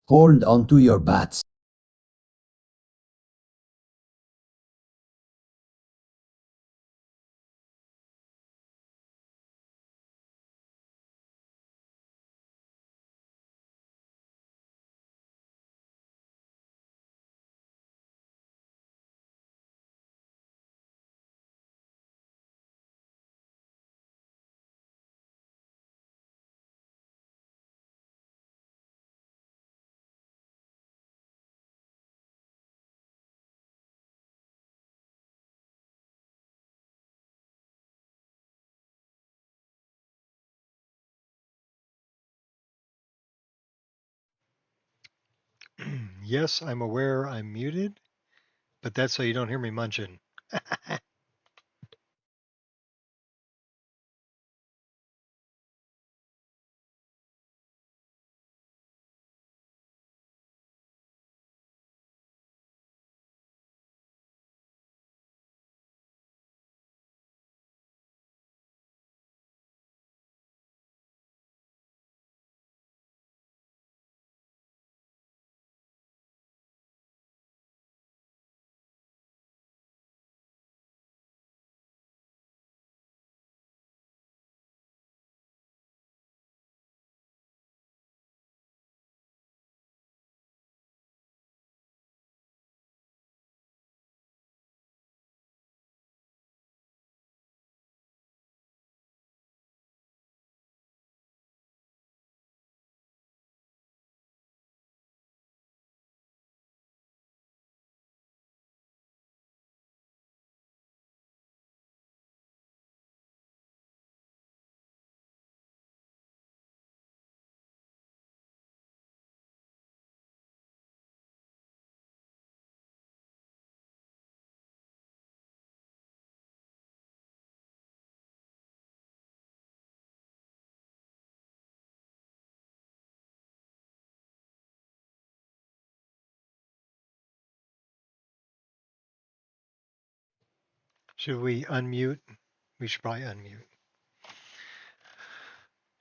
Hold onto your bats. Yes, I'm aware I'm muted, but that's so you don't hear me munching. Should we unmute? We should probably unmute.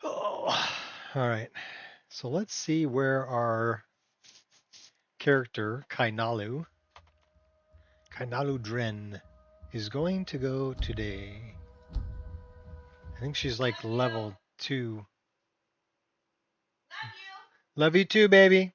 Oh, all right. So let's see where our character, Kainalu Dren, is going to go today. I think she's like level 2. Love you too, baby.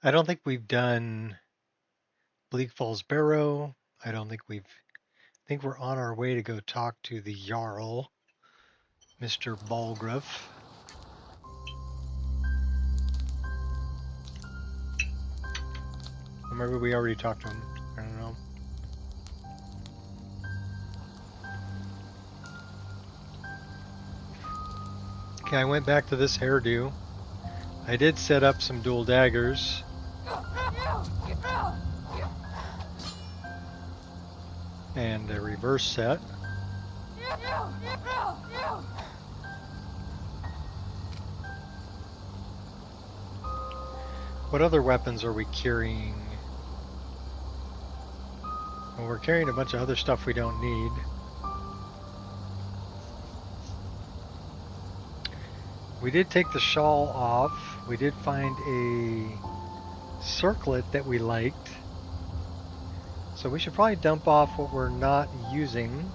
I don't think we've done Bleak Falls Barrow. I think we're on our way to go talk to the Jarl, Mr. Balgruff. Or maybe we already talked to him. I don't know. Okay, I went back to this hairdo. I did set up some dual daggers. And a reverse set. What other weapons are we carrying? Well, we're carrying a bunch of other stuff we don't need. We did take the shawl off. We did find a circlet that we liked. So we should probably dump off what we're not using.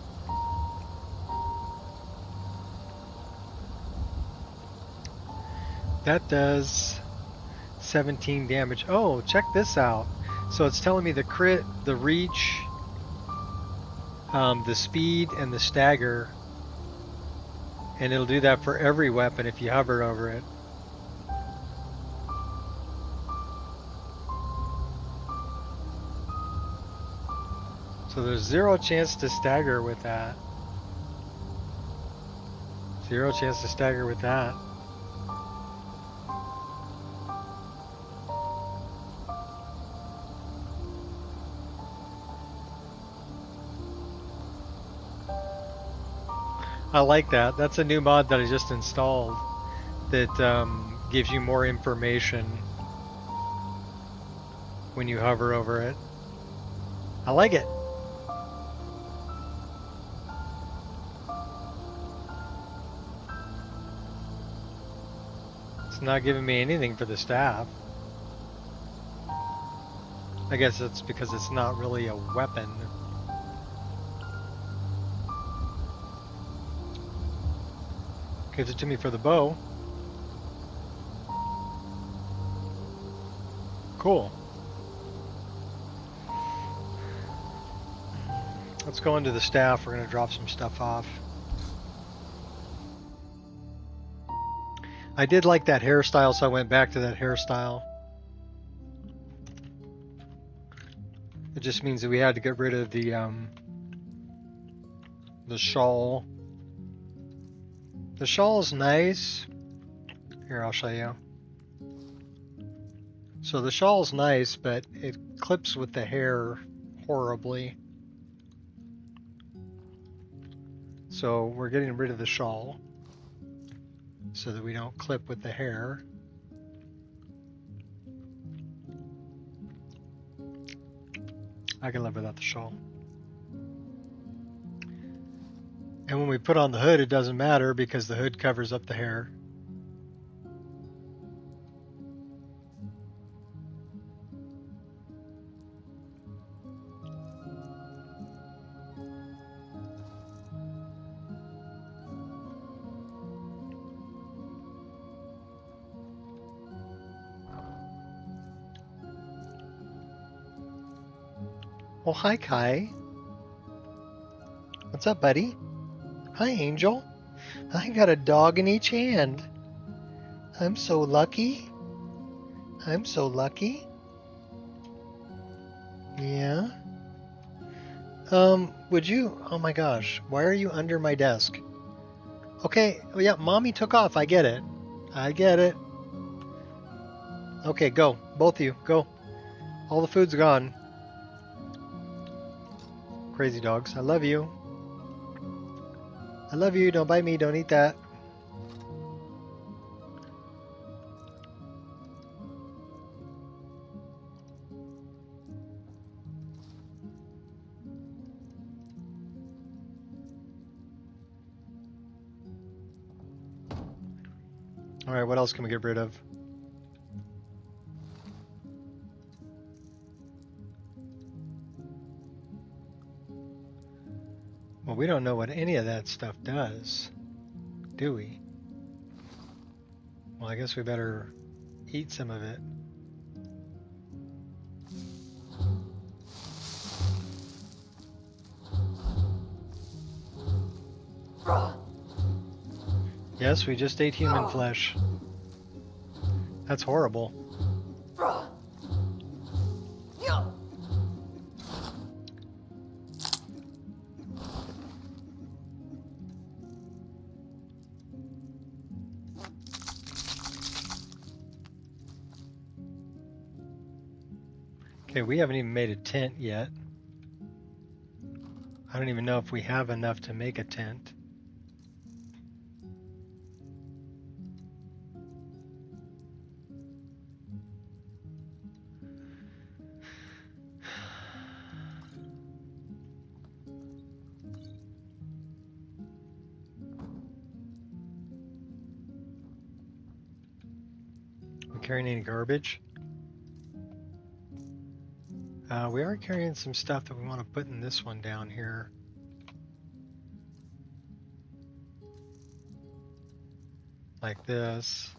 That does 17 damage. Oh, check this out. So it's telling me the crit, the reach, the speed, and the stagger. And it'll do that for every weapon if you hover over it. So there's 0 chance to stagger with that. 0 chance to stagger with that. I like that. That's a new mod that I just installed that gives you more information when you hover over it. I like it. It's not giving me anything for the staff. I guess it's because it's not really a weapon. Gives it to me for the bow. Cool. Let's go into the staff. We're going to drop some stuff off. I did like that hairstyle, so I went back to that hairstyle. It just means that we had to get rid of the shawl. The shawl is nice. Here, I'll show you. So the shawl is nice, but it clips with the hair horribly. So we're getting rid of the shawl so that we don't clip with the hair. I can live without the shawl. And when we put on the hood, it doesn't matter because the hood covers up the hair. Oh, hi, Kai. What's up, buddy? Hi, Angel. I got a dog in each hand. I'm so lucky. I'm so lucky. Yeah. Would you... Oh my gosh. Why are you under my desk? Okay. Oh, yeah, Mommy took off. I get it. I get it. Okay, go. Both of you. Go. All the food's gone. Crazy dogs. I love you. I love you. Don't bite me. Don't eat that. All right, what else can we get rid of? Well, we don't know what any of that stuff does, do we? Well, I guess we better eat some of it. Yes, we just ate human flesh. That's horrible. Okay, we haven't even made a tent yet. I don't even know if we have enough to make a tent. We carrying any garbage? We are carrying some stuff that we want to put in this one down here. Like this.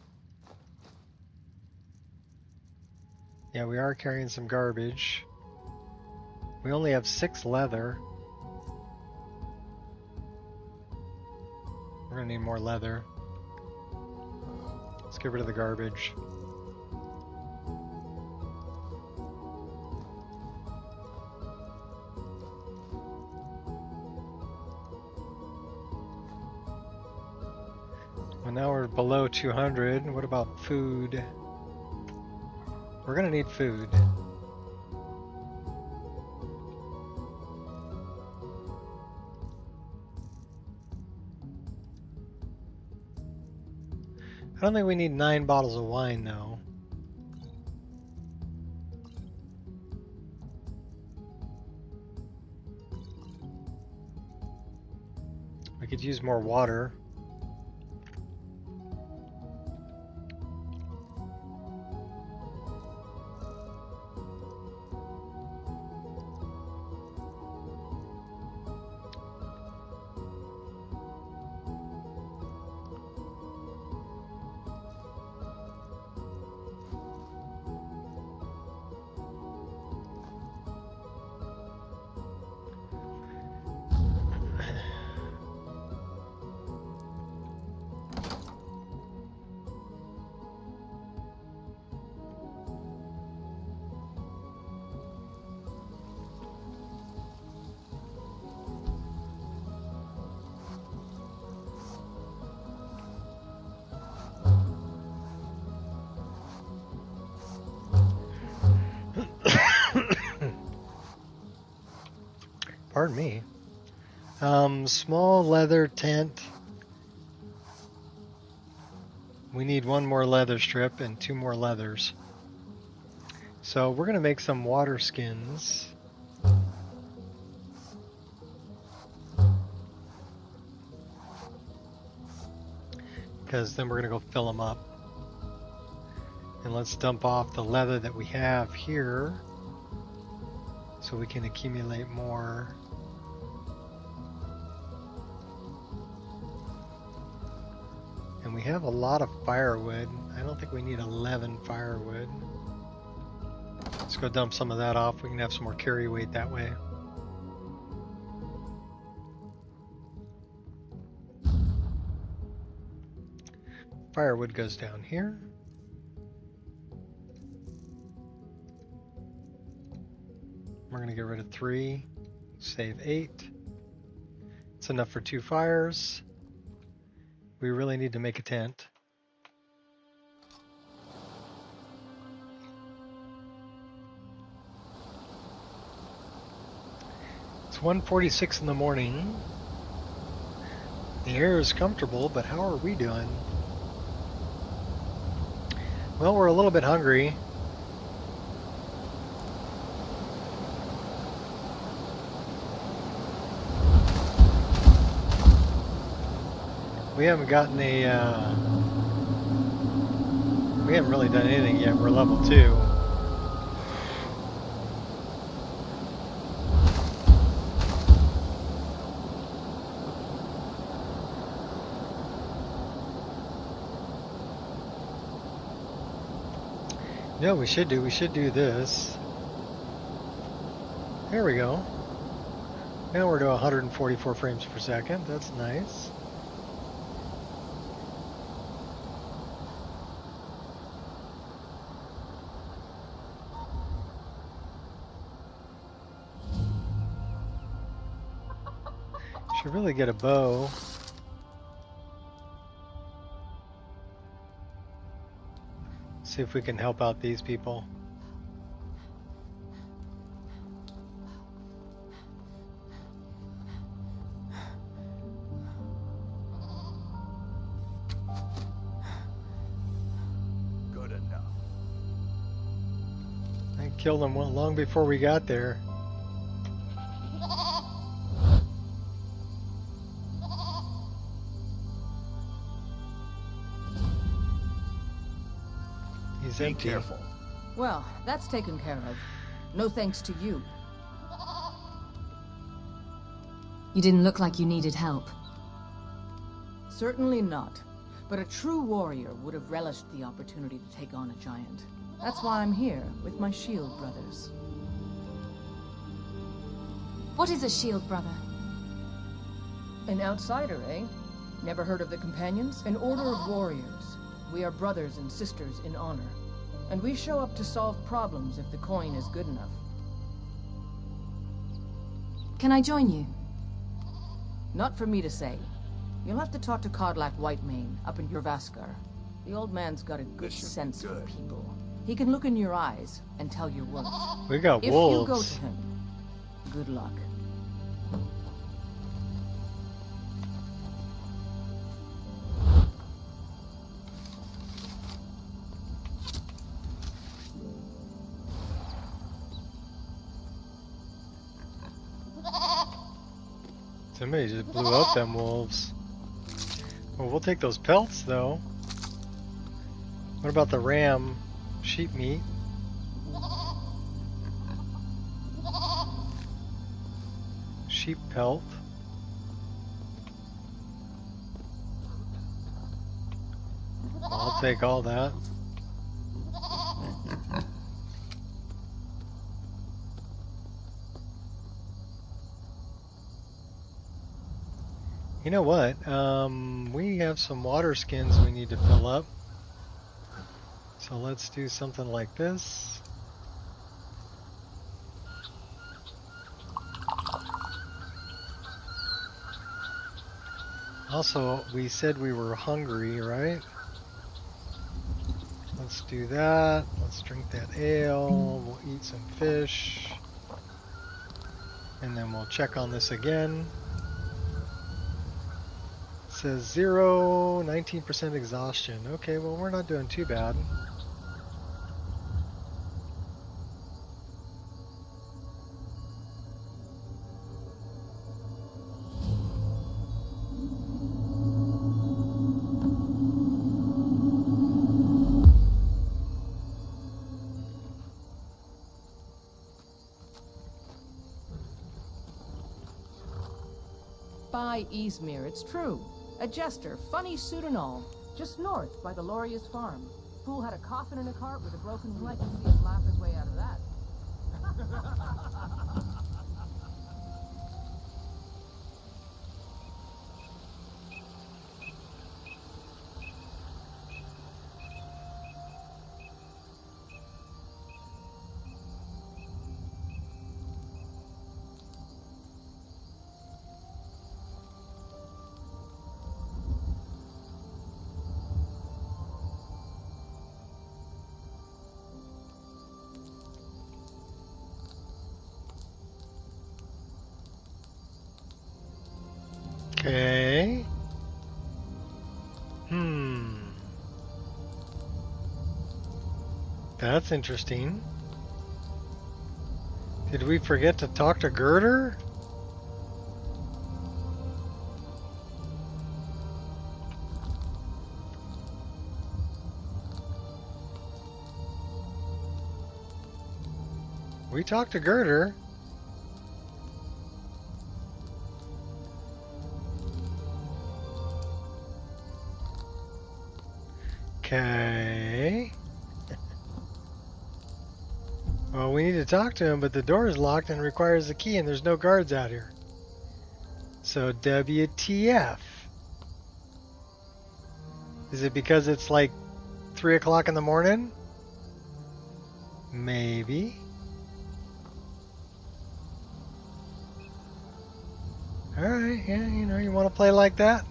Yeah, we are carrying some garbage. We only have 6 leather. We're gonna need more leather. Let's get rid of the garbage. Well, now we're below 200. What about food? We're gonna need food. I don't think we need 9 bottles of wine, though. We could use more water. Pardon me. Small leather tent. We need 1 more leather strip and 2 more leathers. So we're going to make some water skins. Because then we're going to go fill them up. And let's dump off the leather that we have here so we can accumulate more. And we have a lot of firewood. I don't think we need 11 firewood. Let's go dump some of that off. We can have some more carry weight that way. Firewood goes down here. We're going to get rid of 3, save 8. It's enough for 2 fires. We really need to make a tent. It's 1:46 in the morning. The air is comfortable, but how are we doing? Well, we're a little bit hungry. We haven't gotten a, we haven't really done anything yet. We're level 2. No, we should do this. There we go. Now we're to 144 frames per second. That's nice. Should really get a bow. See if we can help out these people. Good enough. I killed them long before we got there. Be Empty. careful. Well, that's taken care of. No thanks to you. You didn't look like you needed help. Certainly not. But a true warrior would have relished the opportunity to take on a giant. That's why I'm here, with my shield brothers. What is a shield brother? An outsider, eh? Never heard of the Companions? An order of warriors. We are brothers and sisters in honor. And we show up to solve problems if the coin is good enough. Can I join you? Not for me to say. You'll have to talk to Kodlak Whitemane up in Jorvaskar. The old man's got a good This should be sense for good. people. He can look in your eyes and tell your worth. We got If wolves. you go to him, good luck. Somebody just blew up them wolves. Well, we'll take those pelts, though. What about the ram sheep meat? Sheep pelt. I'll take all that. You know what? We have some water skins we need to fill up. So let's do something like this. Also, we said we were hungry, right? Let's do that. Let's drink that ale. We'll eat some fish. And then we'll check on this again. It says 0, 19% exhaustion. Okay, well, we're not doing too bad. By Eastmere, it's true. A jester, funny suit and all. Just north, by the Lauria's farm. Fool had a coffin in a cart with a broken leg and see him laugh his way out of that. Okay. That's interesting. Did we forget to talk to Girder? We talked to Girder. Okay. Well, we need to talk to him, but the door is locked and requires a key, and there's no guards out here. So, WTF? Is it because it's like 3 o'clock in the morning? Maybe. Alright, yeah, you know, you want to play like that?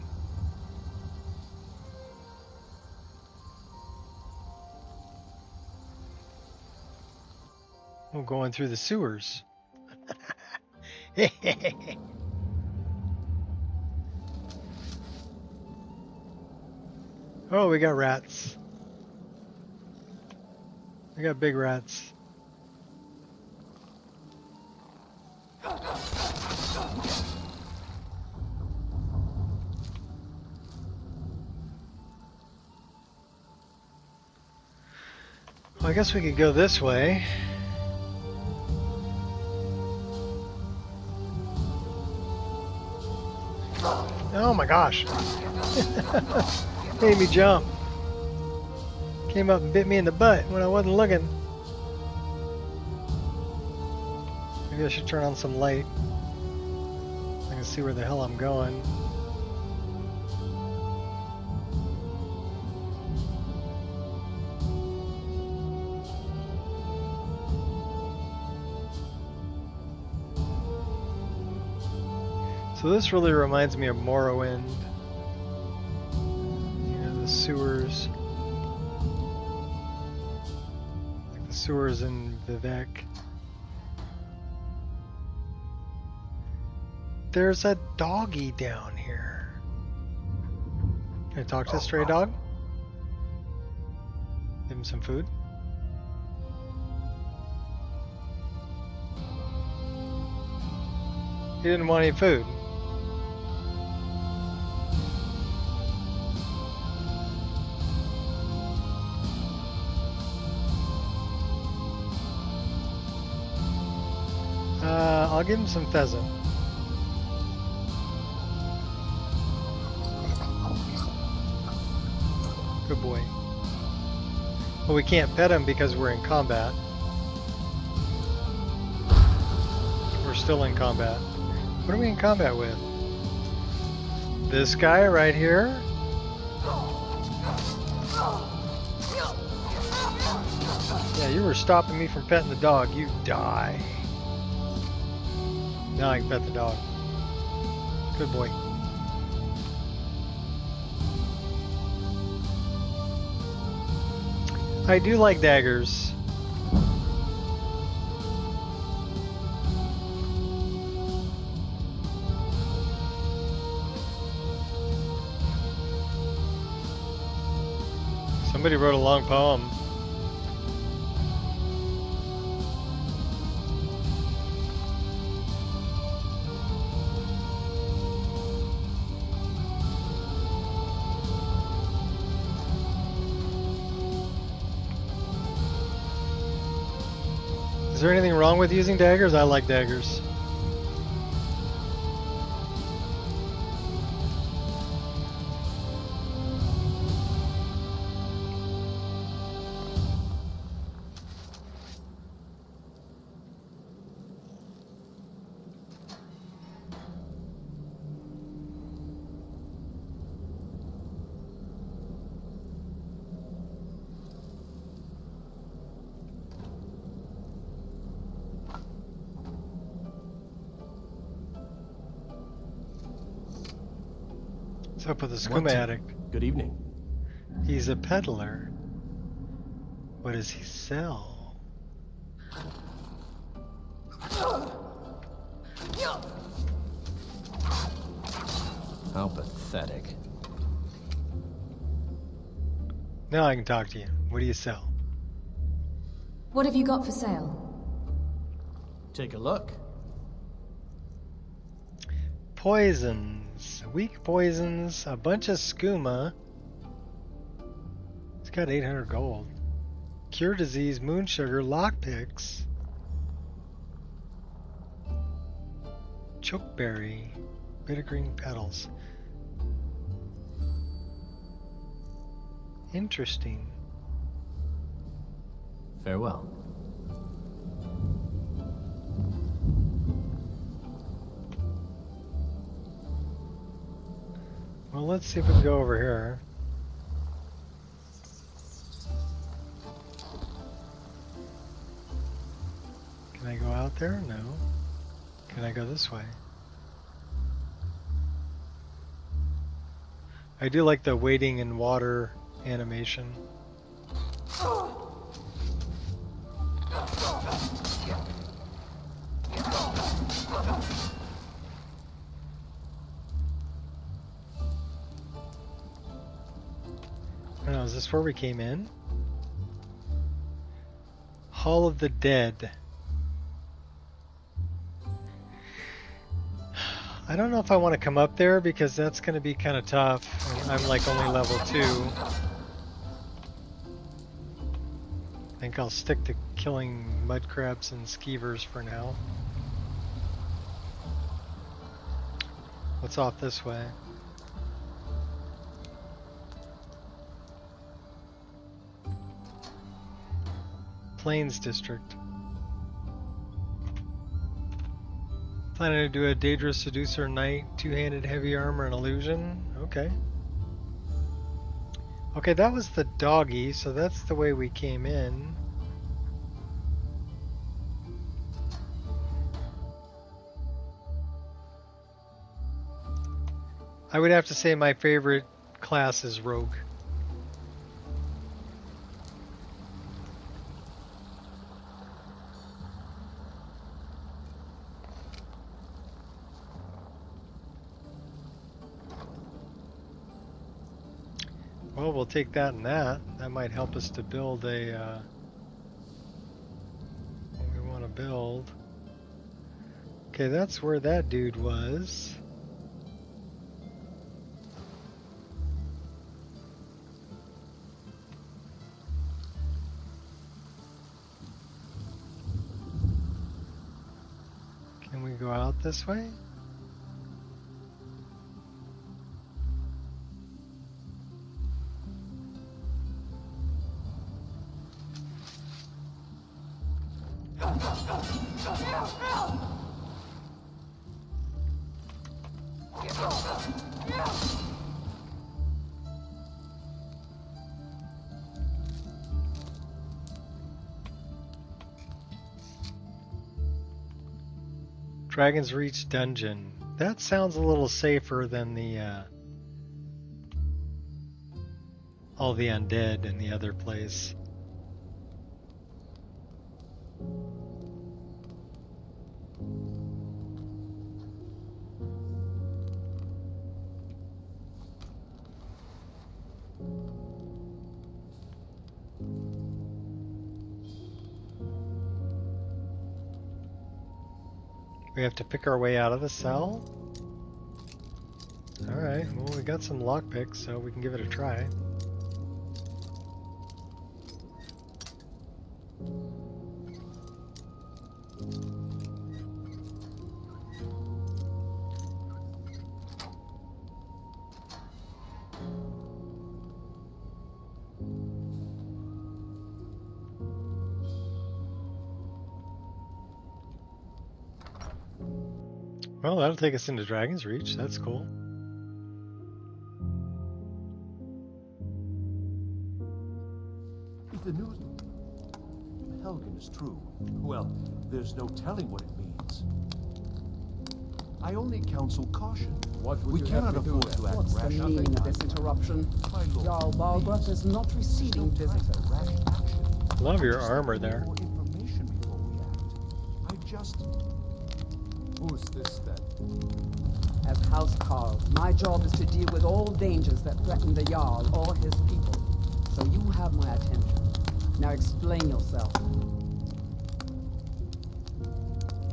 We're going through the sewers. Oh, we got rats. We got big rats. Well, I guess we could go this way. Oh my gosh. Made me jump. Came up and bit me in the butt when I wasn't looking. Maybe I should turn on some light. I can see where the hell I'm going. So this really reminds me of Morrowind. You know, the sewers. Like the sewers in Vivek. There's a doggy down here. Can I talk to the stray dog? Give him some food. He didn't want any food. I'll give him some pheasant. Good boy. But we can't pet him because we're in combat. We're still in combat. What are we in combat with? This guy right here? Yeah, you were stopping me from petting the dog. You die. Now I can pet the dog. Good boy. I do like daggers. Somebody wrote a long poem. Is there anything wrong with using daggers? I like daggers. What's up with the skooma addict? Good evening. He's a peddler. What does he sell? How pathetic. Now I can talk to you. What do you sell? What have you got for sale? Take a look. Poisons. Weak poisons. A bunch of skooma. It's got 800 gold. Cure disease, moon sugar, lockpicks. Chokeberry. Bit of green petals. Interesting. Farewell. Well, let's see if we can go over here. Can I go out there? No. Can I go this way? I do like the wading in water animation. I don't know, is this where we came in? Hall of the Dead. I don't know if I want to come up there because that's going to be kind of tough. And I'm like only level 2. I think I'll stick to killing mud crabs and skeevers for now. What's off this way? Plains District. Planning to do a Daedra Seducer Knight, two-handed heavy armor and illusion. Okay. Okay, that was the doggy, so that's the way we came in. I would have to say my favorite class is Rogue. Well, we'll take that and that. That might help us to build a what we want to build. Okay, that's where that dude was. Can we go out this way? Dragon's Reach dungeon. That sounds a little safer than the all the undead in the other place. We have to pick our way out of the cell? Alright, well we got some lockpicks, so we can give it a try. Well, that'll take us into Dragon's Reach. That's cool. If the news Helgen is true, well, there's no telling what it means. I only counsel caution. What would we cannot afford to act What's the rash. meaning of this interruption? My lord, Jarl Balgruth is not receiving visitors. rash action. Love your armor there. More information before we act. I just... Who's this then? As House Carl, my job is to deal with all dangers that threaten the Jarl or his people. So you have my attention. Now explain yourself.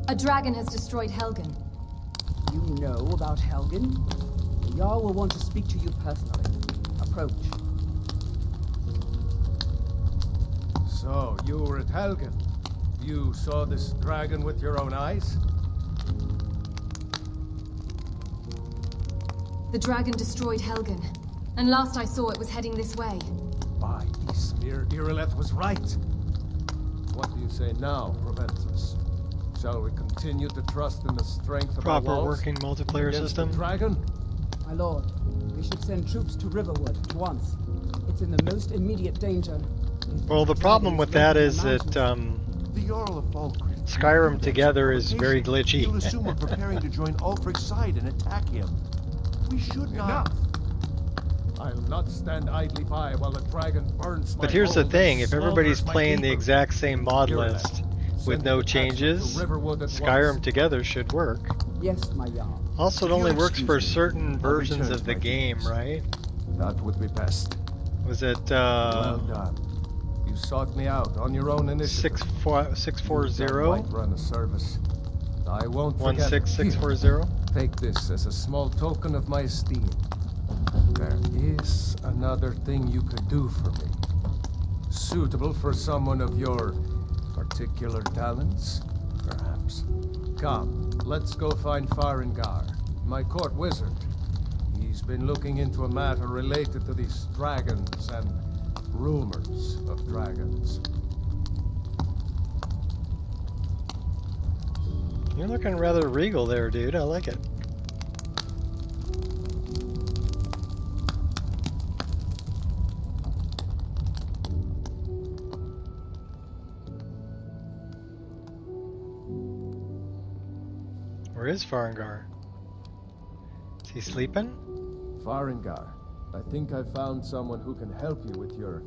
A dragon has destroyed Helgen. You know about Helgen? The Jarl will want to speak to you personally. Approach. So, you were at Helgen. You saw this dragon with your own eyes? The dragon destroyed Helgen, and last I saw it was heading this way. By Ysmir, Irileth was right. What do you say now, Proventus? Shall we continue to trust in the strength of our Proper walls working multiplayer against system. the dragon? My lord, we should send troops to Riverwood at once. It's in the most immediate danger. Well, the problem with that is that The Jarl of Falkreath. Skyrim together is very glitchy. He'll assume we're preparing to join Ulfric's side and attack him. We should not. I'll not stand idly by while the dragon burns my But here's the home thing, and if everybody's smothers my playing the keeper. exact same mod Irileth, list with send no a detachment to changes, Riverwood at Skyrim once. together should work. Yes, my Jarl. Also, it If only you'll works for excuse me, certain I'll versions return of to the my game, duties. right? That would be best. Was it Well done. You sought me out on your own initiative. 640? Might run a service. I won't forget. 16640? Take this as a small token of my esteem. There is another thing you could do for me. Suitable for someone of your particular talents, perhaps. Come, let's go find Farengar, my court wizard. He's been looking into a matter related to these dragons and rumors of dragons. You're looking rather regal there, dude. I like it. Where is Farengar? Is he sleeping? Farengar, I think I found someone who can help you with your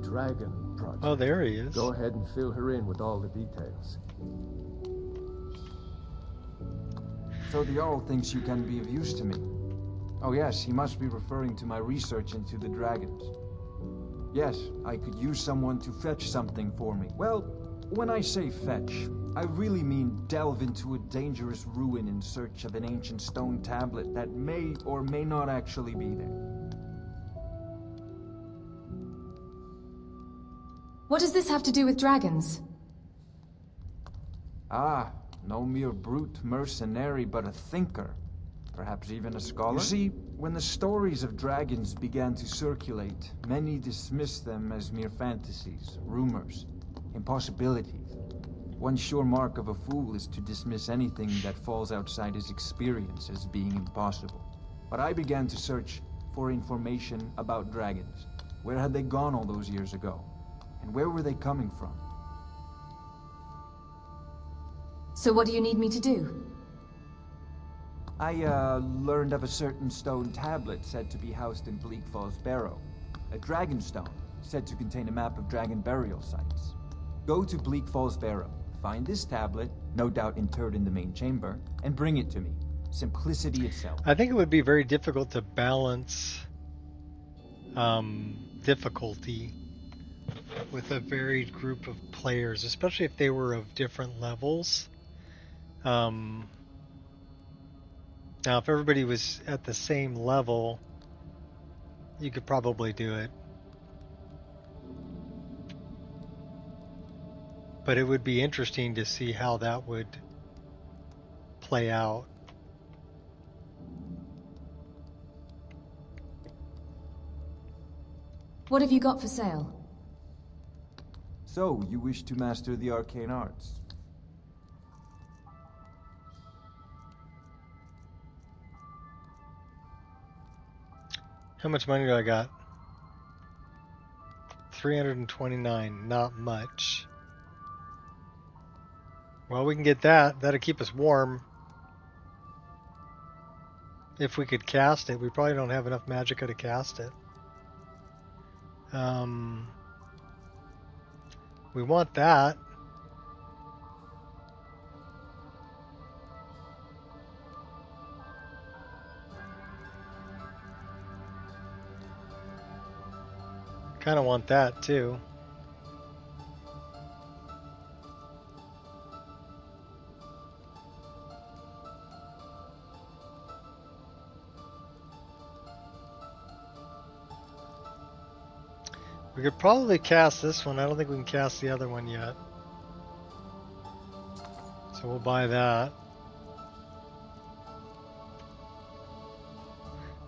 dragon project. Oh, there he is. Go ahead and fill her in with all the details. So the Jarl thinks you can be of use to me. Oh yes, he must be referring to my research into the dragons. Yes, I could use someone to fetch something for me. Well, when I say fetch, I really mean delve into a dangerous ruin in search of an ancient stone tablet that may or may not actually be there. What does this have to do with dragons? Ah, No mere brute mercenary, but a thinker. Perhaps even a scholar? You see, when the stories of dragons began to circulate, many dismissed them as mere fantasies, rumors, impossibilities. One sure mark of a fool is to dismiss anything that falls outside his experience as being impossible. But I began to search for information about dragons. Where had they gone all those years ago? And where were they coming from? So what do you need me to do? I learned of a certain stone tablet said to be housed in Bleak Falls Barrow. A dragon stone, said to contain a map of dragon burial sites. Go to Bleak Falls Barrow, find this tablet, no doubt interred in the main chamber, and bring it to me. Simplicity itself. I think it would be very difficult to balance difficulty with a varied group of players, especially if they were of different levels. Now, if everybody was at the same level, you could probably do it. But it would be interesting to see how that would play out. What have you got for sale? So, you wish to master the arcane arts? How much money do I got? 329, not much. Well, we can get that. That'll keep us warm. If we could cast it. We probably don't have enough magicka to cast it. We want that. Kind of want that too. We could probably cast this one. I don't think we can cast the other one yet. So we'll buy that.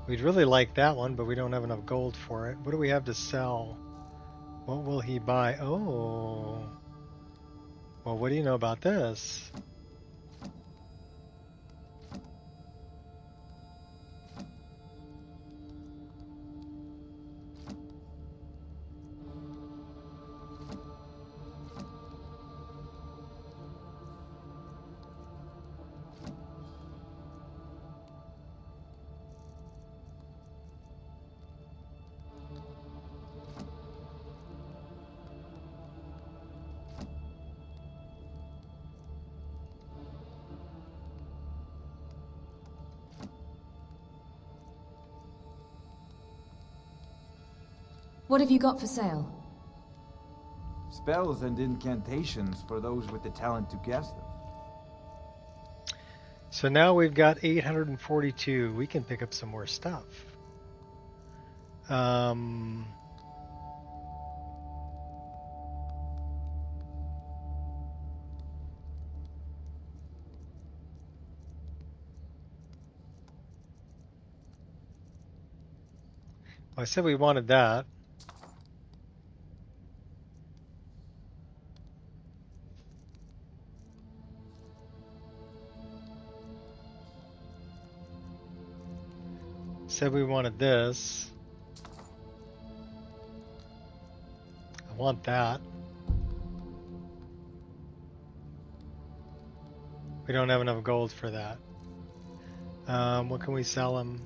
We'd really like that one, but we don't have enough gold for it. What do we have to sell? What will he buy? Oh. Well, what do you know about this? What have you got for sale? Spells and incantations for those with the talent to cast them. So now we've got 842. We can pick up some more stuff. I said we wanted that. Said we wanted this. I want that. We don't have enough gold for that. What can we sell him?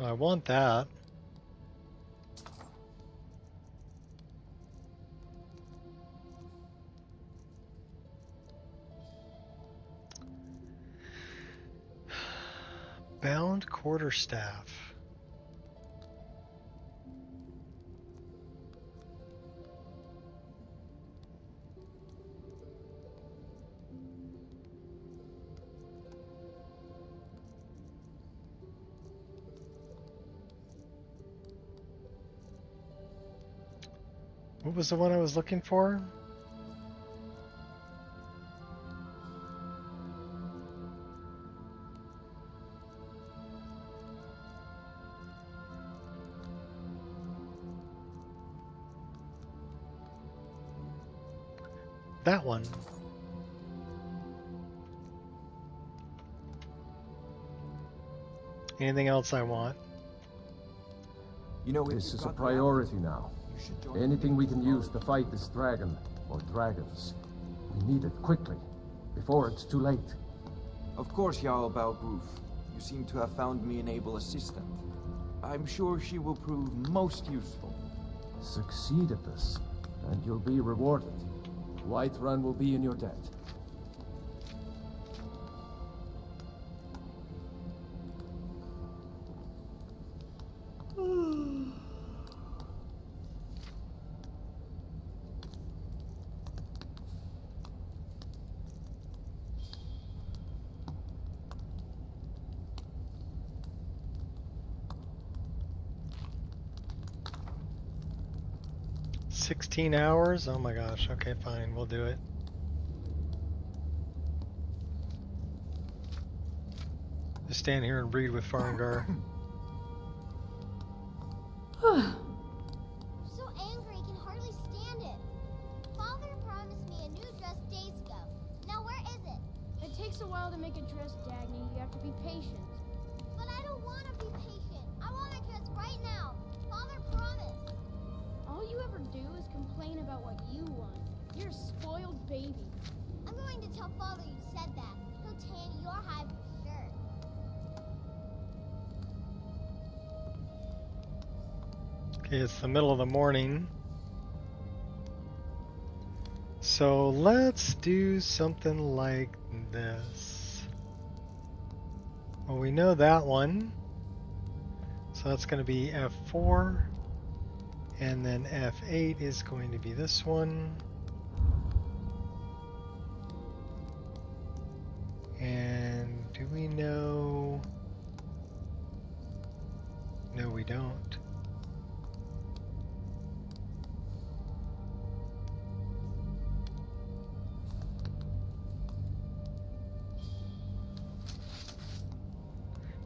I want that. Bound quarterstaff. What was the one I was looking for? That one. Anything else I want? You know, This is a priority now. Anything we can use to fight this dragon, or dragons. We need it quickly, before it's too late. Of course, Jarl Balgroof. You seem to have found me an able assistant. I'm sure she will prove most useful. Succeed at this, and you'll be rewarded. Whiterun will be in your debt. $16? Oh my gosh, okay, fine, we'll do it. Just stand here and breed with Farngar. So angry, can hardly stand it. Father promised me a new dress days ago. Now where is it? It takes a while to make a dress, Dagny. You have to be patient. But I don't want to be patient. I want a dress right now. Father promised. All you ever do is complain about what you want. You're a spoiled baby. I'm going to tell Father you said that. He'll tan your hide for sure. Okay, it's the middle of the morning. So let's do something like this. Well, we know that one. So that's going to be F4. And then F8 is going to be this one. And do we know? No, we don't.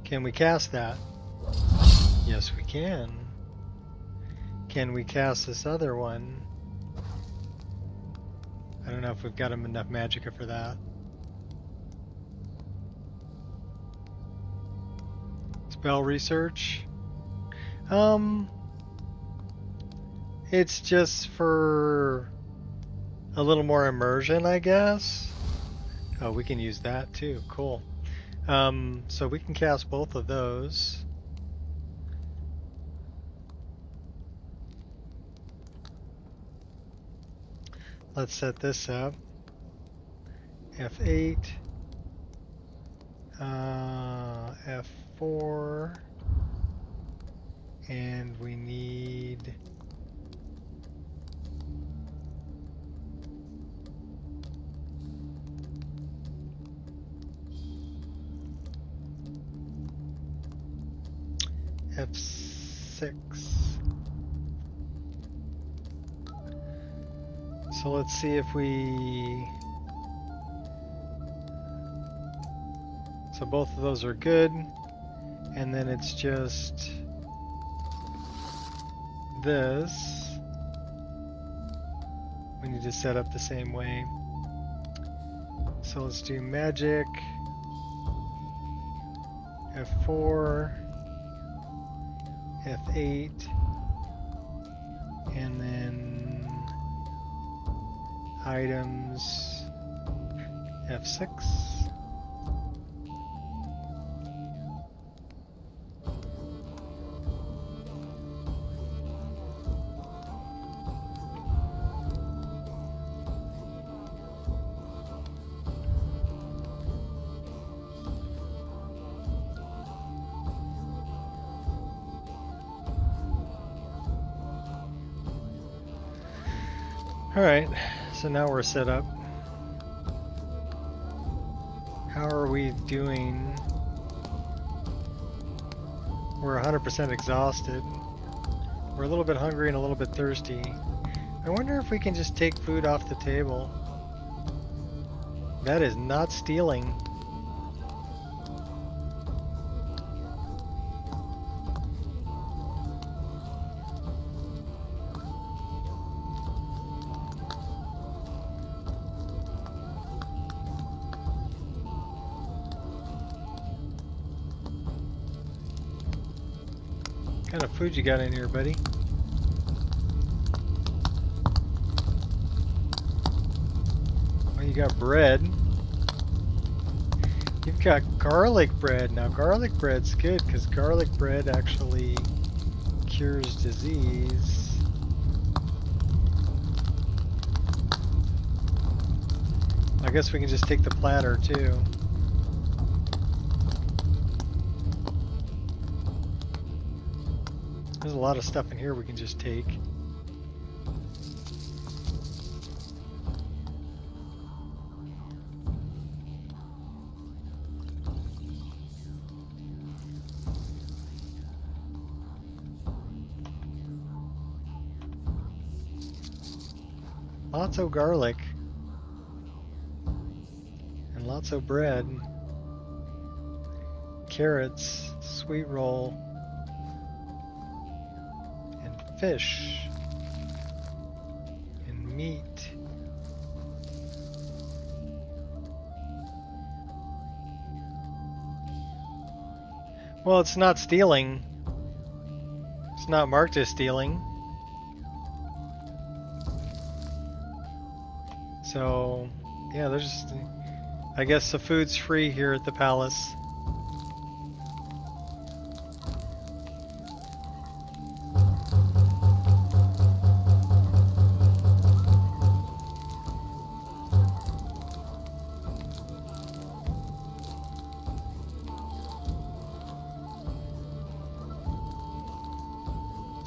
Can we cast that? Yes, we can. Can we cast this other one? I don't know if we've got enough magicka for that. Spell research. It's just for a little more immersion, I guess. Oh, we can use that too. Cool. So we can cast both of those. Let's set this up. F8, F4, and we need F6. So let's see if we... So both of those are good. And then it's just this. We need to set up the same way. So let's do magic. F4. F8. And then items F6. Alright, so now we're set up. How are we doing? We're 100% exhausted. We're a little bit hungry and a little bit thirsty. I wonder if we can just take food off the table. That is not stealing. What kind of food you got in here, buddy? Well, you got bread. You've got garlic bread. Now, garlic bread's good because garlic bread actually cures disease. I guess we can just take the platter too. There's a lot of stuff in here we can just take. Lots of garlic. And lots of bread. Carrots, sweet roll. Fish and meat. Well, it's not stealing. It's not marked as stealing. So, yeah, there's, I guess the food's free here at the palace.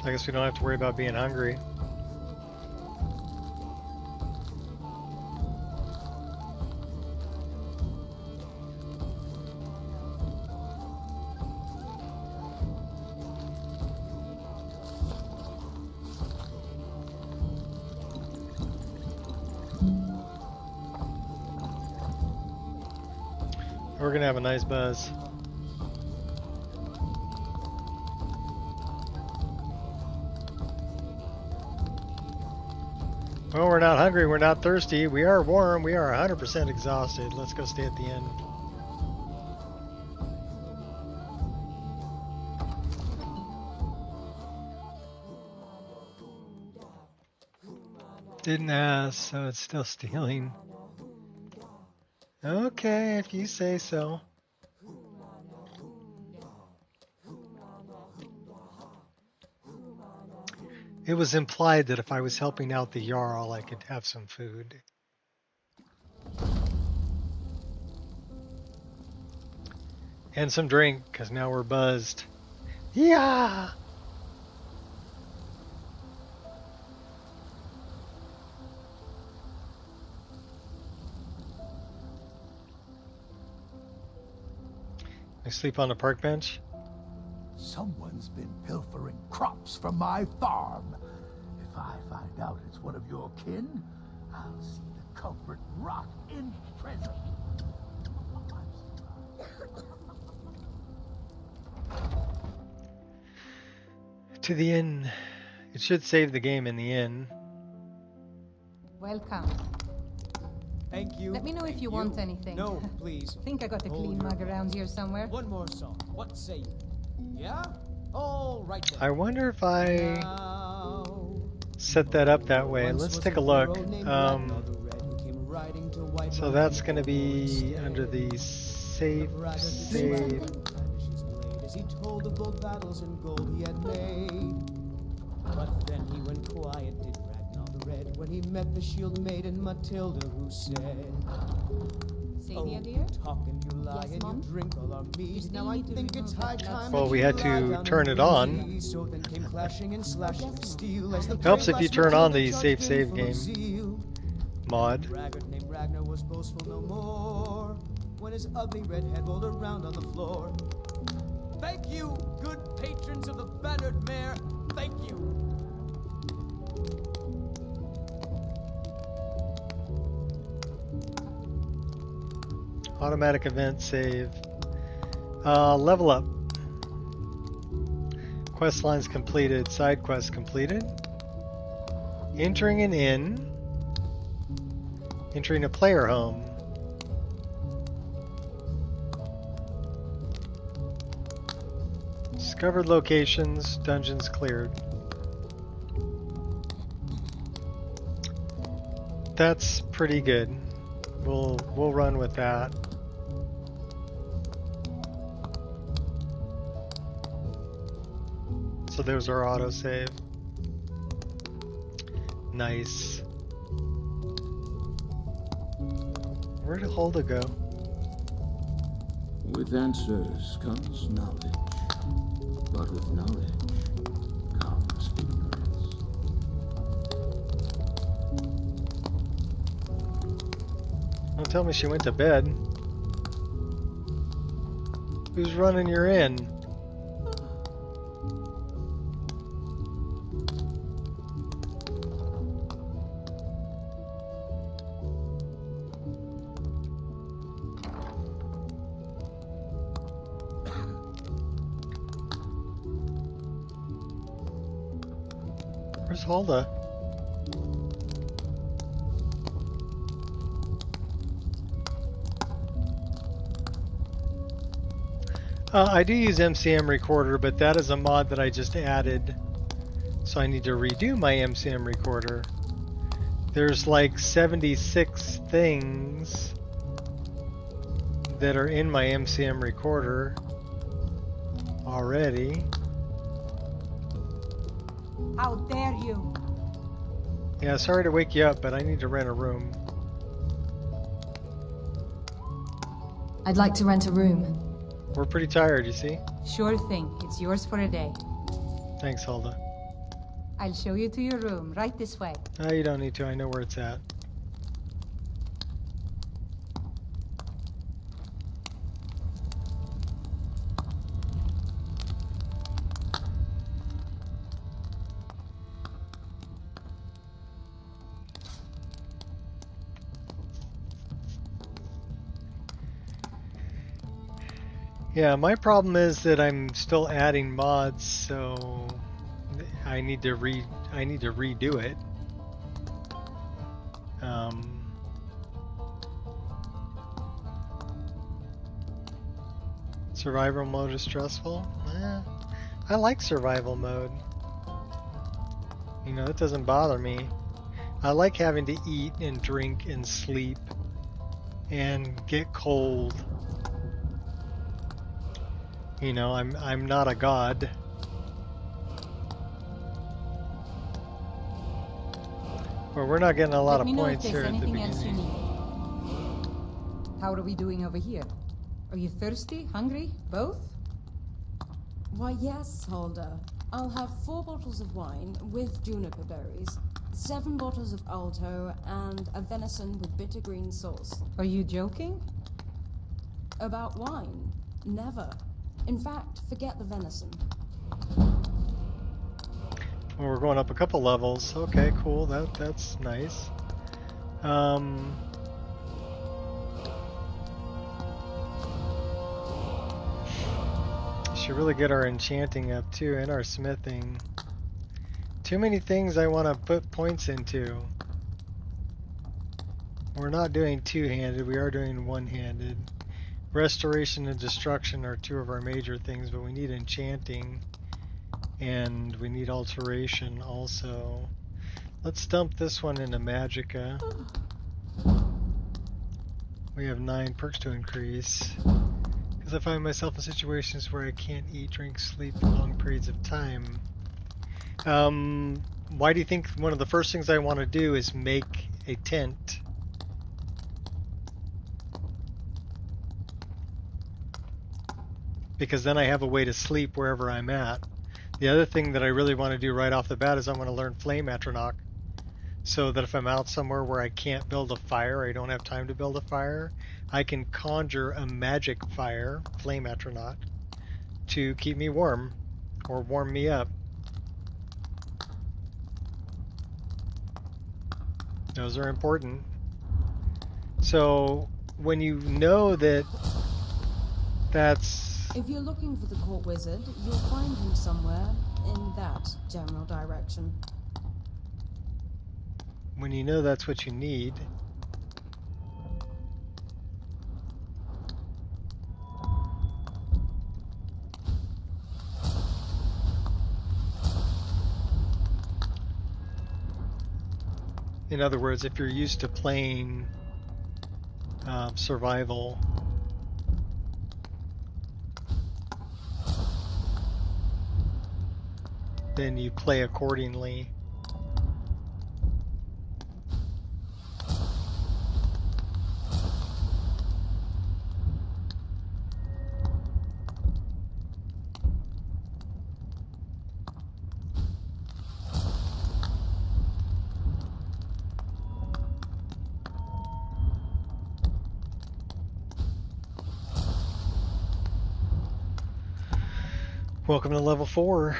I guess we don't have to worry about being hungry. We're gonna have a nice buzz. Well, we're not hungry, we're not thirsty, we are warm, we are 100% exhausted. Let's go stay at the inn. Didn't ask, so it's still stealing. Okay, if you say so. It was implied that if I was helping out the Jarl, I could have some food. And some drink, because now we're buzzed. Yeah! I sleep on the park bench. Someone's been pilfering crops from my farm. If I find out it's one of your kin, I'll see the culprit rot in prison. To the inn. It should save the game in the inn. Welcome. Thank you. Let me know if you want anything. No, please. Think I got a clean mug around here somewhere. One more song. What say you? Yeah? All right then. I wonder if I set that up that way. Let's take a look. So that's going to be under the save. He told of old battles and gold he had made. But then he went quiet, did Ragnar the Red, when he met the shield maiden Matilda, who said, Sadia, dear? Talk and you lie and you drink all our mead. Now I think it's high time. Well, we had to turn it on. So then came clashing and slashing of steel as the Helps if you turn on the save game. mod. Braggart named Ragnar was boastful no more when his ugly red head rolled around on the floor. Thank you, good patrons of the bannered mare. Thank you. Automatic event save. Level up. Quest lines completed. Side quests completed. Entering an inn. Entering a player home. Discovered locations. Dungeons cleared. That's pretty good. We'll run with that. So there's our autosave. Nice. Where did Hulda go? With answers comes knowledge, but with knowledge comes ignorance. Don't tell me she went to bed. Who's running your inn? Where's Hulda? I do use MCM Recorder, but that is a mod that I just added. So I need to redo my MCM Recorder. There's like 76 things that are in my MCM Recorder already. How dare you? Yeah, sorry to wake you up, but I need to rent a room. I'd like to rent a room. We're pretty tired, you see? Sure thing. It's yours for a day. Thanks, Hulda. I'll show you to your room, right this way. No, you don't need to. I know where it's at. Yeah, my problem is that I'm still adding mods, so I need to redo it. Survival mode is stressful? I like survival mode. You know, it doesn't bother me. I like having to eat and drink and sleep and get cold. You know, I'm not a god. Well, we're not getting a lot of points here at the beginning. How are we doing over here? Are you thirsty? Hungry? Both? Why, yes, Hulda. I'll have 4 bottles of wine with juniper berries, 7 bottles of Alto, and a venison with bitter green sauce. Are you joking? About wine? Never. In fact, forget the venison. Well, we're going up a couple levels. Okay, cool. That's nice. Should really get our enchanting up too, and our smithing. Too many things I want to put points into. We're not doing two-handed. We are doing one-handed. Restoration and destruction are 2 of our major things, but we need enchanting and we need alteration also. Let's dump this one into Magicka. We have 9 perks to increase. Because I find myself in situations where I can't eat, drink, sleep for long periods of time. Why do you think one of the first things I want to do is make a tent? Because then I have a way to sleep wherever I'm at. The other thing that I really want to do right off the bat is I want to learn Flame Atronach, so that if I'm out somewhere where I can't build a fire, I don't have time to build a fire, I can conjure a magic fire, flame astronaut, to keep me warm or warm me up. Those are important. So when you know that that's... If you're looking for the court wizard, you'll find him somewhere in that general direction. When you know that's what you need, in other words, if you're used to playing survival, then you play accordingly. Welcome to level 4.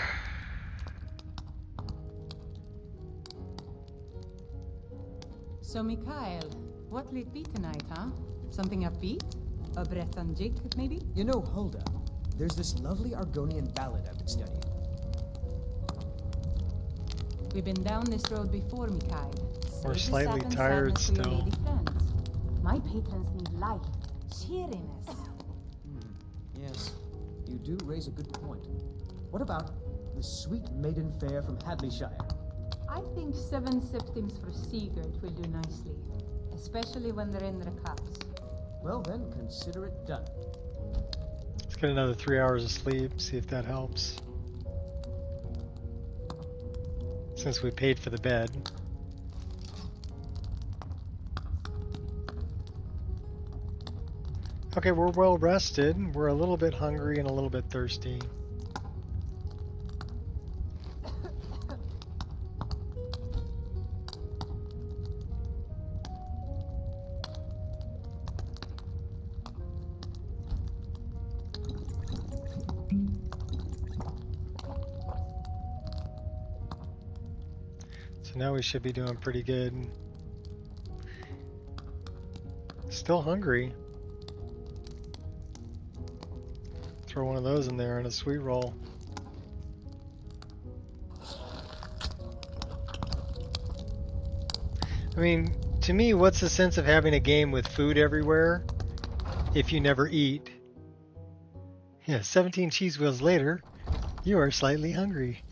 So, Mikhail, what'll it be tonight, huh? Something upbeat? A breath and jig, maybe? You know, Hulda, there's this lovely Argonian ballad I've been studying. We've been down this road before, Mikhail. We're Save the slightly sad and tired sadness for your still. lady friends. My patrons need life, cheeriness. Yes, you do raise a good point. What about the sweet maiden fair from Hadleyshire? I think 7 septims for Sigurd will do nicely, especially when they're in their cups. Well then, consider it done. Let's get another 3 hours of sleep, see if that helps. Since we paid for the bed. Okay, we're well rested. We're a little bit hungry and a little bit thirsty. So now we should be doing pretty good. Still hungry. Throw one of those in there and a sweet roll. I mean, to me, what's the sense of having a game with food everywhere if you never eat? Yeah, 17 cheese wheels later, you are slightly hungry.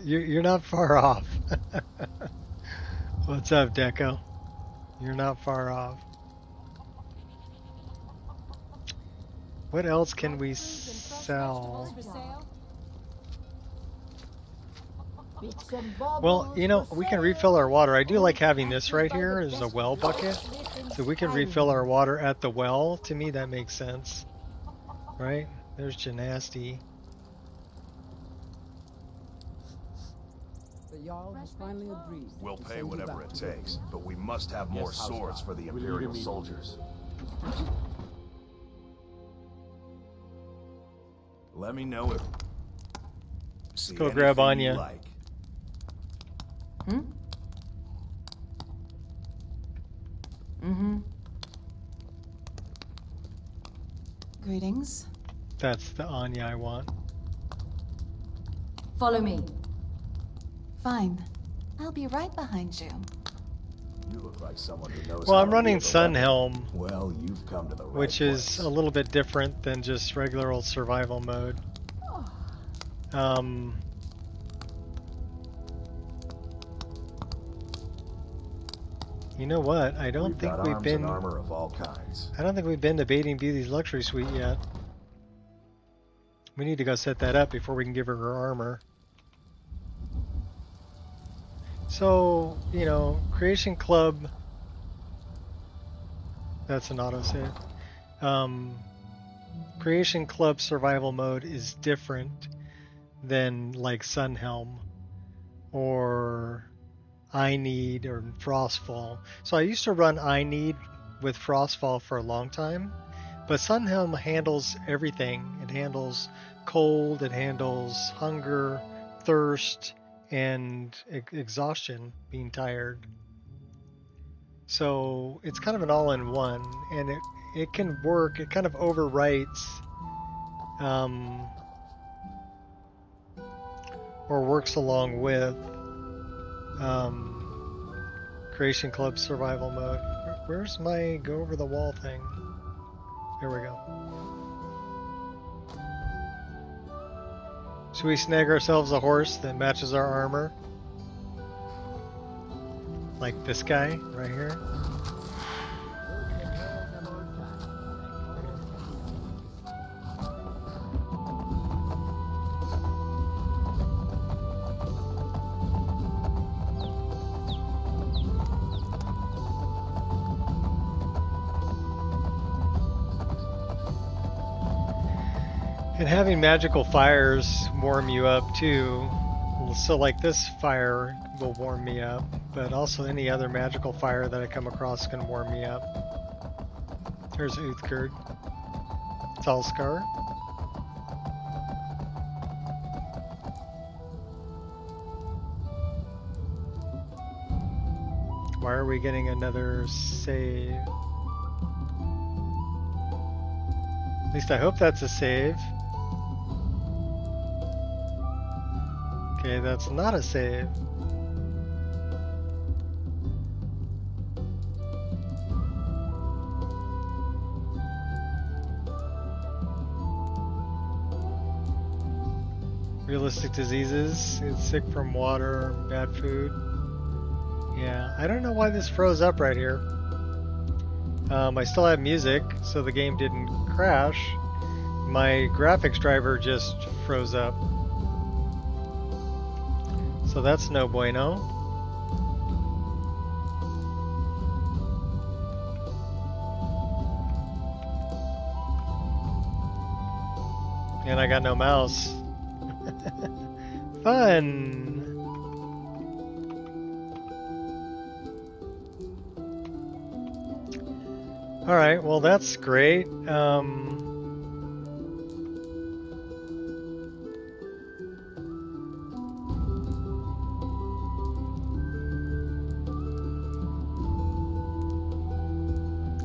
You're not far off. What's up, Deco? You're not far off. What else can we sell? Well, you know, we can refill our water. I do like having this right here. There's a well bucket. So we can refill our water at the well. To me, that makes sense. Right? There's Gymnasty. The Jarl has finally agreed. We'll pay whatever it takes, but we must have more swords for the Imperial soldiers. Let me know if... Let's go grab Anya. Like. Greetings. That's the Anya I want. Follow me. Fine. I'll be right behind you. You look like someone who knows. Well, how I'm to running wield a Sunhelm. weapon. Well, you've come to the right Which is a little bit different than just regular old survival mode. You know what? I don't think we've been. And armor of all kinds. I don't think we've been to Bathing Beauty's luxury suite yet. We need to go set that up before we can give her her armor. So, you know, Creation Club. That's an autosave. Creation Club survival mode is different than like Sunhelm, or I need or Frostfall. So I used to run I need with Frostfall for a long time, but Sunhelm handles everything. It handles cold, it handles hunger, thirst, and exhaustion, being tired. So it's kind of an all-in-one, and it can work. It kind of overwrites or works along with Creation Club survival mode. Where's my go over the wall thing? There we go. Should we snag ourselves a horse that matches our armor? Like this guy right here? And having magical fires warm you up too. So like this fire will warm me up, but also any other magical fire that I come across can warm me up. There's Uthgerd. Talskar. Why are we getting another save? At least I hope that's a save. Okay, that's not a save. Realistic diseases. It's sick from water, bad food. Yeah, I don't know why this froze up right here. I still have music, so the game didn't crash. My graphics driver just froze up. So that's no bueno. And I got no mouse. Fun! Alright, well that's great.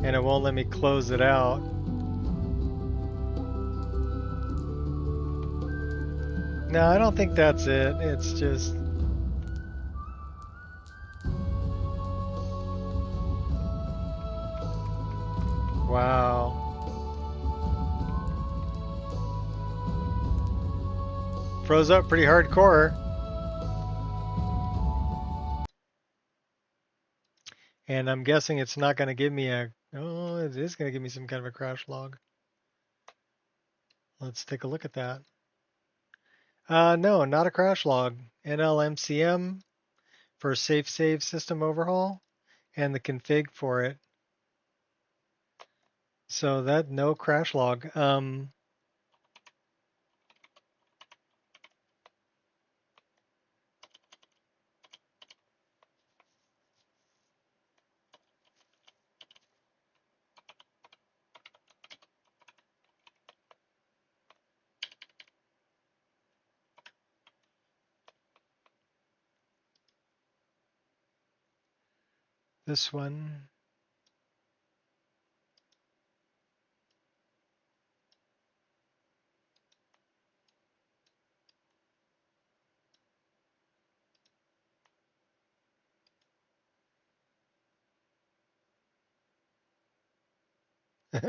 And it won't let me close it out. No, I don't think that's it. It's just... Wow. Froze up pretty hardcore. And I'm guessing it's not going to give me a... Oh, it is going to give me some kind of a crash log. Let's take a look at that. No, not a crash log. NLMCM for safe save system overhaul and the config for it. So that no crash log. This one.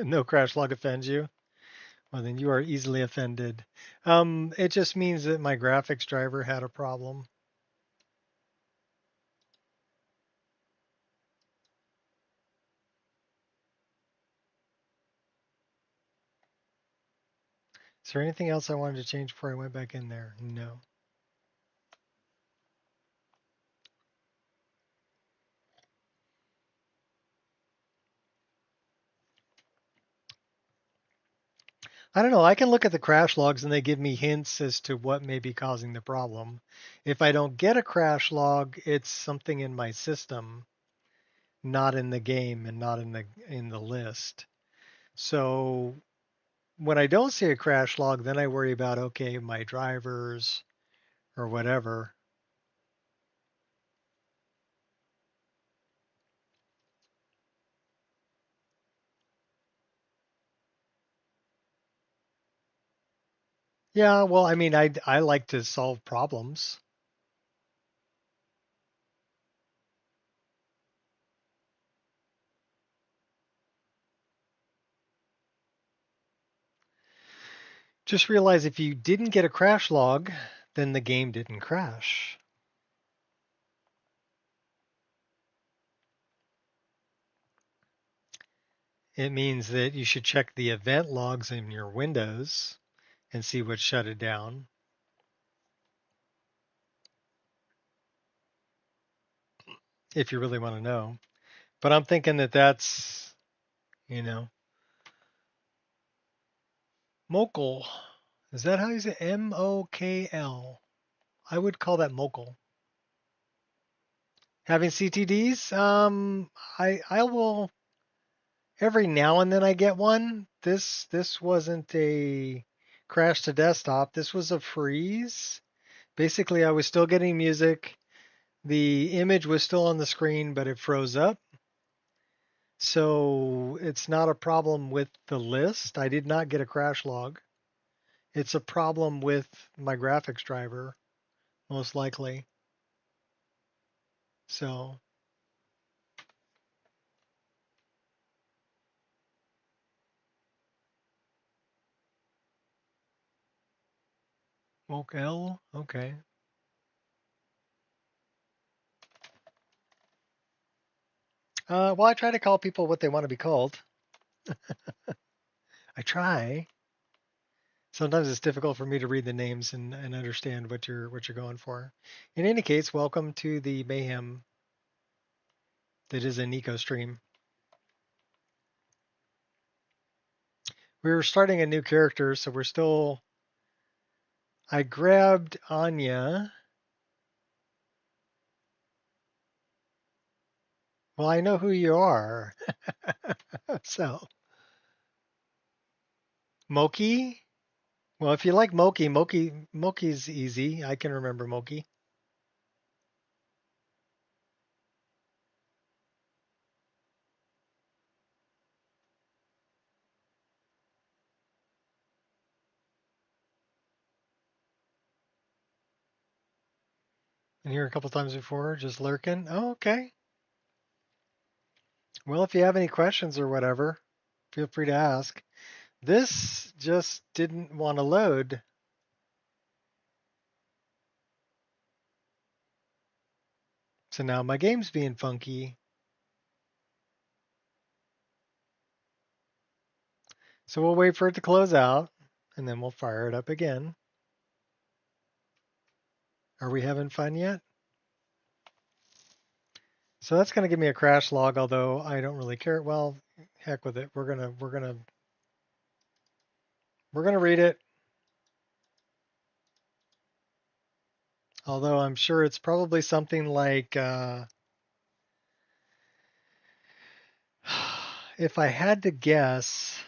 No crash log offends you? Well, then you are easily offended. It just means that my graphics driver had a problem. Is there anything else I wanted to change before I went back in there? No. I don't know. I can look at the crash logs and they give me hints as to what may be causing the problem. If I don't get a crash log, it's something in my system, not in the game and not in the list. So when I don't see a crash log, then I worry about, okay, my drivers or whatever. Yeah, well, I mean, I like to solve problems. Just realize if you didn't get a crash log, then the game didn't crash. It means that you should check the event logs in your Windows and see what shut it down. If you really want to know. But I'm thinking that that's, Mokl. Is that how you say M-O-K-L? I would call that Mokl. Having CTDs, I will every now and then I get one. This wasn't a crash to desktop. This was a freeze. Basically, I was still getting music. The image was still on the screen, but it froze up. So it's not a problem with the list. I did not get a crash log. It's a problem with my graphics driver, most likely. So Mokl, okay. Well, I try to call people what they want to be called. I try. Sometimes it's difficult for me to read the names and understand what you're going for. In any case, welcome to the mayhem that is a Nico stream. We're starting a new character, so we're still. I grabbed Anya. Well, I know who you are. So, Moki. Well, if you like Moki's easy. I can remember Moki. Been here a couple times before, just lurking. Oh, okay. Well, if you have any questions or whatever, feel free to ask. This just didn't want to load. So now my game's being funky. So we'll wait for it to close out, and then we'll fire it up again. Are we having fun yet? So that's going to give me a crash log, although I don't really care. Well, heck with it. We're gonna read it. Although I'm sure it's probably something like, if I had to guess,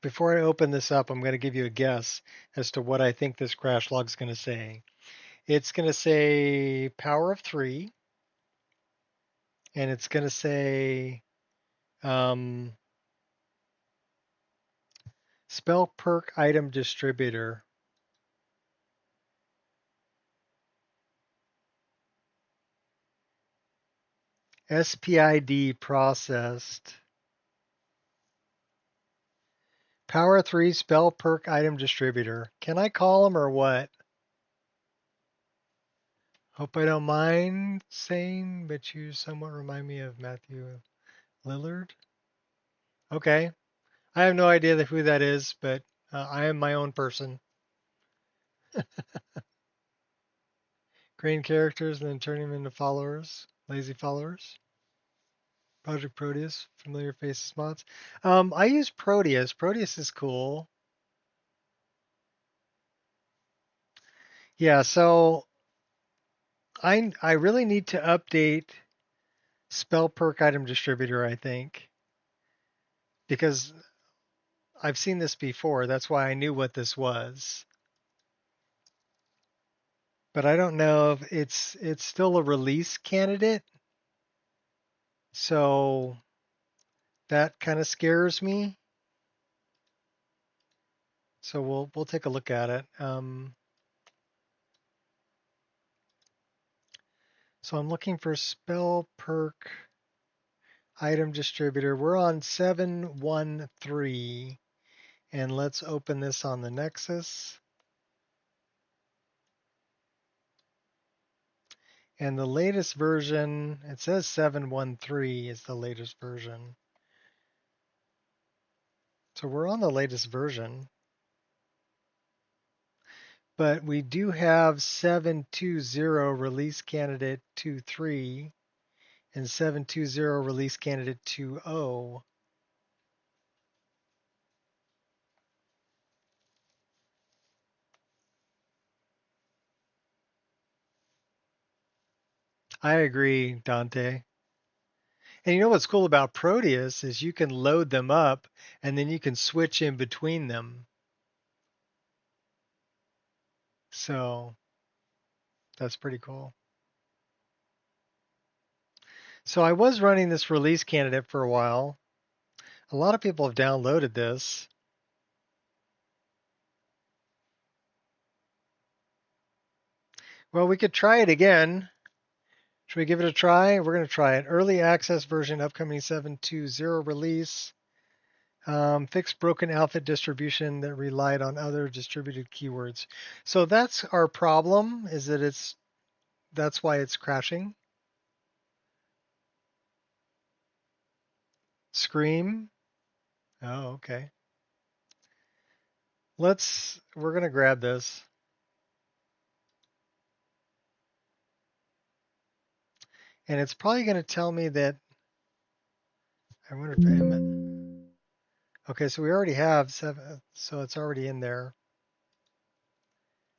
before I open this up, I'm going to give you a guess as to what I think this crash log is going to say. It's going to say power of 3, and it's going to say spell perk item distributor. SPID processed. Power 3 spell perk item distributor. Can I call him or what? Hope I don't mind saying, but you somewhat remind me of Matthew Lillard. Okay. I have no idea who that is, but I am my own person. Creating characters and then turning them into followers. Lazy followers. Project Proteus. Familiar faces mods. I use Proteus. Proteus is cool. Yeah, so I really need to update spell perk item distributor, I think, because I've seen this before. That's why I knew what this was. But I don't know if it's still a release candidate. So that kind of scares me. So we'll take a look at it. So I'm looking for spell perk item distributor. We're on 713, and let's open this on the Nexus. And the latest version, it says 713 is the latest version. So we're on the latest version. But we do have 720 release candidate 23 and 720 release candidate 20. I agree, Dante. And you know what's cool about Proteus is you can load them up and then you can switch in between them. So that's pretty cool. So I was running this release candidate for a while. A lot of people have downloaded this. Well, we could try it again. Should we give it a try? We're going to try it. Early access version, upcoming 720 release. Fixed broken outfit distribution that relied on other distributed keywords. So that's our problem, is that that's why it's crashing. Scream. Oh, okay. We're going to grab this. And it's probably going to tell me that, I wonder if okay, so we already have 7, so it's already in there.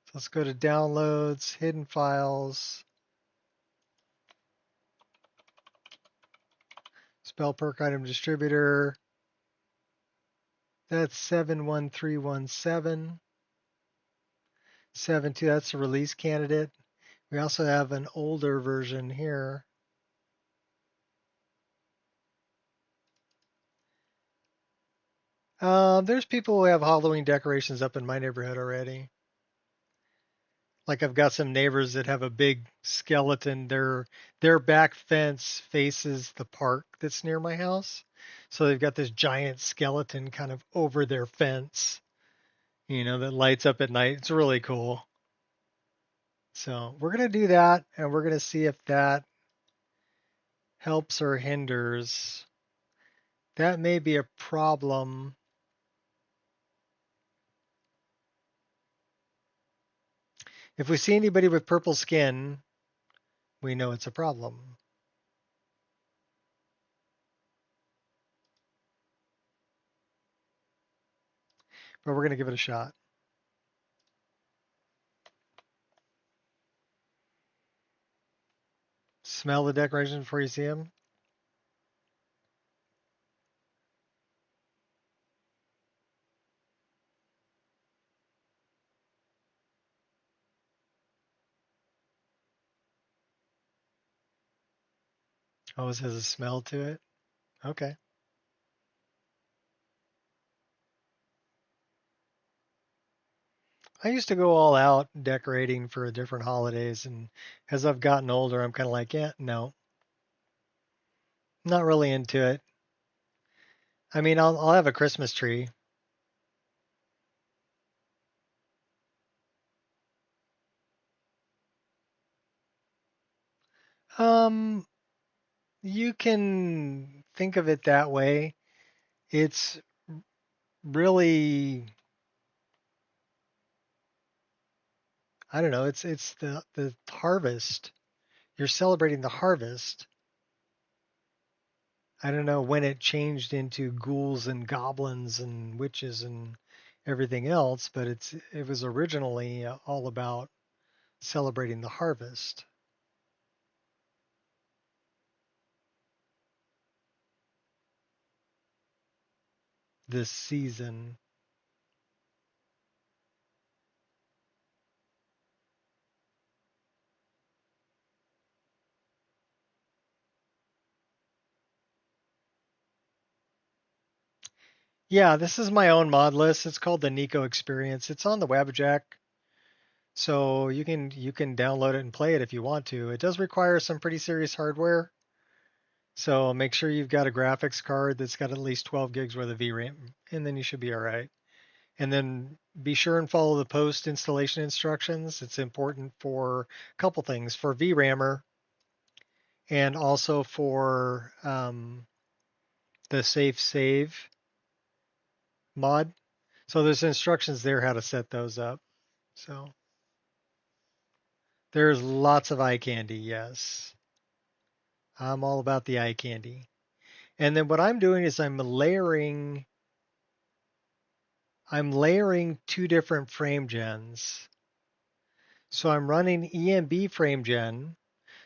So let's go to downloads, hidden files, spell perk item distributor. That's 71317. 7.2, that's the release candidate. We also have an older version here. There's people who have Halloween decorations up in my neighborhood already. Like I've got some neighbors that have a big skeleton. Their back fence faces the park that's near my house. So they've got this giant skeleton kind of over their fence, that lights up at night. It's really cool. So we're going to do that, and we're going to see if that helps or hinders. That may be a problem. If we see anybody with purple skin, we know it's a problem. But we're going to give it a shot. Smell the decorations before you see them. Oh, it has a smell to it? Okay. I used to go all out decorating for different holidays, and as I've gotten older, I'm kind of like, yeah, no, not really into it. I mean, I'll have a Christmas tree. Um, you can think of it that way. It's really, I don't know, it's the harvest. You're celebrating the harvest. I don't know when it changed into ghouls and goblins and witches and everything else, but it was originally all about celebrating the harvest. This season. Yeah, this is my own mod list. It's called the Nico Experience. It's on the Wabbajack. So you can download it and play it if you want to. It does require some pretty serious hardware. So make sure you've got a graphics card that's got at least 12 gigs worth of VRAM, and then you should be all right. And then be sure and follow the post installation instructions. It's important for a couple things, for VRAMer and also for the safe save mod. So there's instructions there how to set those up. So there's lots of eye candy, yes. I'm all about the eye candy. And then what I'm doing is I'm layering 2 different frame gens. So I'm running EMB frame gen.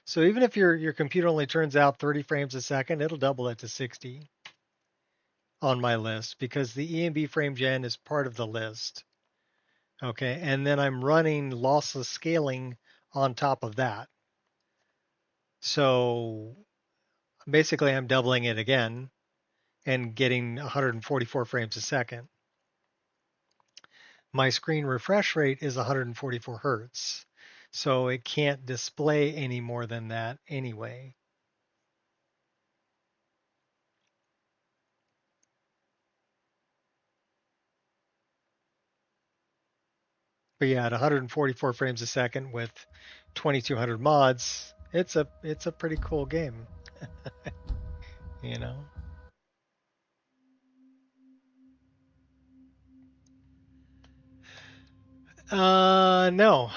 So even if your computer only turns out 30 frames a second, it'll double it to 60 on my list because the EMB frame gen is part of the list. Okay, and then I'm running lossless scaling on top of that. So basically I'm doubling it again and getting 144 frames a second. My screen refresh rate is 144 hertz, so it can't display any more than that anyway. But yeah, at 144 frames a second with 2200 mods, it's a pretty cool game. You know. No.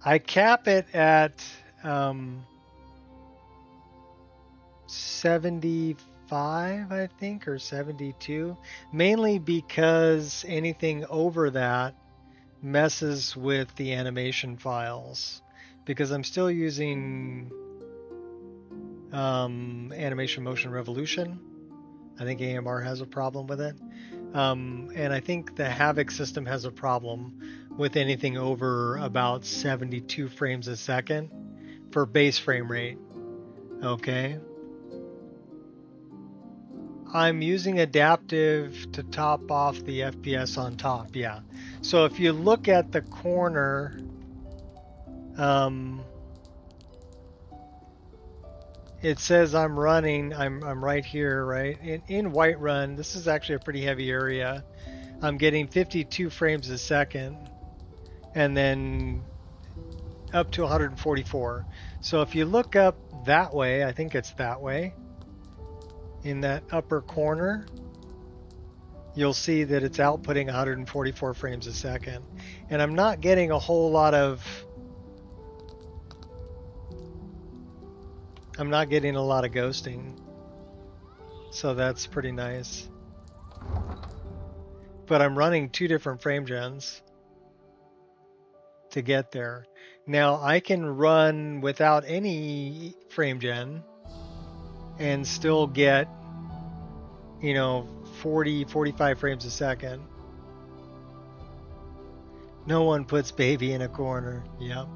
I cap it at 75, I think, or 72, mainly because anything over that messes with the animation files, because I'm still using Animation Motion Revolution. I think AMR has a problem with it. And I think the Havoc system has a problem with anything over about 72 frames a second for base frame rate. Okay. I'm using adaptive to top off the FPS on top, yeah. So if you look at the corner, it says I'm running, I'm right here, right? In Whiterun, this is actually a pretty heavy area. I'm getting 52 frames a second and then up to 144. So if you look up that way, I think it's that way, in that upper corner, you'll see that it's outputting 144 frames a second. And I'm not getting a whole lot of ghosting. So that's pretty nice. But I'm running 2 different frame gens to get there. Now I can run without any frame gen and still get, 40, 45 frames a second. No one puts baby in a corner. Yep.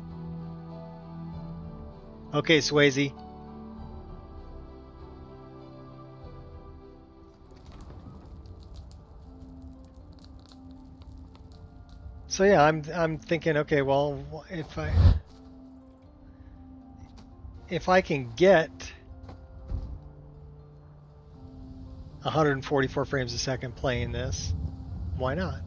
Okay, Swayze. So yeah, I'm thinking, okay, well, if I can get 144 frames a second playing this, why not?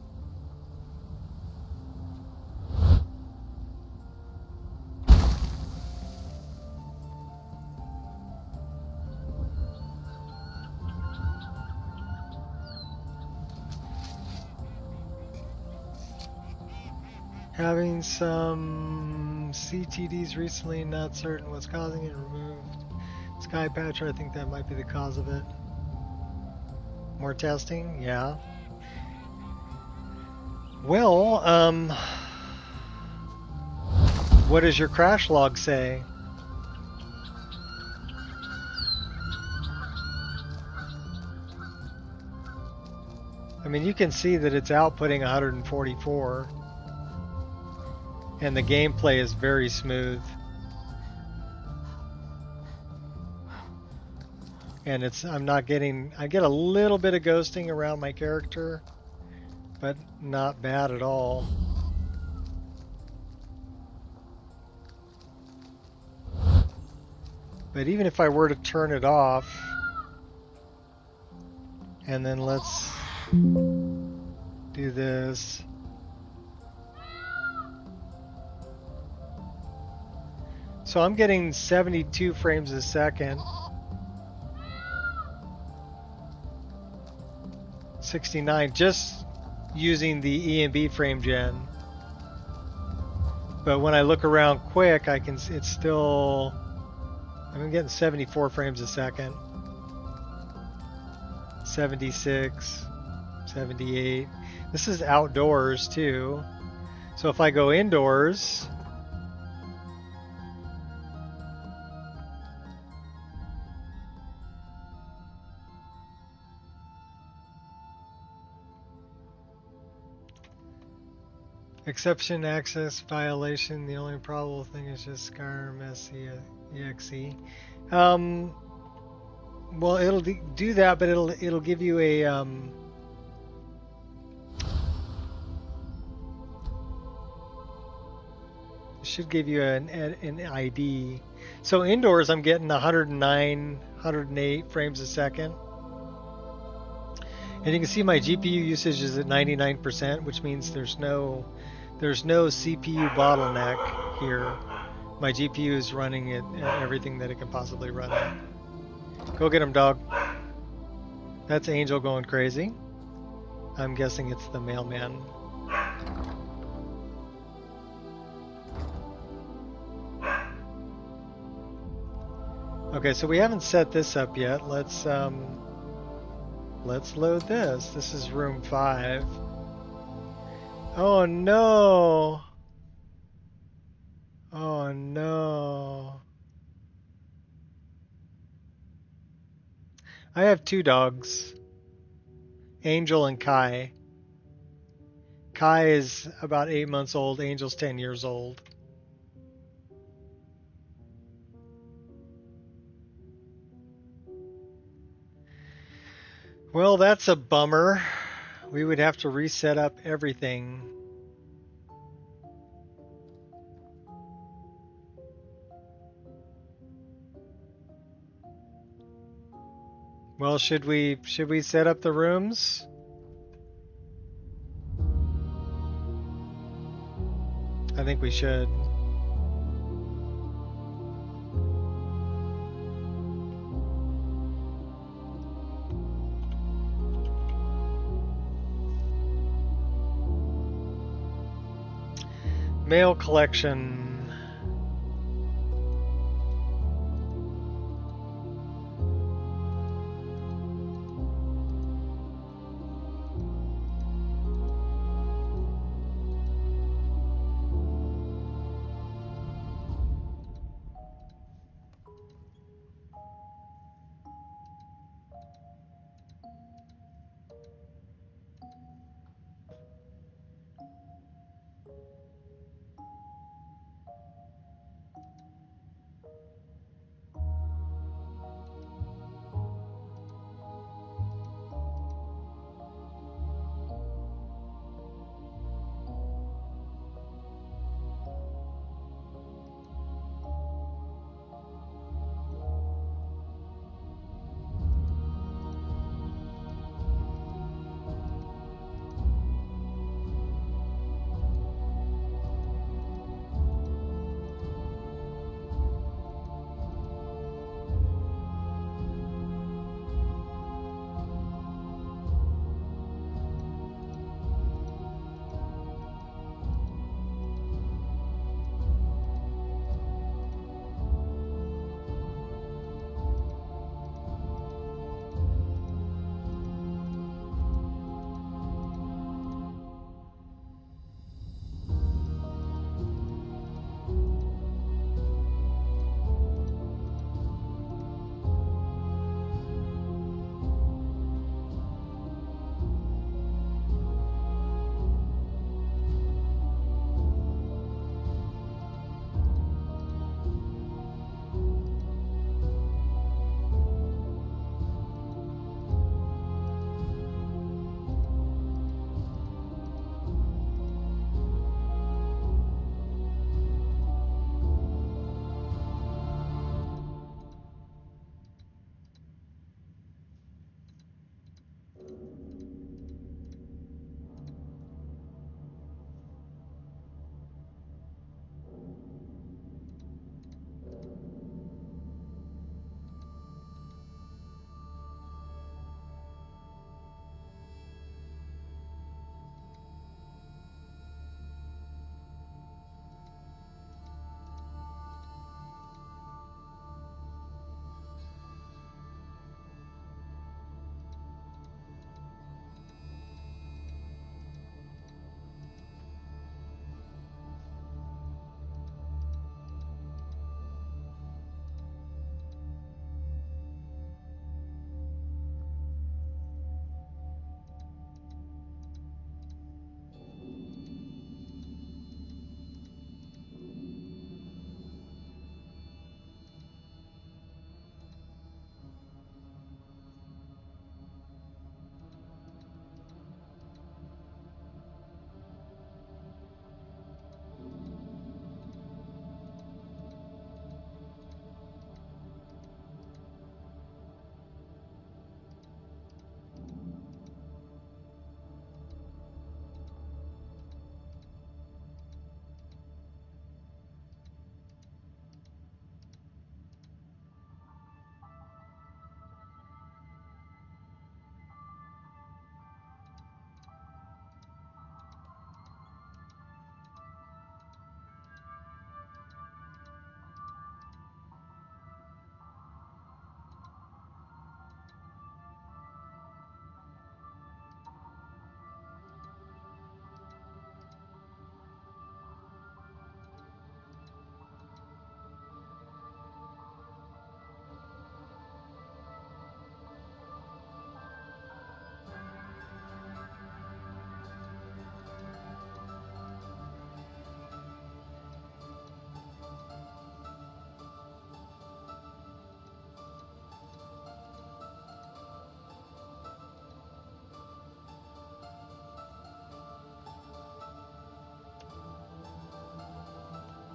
Having some CTDs recently, not certain what's causing it, removed. Sky Patcher, I think that might be the cause of it. More testing? Yeah. Well, What does your crash log say? I mean, you can see that it's outputting 144, and the gameplay is very smooth. And I get a little bit of ghosting around my character, but not bad at all. But even if I were to turn it off, and then let's do this. So I'm getting 72 frames a second. 69 just using the EMB frame gen. But when I look around quick, I'm getting 74 frames a second. 76, 78. This is outdoors too. So if I go indoors, exception access violation, the only probable thing is just Skyrim exe. Well, it'll do that, but it'll give you a should give you an ID. So indoors, I'm getting 109, 108 frames a second, and you can see my GPU usage is at 99%, which means there's no CPU bottleneck here. My GPU is running at everything that it can possibly run at. Go get him, dog. That's Angel going crazy. I'm guessing it's the mailman. Okay, so we haven't set this up yet. Let's load this. This is room 5. Oh no! Oh no! I have 2 dogs, Angel and Kai. Kai is about 8 months old. Angel's 10 years old. Well, that's a bummer. We would have to reset up everything. Well, should we set up the rooms? I think we should. Mail collection.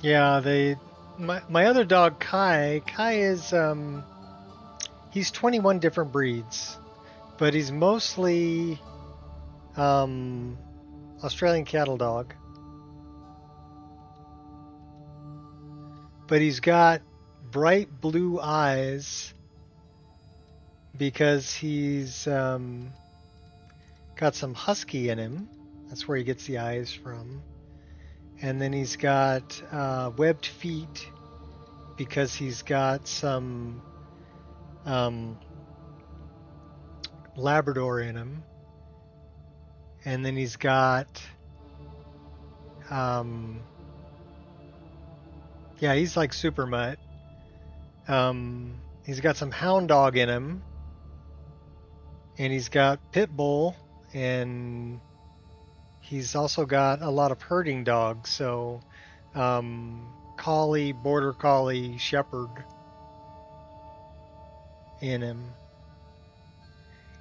Yeah, my other dog Kai is he's 21 different breeds, but he's mostly Australian cattle dog. But he's got bright blue eyes because he's got some husky in him. That's where he gets the eyes from. And then he's got webbed feet because he's got some Labrador in him. And then he's got yeah, he's like super mutt. He's got some hound dog in him. And he's got pit bull, and he's also got a lot of herding dogs. So collie, border collie, shepherd in him.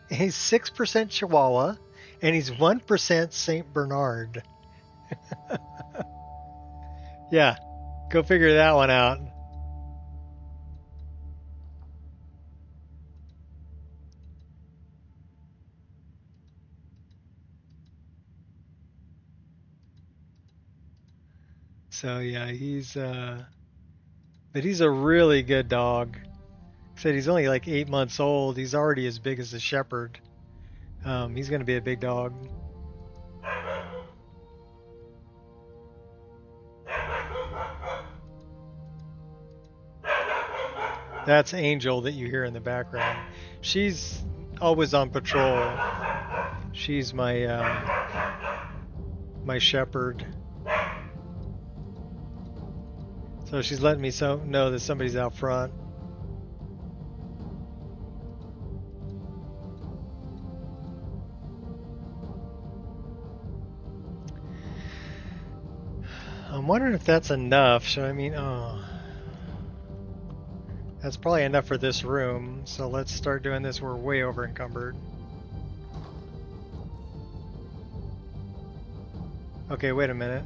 And he's 6% Chihuahua, and he's 1% Saint Bernard. Yeah, go figure that one out. So yeah, but he's a really good dog. Said he's only like 8 months old. He's already as big as a shepherd. He's going to be a big dog. That's Angel that you hear in the background. She's always on patrol. She's my my shepherd. So she's letting me know that somebody's out front. I'm wondering if that's enough. That's probably enough for this room. So let's start doing this. We're way over encumbered. Okay, wait a minute.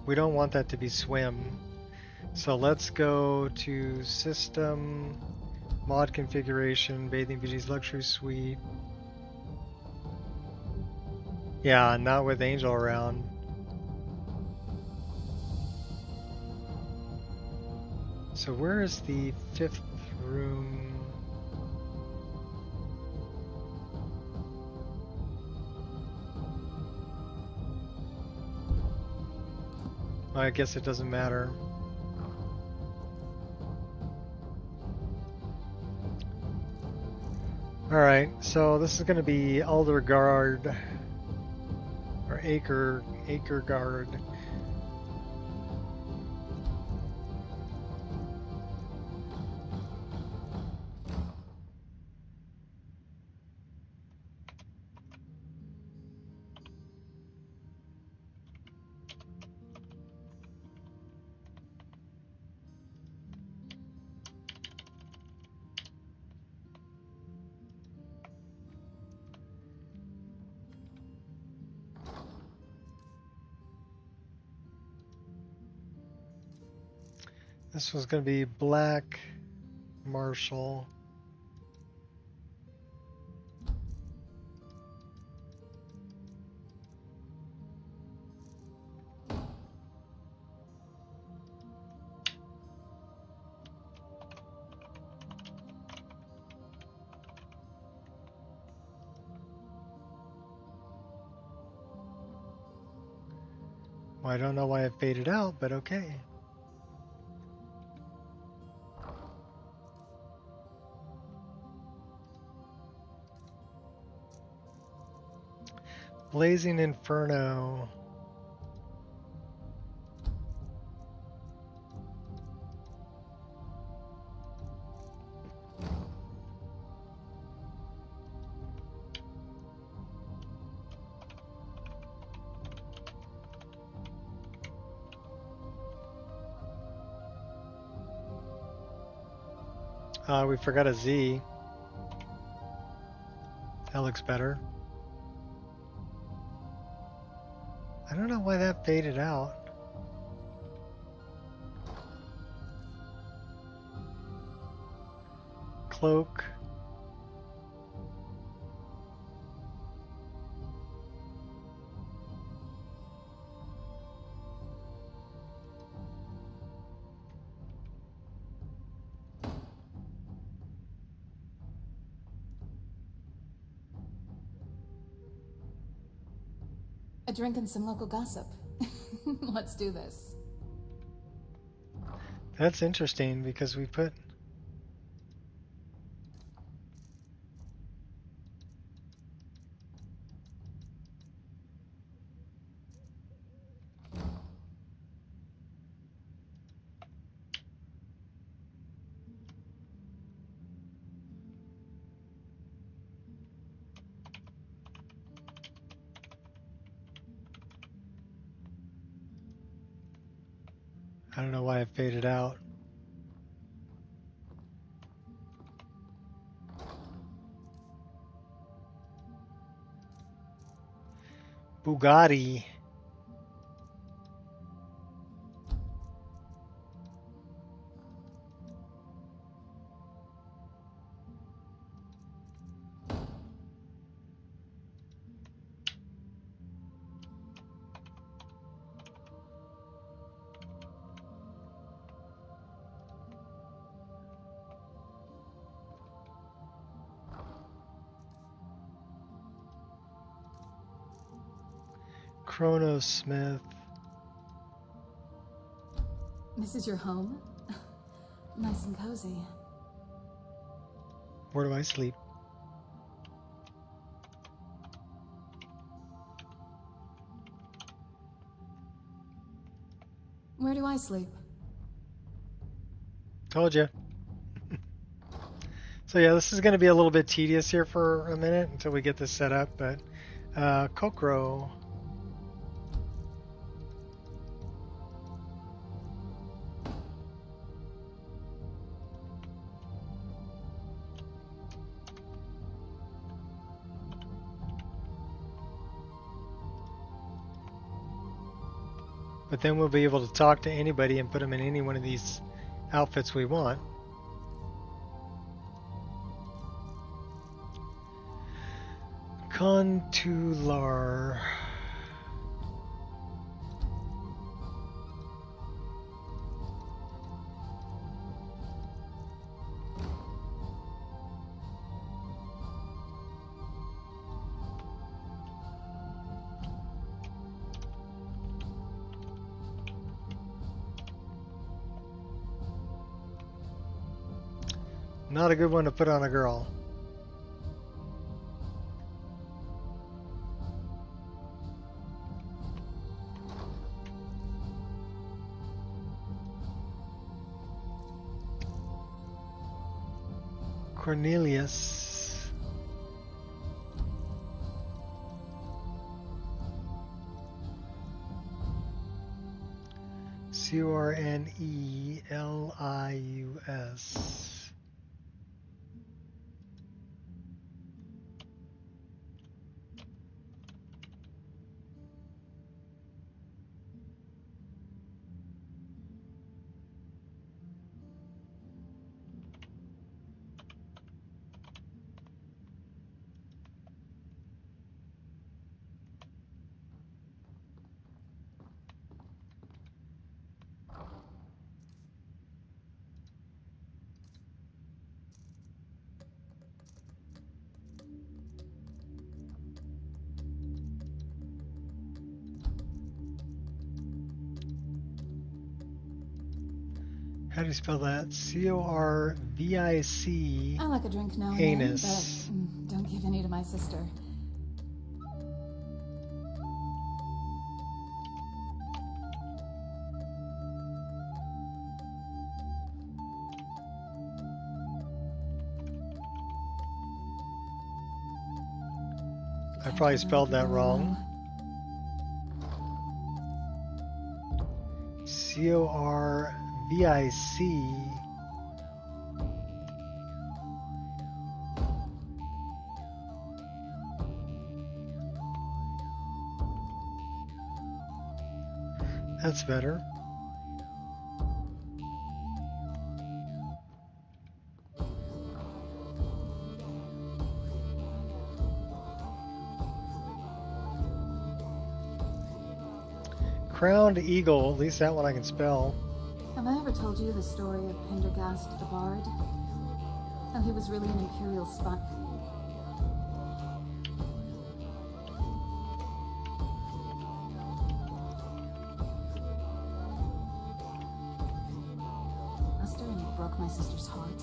We don't want that to be swim. So let's go to system, mod configuration, bathing beauties, luxury suite. Yeah, not with Angel around. So where is the 5th room? I guess it doesn't matter. Alright, so this is going to be Elderguard, or Acreguard. This was going to be Black Marshall. Well, I don't know why it faded out, but okay. Blazing Inferno. We forgot a Z. That looks better. I don't know why that faded out. Cloak. A drink and some local gossip. Let's do this. That's interesting because we put... I don't know why it faded out. Bugatti. Chrono Smith. This is your home? Nice and cozy. Where do I sleep? Where do I sleep? Told you. So yeah, this is going to be a little bit tedious here for a minute until we get this set up, but Kokoro. But then we'll be able to talk to anybody and put them in any one of these outfits we want. Contular. Not a good one to put on a girl. Cornelius. Cornelius. How do you spell that? C-O-R-V-I-C. I like a drink now and Anus. then, but don't give any to my sister. I probably spelled that wrong. C-O-R-V-I-C. That's better. Crowned Eagle, at least that one I can spell. Have I ever told you the story of Pendergast the Bard? How he was really an Imperial spy? Master, and it broke my sister's heart.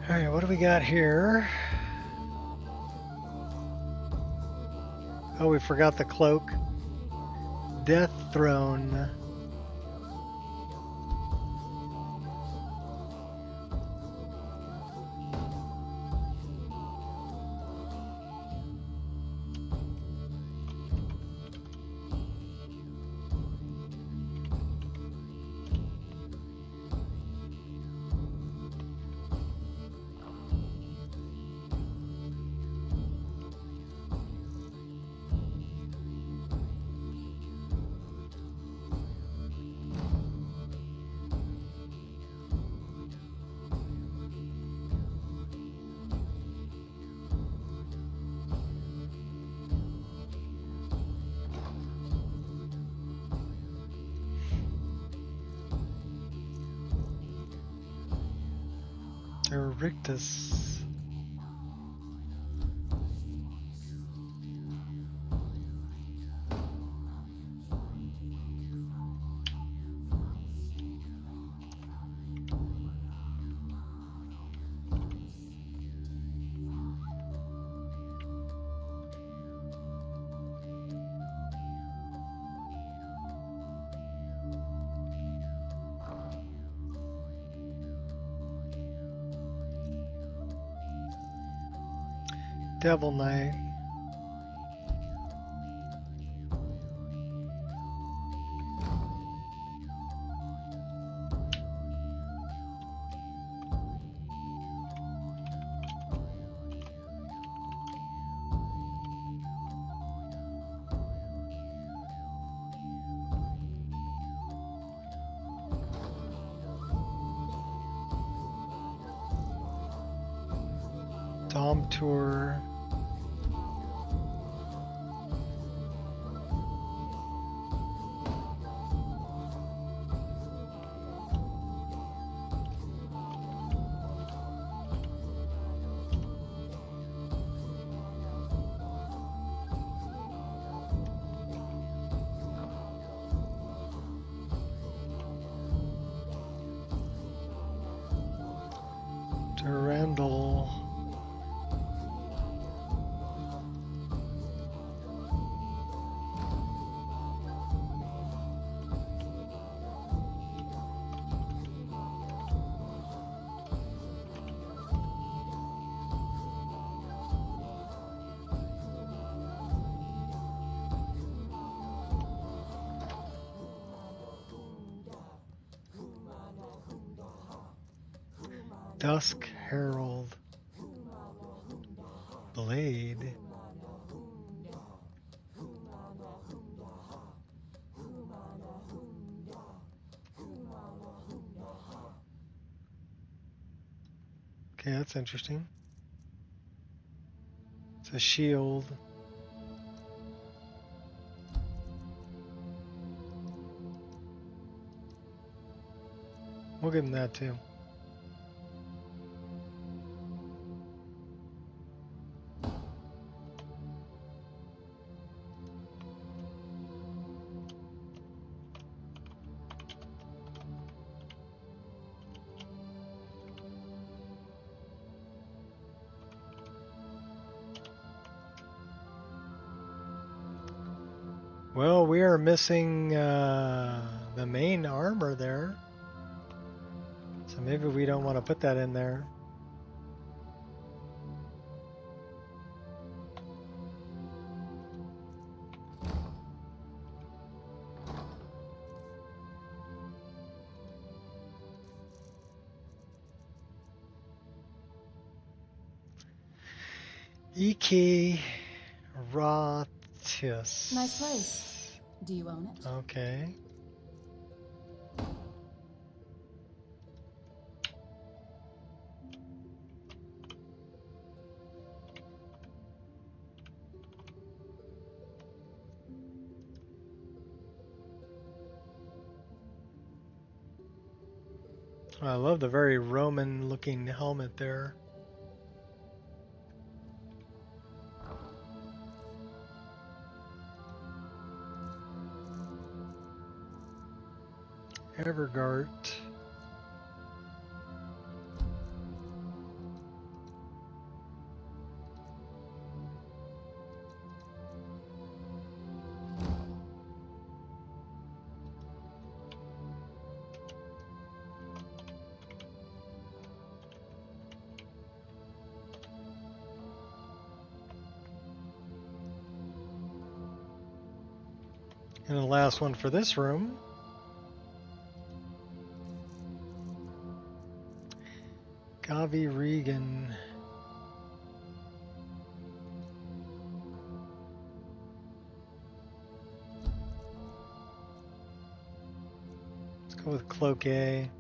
Alright, what do we got here? Oh, we forgot the cloak. Death Throne. Rictus. Devil Knight. Dom Tour. Durandal. Dusk Herald. Blade. Okay, that's interesting. It's a shield. We'll give him that too. Well, we are missing the main armor there. So maybe we don't want to put that in there. Iki Ratius. Nice place. Do you own it? Okay. I love the very Roman looking helmet there. Evergart. And the last one for this room. Gavi Regan. Let's go with Cloak A.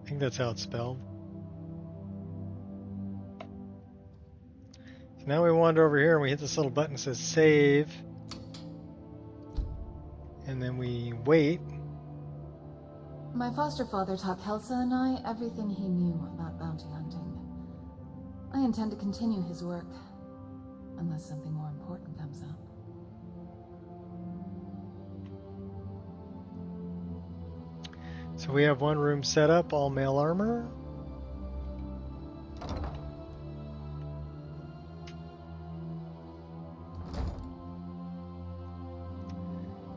I think that's how it's spelled. So now we wander over here and we hit this little button that says save. And then we wait. My foster father taught Kelsa and I everything he knew about bounty hunting. I intend to continue his work, unless something more important comes up. So we have one room set up, all male armor.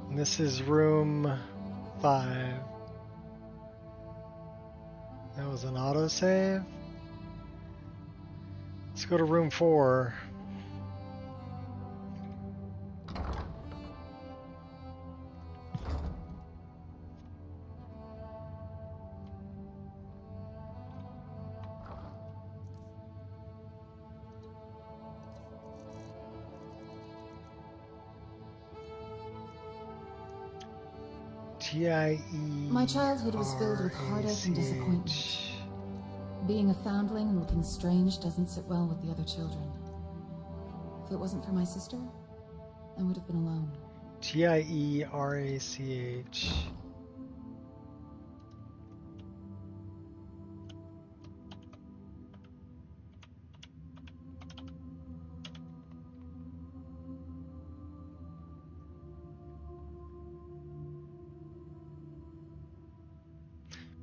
And this is room 5. That was an autosave. Let's go to room 4. My childhood was filled with heartache and disappointment. Being a foundling and looking strange doesn't sit well with the other children. If it wasn't for my sister, I would have been alone. Gierach.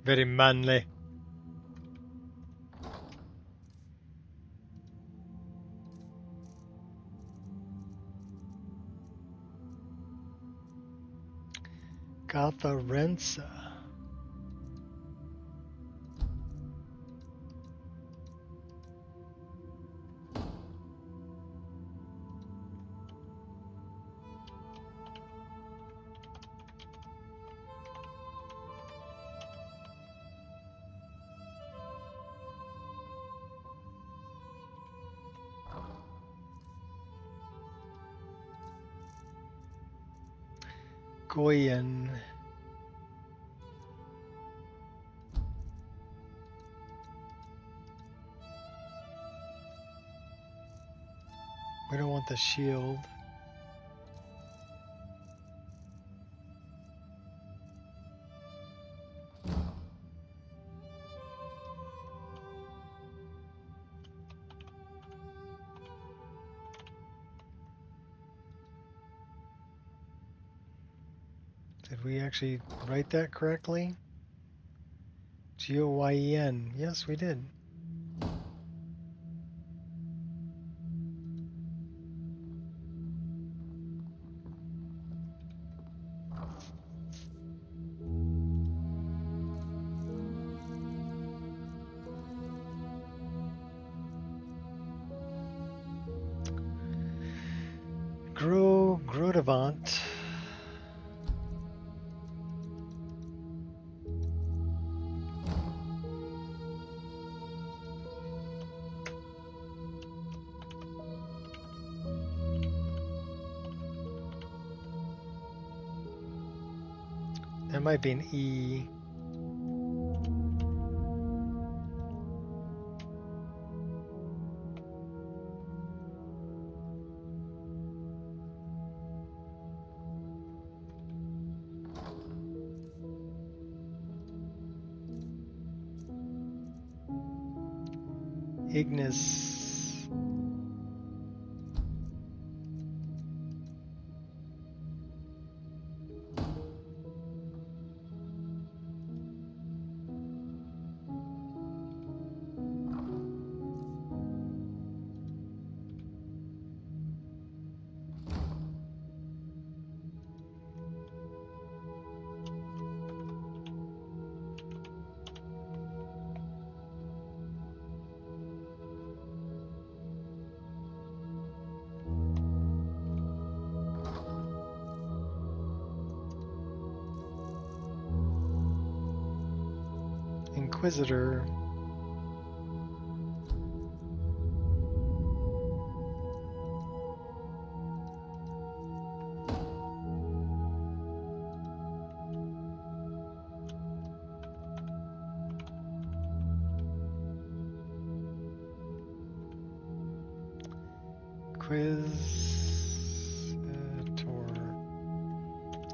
Very manly. Expereince. Goyen. We don't want the shield. Did we actually write that correctly? Goyen. Yes, we did. Avant. That might be an E. Ignis. Inquisitor.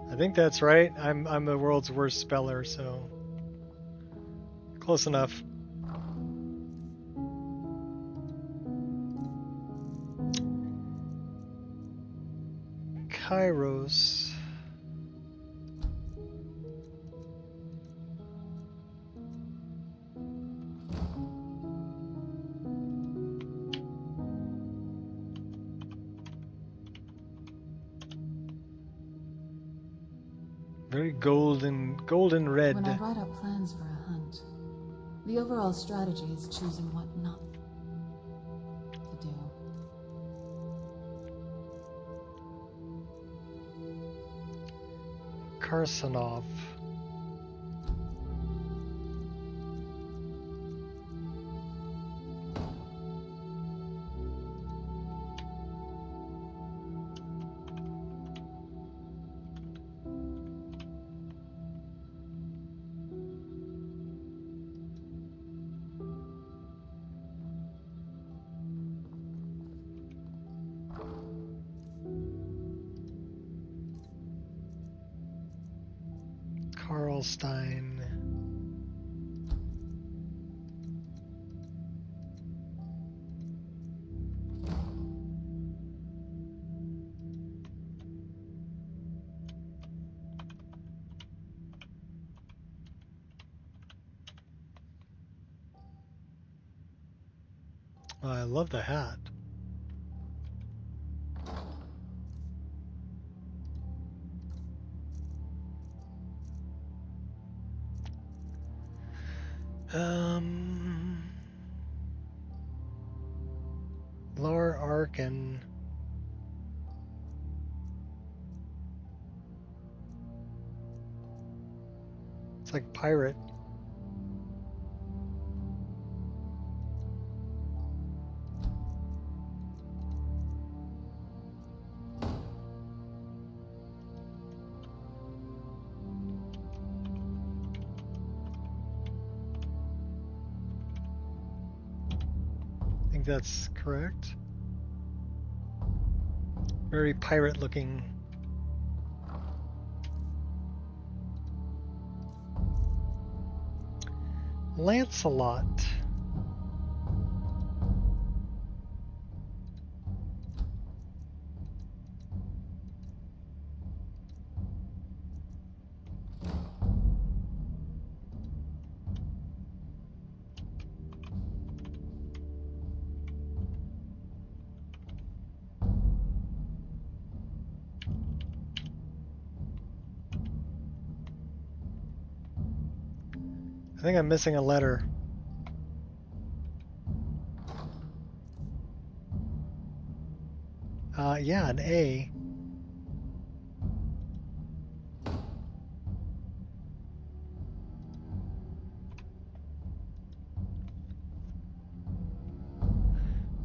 I think that's right. I'm the world's worst speller, so close enough. Kairos. Very golden red. When I write out plans for a hunt, the overall strategy is choosing what not to do. Karsanov. Karlstein. Oh, I love the hat. Lower Arkan. It's like pirate. I think that's correct. Very pirate looking. Lancelot. I think I'm missing a letter. Yeah, an A.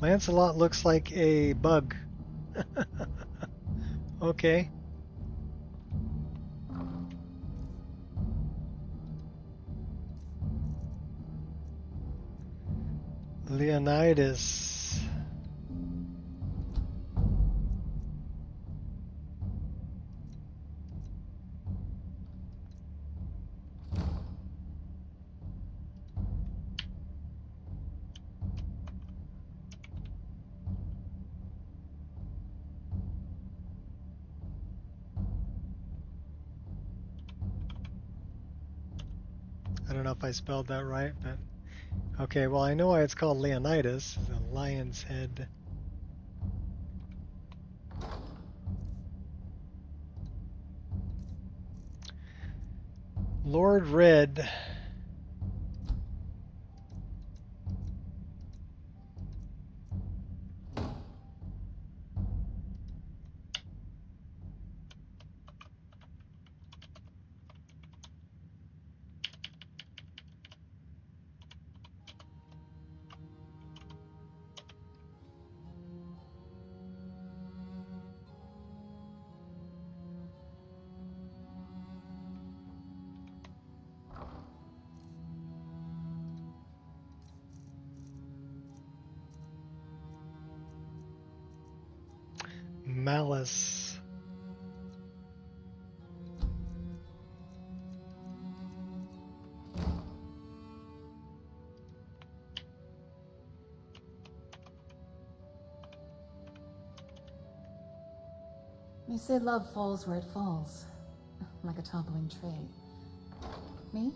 Lancelot looks like a bug. Okay. Leonidas. I don't know if I spelled that right, but okay, well I know why it's called Leonidas, the lion's head. Lord Red. Malice. They say love falls where it falls, like a toppling tray. Me?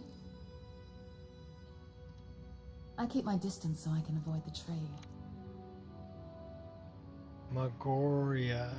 I keep my distance so I can avoid the tray. Magoria.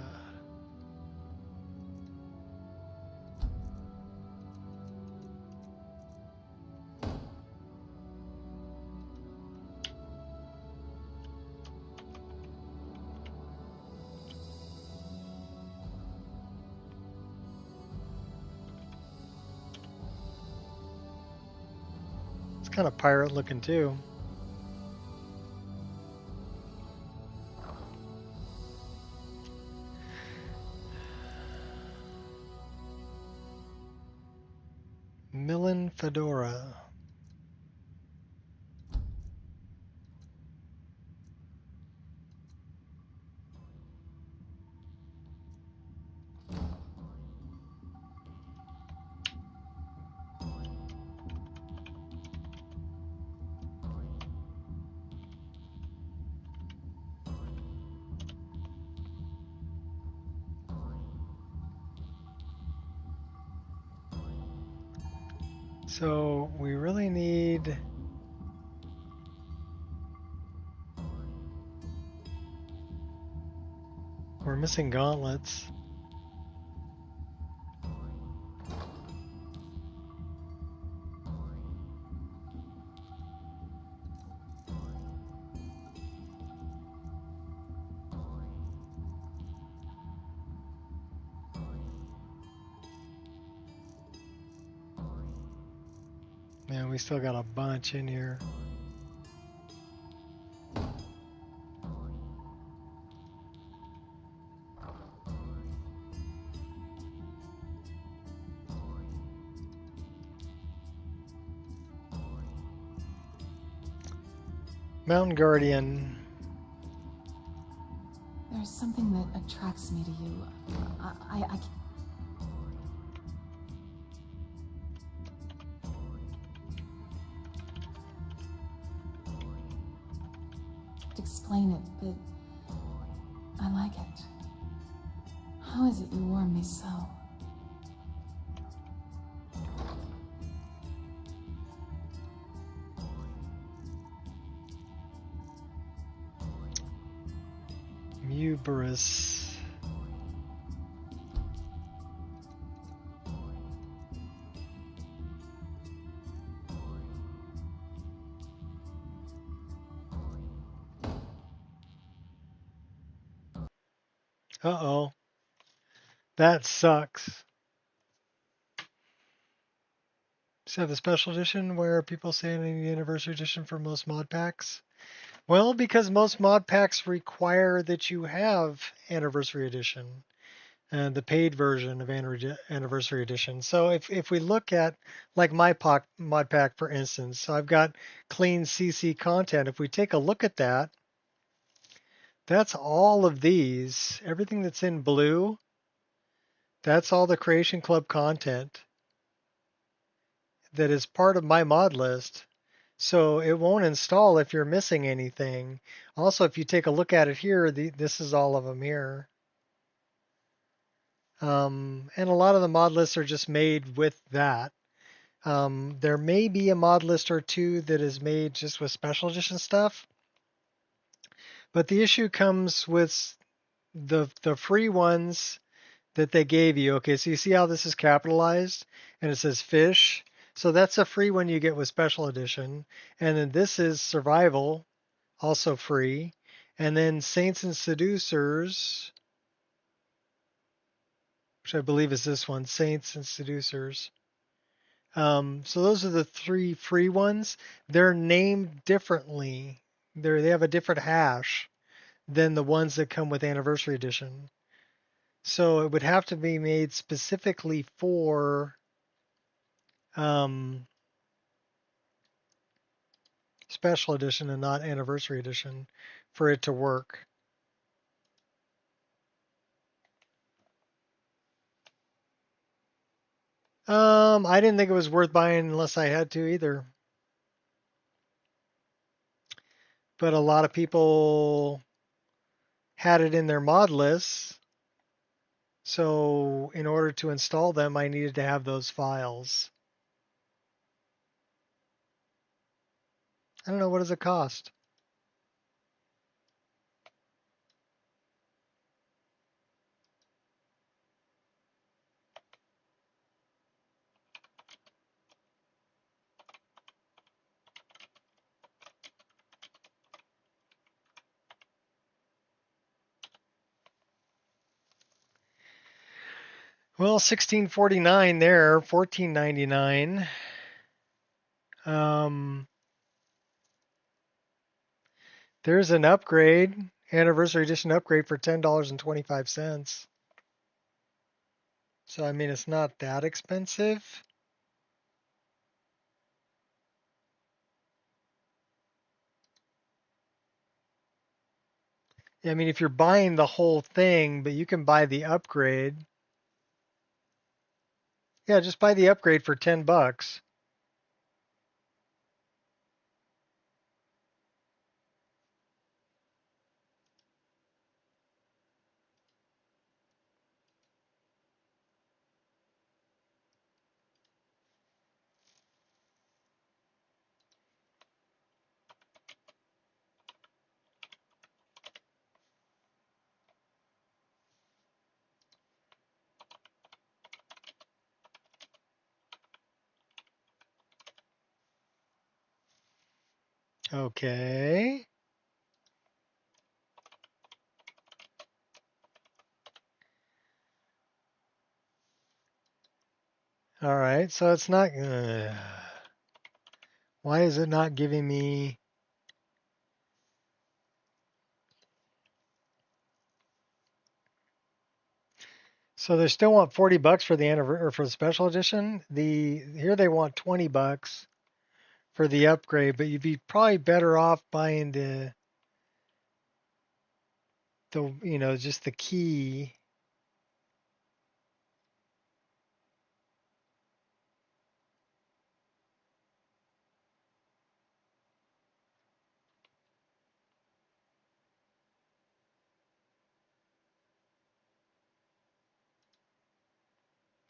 It's kind of pirate looking too. Millen Fedora. So we really need we're missing gauntlets. Man, we still got a bunch in here. Mountain Guardian. There's something that attracts me to you. I can't explain it, but I like it. How is it you warm me so? Muberus. Uh-oh. That sucks. Just have the special edition where people say in the anniversary edition for most mod packs. Well, because most mod packs require that you have Anniversary Edition, the paid version of Anniversary Edition. So if we look at like my mod pack, for instance, so I've got clean CC content. If we take a look at that, that's all of these. Everything that's in blue, that's all the Creation Club content that is part of my mod list. So it won't install if you're missing anything. Also, if you take a look at it here, this is all of them here. And a lot of the mod lists are just made with that. There may be a mod list or two that is made just with special edition stuff. But the issue comes with the free ones that they gave you. Okay, so you see how this is capitalized and it says fish. So that's a free one you get with special edition. And then this is survival, also free. And then Saints and Seducers, which I believe is this one, Saints and Seducers. So those are the 3 free ones. They're named differently. They have a different hash than the ones that come with Anniversary Edition. So it would have to be made specifically for Special Edition and not Anniversary Edition for it to work. I didn't think it was worth buying unless I had to either. But a lot of people had it in their mod lists. So in order to install them, I needed to have those files. I don't know, what does it cost? Well, $16.49 there, $14.99. There's an upgrade, Anniversary Edition upgrade for $10.25. So I mean, it's not that expensive. I mean, if you're buying the whole thing, but you can buy the upgrade. Yeah, just buy the upgrade for $10. Okay. All right, so it's not. Why is it not giving me? So they still want $40 for the anniversary or for the special edition. Here they want $20 for the upgrade, but you'd be probably better off buying the just the key.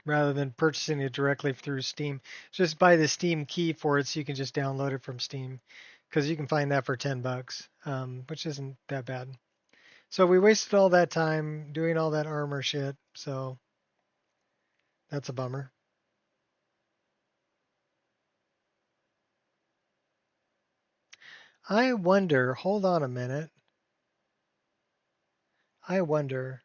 Rather than purchasing it directly through Steam. Just buy the Steam key for it so you can just download it from Steam, because you can find that for $10, which isn't that bad. So we wasted all that time doing all that armor shit, so that's a bummer. I wonder, hold on a minute. I wonder.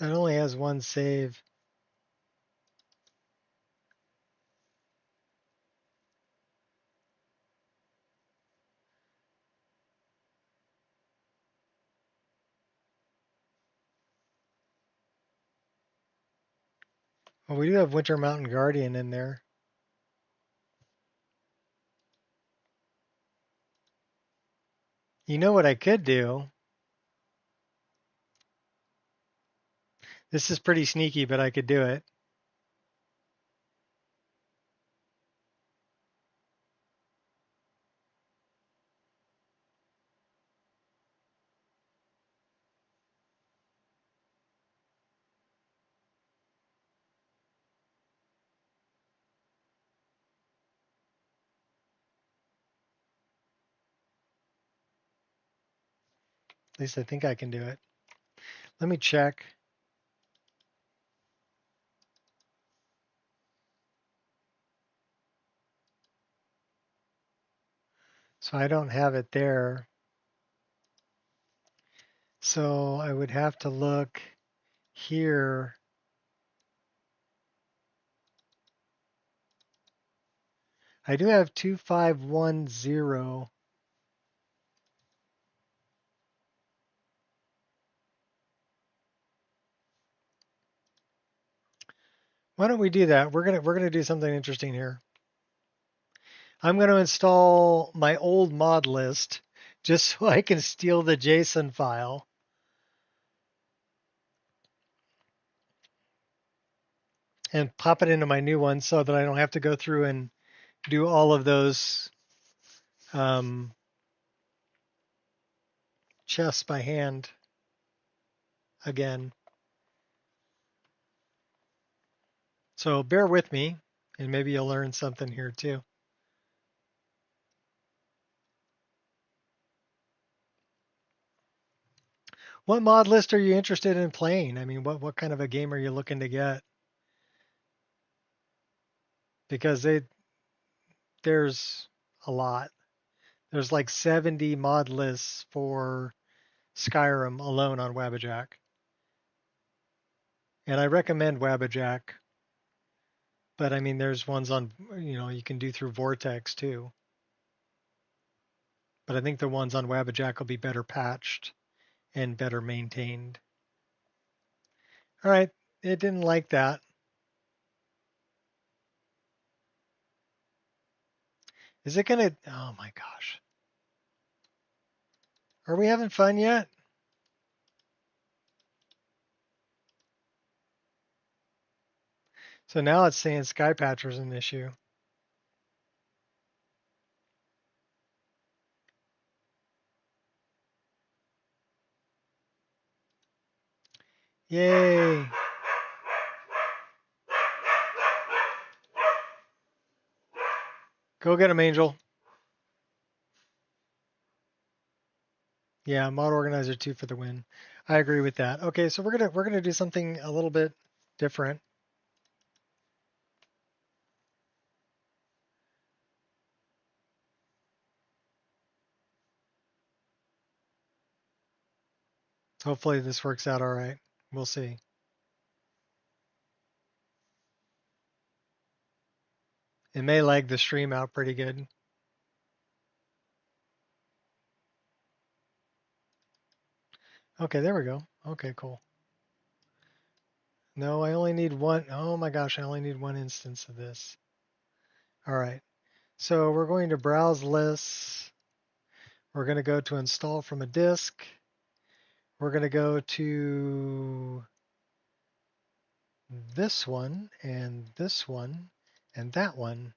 It only has one save. Well, we do have Winter Mountain Guardian in there. You know what I could do? This is pretty sneaky, but I could do it. At least I think I can do it. Let me check. So I don't have it there. So I would have to look here. I do have 2510. Why don't we do that? We're gonna do something interesting here. I'm gonna install my old mod list just so I can steal the JSON file. And pop it into my new one so that I don't have to go through and do all of those chests by hand again. So bear with me, and maybe you'll learn something here too. What mod list are you interested in playing? I mean, what kind of a game are you looking to get? Because there's a lot. There's like 70 mod lists for Skyrim alone on Wabbajack. And I recommend Wabbajack. But I mean, there's ones on, you can do through Vortex too. But I think the ones on Wabbajack will be better patched and better maintained. All right, it didn't like that. Is it gonna, oh my gosh. Are we having fun yet? So now it's saying Skypatcher's an issue. Yay. Go get him, Angel. Yeah, mod organizer 2 for the win. I agree with that. Okay, so we're gonna do something a little bit different. Hopefully this works out all right. We'll see. It may lag the stream out pretty good. Okay, there we go. Okay, cool. No, I only need one. Oh my gosh, I only need one instance of this. All right. So we're going to browse lists. We're going to go to install from a disk. We're going to go to this one and this one and that one.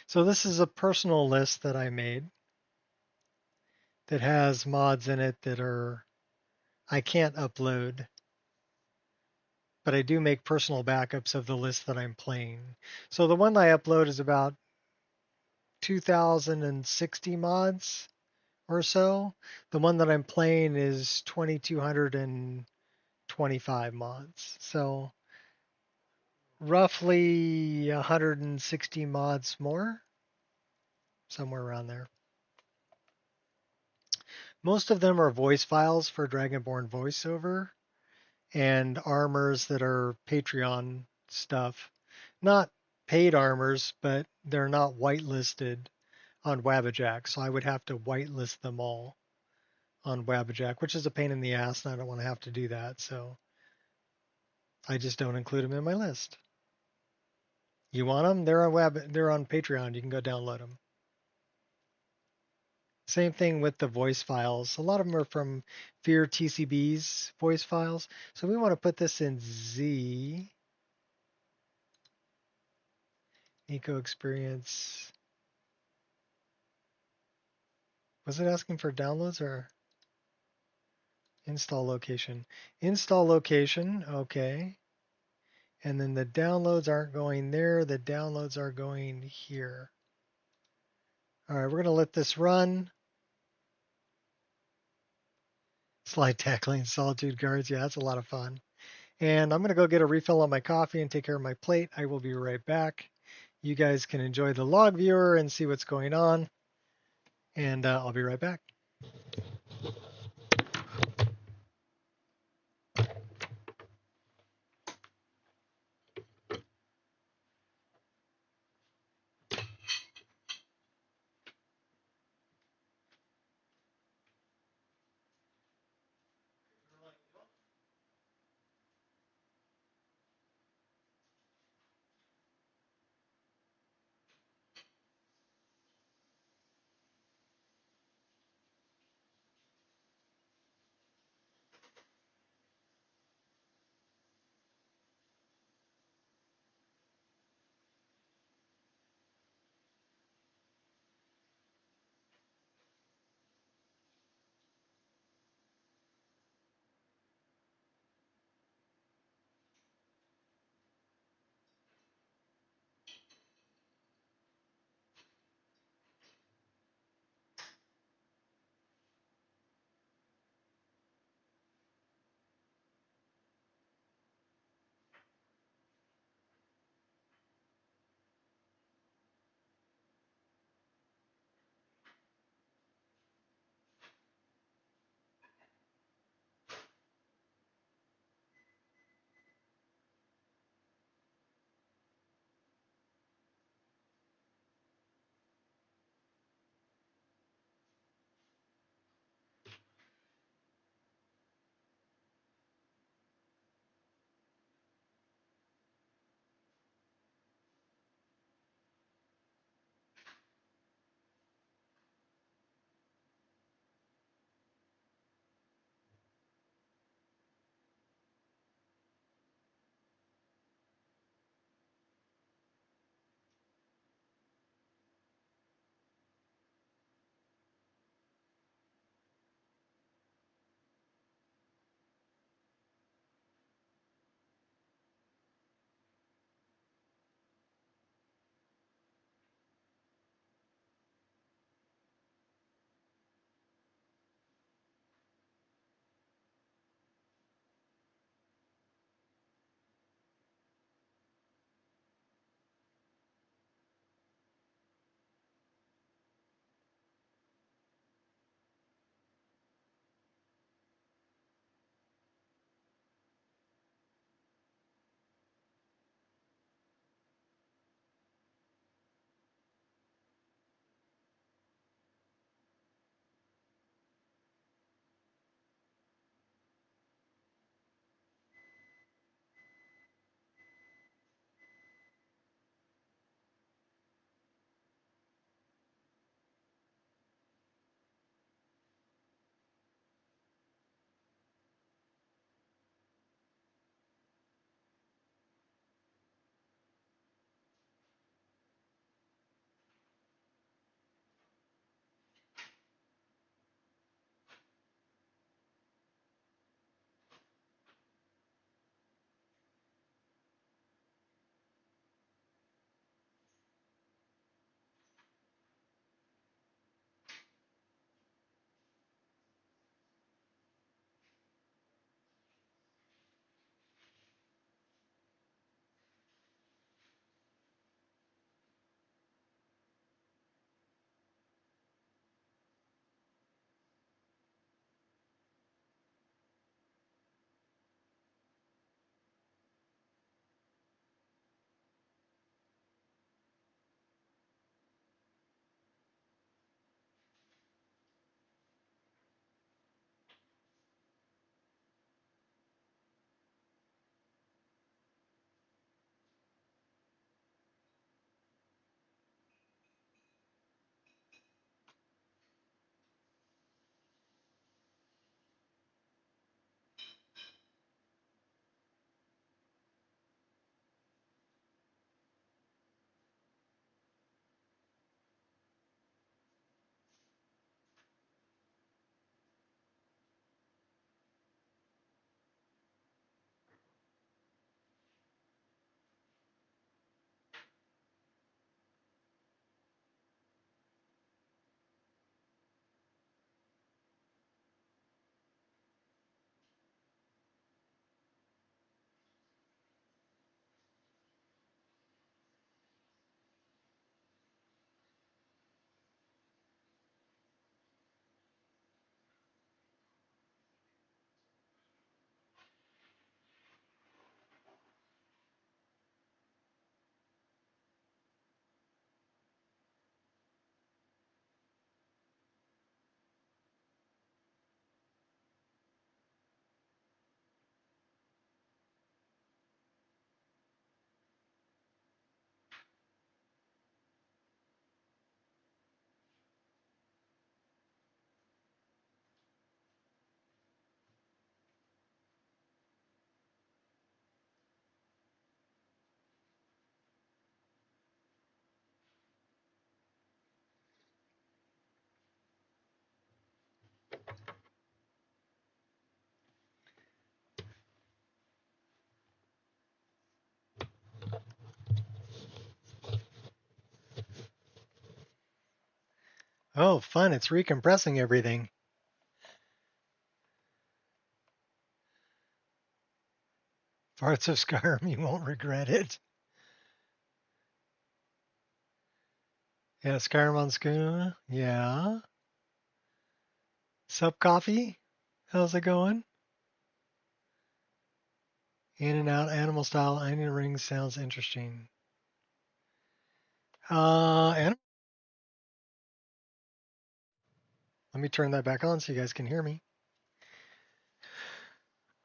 So this is a personal list that I made that has mods in it that I can't upload, but I do make personal backups of the list that I'm playing. So the one I upload is about 2,060 mods or so. The one that I'm playing is 2,225 mods. So roughly 160 mods more, somewhere around there. Most of them are voice files for Dragonborn voiceover and armors that are Patreon stuff. Not paid armors, but they're not whitelisted on Wabbajack, so I would have to whitelist them all on Wabbajack, which is a pain in the ass, and I don't want to have to do that, so I just don't include them in my list. You want them? They're on Patreon. You can go download them. Same thing with the voice files. A lot of them are from Fear TCB's voice files. So we want to put this in Z. Nico Expereince. Was it asking for downloads or install location? Install location, okay. And then the downloads aren't going there. The downloads are going here. All right, we're going to let this run. Slide tackling solitude guards. Yeah, that's a lot of fun. And I'm going to go get a refill on my coffee and take care of my plate. I will be right back. You guys can enjoy the log viewer and see what's going on. And I'll be right back. Oh, fun. It's recompressing everything. Parts of Skyrim, you won't regret it. Yeah, Skyrim on Schooner. Yeah. Sup, coffee? How's it going? In and out, animal style, onion ring sounds interesting. Let me turn that back on so you guys can hear me.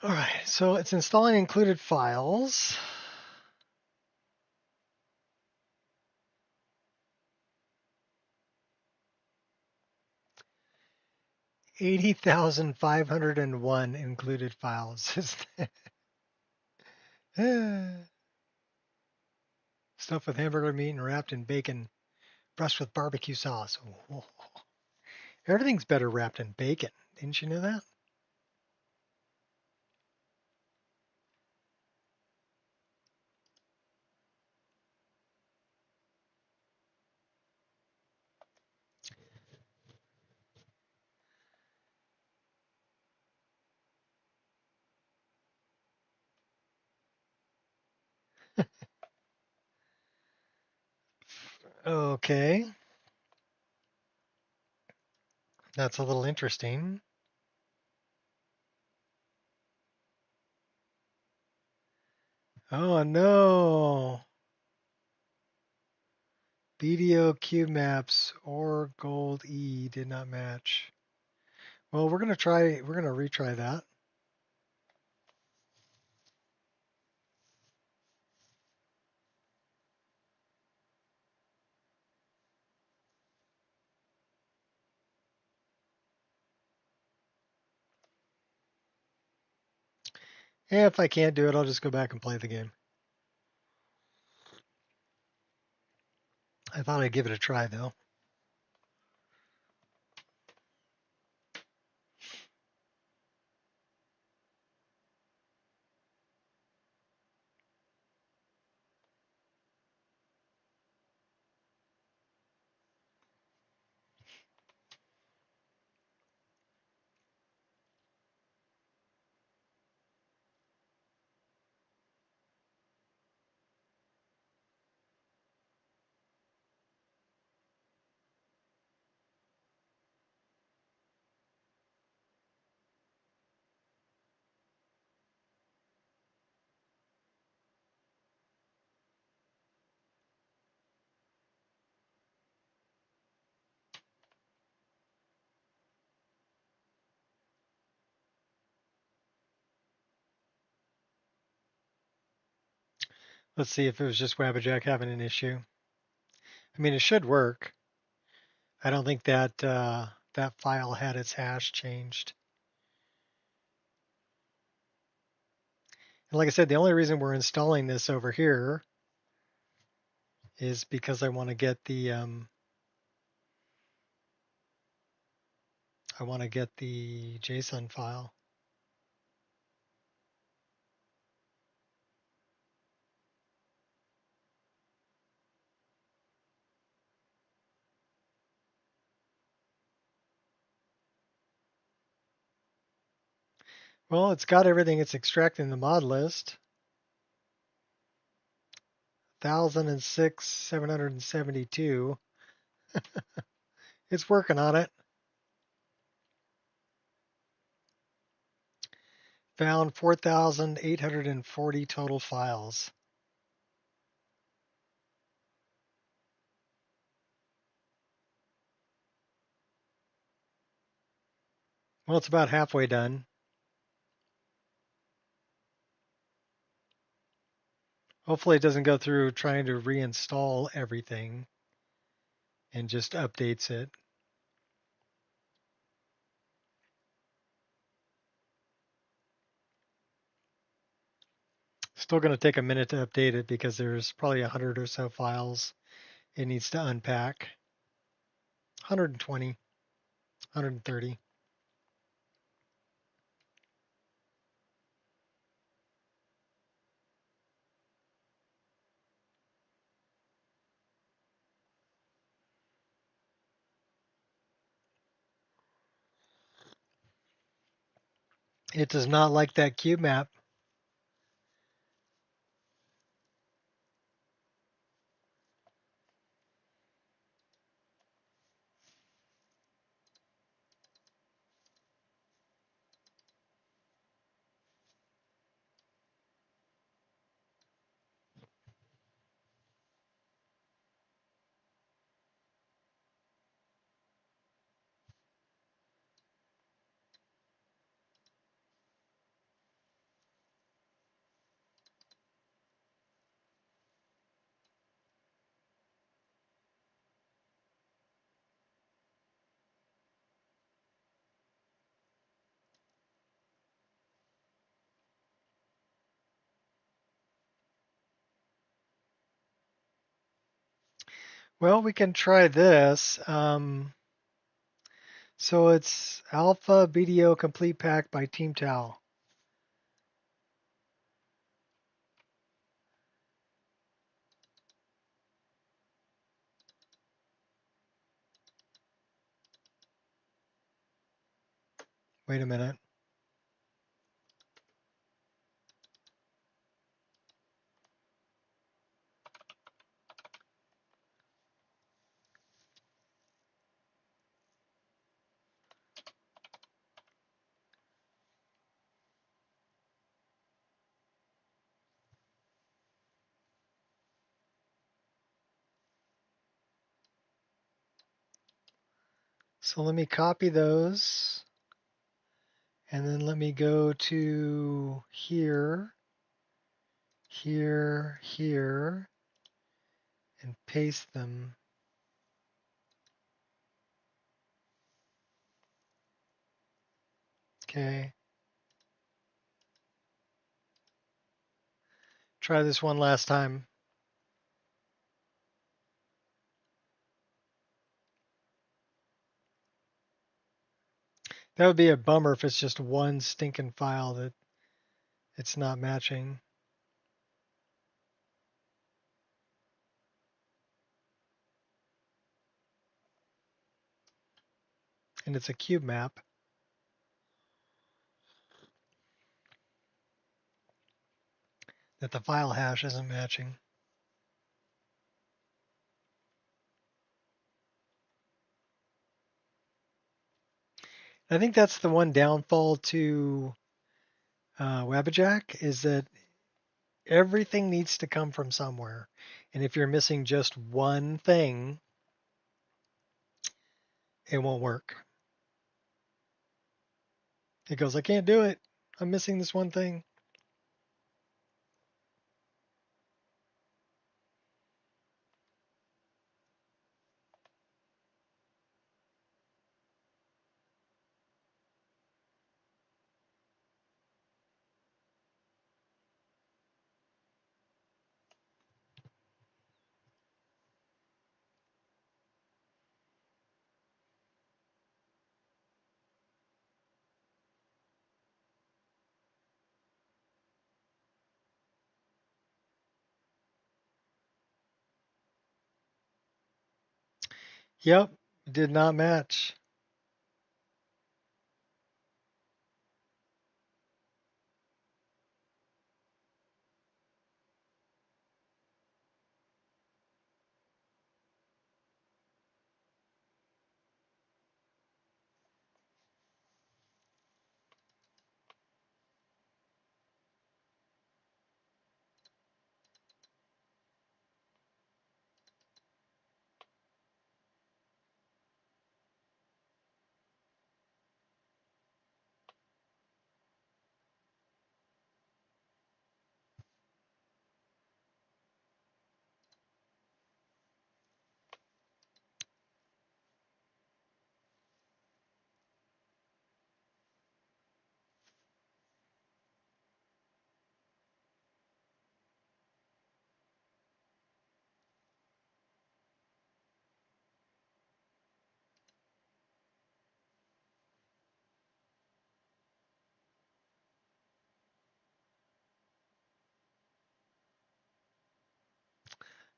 All right, so it's installing included files. $80,501 included files. Stuffed with hamburger meat and wrapped in bacon, brushed with barbecue sauce. Oh. Everything's better wrapped in bacon. Didn't you know that? Okay. That's a little interesting. Oh no. BDO cube maps or gold E did not match. Well, we're gonna retry that. Yeah, if I can't do it, I'll just go back and play the game. I thought I'd give it a try though. Let's see if it was just Wabbajack having an issue. I mean, it should work. I don't think that that file had its hash changed. And like I said, the only reason we're installing this over here is because I want to get the JSON file. Well, it's got everything it's extracting in the mod list. 1,006, 772. It's working on it. Found 4,840 total files. Well, it's about halfway done. Hopefully it doesn't go through trying to reinstall everything and just updates it. Still going to take a minute to update it because there's probably 100 or so files it needs to unpack. 120, 130. It does not like that cube map. Well, we can try this. So it's Alpha BDO Complete Pack by Team Tau. Wait a minute. So let me copy those. And then let me go to here, here, here, and paste them. Okay. Try this one last time. That would be a bummer if it's just one stinking file that it's not matching. And it's a cube map. That the file hash isn't matching. I think that's the one downfall to Wabbajack is that everything needs to come from somewhere. And if you're missing just one thing, it won't work. It goes, I can't do it. I'm missing this one thing. Yep, did not match.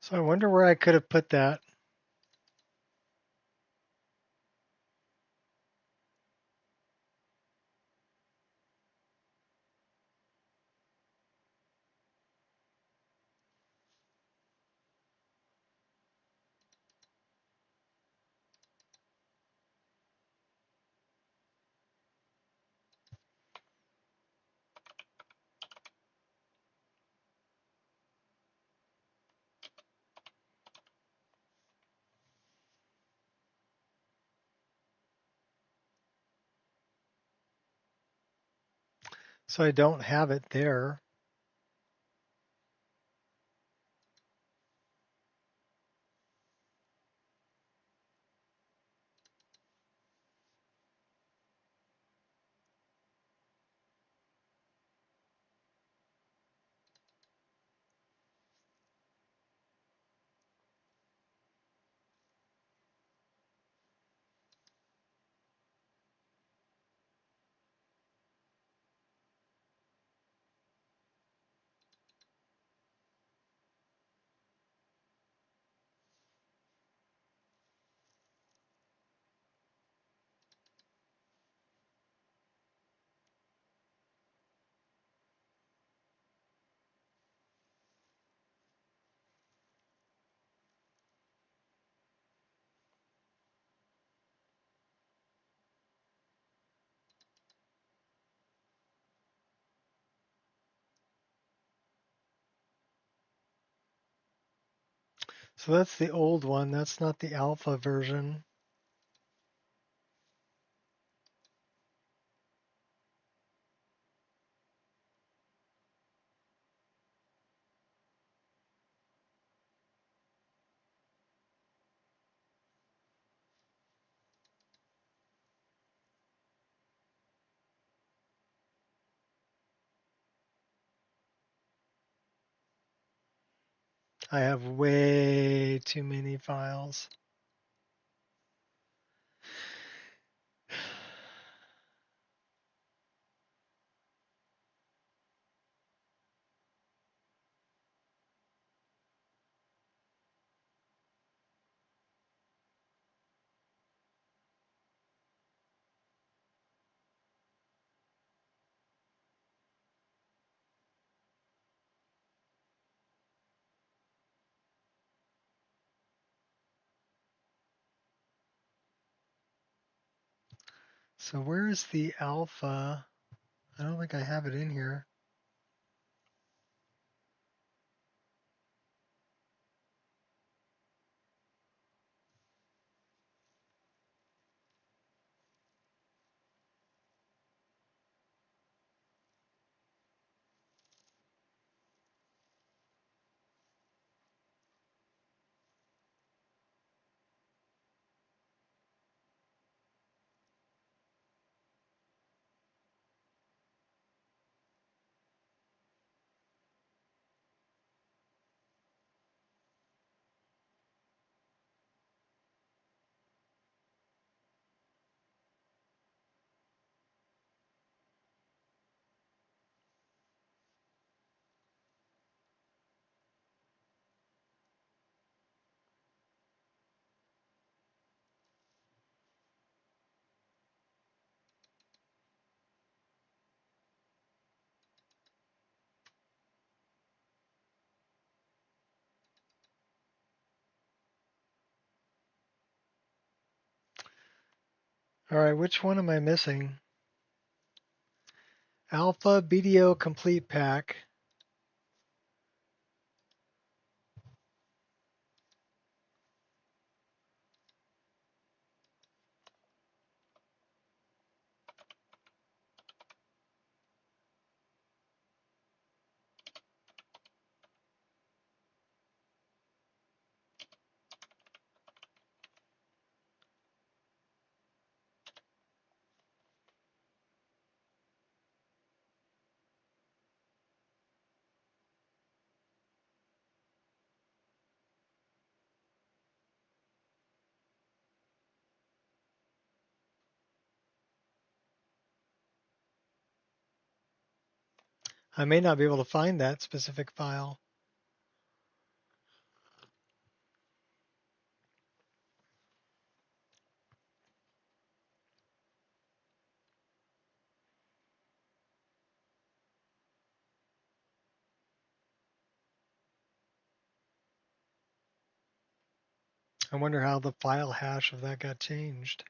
So I wonder where I could have put that. So I don't have it there. So that's the old one. That's not the alpha version. I have way too many files. So where is the alpha? I don't think I have it in here. All right, which one am I missing? Alpha BDO Complete Pack. I may not be able to find that specific file. I wonder how the file hash of that got changed.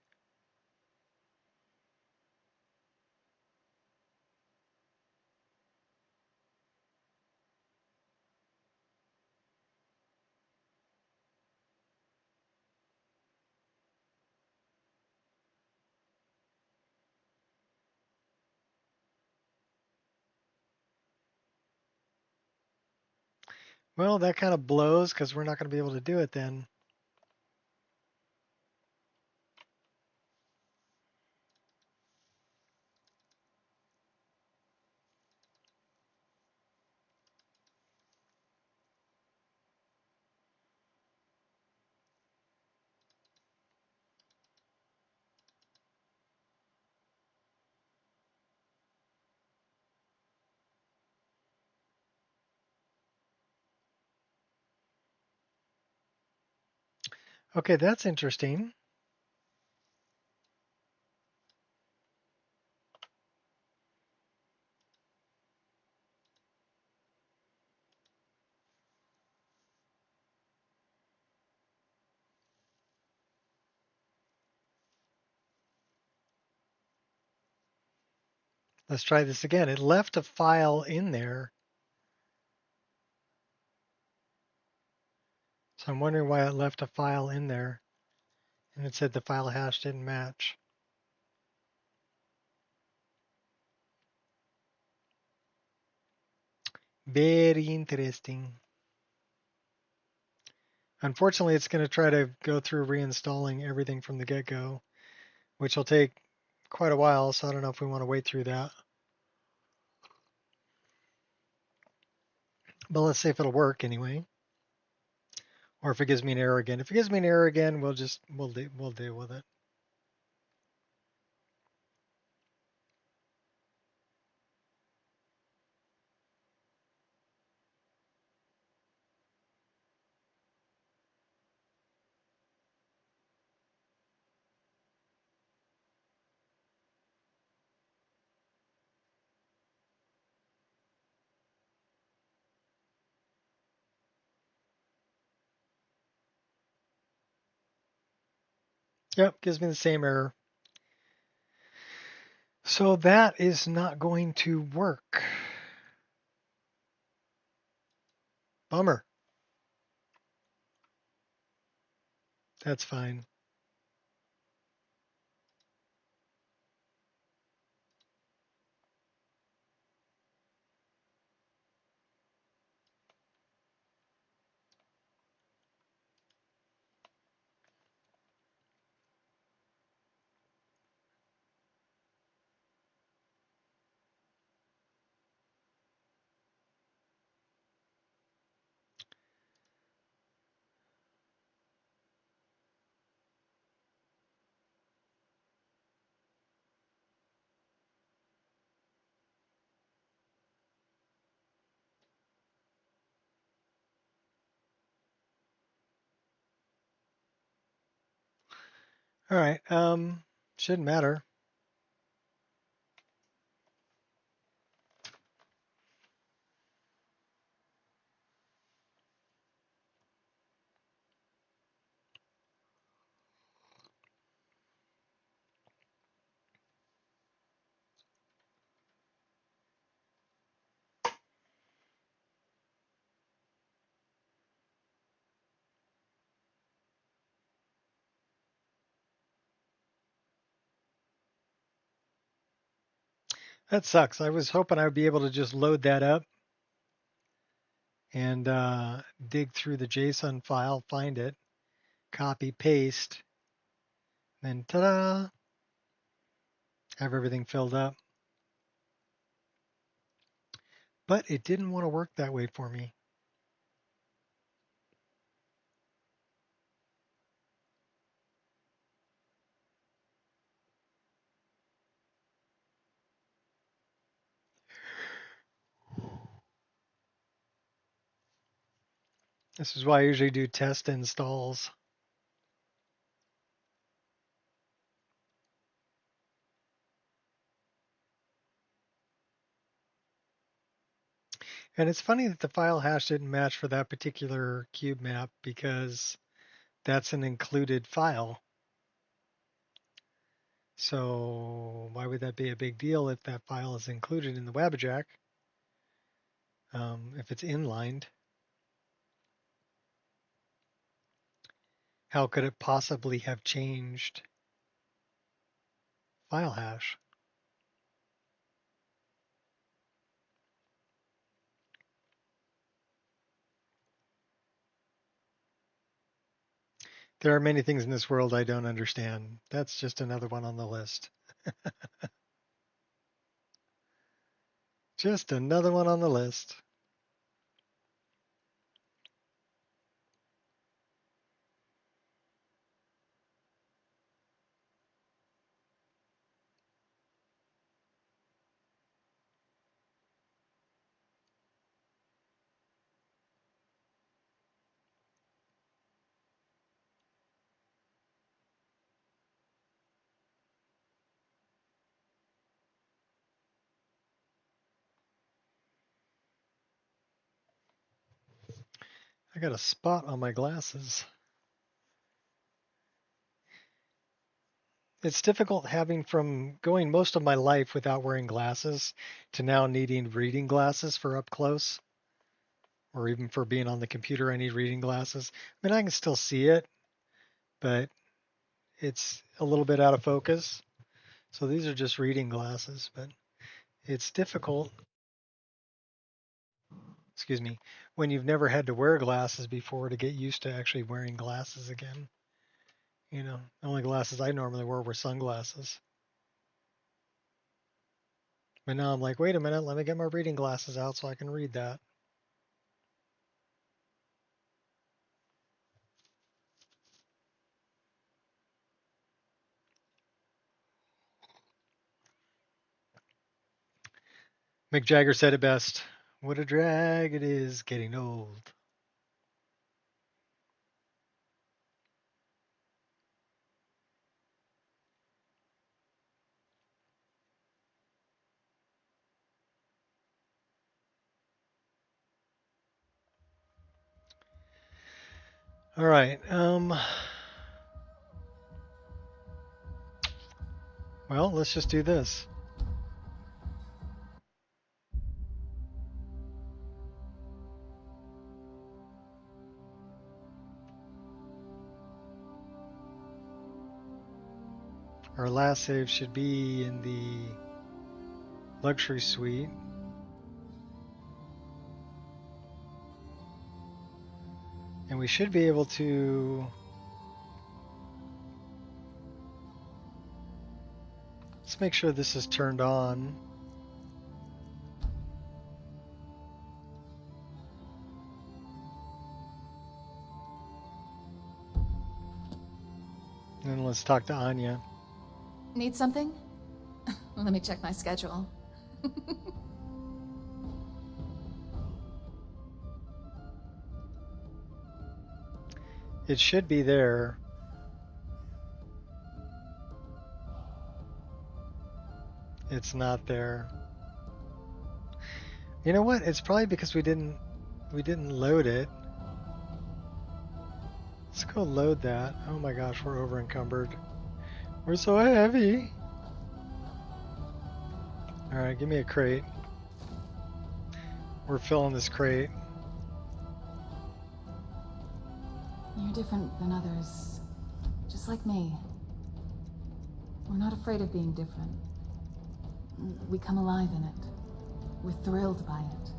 Well, that kind of blows because we're not going to be able to do it then. Okay, that's interesting. Let's try this again. It left a file in there. So I'm wondering why it left a file in there. And it said the file hash didn't match. Very interesting. Unfortunately, it's going to try to go through reinstalling everything from the get-go, which will take quite a while, so I don't know if we want to wait through that. But let's see if it'll work anyway. Or if it gives me an error again. If it gives me an error again, we'll deal with it. Yep, gives me the same error. So that is not going to work. Bummer. That's fine. All right. Shouldn't matter. That sucks. I was hoping I would be able to just load that up and dig through the JSON file, find it, copy, paste, then ta-da, have everything filled up. But it didn't want to work that way for me. This is why I usually do test installs. And it's funny that the file hash didn't match for that particular cube map because that's an included file. So why would that be a big deal if that file is included in the Wabbajack? If it's inlined, how could it possibly have changed file hash? There are many things in this world I don't understand. That's just another one on the list. Just another one on the list. I got a spot on my glasses. It's difficult having from going most of my life without wearing glasses to now needing reading glasses for up close, or even for being on the computer I need reading glasses. I mean, I can still see it, but it's a little bit out of focus. So these are just reading glasses, but it's difficult, excuse me, when you've never had to wear glasses before to get used to actually wearing glasses again. You know, the only glasses I normally wore were sunglasses. But now I'm like, wait a minute, let me get my reading glasses out so I can read that. Mick Jagger said it best. What a drag it is getting old. All right. Well, let's just do this. Our last save should be in the luxury suite. And we should be able to let's make sure this is turned on. And then let's talk to Anya. Need something? Let me check my schedule. It should be there. It's not there. You know what? It's probably because we didn't load it. Let's go load that. Oh my gosh, we're over encumbered. We're so heavy. All right, give me a crate. We're filling this crate. You're different than others. Just like me. We're not afraid of being different. We come alive in it. We're thrilled by it.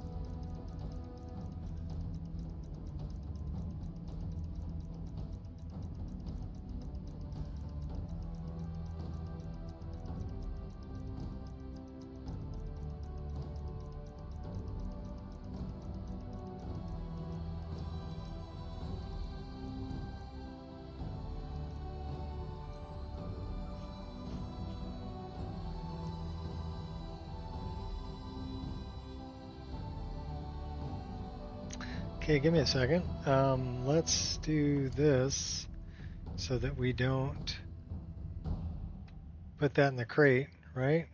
Okay, give me a second. Let's do this so that we don't put that in the crate, right?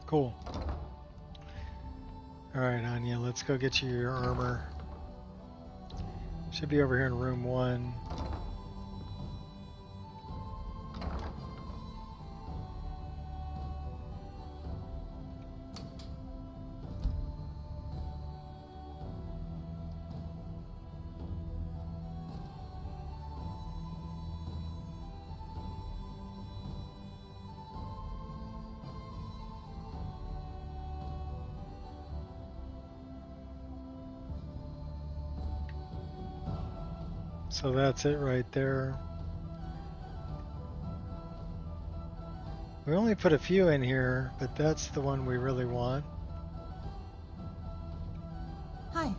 Cool. All right, Anya, let's go get you your armor. Should be over here in room 1. So that's it right there. We only put a few in here, but that's the one we really want. Hi.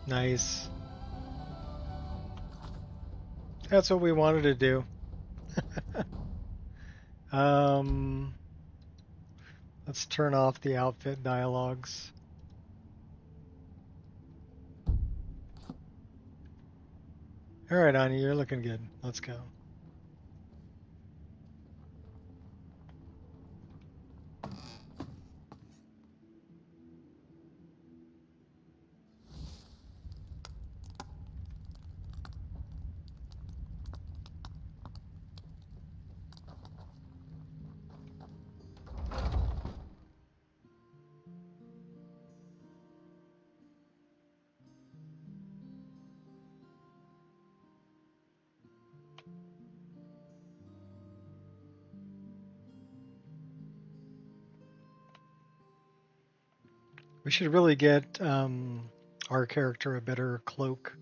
Nice. That's what we wanted to do. Let's turn off the outfit dialogues. All right, Anya, you're looking good. Let's go. We should really get our character a better cloak.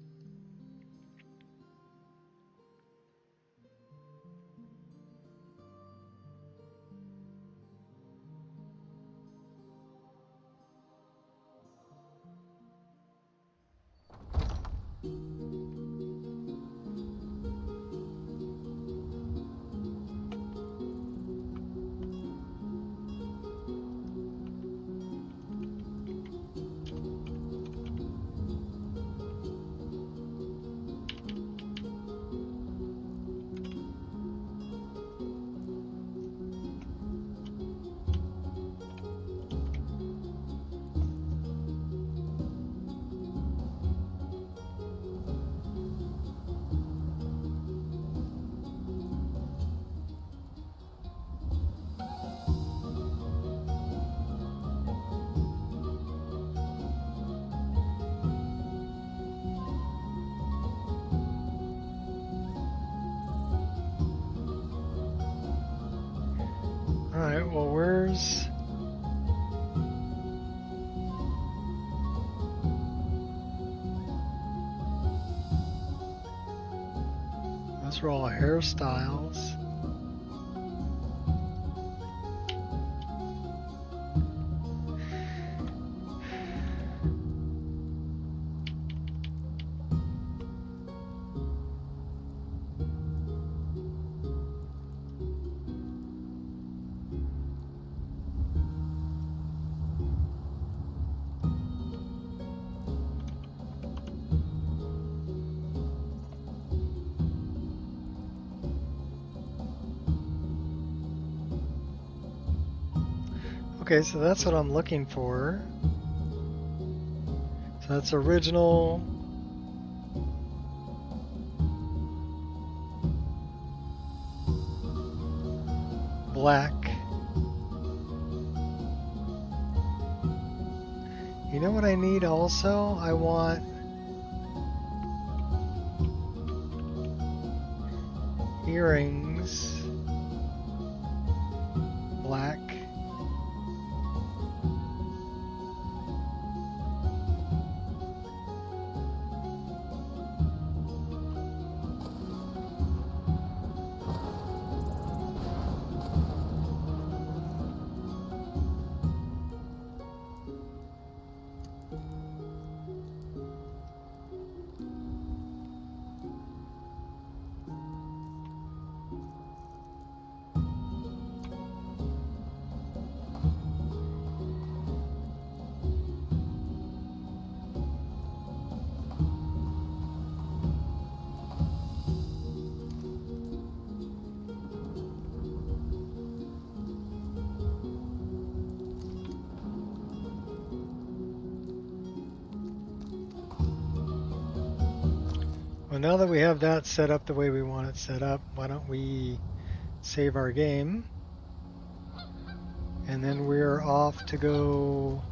All right, well, where's... Those are all hairstyles. Okay, so that's what I'm looking for. So that's original. Black. You know what I need also? I want earrings. Black. Well, now that we have that set up the way we want it set up, why don't we save our game? And then we're off to go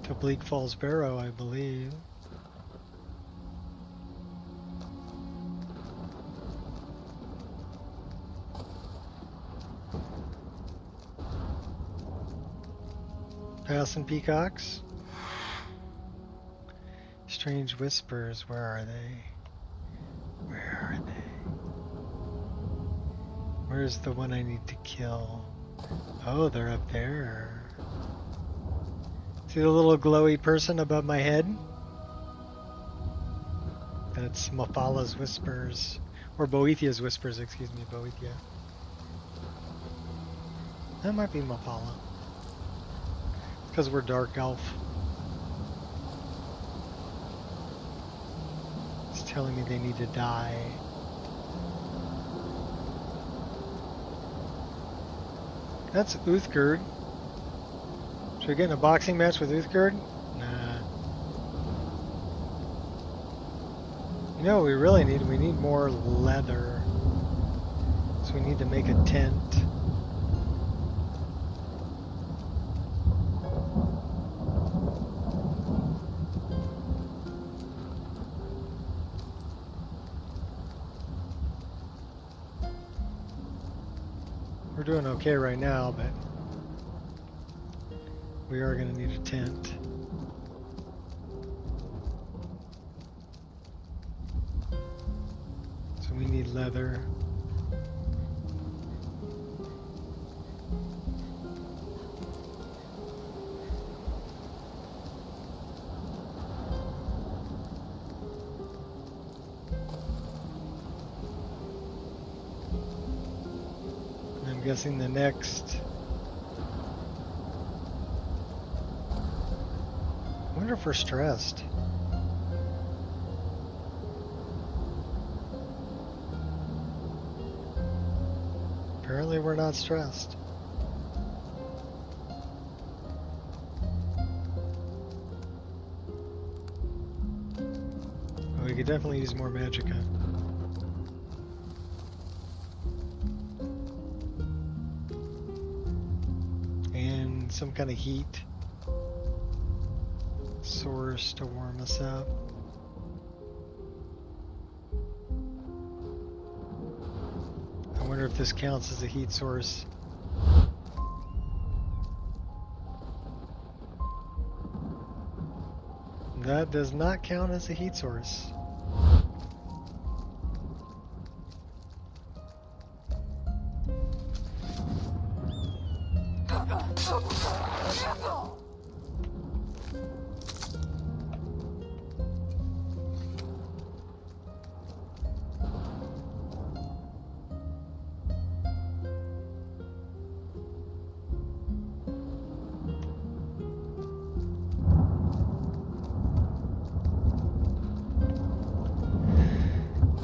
To Bleak Falls Barrow, I believe. Passing peacocks. Strange whispers, where are they? Where are they? Where's the one I need to kill? Oh, they're up there. See the little glowy person above my head? That's Mafala's whispers. Or Boethia's whispers, excuse me, Boethia. That might be Mafala. Because we're dark elf. It's telling me they need to die. That's Uthgerd. Should we get in a boxing match with Uthgerd? Nah. You know what we really need? We need more leather. So we need to make a tent. We're doing okay right now, but we are going to need a tent. So we need leather. I'm guessing the next. I wonder if we're stressed. Apparently we're not stressed. Oh, we could definitely use more magicka. And some kind of heat source to warm us up. I wonder if this counts as a heat source. That does not count as a heat source.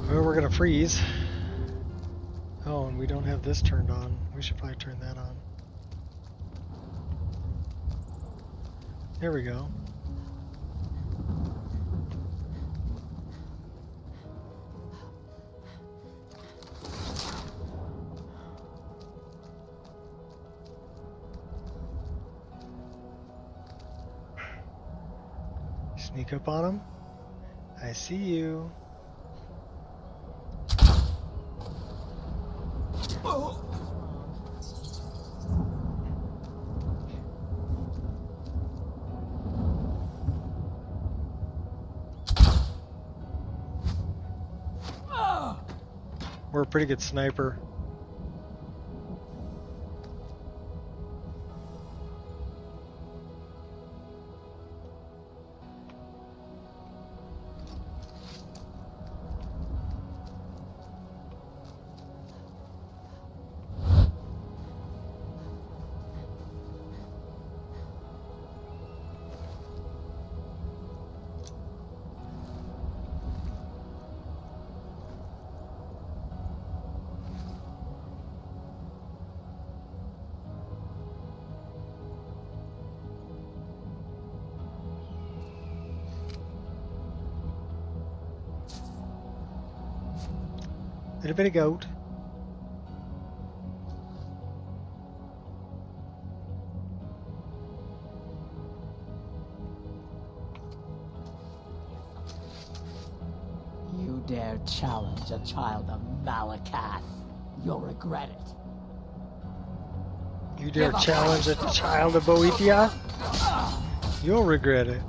Well, we're gonna freeze. Oh, and we don't have this turned on. We should probably turn that on. There we go. Sneak up on him. I see you. We're a pretty good sniper. Little bit of goat. dare challenge a child of Malakath, you'll regret it. You dare challenge a child of Boethia? You'll regret it.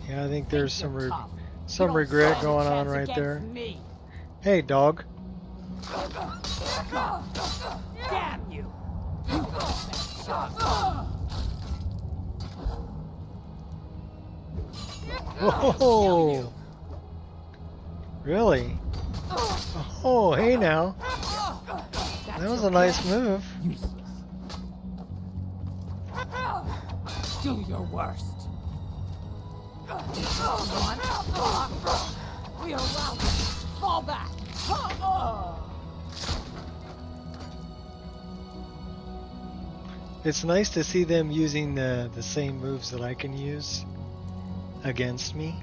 Yeah, I think there's some regret going on right there. Hey, dog. Damn you! Whoa! Really? Oh, hey now. That was a nice move. Do your worst. We are routed. Fall back. It's nice to see them using the same moves that I can use against me.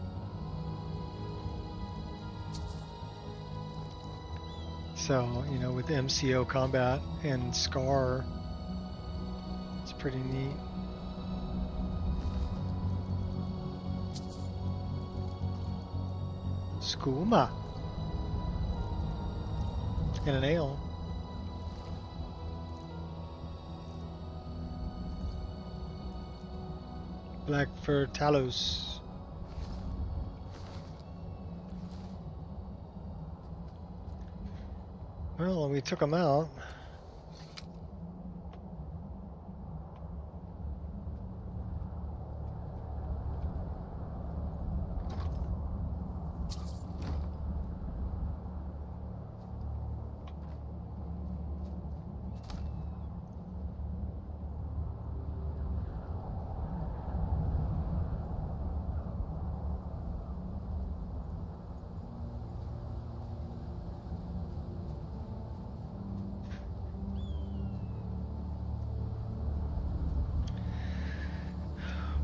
So, you know, with MCO combat and Scar, it's pretty neat. Skooma. And an ale. Black Fur Talos. Well, we took them out.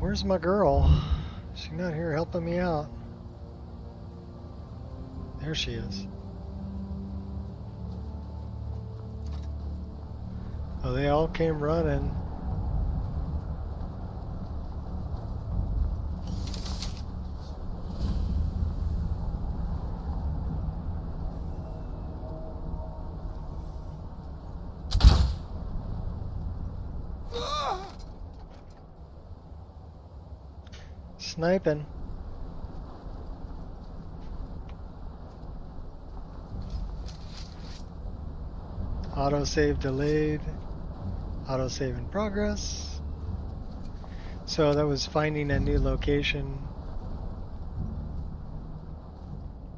Where's my girl? She's not here helping me out. There she is. Oh, they all came running. Sniping. Autosave delayed. Autosave in progress. So that was finding a new location.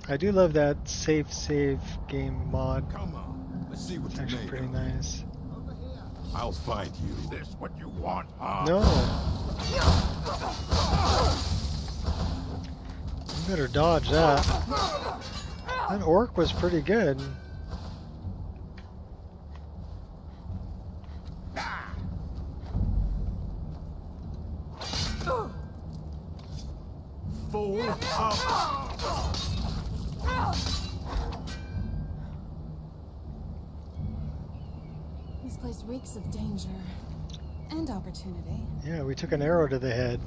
I do love that safe save game mod. Come on, let's see what it's you actually made pretty of. nice. I'll find you. This what you want, huh? No. You better dodge that. That orc was pretty good. Fool up. This place reeks of danger and opportunity. Yeah, we took an arrow to the head.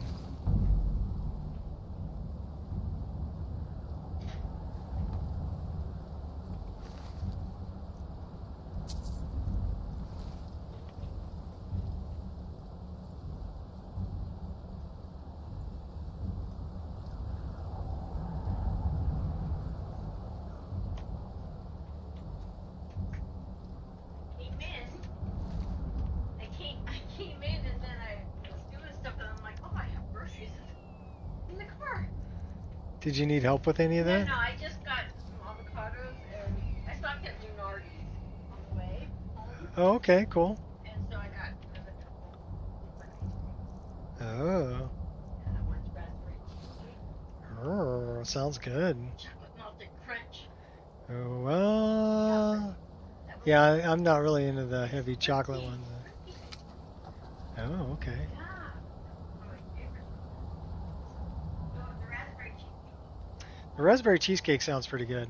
Did you need help with any of that? No, I just got some avocados and I stopped at Lunardi's on the way home. Oh, okay, cool. And so I got another couple. Oh. And I went raspberry cheesecake. Oh, sounds good. Chocolate melted crunch. Oh, well. Yeah, I'm not really into the heavy chocolate ones. Oh, okay. The raspberry cheesecake sounds pretty good.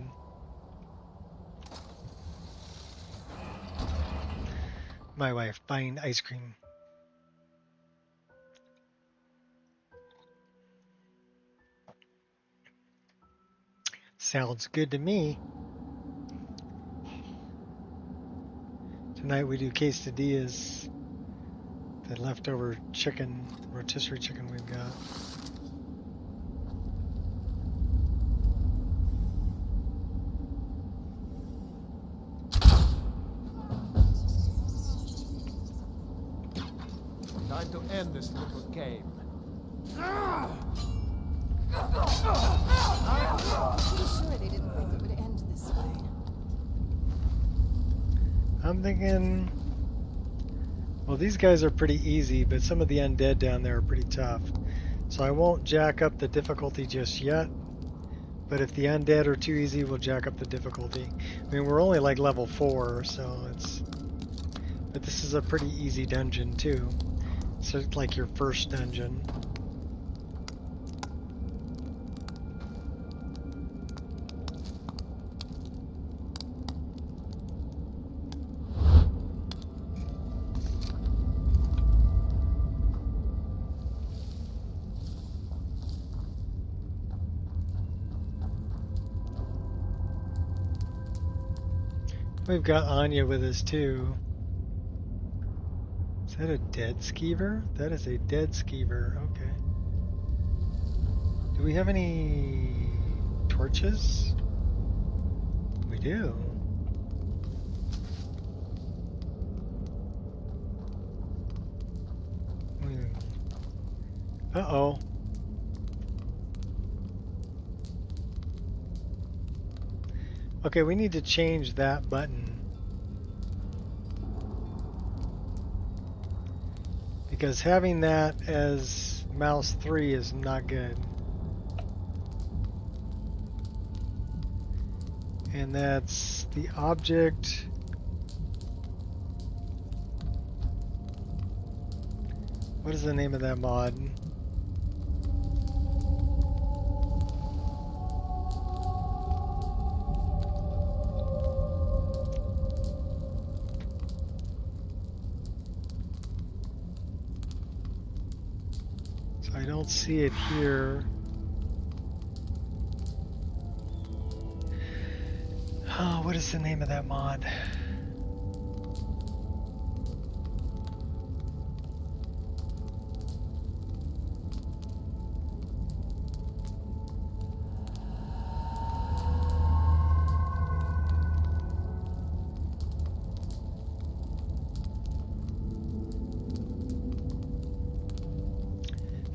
My wife buying ice cream. Sounds good to me. Tonight we do quesadillas. The leftover chicken, rotisserie chicken we've got. Time to end this little game. Pretty sure they didn't think it would end this way. I'm thinking, well, these guys are pretty easy, but some of the undead down there are pretty tough. So I won't jack up the difficulty just yet. But if the undead are too easy, we'll jack up the difficulty. I mean, we're only like level 4, so it's... But this is a pretty easy dungeon, too. So it's like your first dungeon. We've got Anya with us too. Is that a dead skeever? That is a dead skeever. Okay. Do we have any torches? We do. Uh-oh. Okay, we need to change that button. Because having that as mouse 3 is not good. And that's the object. What is the name of that mod? I don't see it here. Oh, what is the name of that mod?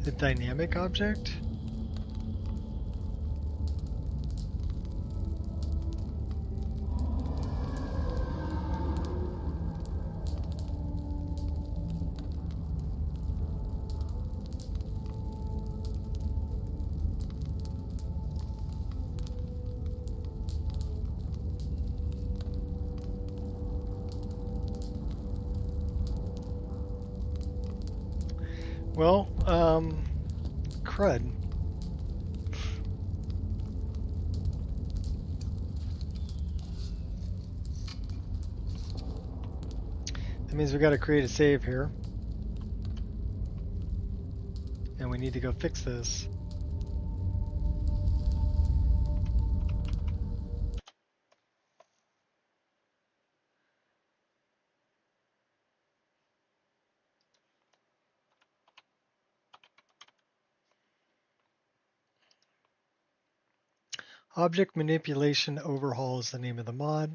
The dynamic object? Well, crud. That means we got to create a save here. And we need to go fix this. Object Manipulation Overhaul is the name of the mod.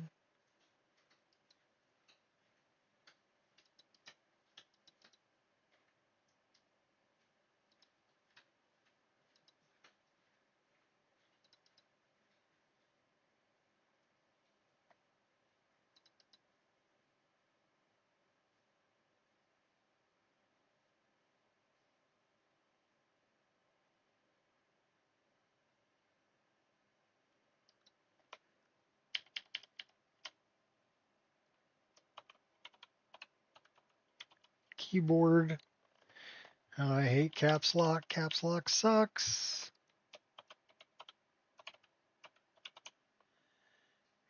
Keyboard. Oh, I hate caps lock. Caps lock sucks.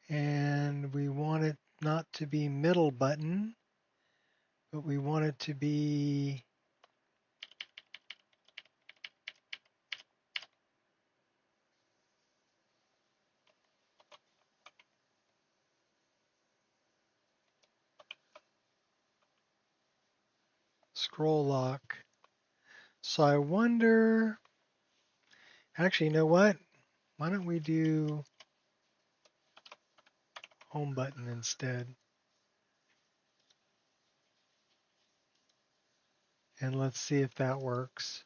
And we want it not to be middle button, but we want it to be Scroll lock. So I wonder... Actually, you know what? Why don't we do home button instead? And let's see if that works.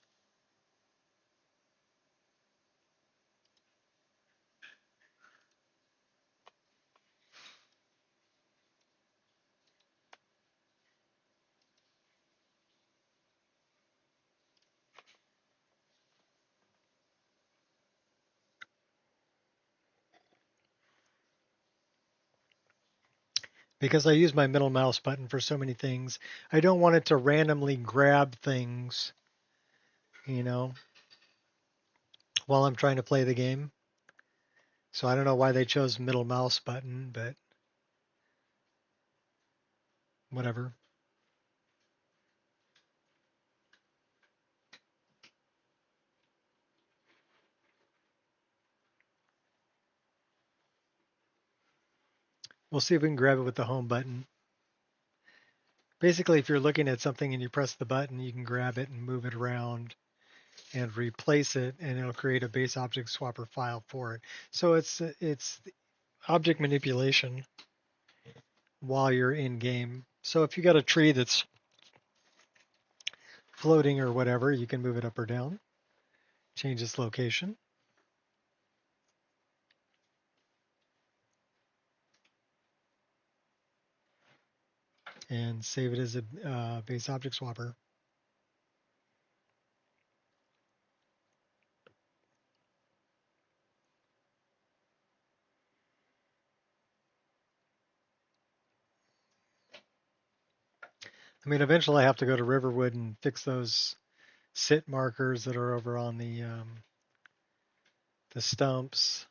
Because I use my middle mouse button for so many things, I don't want it to randomly grab things, you know, while I'm trying to play the game. So I don't know why they chose middle mouse button, but whatever. We'll see if we can grab it with the home button. Basically, if you're looking at something and you press the button, you can grab it and move it around and replace it, and it'll create a base object swapper file for it. So it's object manipulation while you're in game. So if you got a tree that's floating or whatever, you can move it up or down, change its location. And save it as a base object swapper. I mean, eventually I have to go to Riverwood and fix those sit markers that are over on the stumps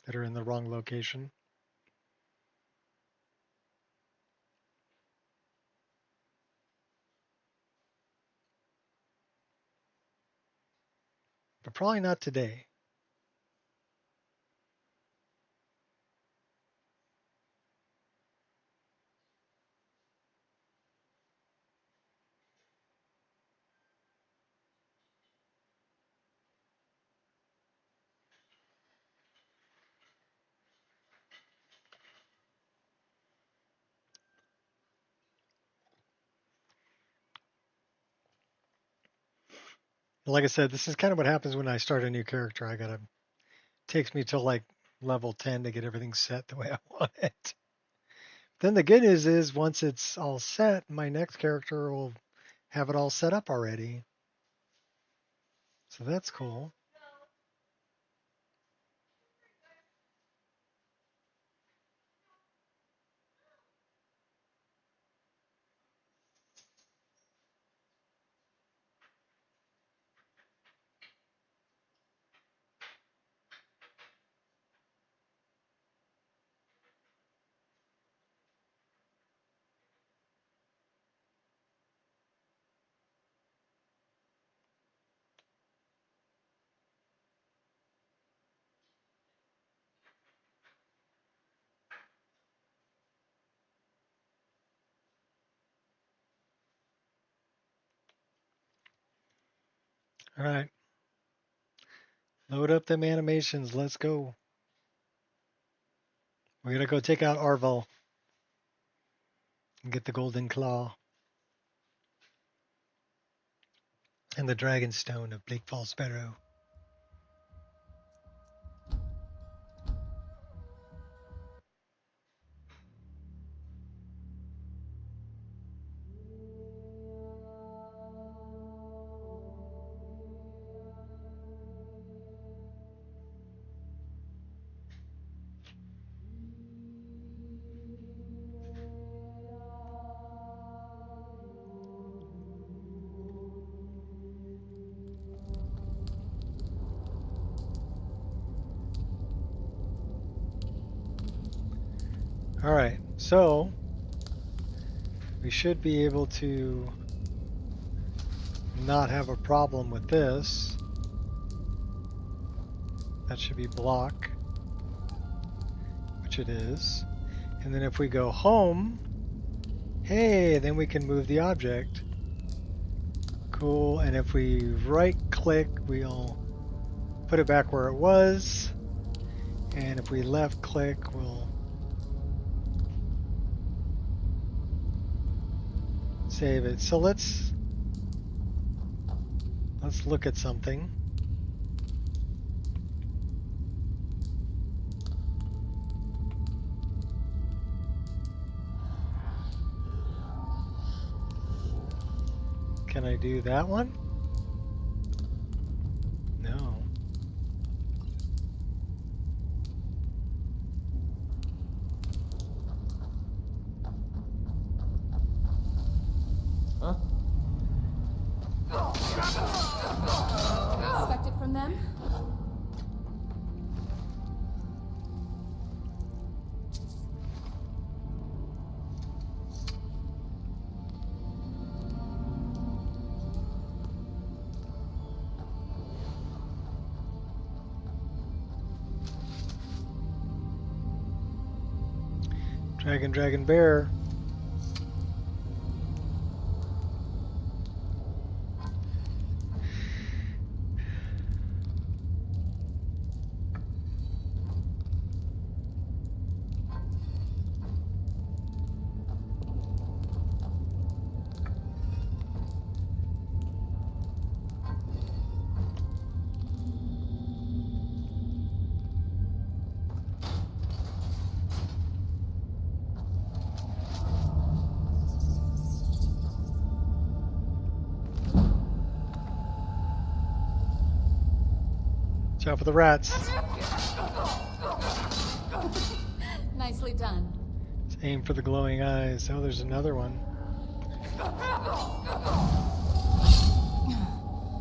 that are in the wrong location. But probably not today. Like I said, this is kind of what happens when I start a new character. Takes me till like level 10 to get everything set the way I want it. Then the good news is once it's all set, my next character will have it all set up already. So that's cool. All right. Load up them animations. Let's go. We're going to go take out Arvel and get the golden claw and the dragon stone of Bleak Falls Sparrow. All right, so we should be able to not have a problem with this. That should be block, which it is. And then if we go home, hey, then we can move the object. Cool, and if we right click, we'll put it back where it was. And if we left click, we'll save it. So let's look at something. Can I do that one? No. Huh? Expect it from them? Dragon, bear. Watch out for the rats. Nicely done. Let's aim for the glowing eyes. Oh, there's another one.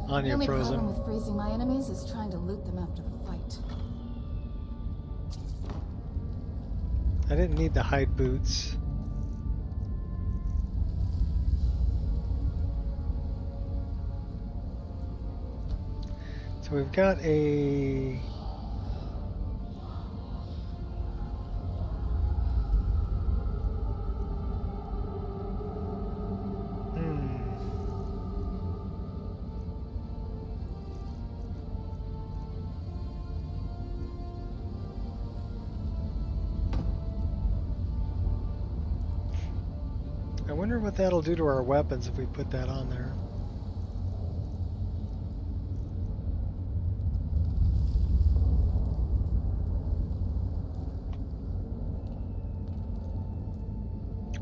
The only frozen. problem with freezing my enemies is trying to loot them after the fight. I didn't need the hide boots. So we've got a... I wonder what that'll do to our weapons if we put that on there.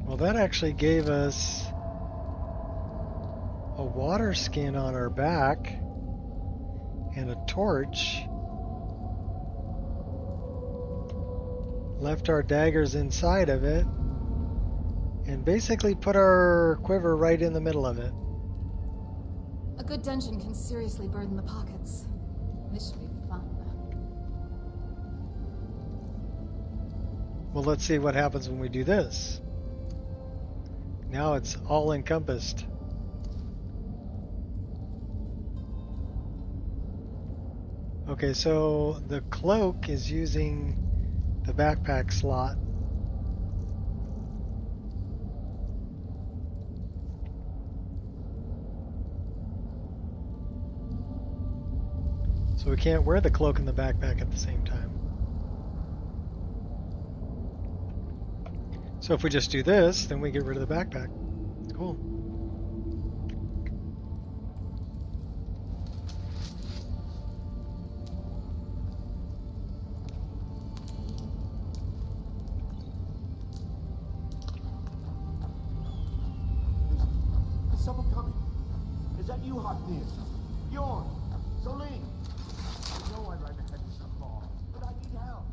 Well, that actually gave us a water skin on our back and a torch. Left our daggers inside of it. And basically put our quiver right in the middle of it. A good dungeon can seriously burden the pockets. This should be fun. Well, let's see what happens when we do this. Now it's all encompassed. Okay, so the cloak is using the backpack slot. So we can't wear the cloak and the backpack at the same time. So if we just do this, then we get rid of the backpack. Cool. Is someone coming? Is that you, Hoffnir? Bjorn? Solene? I know I'd like to head to some ball, but I need help.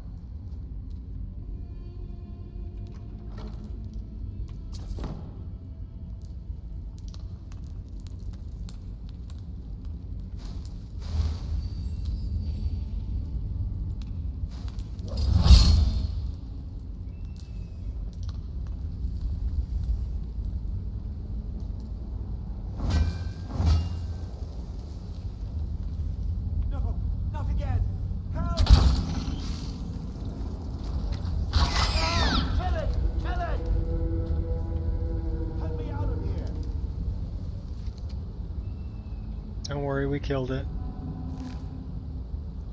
Don't worry, we killed it.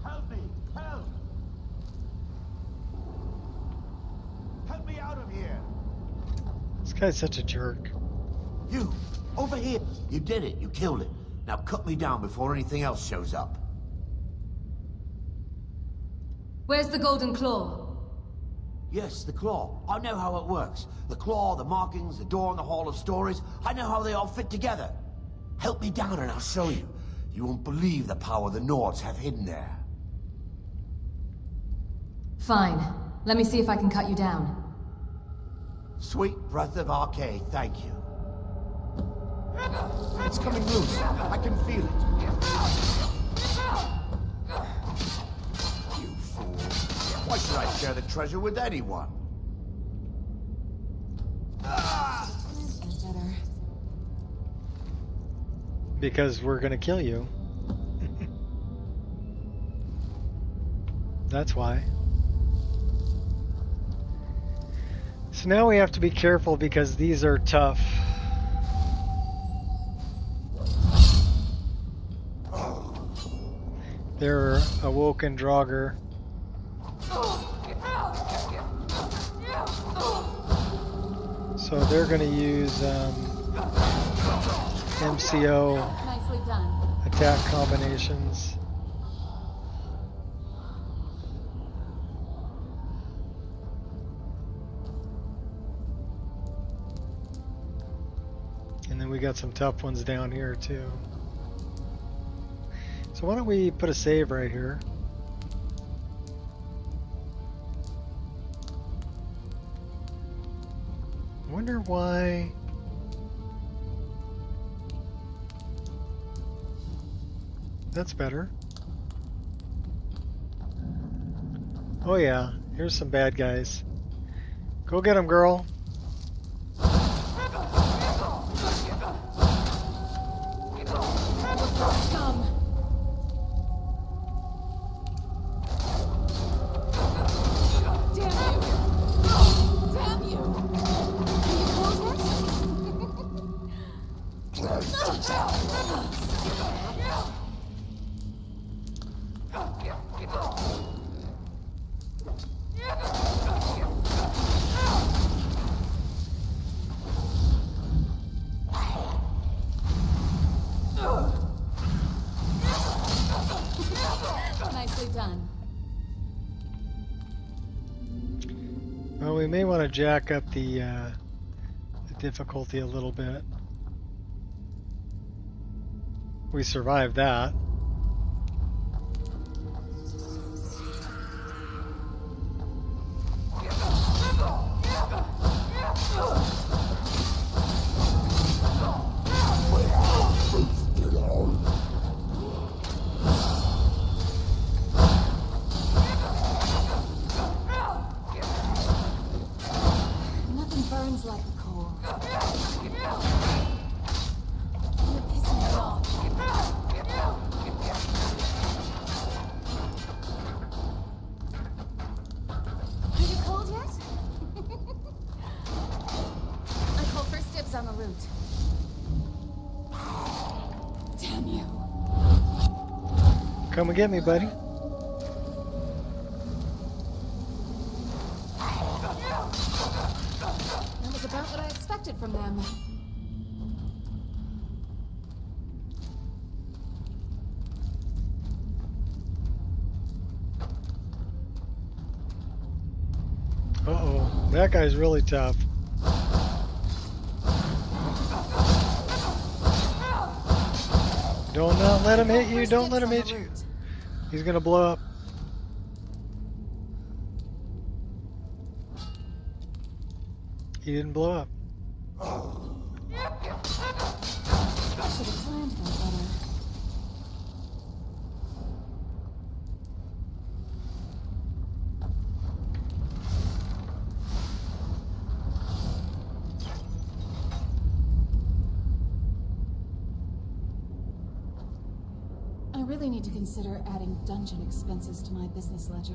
Help me! Help! Help me out of here! This guy's such a jerk. You! Over here! You did it. You killed it. Now cut me down before anything else shows up. Where's the golden claw? Yes, the claw. I know how it works. The claw, the markings, the door in the Hall of Stories. I know how they all fit together. Help me down and I'll show you. You won't believe the power the Nords have hidden there. Fine. Let me see if I can cut you down. Sweet breath of Arcade, thank you. It's coming loose. I can feel it. You fool. Why should I share the treasure with anyone? Because we're gonna kill you. That's why. So now we have to be careful because these are tough. They're awoken Draugr. So they're going to use MCO Nicely done. attack combinations. And then we got some tough ones down here too. So why don't we put a save right here? I wonder why. That's better. Oh yeah, here's some bad guys. Go get them, girl. Scum. Damn you! Are you close Nicely done. Well, we may want to jack up the difficulty a little bit. We survived that. Nothing burns like the cold. You're pissing me off. Are you cold yet? I call first dibs on the loot. Damn you. Come and get me, buddy. That was about what I expected from them. Uh-oh, that guy's really tough. Don't not let him hit you, don't let him hit you. He's gonna blow up. He didn't blow up. I should have planned that better. I really need to consider adding dungeon expenses to my business ledger.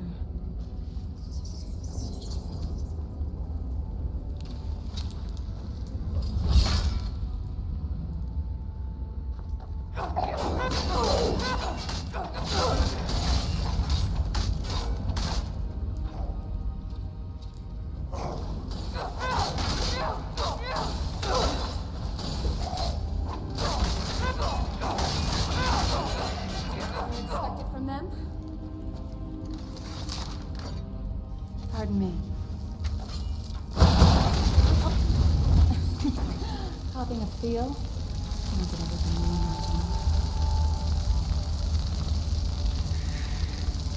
Pardon me. Copping a feel? Has it ever been more mountain?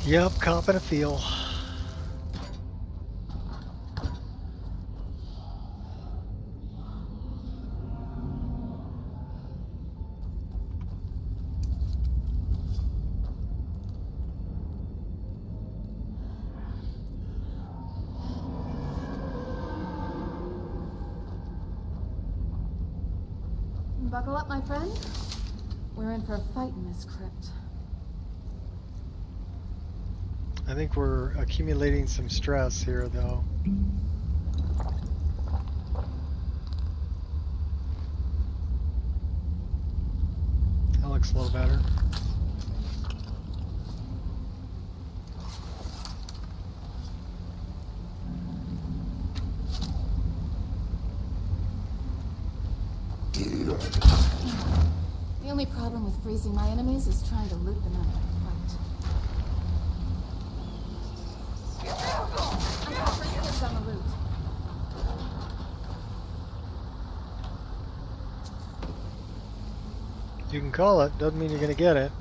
Yep, copping a feel. Buckle up, my friend. We're in for a fight in this crypt. I think we're accumulating some stress here, though. That looks a little better. The only problem with freezing my enemies is trying to loot them out of a fight. I got first dibs on the loot. You can call it, doesn't mean you're gonna get it.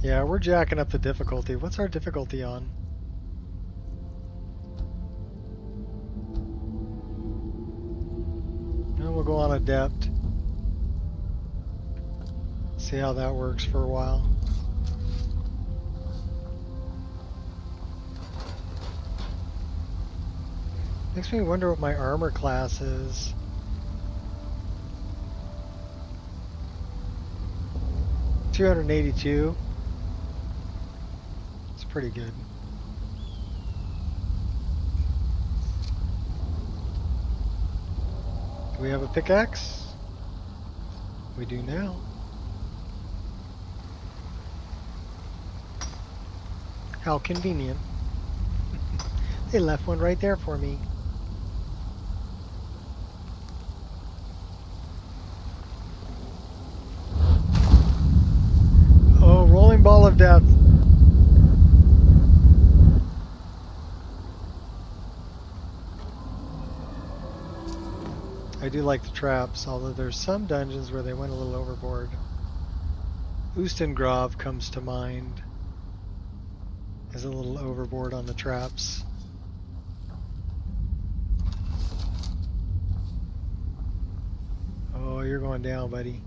Yeah, we're jacking up the difficulty. What's our difficulty on? And we'll go on Adept. See how that works for a while. Makes me wonder what my armor class is. $282. Pretty good. Do we have a pickaxe? We do now. How convenient. They left one right there for me. Oh, rolling ball of death. I do like the traps, although there's some dungeons where they went a little overboard. Oostengrove comes to mind as a little overboard on the traps. Oh, you're going down, buddy.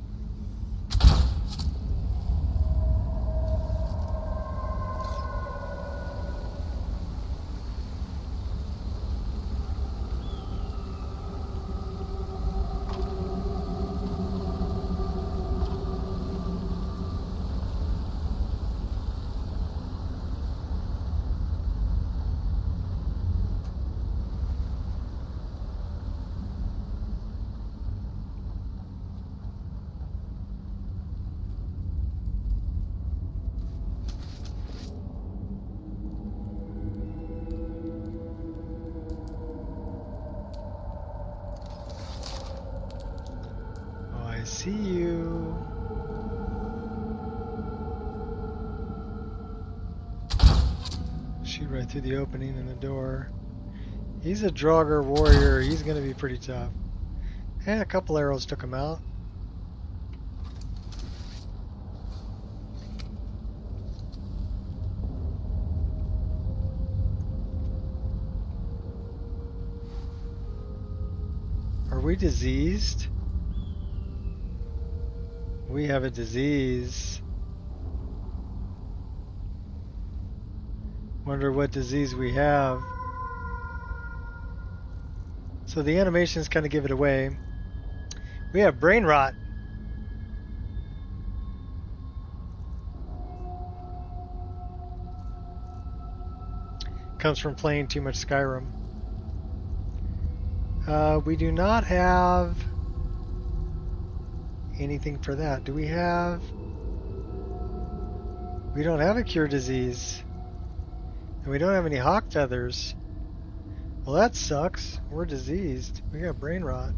See you. Shoot right through the opening in the door. He's a Draugr warrior. He's going to be pretty tough. And a couple arrows took him out. Are we diseased? We have a disease. Wonder what disease we have. So the animations kind of give it away. We have brain rot. Comes from playing too much Skyrim. We do not have anything for that. Do we have... We don't have a cure disease. And we don't have any hawk feathers. Well, that sucks. We're diseased. We got brain rot.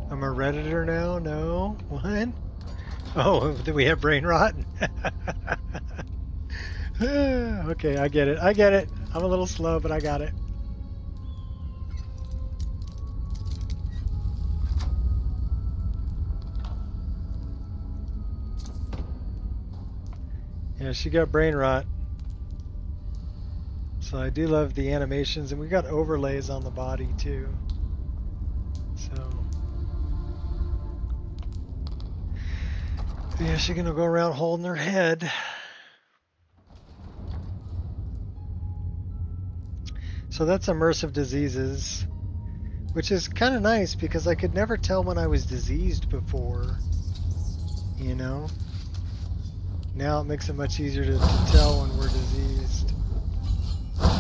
I'm a Redditor now? No? What? Oh, do we have brain rot? Okay, I get it. I get it. I'm a little slow, but I got it. Yeah, she got brain rot. So I do love the animations, and we got overlays on the body too. So yeah, she's gonna go around holding her head. So that's immersive diseases, which is kind of nice because I could never tell when I was diseased before, you know? Now it makes it much easier to tell when we're diseased. I'm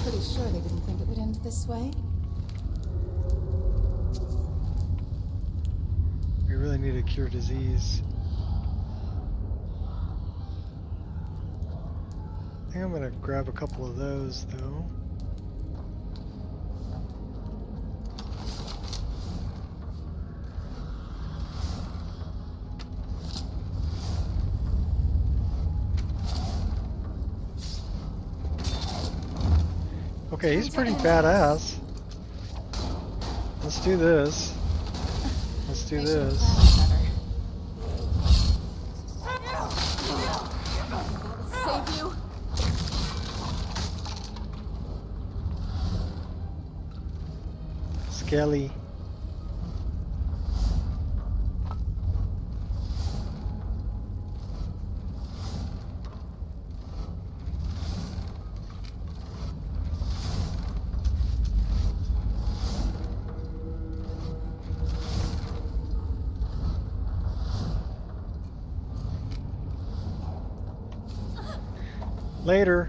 pretty sure they didn't think it would end this way. We really need to cure disease. I think I'm gonna grab a couple of those though. Okay, he's pretty badass. Let's do this. Let's do this. Save you. Skelly. Later.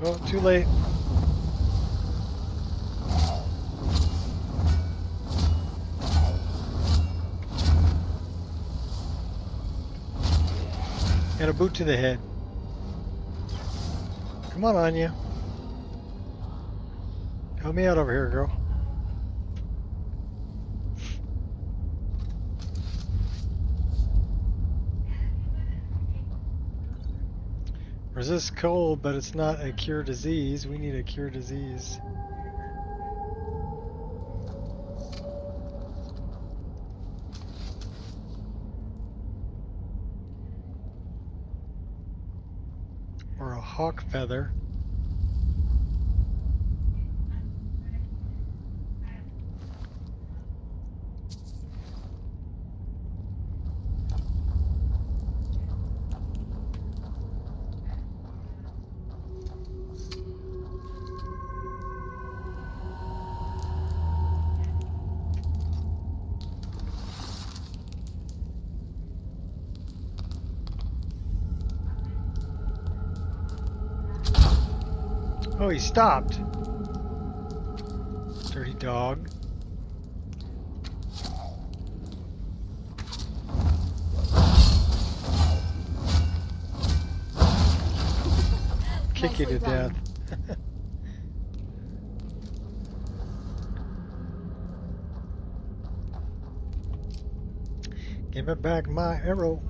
Oh, too late. And a boot to the head. Come on, Anya. Help me out over here, girl. Resist cold, but it's not a cure disease. We need a cure disease. Or a hawk feather. Oh, he stopped. Dirty dog. Kick you to death. Give it back my arrow.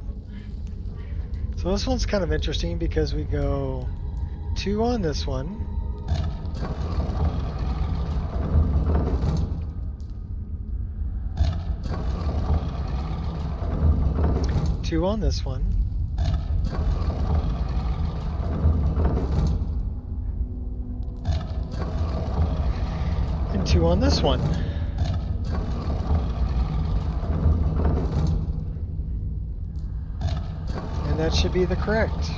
So this one's kind of interesting because we go 2 on this one. 2 on this one. And 2 on this one. And that should be the correct.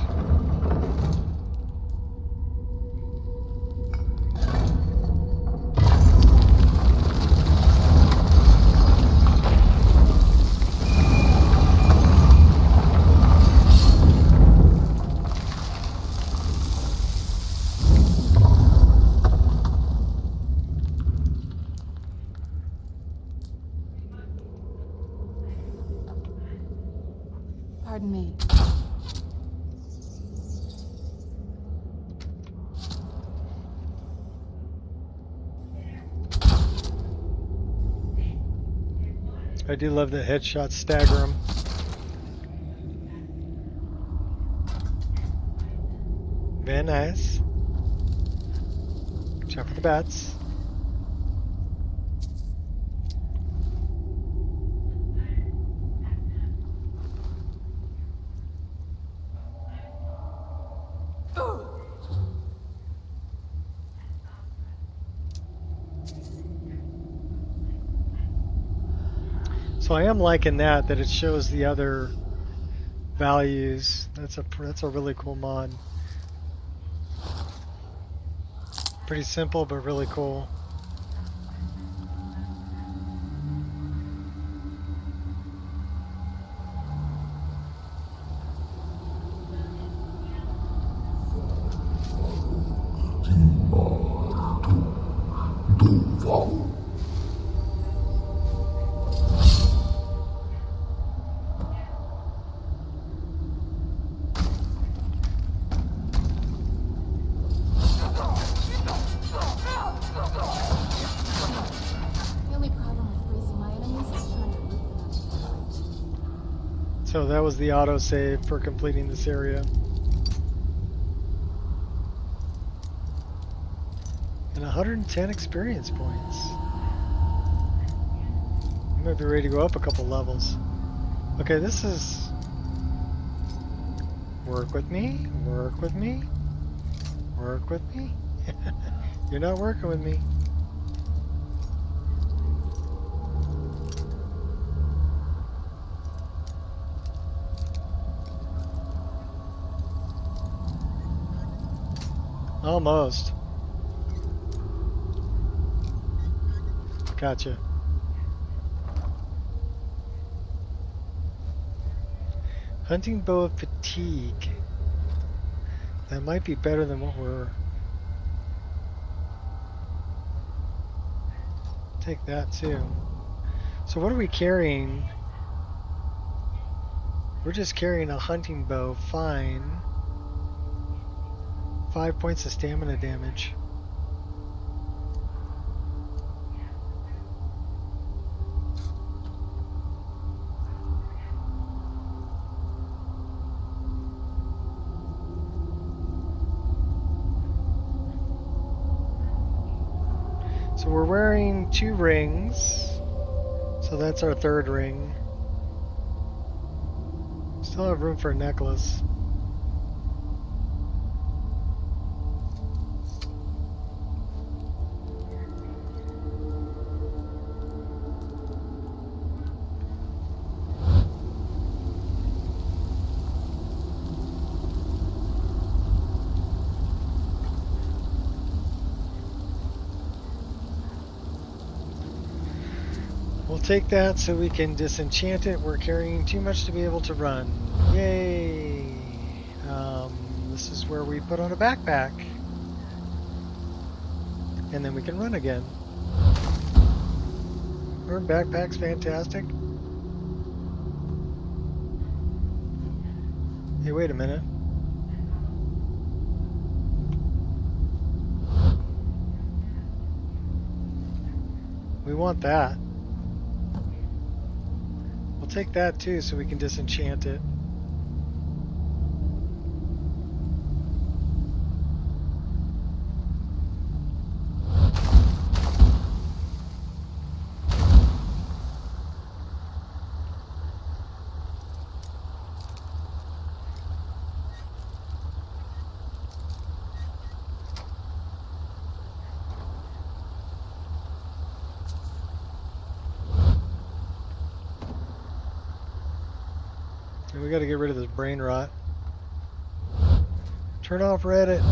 Pardon me. I do love the headshots stagger them. Very nice. Watch out for the bats. So I am liking that it shows the other values. That's a really cool mod. Pretty simple but really cool. So that was the autosave for completing this area. And 110 experience points. I might be ready to go up a couple levels. Okay, this is... Work with me, work with me, work with me. You're not working with me. Almost. Gotcha. Hunting bow of fatigue. That might be better than what we're... Take that too. So what are we carrying? We're just carrying a hunting bow. Fine. 5 points of stamina damage. So we're wearing 2 rings. So that's our 3rd ring. Still have room for a necklace. We'll take that so we can disenchant it. We're carrying too much to be able to run. Yay! This is where we put on a backpack. And then we can run again. Aren't backpacks fantastic? Hey, wait a minute. We want that. We'll take that too so we can disenchant it. Okay, we gotta get rid of this brain rot. Turn off Reddit.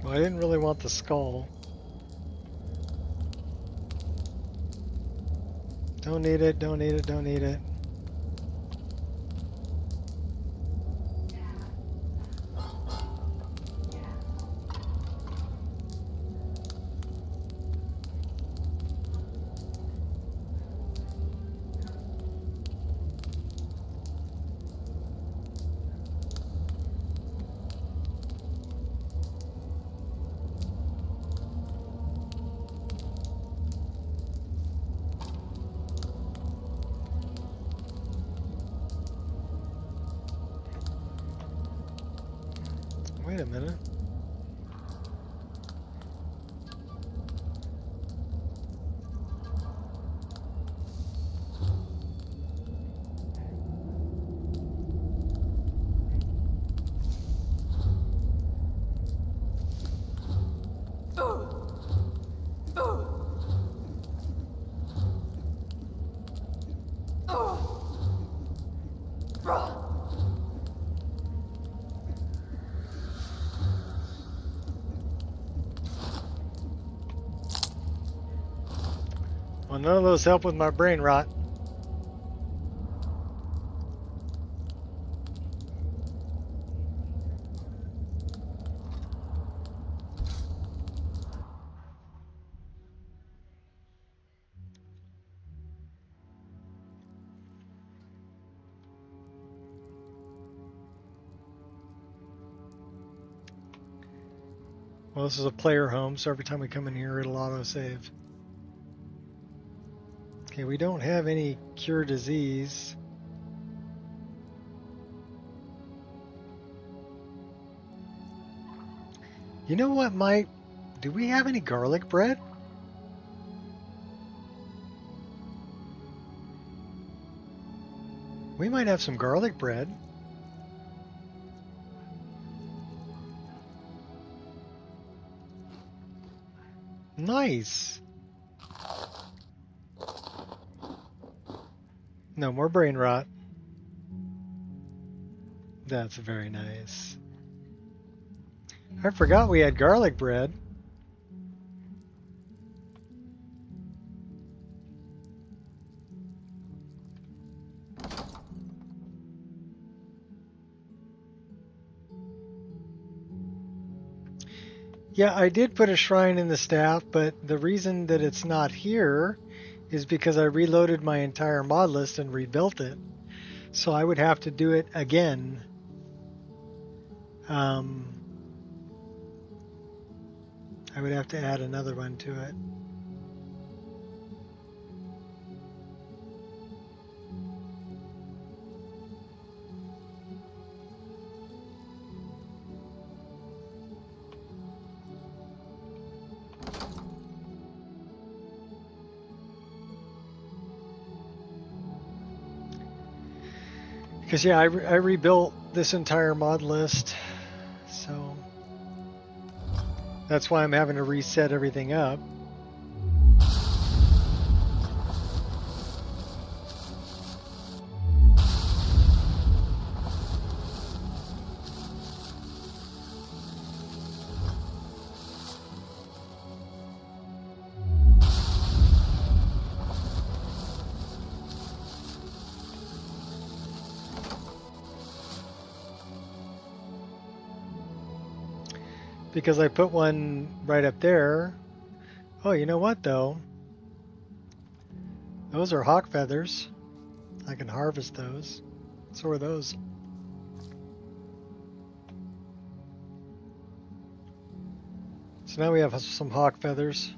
Well, I didn't really want the skull. Don't need it, don't need it, don't need it. Wait a minute. Well, none of those help with my brain rot. Well, this is a player home, so every time we come in here, it'll auto-save. Okay, we don't have any cure disease. You know what might... Do we have any garlic bread? We might have some garlic bread. Nice. No more brain rot. That's very nice. I forgot we had garlic bread. Yeah, I did put a shrine in the staff, but the reason that it's not here is because I reloaded my entire mod list and rebuilt it. So I would have to do it again. I would have to add another one to it. Because yeah, I rebuilt this entire mod list, so that's why I'm having to reset everything up. Because I put one right up there. Oh, you know what though? Those are hawk feathers. I can harvest those. So are those. So now we have some hawk feathers.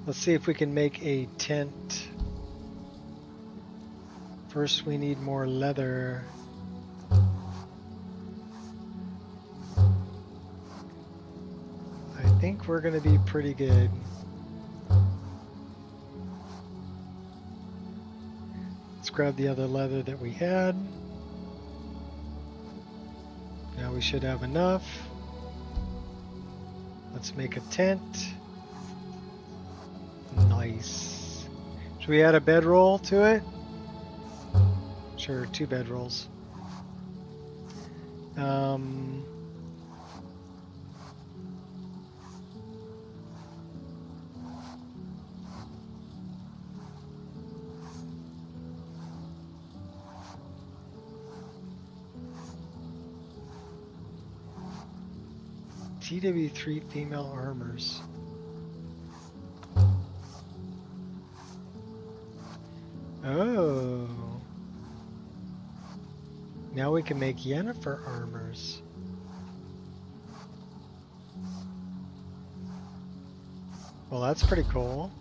Let's see if we can make a tent. First we need more leather. I think we're going to be pretty good. Let's grab the other leather that we had. Now we should have enough. Let's make a tent. Nice. Should we add a bedroll to it? Sure, 2 bedrolls. TW3 female armors. Oh. Now we can make Yennefer armors. Well, that's pretty cool.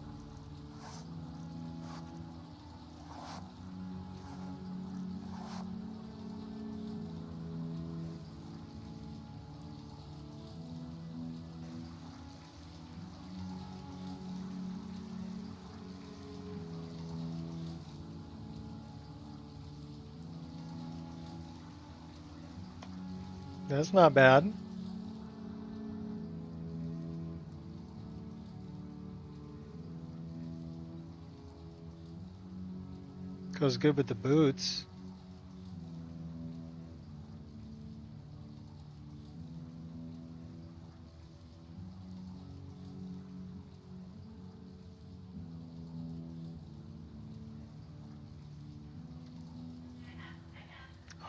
That's not bad. Goes good with the boots.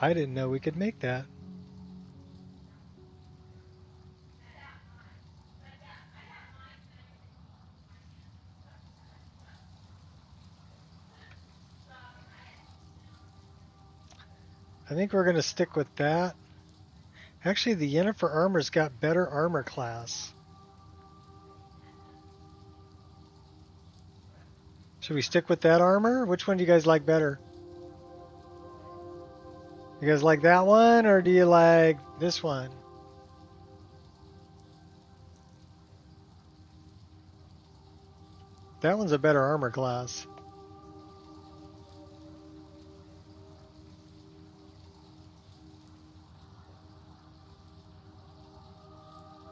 I didn't know we could make that. I think we're going to stick with that. Actually, the Yennefer armor's got better armor class. Should we stick with that armor? Which one do you guys like better? You guys like that one, or do you like this one? That one's a better armor class.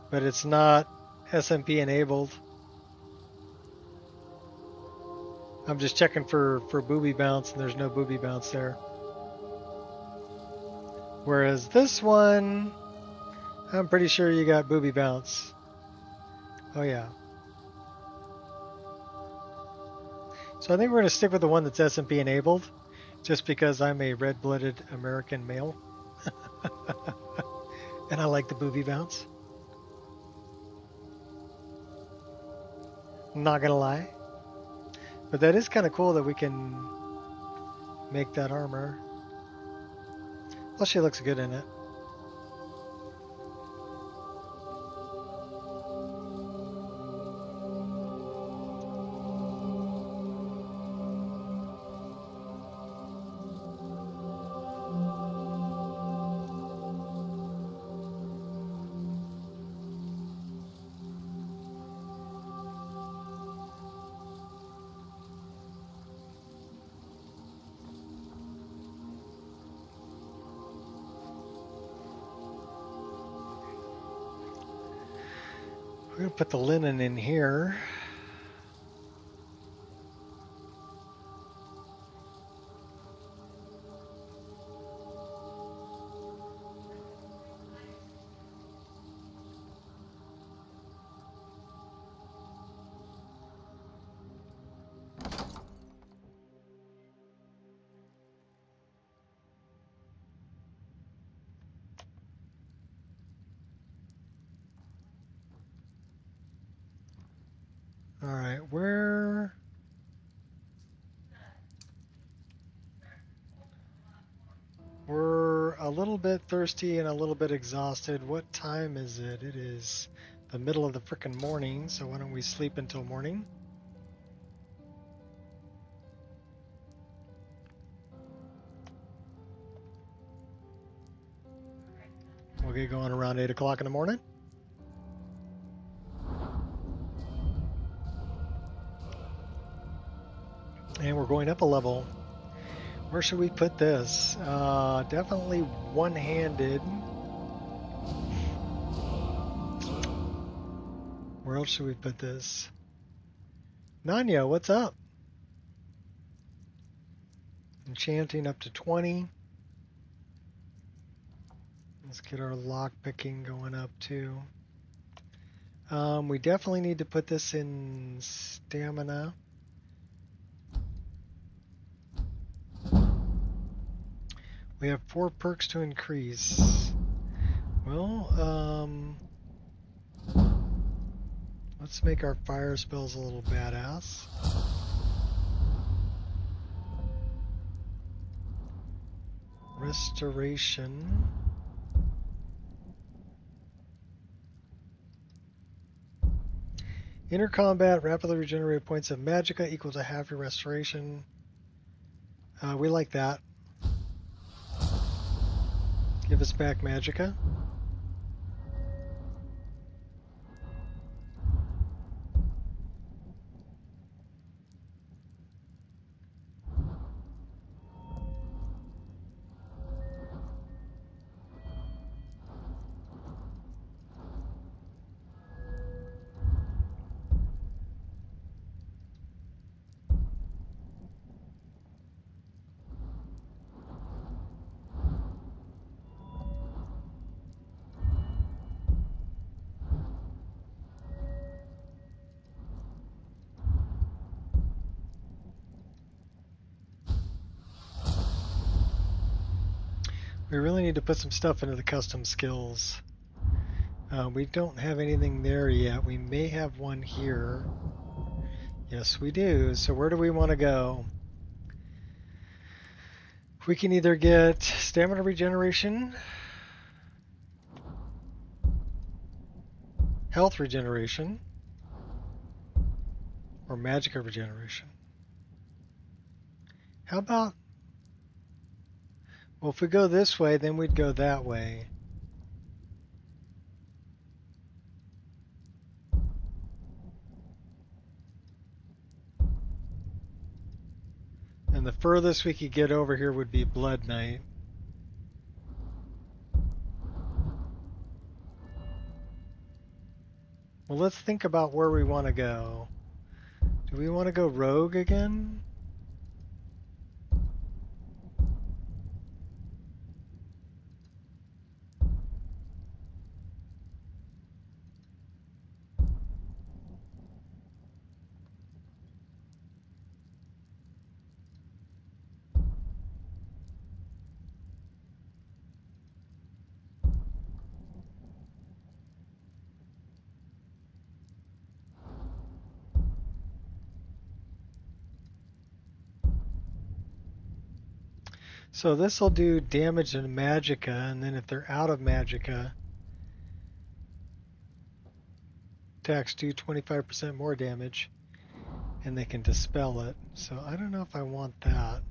But it's not SMP enabled. I'm just checking for booby bounce, and there's no booby bounce there. Whereas this one, I'm pretty sure you got booby bounce. Oh yeah. So I think we're going to stick with the one that's SMP enabled, just because I'm a red-blooded American male. And I like the booby bounce. Not gonna lie. But that is kind of cool that we can make that armor. Plus she looks good in it. We're going to put the linen in here. All right, we're a little bit thirsty and a little bit exhausted. What time is it? It is the middle of the frickin' morning, so why don't we sleep until morning? We'll get going around 8 o'clock in the morning. And we're going up a level. Where should we put this? Definitely one-handed. Where else should we put this? Nanya, what's up? Enchanting up to 20. Let's get our lock picking going up too. We definitely need to put this in stamina. We have 4 perks to increase. Well, let's make our fire spells a little badass. Restoration. Inner combat, rapidly regenerate points of magicka equal to half your restoration. We like that. Give us back magicka. We really need to put some stuff into the custom skills. We don't have anything there yet. We may have one here. Yes, we do. So where do we want to go? We can either get stamina regeneration, health regeneration, or magicka regeneration. How about... Well, if we go this way, then we'd go that way. And the furthest we could get over here would be Blood Knight. Well, let's think about where we want to go. Do we want to go rogue again? So this will do damage to magicka, and then if they're out of magicka, attacks do 25% more damage, and they can dispel it. So I don't know if I want that.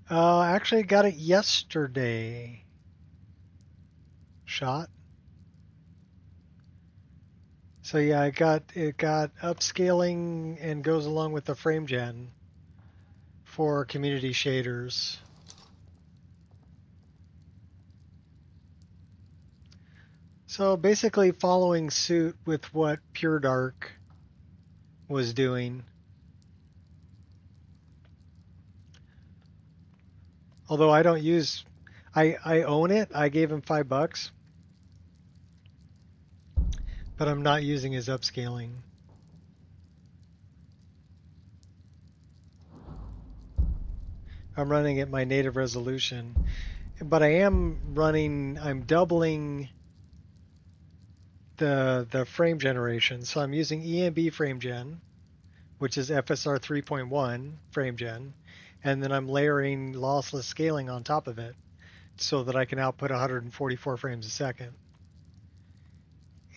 Actually, I got it yesterday. Shot. So yeah, it got upscaling and goes along with the frame gen for community shaders. So basically following suit with what Pure Dark was doing. Although I don't use, I own it. I gave him $5. But I'm not using his upscaling. I'm running at my native resolution. But I am running, I'm doubling the frame generation. So I'm using EMB frame gen, which is FSR 3.1 frame gen, and then I'm layering lossless scaling on top of it so that I can output 144 frames a second.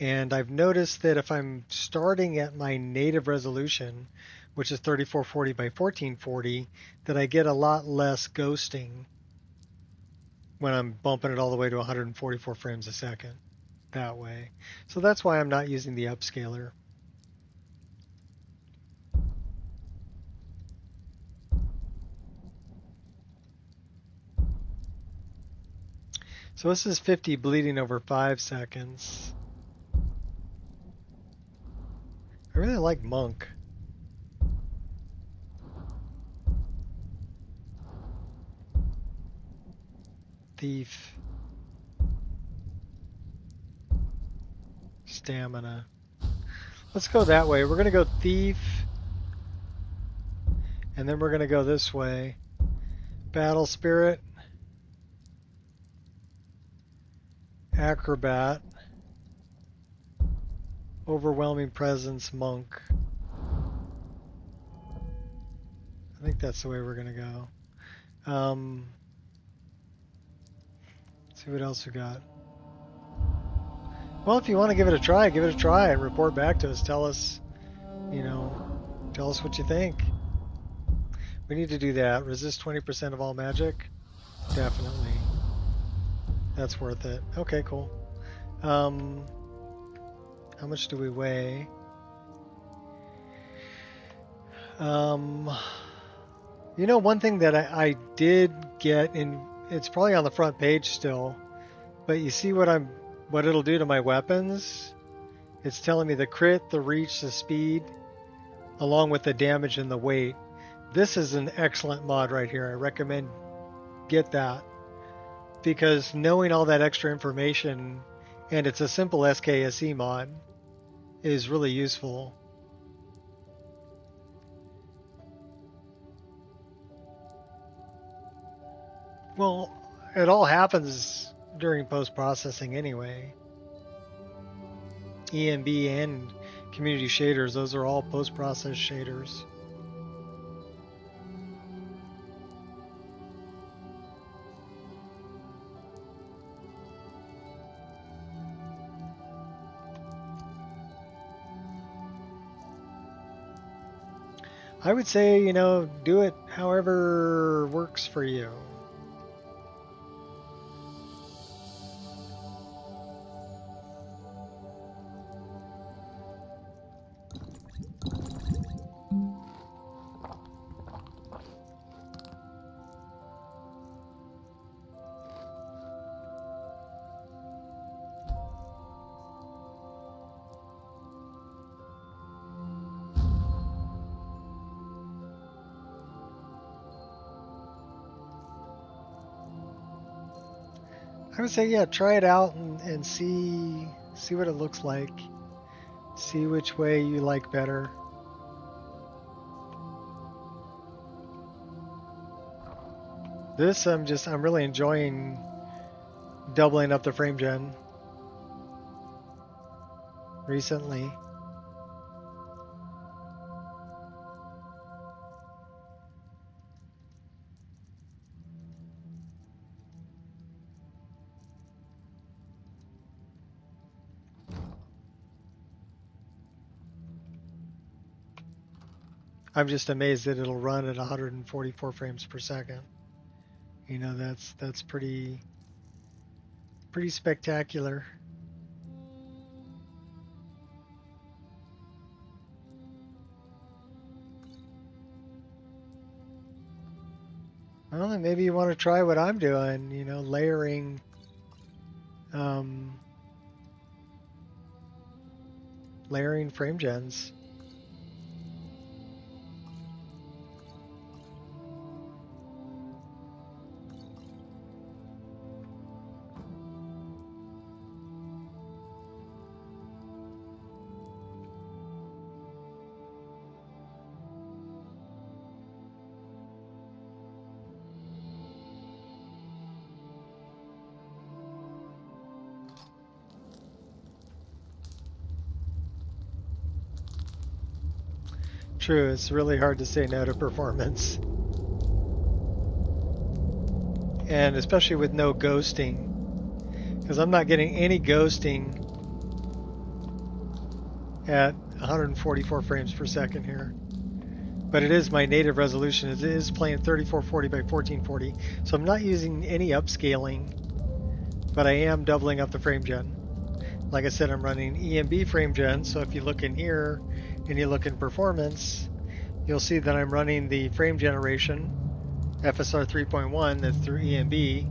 And I've noticed that if I'm starting at my native resolution, which is 3440 by 1440, that I get a lot less ghosting when I'm bumping it all the way to 144 frames a second that way. So that's why I'm not using the upscaler. So this is 50 bleeding over 5 seconds. I really like Monk. Thief. Stamina. Let's go that way. We're going to go Thief. And then we're going to go this way. Battle Spirit. Acrobat. Overwhelming Presence, Monk. I think that's the way we're going to go. See what else we got. Well, if you want to give it a try, give it a try. Report back to us. Tell us, tell us what you think. We need to do that. Resist 20% of all magic? Definitely. That's worth it. Okay, cool. How much do we weigh? One thing that I did get in, it's probably on the front page still, but you see what it'll do to my weapons? It's telling me the crit, the reach, the speed, along with the damage and the weight. This is an excellent mod right here. I recommend get that, because knowing all that extra information, and it's a simple SKSE mod, is really useful. Well, it all happens during post-processing anyway. EMB and community shaders, those are all post-process shaders. I would say, do it however works for you. I would say, yeah, try it out and see what it looks like. See which way you like better. This, I'm really enjoying doubling up the frame gen recently. I'm just amazed that it'll run at 144 frames per second. That's pretty spectacular. Well, then maybe you want to try what I'm doing, layering layering frame gens. True, it's really hard to say no to performance. And especially with no ghosting. Because I'm not getting any ghosting at 144 frames per second here. But it is my native resolution. It is playing 3440 by 1440. So I'm not using any upscaling. But I am doubling up the frame gen. Like I said, I'm running EMB frame gen. So if you look in here and you look in performance, you'll see that I'm running the frame generation FSR 3.1 that's through EMB.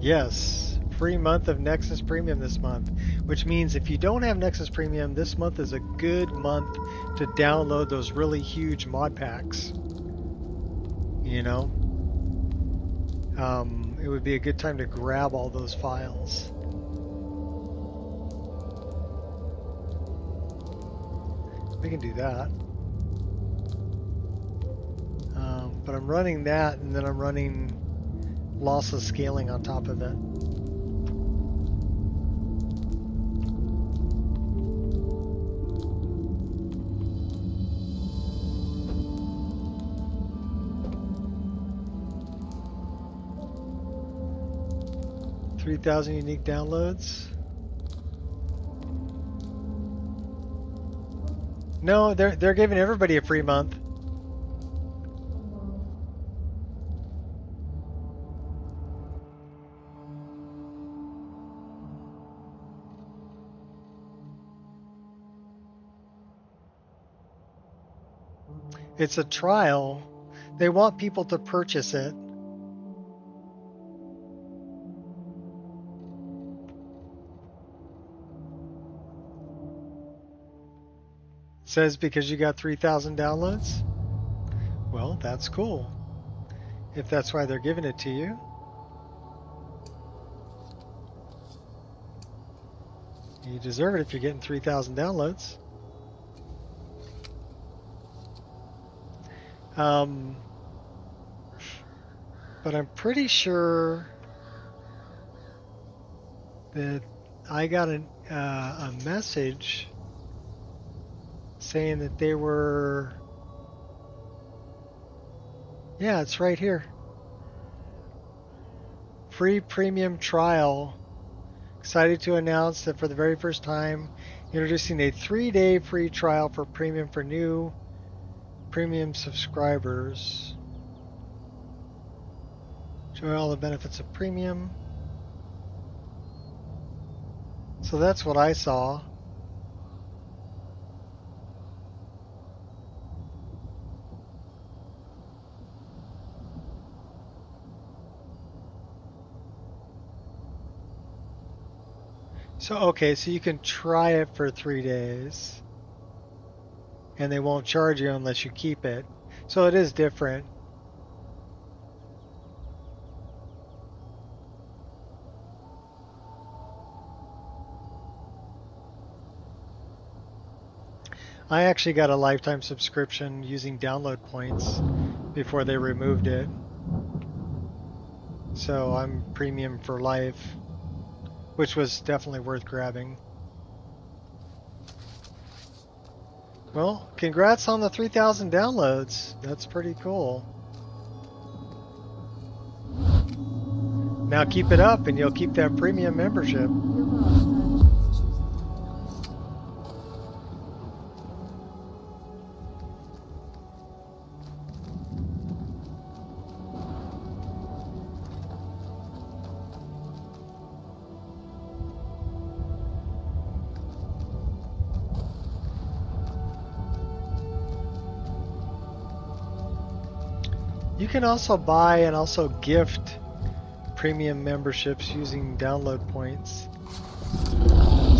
Yes, free month of Nexus Premium this month, which means if you don't have Nexus Premium, this month is a good month to download those really huge mod packs. You know, it would be a good time to grab all those files. We can do that. But I'm running that, and then I'm running lossless scaling on top of it. $3,000 unique downloads. No, they're giving everybody a free month. It's a trial. They want people to purchase it. It says because you got 3,000 downloads? Well, that's cool. If that's why they're giving it to you. You deserve it if you're getting 3,000 downloads. But I'm pretty sure that I got a message saying that they were... Yeah, it's right here. Free premium trial. Excited to announce that for the very first time, introducing a 3-day free trial for premium for new premium subscribers. Enjoy all the benefits of premium. So that's what I saw. So, okay, so you can try it for 3 days. And they won't charge you unless you keep it. So it is different. I actually got a lifetime subscription using download points before they removed it. So I'm premium for life, which was definitely worth grabbing. Well, congrats on the 3,000 downloads. That's pretty cool. Now keep it up and you'll keep that premium membership. You can also buy and also gift premium memberships using download points.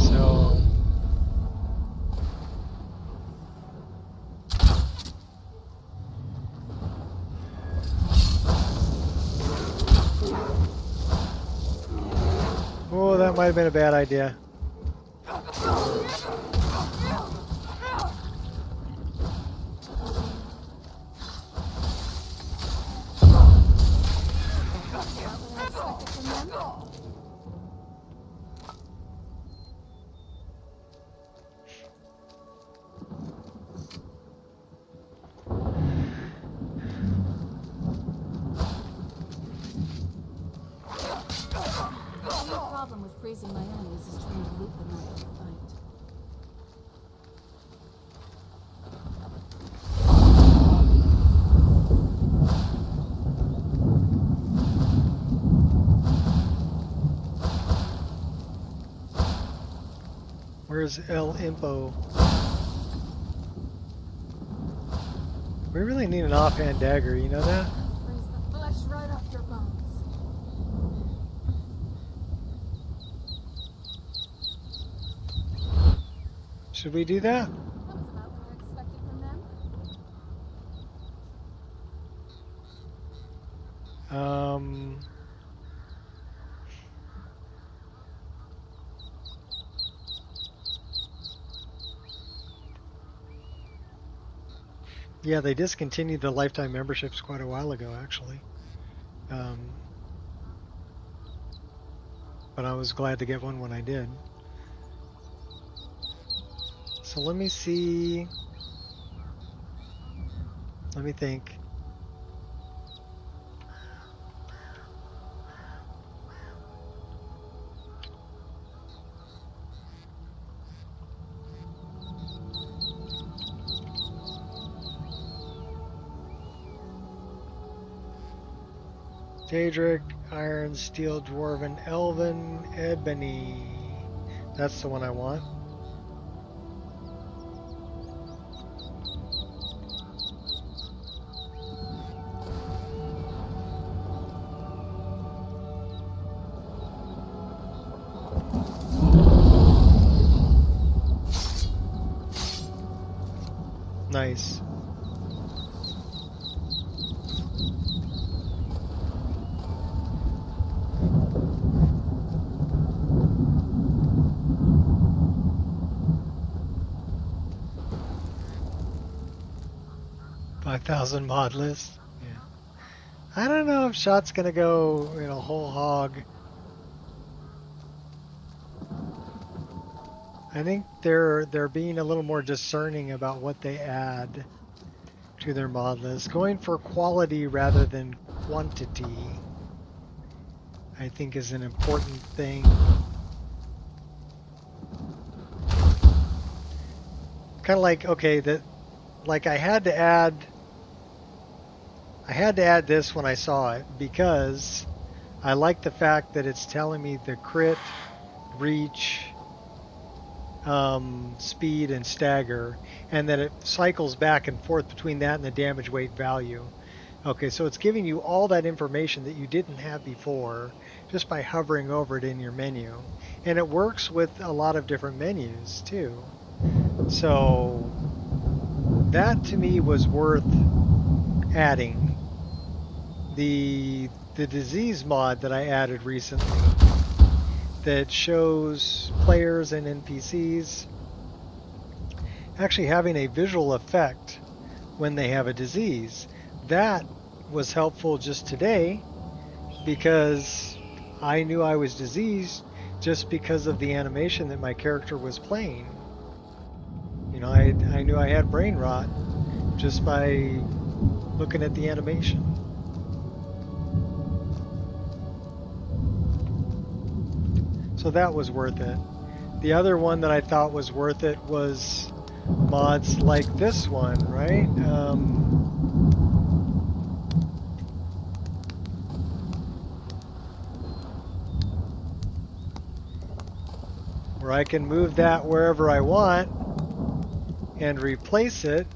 So oh, that might have been a bad idea. problem with freezing my enemies is trying to loop them out of the fight. Where's El Impo? We really need an offhand dagger, you know that? Freeze the flesh right off your bones. Should we do that? That was about what I expected from them. Yeah, they discontinued the lifetime memberships quite a while ago, actually. But I was glad to get one when I did. So let me see. Let me think. Daedric, Iron, Steel, Dwarven, Elven, Ebony. That's the one I want. Nice. $5,000 mod list. Yeah. I don't know if Shot's gonna go, whole hog. I think they're being a little more discerning about what they add to their mod list, going for quality rather than quantity. I think is an important thing. Kind of like, okay, like I had to add this when I saw it because I like the fact that it's telling me the crit, reach, speed, and stagger, and that it cycles back and forth between that and the damage weight value. Okay, so it's giving you all that information that you didn't have before just by hovering over it in your menu. And it works with a lot of different menus too. So that to me was worth adding. The disease mod that I added recently that shows players and NPCs actually having a visual effect when they have a disease. That was helpful just today because I knew I was diseased just because of the animation that my character was playing. I knew I had brain rot just by looking at the animation. So that was worth it. The other one that I thought was worth it was mods like this one, right? Where I can move that wherever I want and replace it.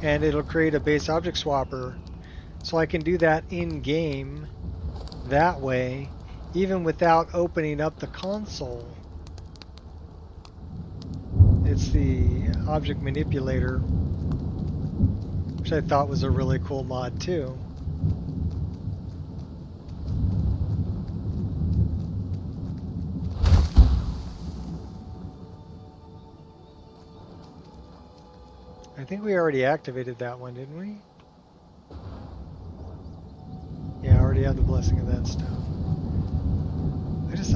And it'll create a base object swapper. So I can do that in-game that way, even without opening up the console. It's the object manipulator, which I thought was a really cool mod too. I think we already activated that one, didn't we? Yeah, I already have the blessing of that stuff.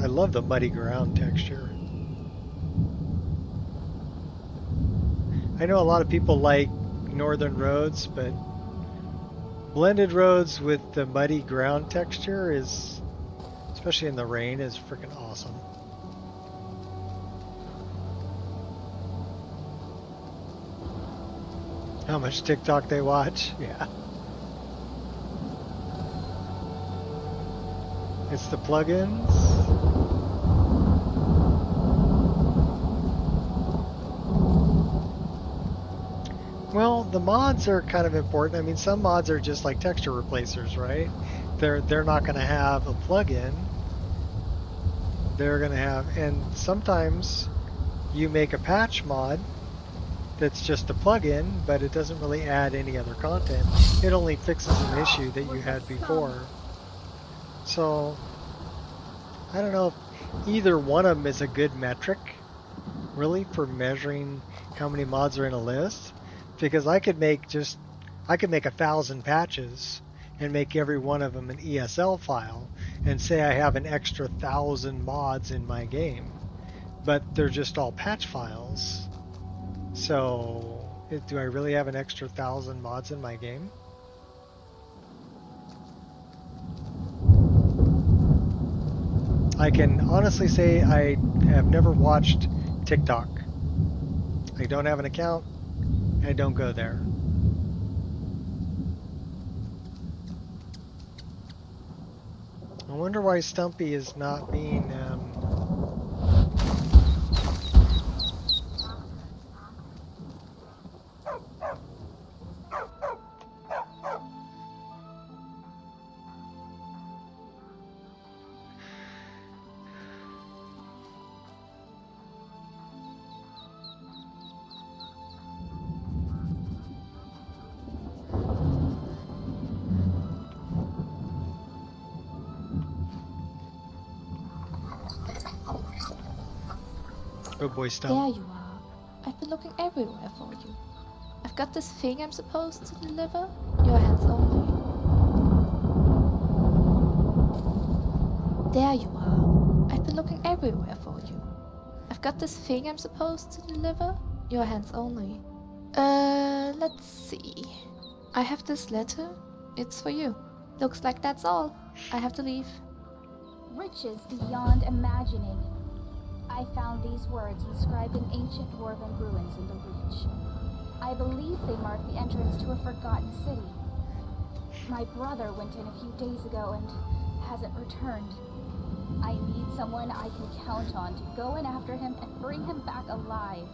I love the muddy ground texture. I know a lot of people like northern roads, but Blended roads with the muddy ground texture is, especially in the rain, is freaking awesome. How much TikTok they watch? Yeah. It's the plugins. Well, the mods are kind of important. I mean, some mods are just like texture replacers, right? They're not going to have a plugin. They're going to have, and sometimes you make a patch mod that's just a plugin, but it doesn't really add any other content. It only fixes an issue that you had before. So, I don't know if either one of them is a good metric, really, for measuring how many mods are in a list. Because I could make 1,000 patches and make every one of them an ESL file and say I have an extra 1,000 mods in my game, but they're just all patch files. So, do I really have an extra 1,000 mods in my game? I can honestly say I have never watched TikTok. I don't have an account. I don't go there. I wonder why Stumpy is not being good boy Stump. There you are. I've been looking everywhere for you. I've got this thing I'm supposed to deliver. Your hands only. There you are. I've been looking everywhere for you. I've got this thing I'm supposed to deliver. Your hands only. Let's see. I have this letter. It's for you. Looks like that's all. I have to leave. Riches beyond imagining. I found these words inscribed in ancient dwarven ruins in the Reach. I believe they mark the entrance to a forgotten city. My brother went in a few days ago and hasn't returned. I need someone I can count on to go in after him and bring him back alive.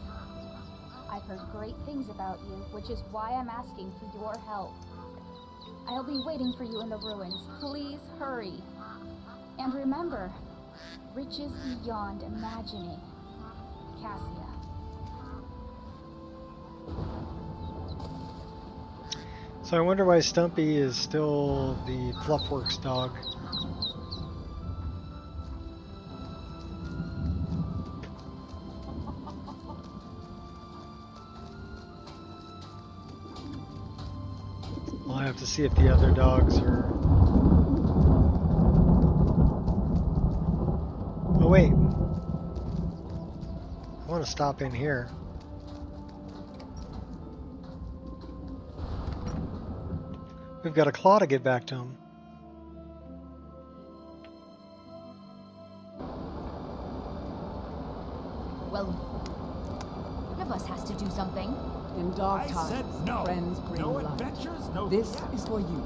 I've heard great things about you, which is why I'm asking for your help. I'll be waiting for you in the ruins. Please hurry. And remember, riches beyond imagining. Cassia. So I wonder why Stumpy is still the Fluffworks dog. I'll have to see if the other dogs are... Oh wait, I want to stop in here. We've got a claw to get back to him. Well, one of us has to do something. In dark times, friends bring light. This is for you.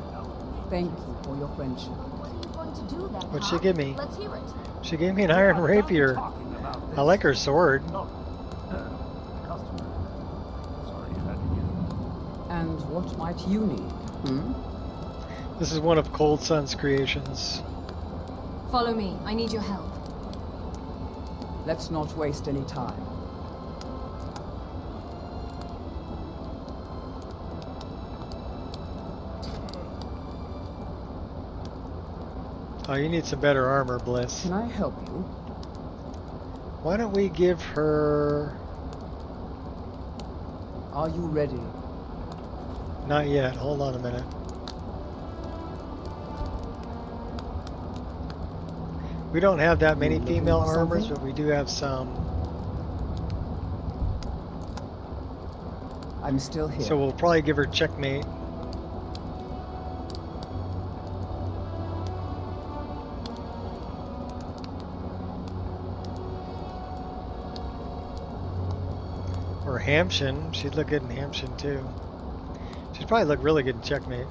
Thank you for your friendship. What are you going to do then? What'd she give me? Let's hear it. She gave me an iron rapier. I like her sword. And what might you need? This is one of Cold Sun's creations. Follow me. I need your help. Let's not waste any time. Oh, you need some better armor, Bliss. Can I help you? Why don't we give her... Are you ready? Not yet. Hold on a minute. We don't have that many female armors, but we do have some. I'm still here. So we'll probably give her checkmate. Hamshin. She'd look good in Hamshin too. She'd probably look really good in Checkmate.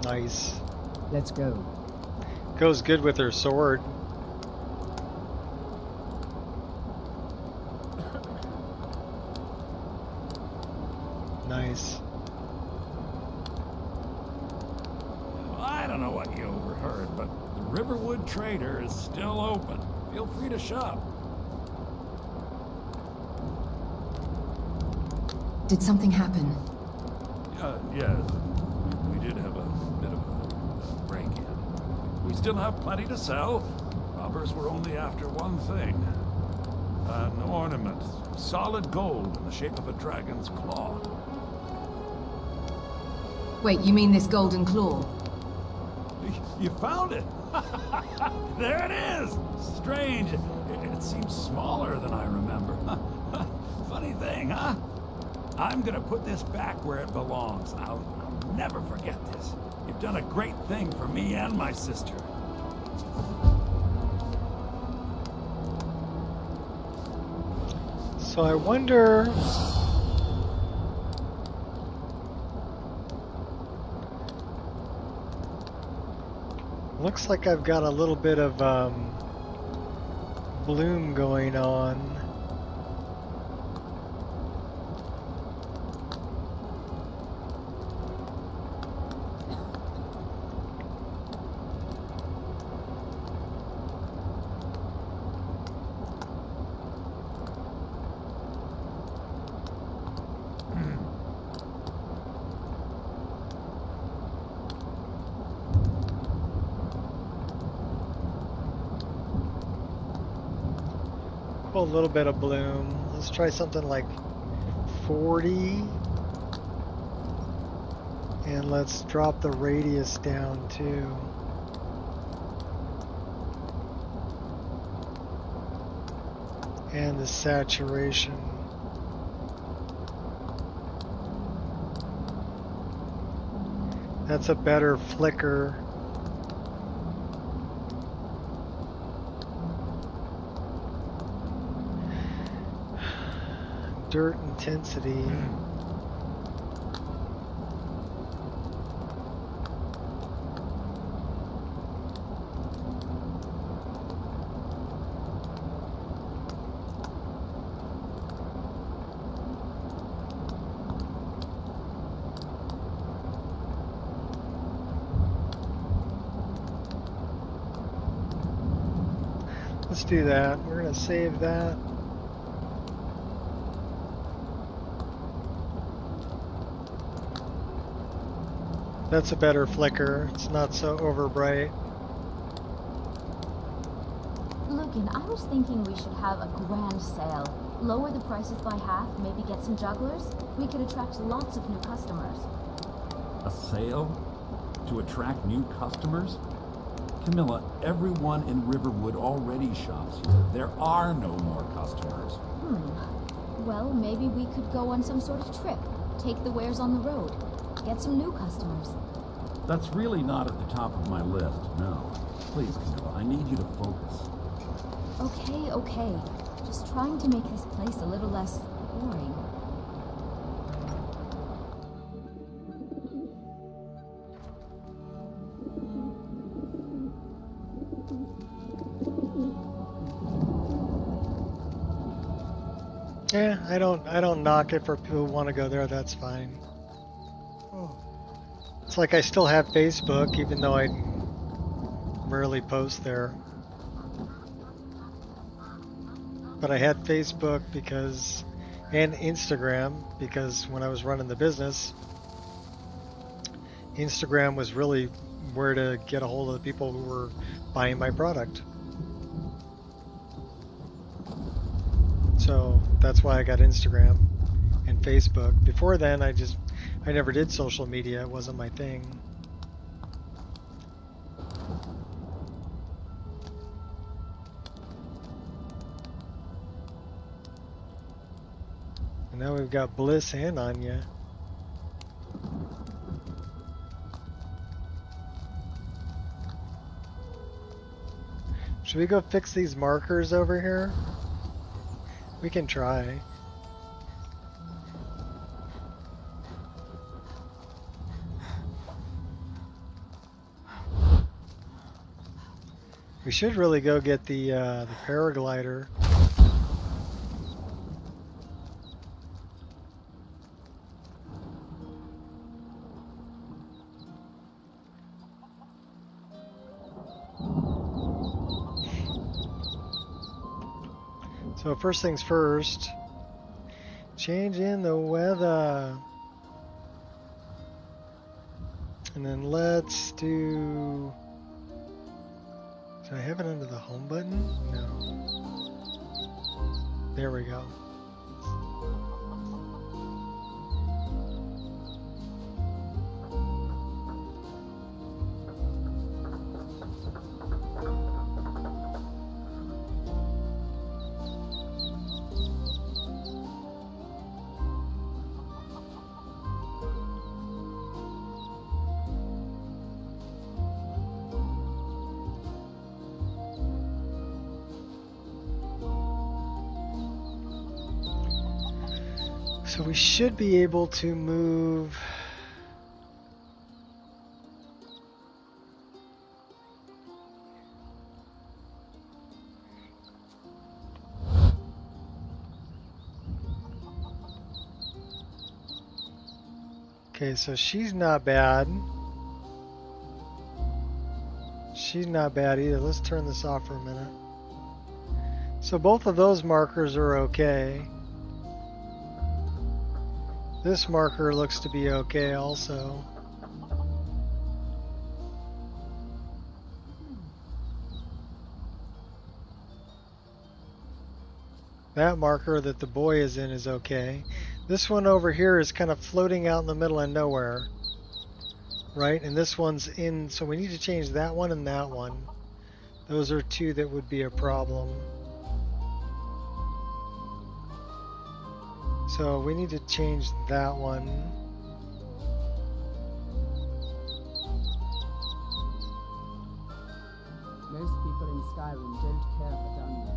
Nice. Let's go. Goes good with her sword. Nice. I don't know what you overheard, but the Riverwood Trader is still open. Feel free to shop. Did something happen? Yeah, we did have a bit of a break-in. We still have plenty to sell. Robbers were only after one thing. An ornament, solid gold in the shape of a dragon's claw. Wait, you mean this golden claw? You found it! There it is! Strange. It seems smaller than I remember. Funny thing, huh? I'm gonna put this back where it belongs. I'll never forget this. You've done a great thing for me and my sister. So I wonder... Looks like I've got a little bit of bloom going on. A little bit of bloom. Let's try something like 40. And let's drop the radius down too. And the saturation. That's a better flicker. Dirt intensity. Let's do that. We're going to save that. That's a better flicker. It's not so over bright. Lucan, I was thinking we should have a grand sale. Lower the prices by half, maybe get some jugglers. We could attract lots of new customers. A sale? To attract new customers? Camilla, everyone in Riverwood already shops here. There are no more customers. Well, maybe we could go on some sort of trip. Take the wares on the road. Get some new customers. That's really not at the top of my list, no. Please, Camilla, I need you to focus. Okay. Just trying to make this place a little less boring. Yeah, I don't knock it for people who want to go there. That's fine. It's like I still have Facebook, even though I rarely post there. But I had Facebook because, and Instagram, because when I was running the business, Instagram was really where to get a hold of the people who were buying my product. So that's why I got Instagram and Facebook. Before then, I never did social media. It wasn't my thing. And now we've got Bliss and Anya. Should we go fix these markers over here? We can try. We should really go get the paraglider. So first things first, change in the weather. And then let's do... Did I have it under the home button? No. There we go. So we should be able to move. Okay, so she's not bad. She's not bad either. Let's turn this off for a minute. So both of those markers are okay. This marker looks to be okay also. That marker that the boy is in is okay. This one over here is kind of floating out in the middle of nowhere. Right? And this one's in, so we need to change that one and that one. Those are two that would be a problem. So we need to change that one. Most people in Skyrim don't care for Dungeon.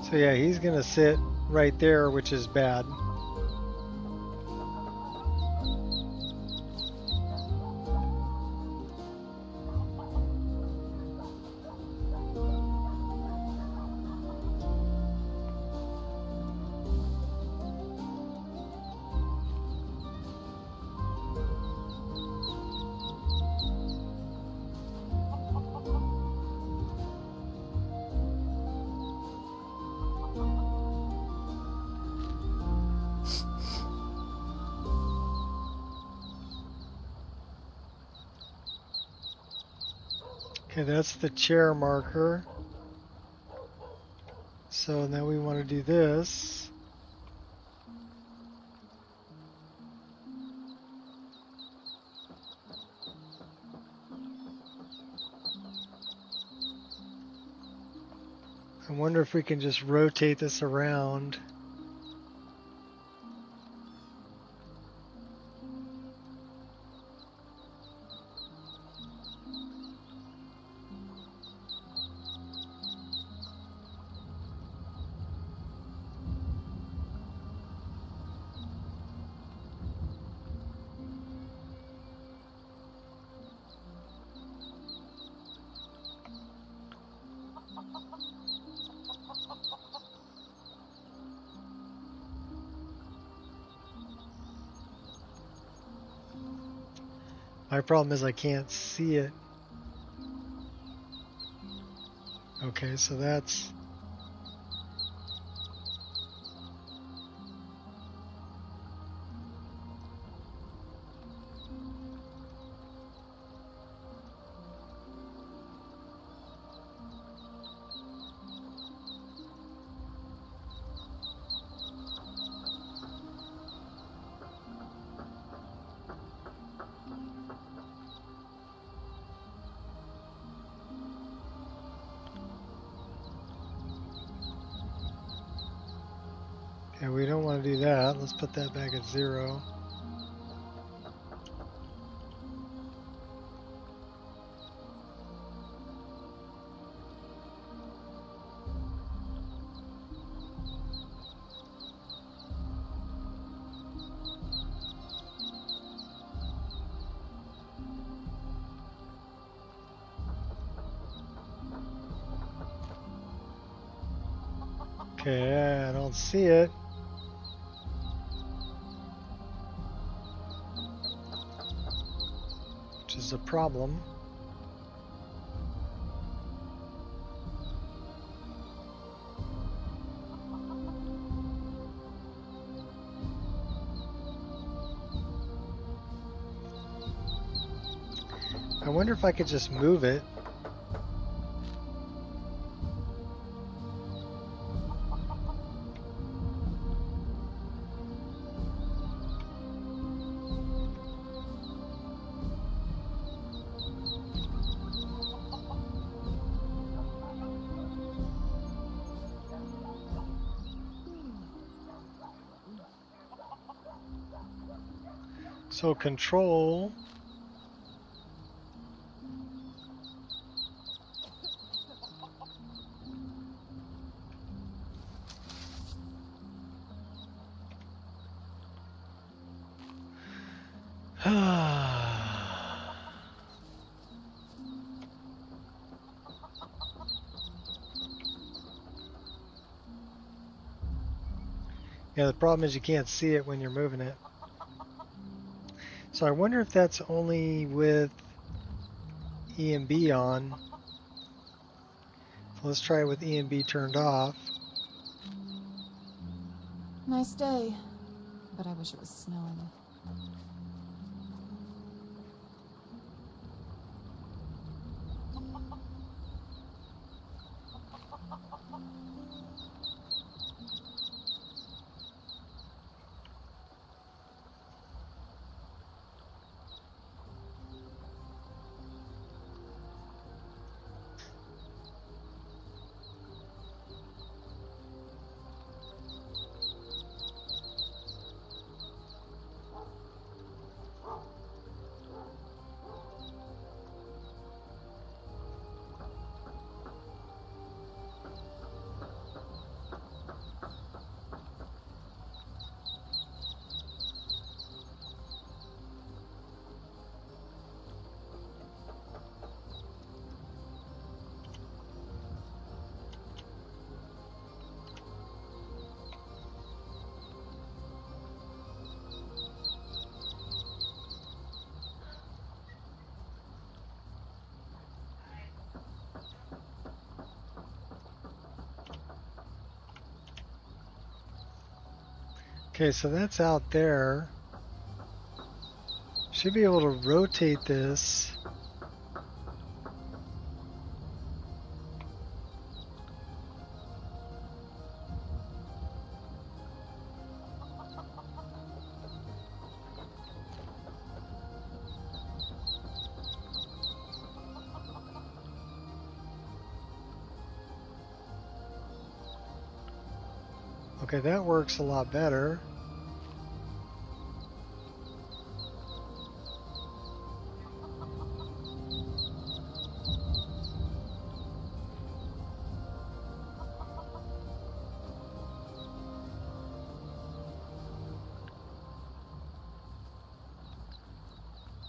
So yeah, he's gonna sit right there, which is bad. Okay, that's the chair marker. So now we want to do this. I wonder if we can just rotate this around. My problem is I can't see it. Okay, so that's... And we don't want to do that. Let's put that back at 0. Okay, I don't see it. Which is a problem. I wonder if I could just move it. So control. Yeah, the problem is you can't see it when you're moving it. So I wonder if that's only with E and B on. So let's try it with E and B turned off. Nice day, but I wish it was snowing. Okay, so that's out there. Should be able to rotate this. Okay, that works a lot better.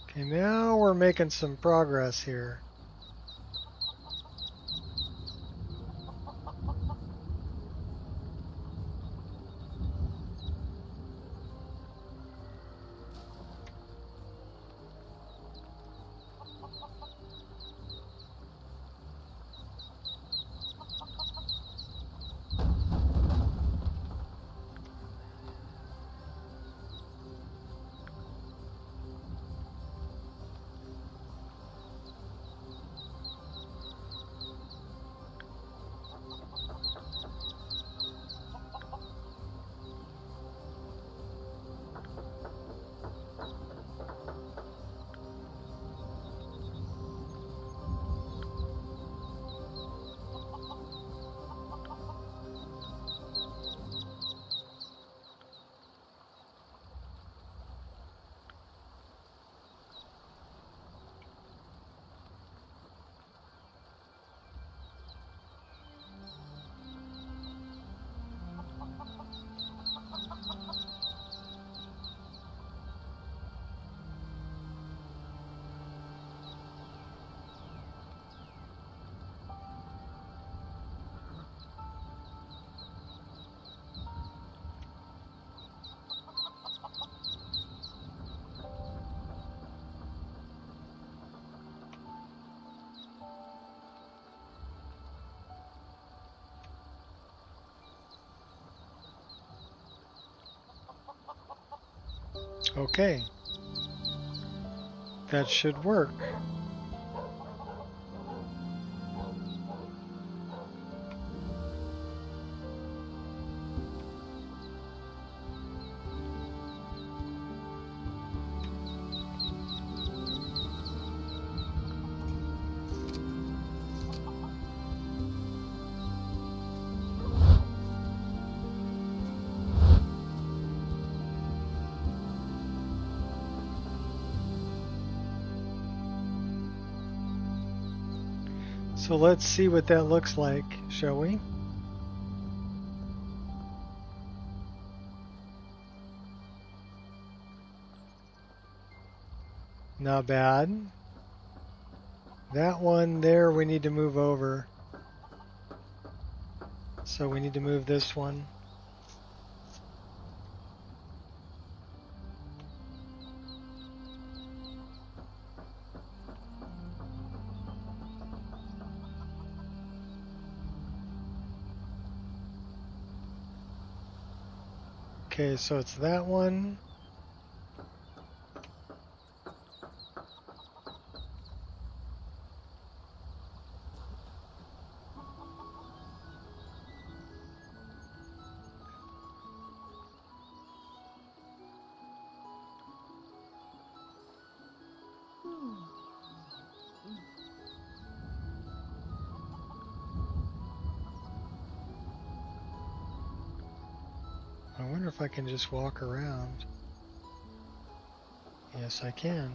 Okay, now we're making some progress here. Okay. That should work. So let's see what that looks like, shall we? Not bad. That one there we need to move over. So we need to move this one. Okay, so it's that one. I wonder if I can just walk around. Yes, I can.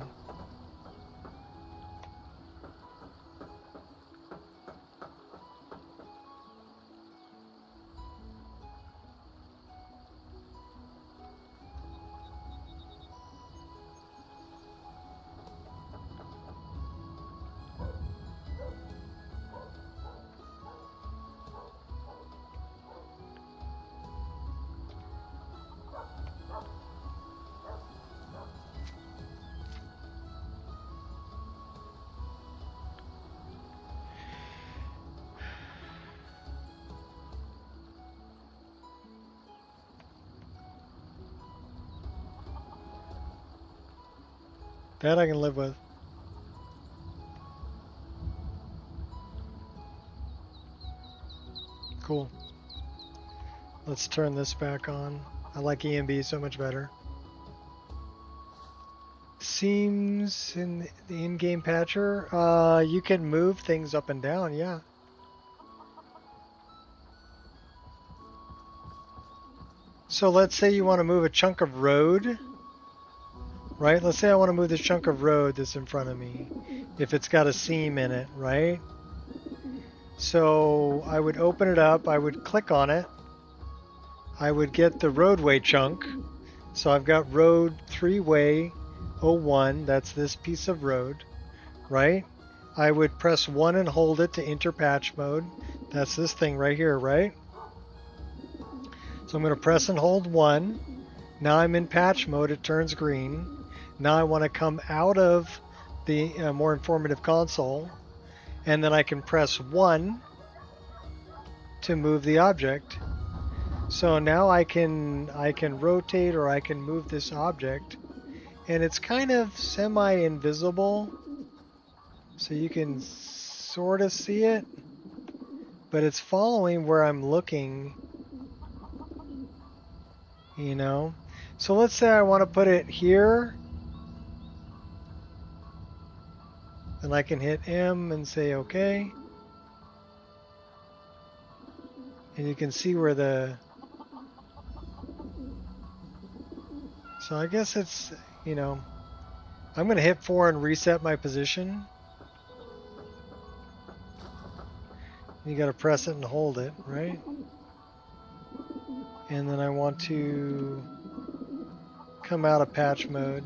That I can live with. Cool. Let's turn this back on. I like EMB so much better. Seems in the in-game patcher, you can move things up and down, yeah. So let's say you want to move a chunk of road. Right? Let's say I want to move this chunk of road that's in front of me, if it's got a seam in it, right? So I would open it up, I would click on it, I would get the roadway chunk. So I've got road 3-way 01, that's this piece of road, right? I would press 1 and hold it to enter patch mode. That's this thing right here, right? So I'm going to press and hold 1. Now I'm in patch mode, it turns green. Now I want to come out of the more informative console, and then I can press 1 to move the object. So now I can rotate or I can move this object, and it's kind of semi-invisible, so you can sort of see it, but it's following where I'm looking, you know. So let's say I want to put it here. And I can hit M and say OK. And you can see where the... So I guess it's, you know, I'm going to hit 4 and reset my position. You got to press it and hold it, right? And then I want to come out of patch mode.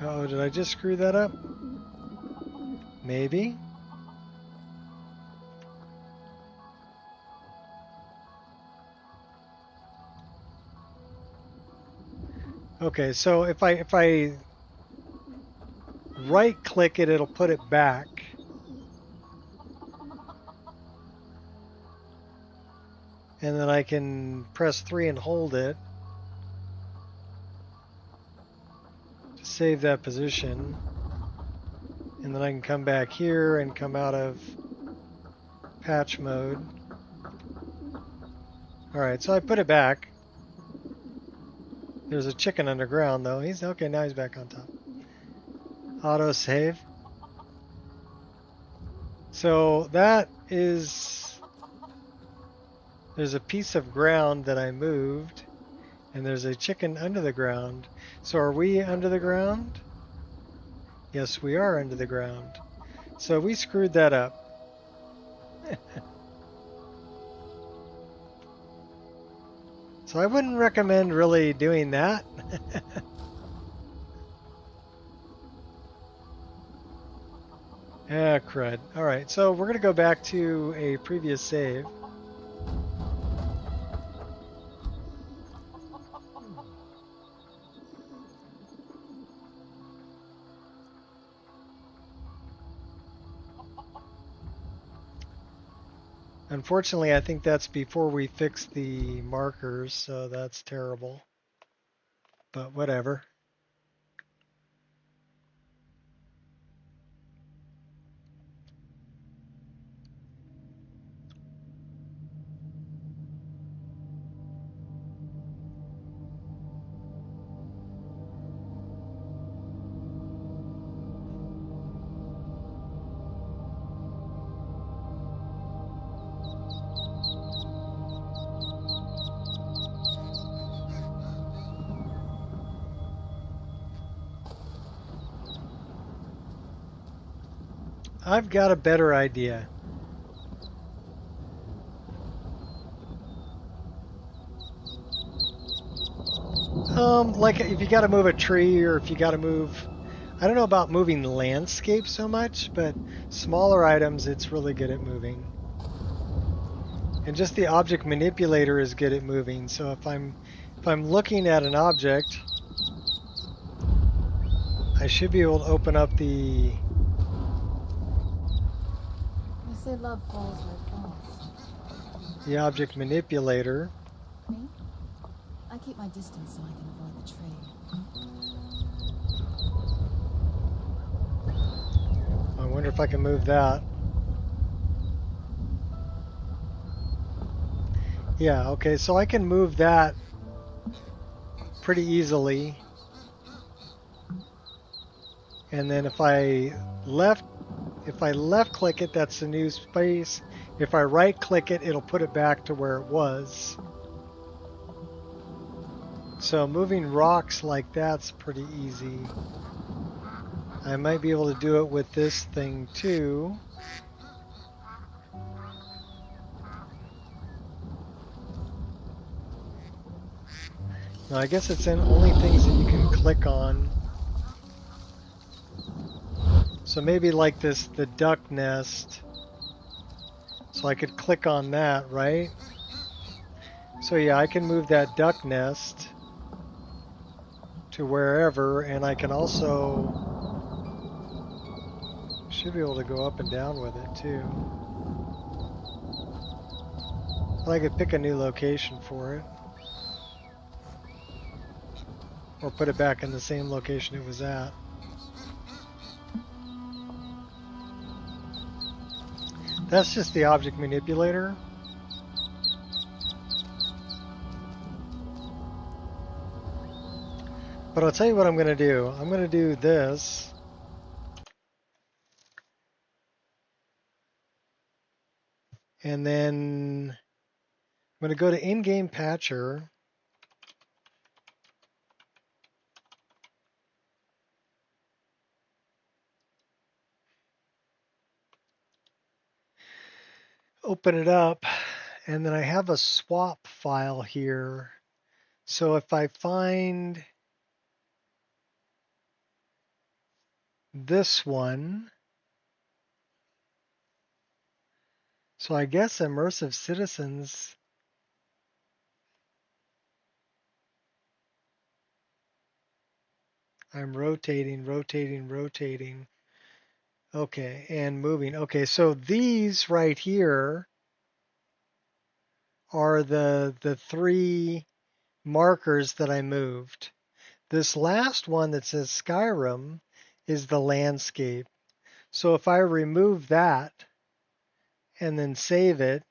Oh, did I just screw that up? Maybe. Okay, so if I right click it, it'll put it back. And then I can press 3 and hold it to save that position. And then I can come back here and come out of patch mode. Alright, so I put it back. There's a chicken underground though. He's okay, now he's back on top. Auto save. So that is, there's a piece of ground that I moved, and there's a chicken under the ground. So are we under the ground? Yes, we are under the ground. So we screwed that up. So I wouldn't recommend really doing that. Ah, crud. Alright, so we're going to go back to a previous save. Unfortunately, I think that's before we fix the markers, so that's terrible. But whatever. I've got a better idea. Like if you got to move a tree or if you got to move, I don't know about moving landscape so much, but smaller items it's really good at moving. And just the object manipulator is good at moving. So if I'm looking at an object, I should be able to open up the. You say love falls where it falls. The object manipulator. Me? I keep my distance so I can avoid the trade. I wonder if I can move that. Yeah, okay, so I can move that pretty easily. And then if I left click it, that's the new space. If I right click it, it'll put it back to where it was. So moving rocks like that's pretty easy. I might be able to do it with this thing too. No, I guess it's in only things that you can click on. So maybe like this, the duck nest. So I could click on that, right? So yeah, I can move that duck nest to wherever, and I can also, should be able to go up and down with it too. But I could pick a new location for it. Or put it back in the same location it was at. That's just the object manipulator. But I'll tell you what I'm going to do. I'm going to do this. And then I'm going to go to in-game patcher. Open it up, and then I have a swap file here. So if I find this one, so I guess Immersive Citizens, I'm rotating. Okay, and moving. Okay, so these right here are the 3 markers that I moved. This last one that says Skyrim is the landscape. So if I remove that and then save it,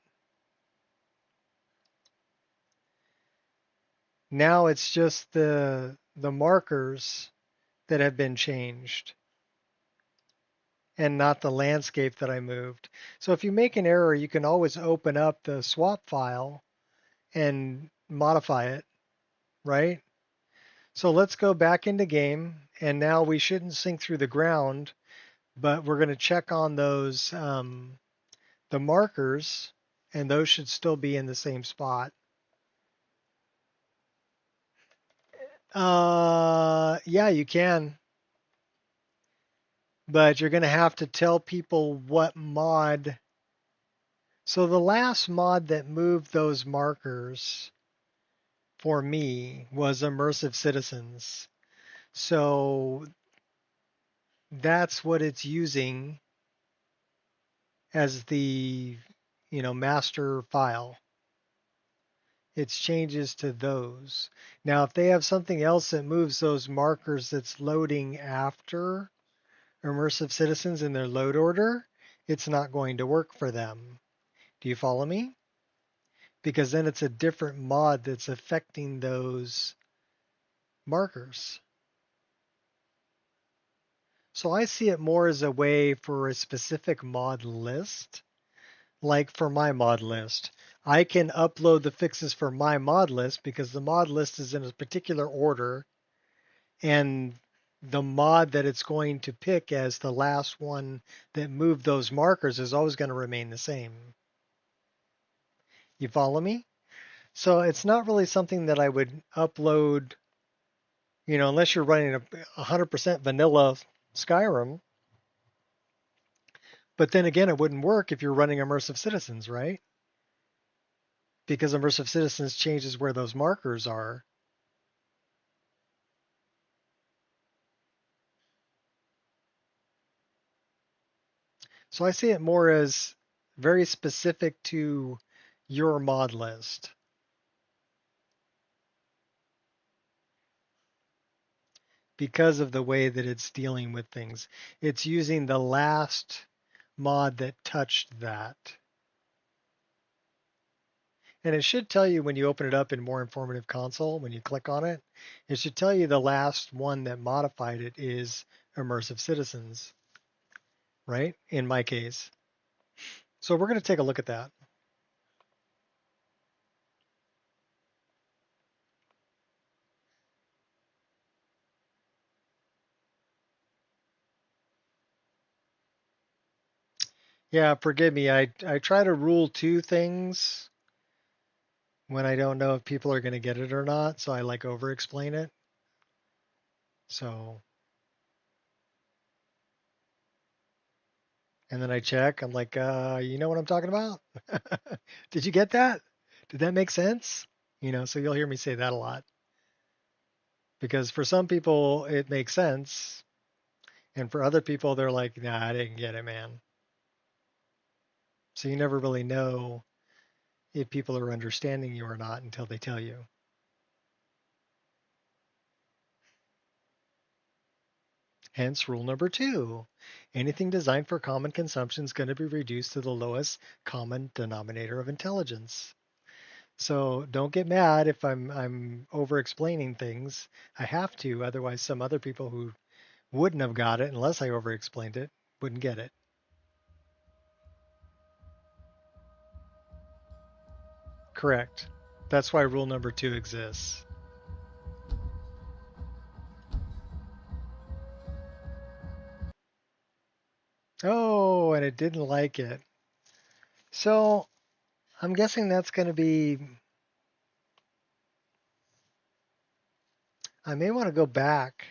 now it's just the markers that have been changed and not the landscape that I moved. So if you make an error, you can always open up the swap file and modify it, right? So let's go back into game, and now we shouldn't sink through the ground, but we're going to check on those, the markers, and those should still be in the same spot. Yeah, you can. But you're going to have to tell people what mod. So the last mod that moved those markers for me was Immersive Citizens. So that's what it's using as the, master file. It's changes to those. Now, if they have something else that moves those markers that's loading after Immersive Citizens in their load order, it's not going to work for them. Do you follow me? Because then it's a different mod that's affecting those markers. So I see it more as a way for a specific mod list, like for my mod list. I can upload the fixes for my mod list because the mod list is in a particular order, and the mod that it's going to pick as the last one that moved those markers is always going to remain the same. You follow me? So it's not really something that I would upload, unless you're running a 100% vanilla Skyrim. But then again, it wouldn't work if you're running Immersive Citizens, right? Because Immersive Citizens changes where those markers are. So I see it more as very specific to your mod list. Because of the way that it's dealing with things. It's using the last mod that touched that. And it should tell you when you open it up in More Informative Console, when you click on it, it should tell you the last one that modified it is Immersive Citizens, right? In my case. So we're going to take a look at that. Yeah, forgive me. I try to rule 2 things when I don't know if people are going to get it or not, so I like over explain it. So, and then I check. I'm like, you know what I'm talking about? Did you get that? Did that make sense? So you'll hear me say that a lot. Because for some people it makes sense, and for other people they're like, nah, I didn't get it, man. So you never really know if people are understanding you or not until they tell you. Hence rule number 2. Anything designed for common consumption is going to be reduced to the lowest common denominator of intelligence. So don't get mad if I'm over explaining things. I have to, otherwise some other people who wouldn't have got it unless I over explained it wouldn't get it. Correct. That's why rule number 2 exists. Oh, and it didn't like it. So I'm guessing that's going to be, I may want to go back.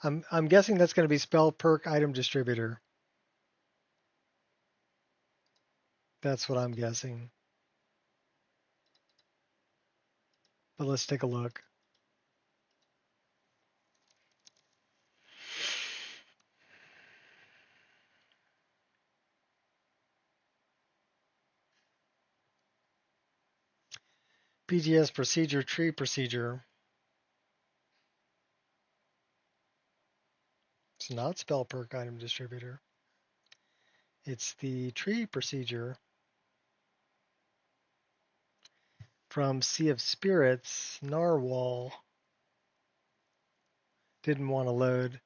I'm guessing that's going to be spell perk item distributor. That's what I'm guessing. But let's take a look. BGS procedure, tree procedure. It's not spell perk item distributor. It's the tree procedure from Sea of Spirits. Narwhal didn't want to load.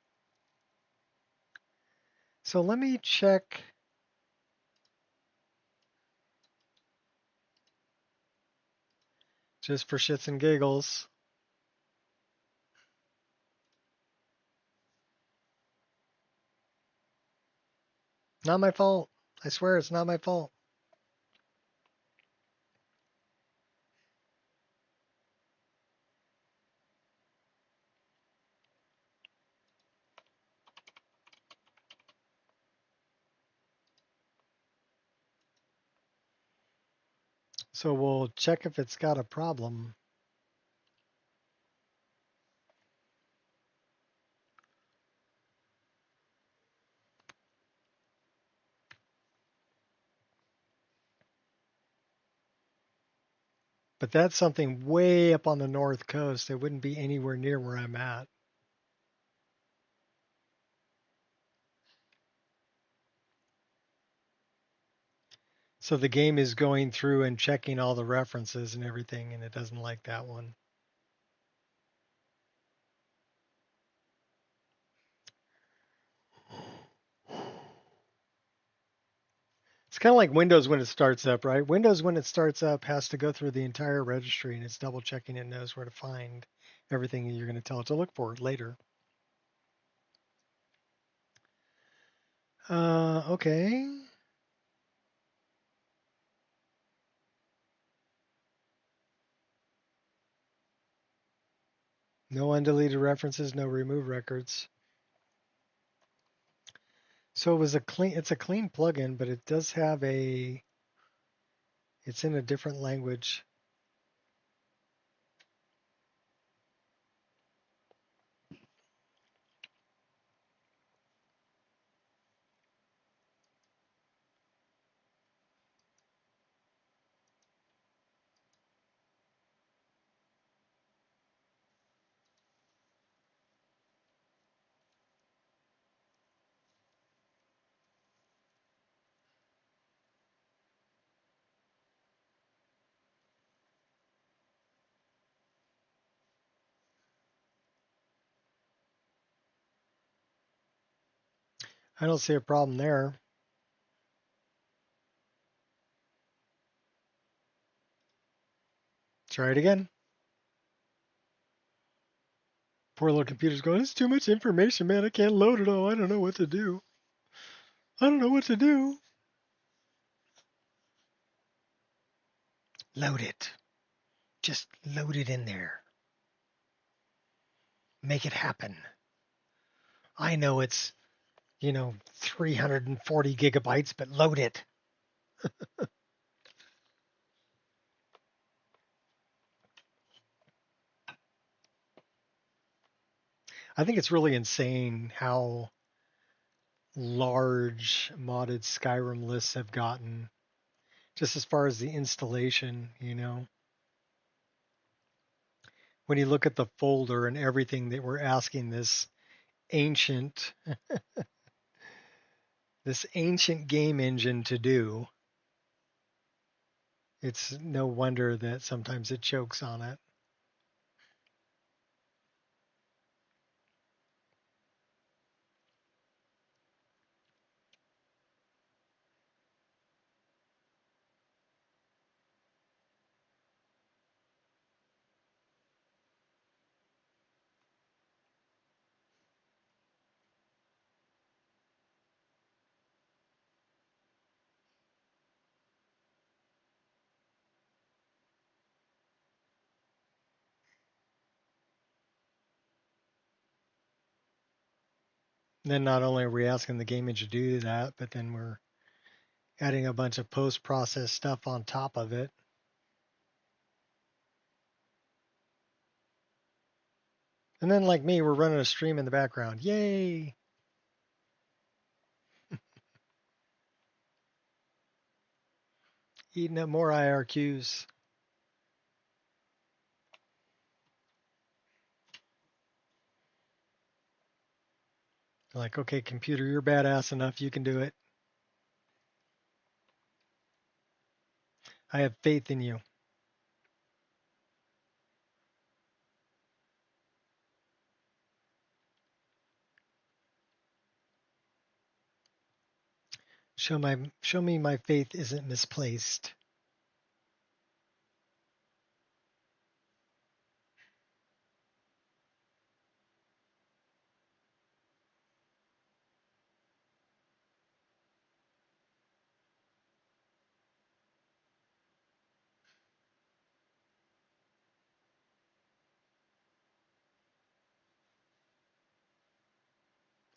So let me check. Just for shits and giggles. Not my fault. I swear it's not my fault. So we'll check if it's got a problem. But that's something way up on the north coast. It wouldn't be anywhere near where I'm at. So the game is going through and checking all the references and everything, and it doesn't like that one. It's kind of like Windows when it starts up, right? Windows when it starts up has to go through the entire registry, and it's double checking it knows where to find everything you're going to tell it to look for later. Okay. No undeleted references, no remove records. So it was it's a clean plugin, but it does have it's in a different language. I don't see a problem there. Try it again. Poor little computer's going, it's too much information, man. I can't load it all. I don't know what to do. I don't know what to do. Load it. Just load it in there. Make it happen. I know it's, 340 gigabytes, but load it. I think it's really insane how large modded Skyrim lists have gotten, just as far as the installation, When you look at the folder and everything that we're asking this ancient game engine to do, it's no wonder that sometimes it chokes on it. And then not only are we asking the game engine to do that, but then we're adding a bunch of post-process stuff on top of it. And then like me, we're running a stream in the background. Yay! Eating up more IRQs. Like, okay, computer, you're badass enough. You can do it. I have faith in you. Show me my faith isn't misplaced.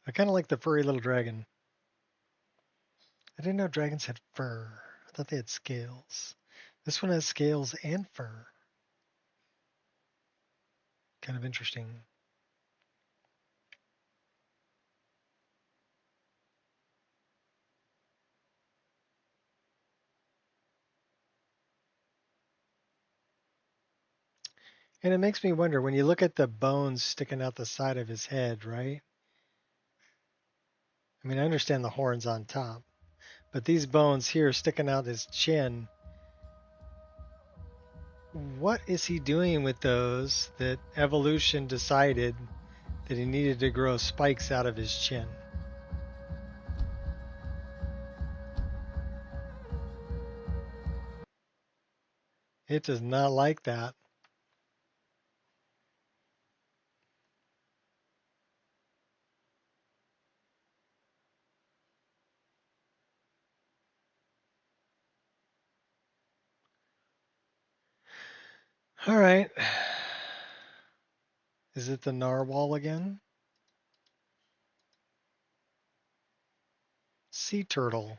I kind of like the furry little dragon. I didn't know dragons had fur. I thought they had scales. This one has scales and fur. Kind of interesting. And it makes me wonder, when you look at the bones sticking out the side of his head, right? I mean, I understand the horns on top, but these bones here sticking out his chin, what is he doing with those that evolution decided that he needed to grow spikes out of his chin? It does not like that. All right. Is it the narwhal again? Sea turtle.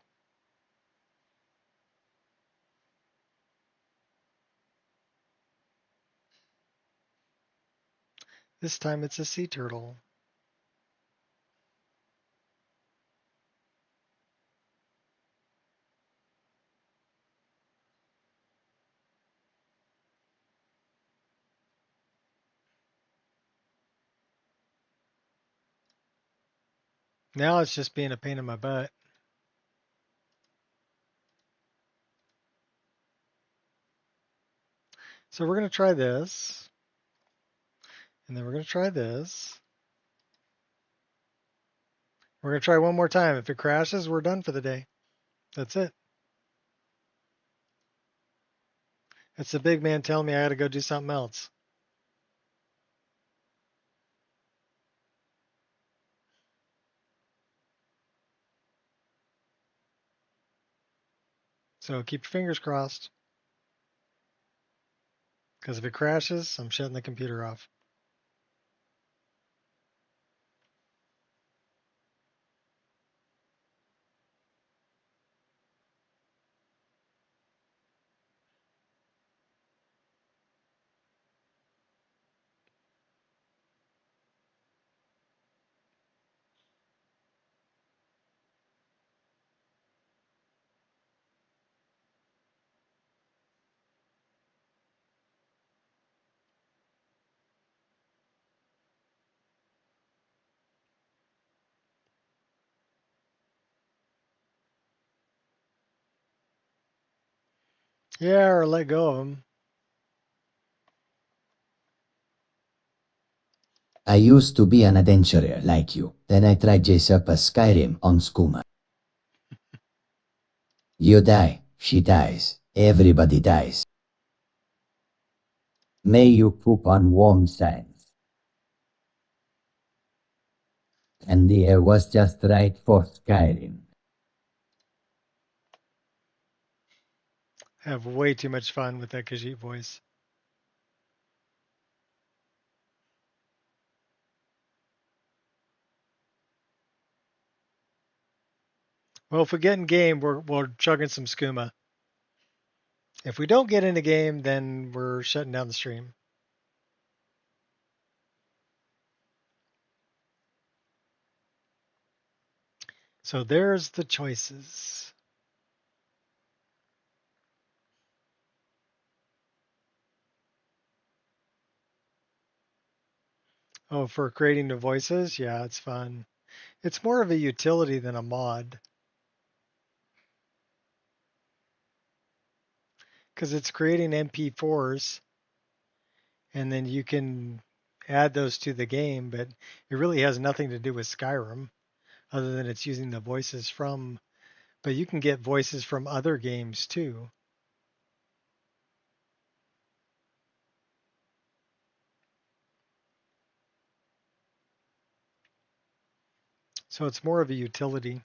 This time it's a sea turtle. Now it's just being a pain in my butt. So we're going to try this. And then we're going to try this. We're going to try one more time. If it crashes, we're done for the day. That's it. It's the big man telling me I got to go do something else. So keep your fingers crossed. Because if it crashes, I'm shutting the computer off. Yeah, or let go of them. I used to be an adventurer like you. Then I tried Jessup a Skyrim on Skooma. You die, she dies, everybody dies. May you poop on warm sands. And the air was just right for Skyrim. I have way too much fun with that Khajiit voice. Well, if we get in game, we're chugging some skooma. If we don't get in the game, then we're shutting down the stream. So there's the choices. Oh, for creating the voices? Yeah, it's fun. It's more of a utility than a mod. Because it's creating MP4s, and then you can add those to the game, but it really has nothing to do with Skyrim, other than it's using the voices from, but you can get voices from other games too. So it's more of a utility.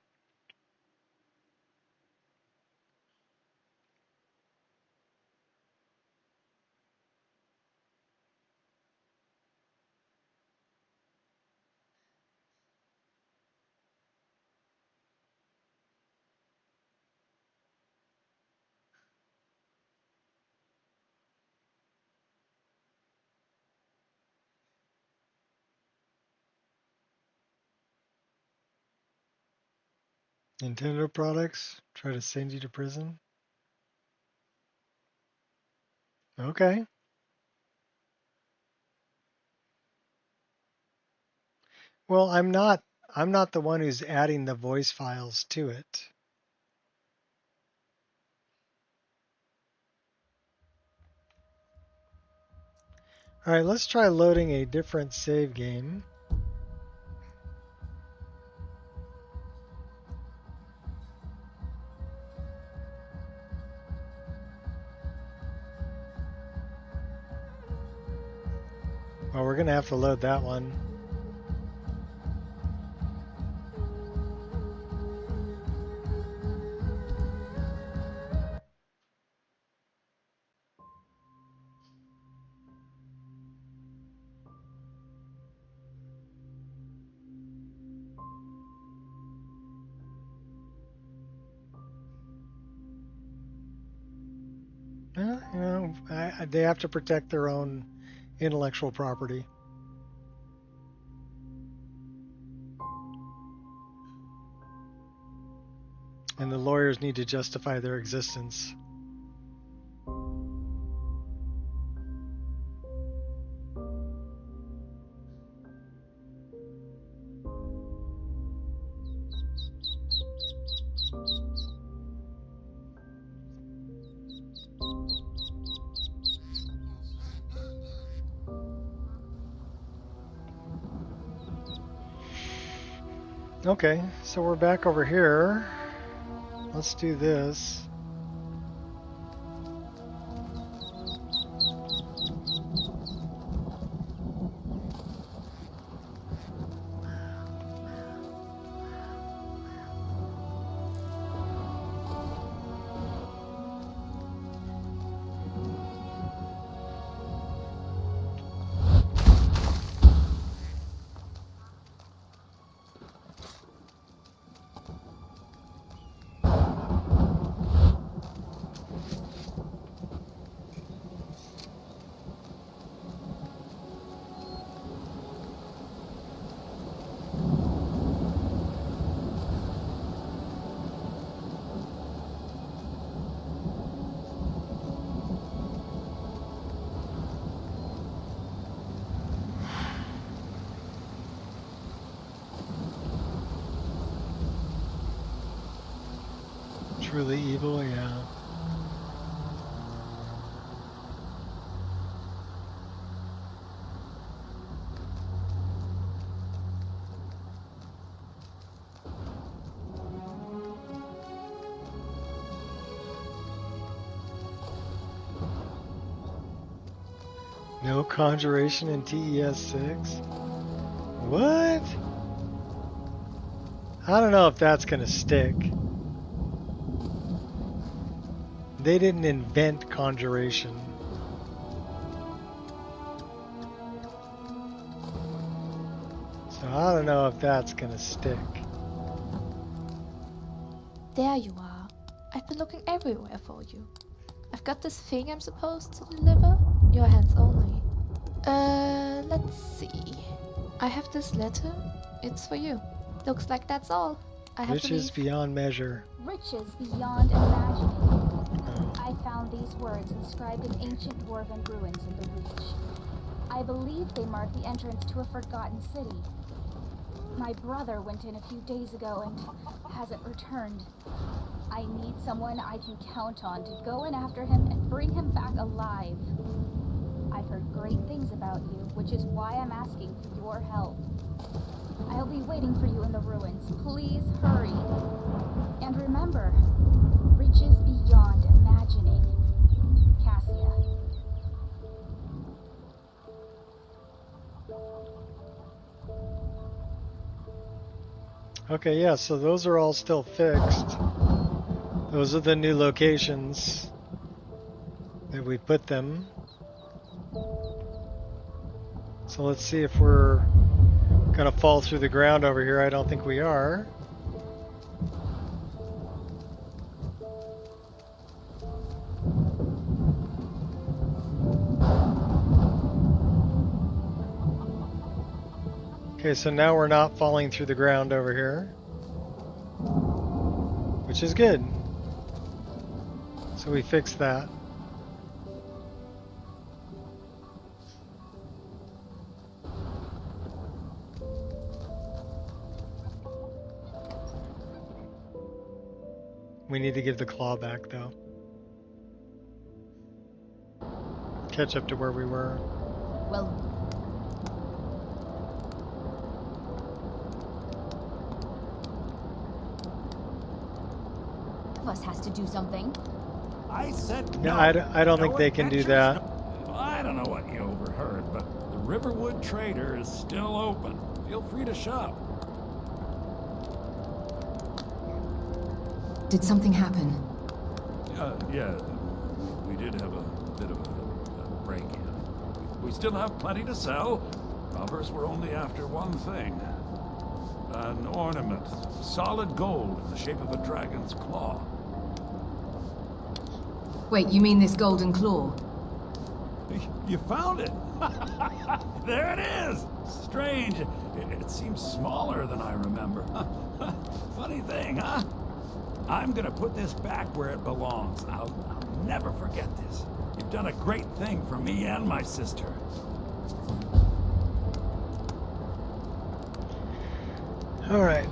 Nintendo products try to send you to prison. Okay. Well, I'm not the one who's adding the voice files to it. All right, let's try loading a different save game. Well, we're going to have to load that one. Well, you know, they have to protect their own intellectual property. And the lawyers need to justify their existence. Okay, so we're back over here. Let's do this. Truly evil, yeah. No conjuration in TES 6? What? I don't know if that's gonna stick. They didn't invent conjuration. So I don't know if that's gonna stick. There you are. I've been looking everywhere for you. I've got this thing I'm supposed to deliver. Your hands only. Let's see. I have this letter. It's for you. Looks like that's all. I have to Riches leave. beyond measure. Riches beyond imagining. I found these words inscribed in ancient dwarven ruins in the Reach. I believe they mark the entrance to a forgotten city. My brother went in a few days ago and hasn't returned. I need someone I can count on to go in after him and bring him back alive. I've heard great things about you, which is why I'm asking for your help. I'll be waiting for you in the ruins. Please hurry. And remember, riches beyond imagining. Cassia. Okay, yeah, so those are all still fixed. Those are the new locations that we put them. So let's see if we're gonna fall through the ground over here. I don't think we are. Okay, so now we're not falling through the ground over here, which is good. So we fixed that. We need to give the claw back though. Catch up to where we were. Well, one of us has to do something. I said Yeah, no. I don't No think they can do adventures, that. no- Well, I don't know what you overheard, but the Riverwood Trader is still open. Feel free to shop. Did something happen? Yeah, we did have a bit of a break-in. We still have plenty to sell. Robbers were only after one thing. An ornament, solid gold in the shape of a dragon's claw. Wait, you mean this golden claw? You found it! There it is! Strange. It seems smaller than I remember. Funny thing, huh? I'm gonna put this back where it belongs. I'll never forget this. You've done a great thing for me and my sister. All right.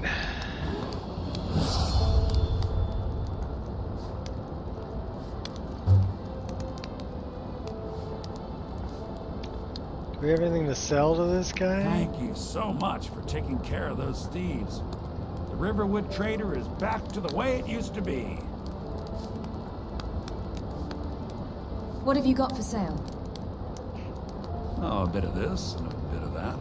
Do we have anything to sell to this guy? Thank you so much for taking care of those thieves. The Riverwood Trader is back to the way it used to be. What have you got for sale? Oh, a bit of this and a bit of that.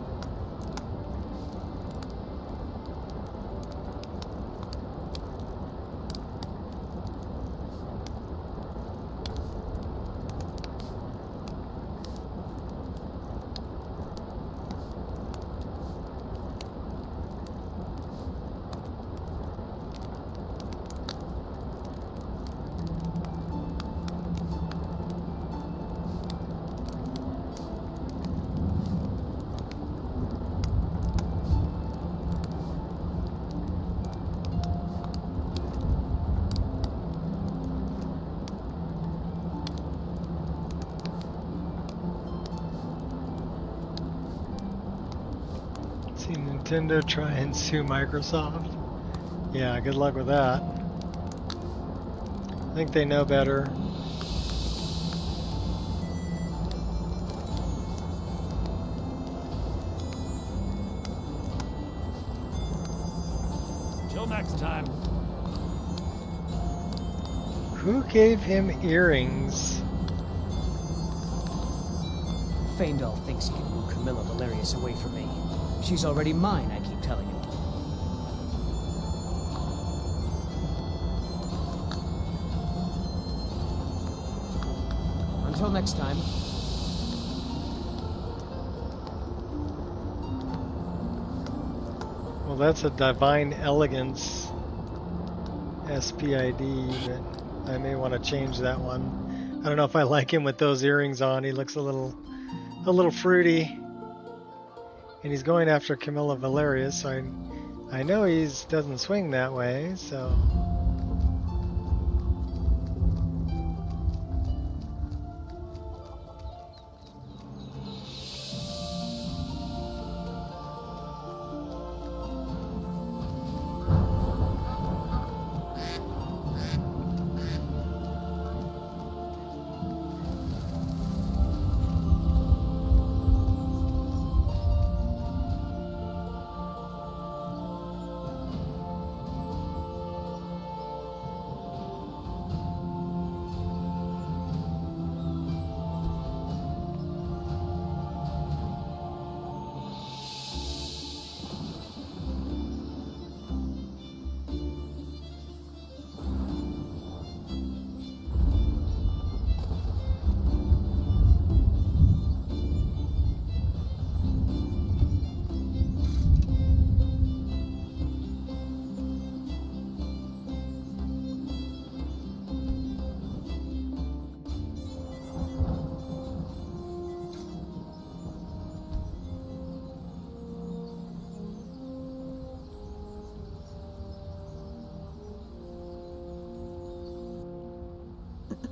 See Nintendo try and sue Microsoft. Yeah, good luck with that. I think they know better. Till next time. Who gave him earrings? Faendal thinks he can woo Camilla Valerius away from me. She's already mine, I keep telling you. Until next time. Well, that's a Divine Elegance SPID, but I may want to change that one. I don't know if I like him with those earrings on. He looks a little fruity. And he's going after Camilla Valerius, so I know he doesn't swing that way, so...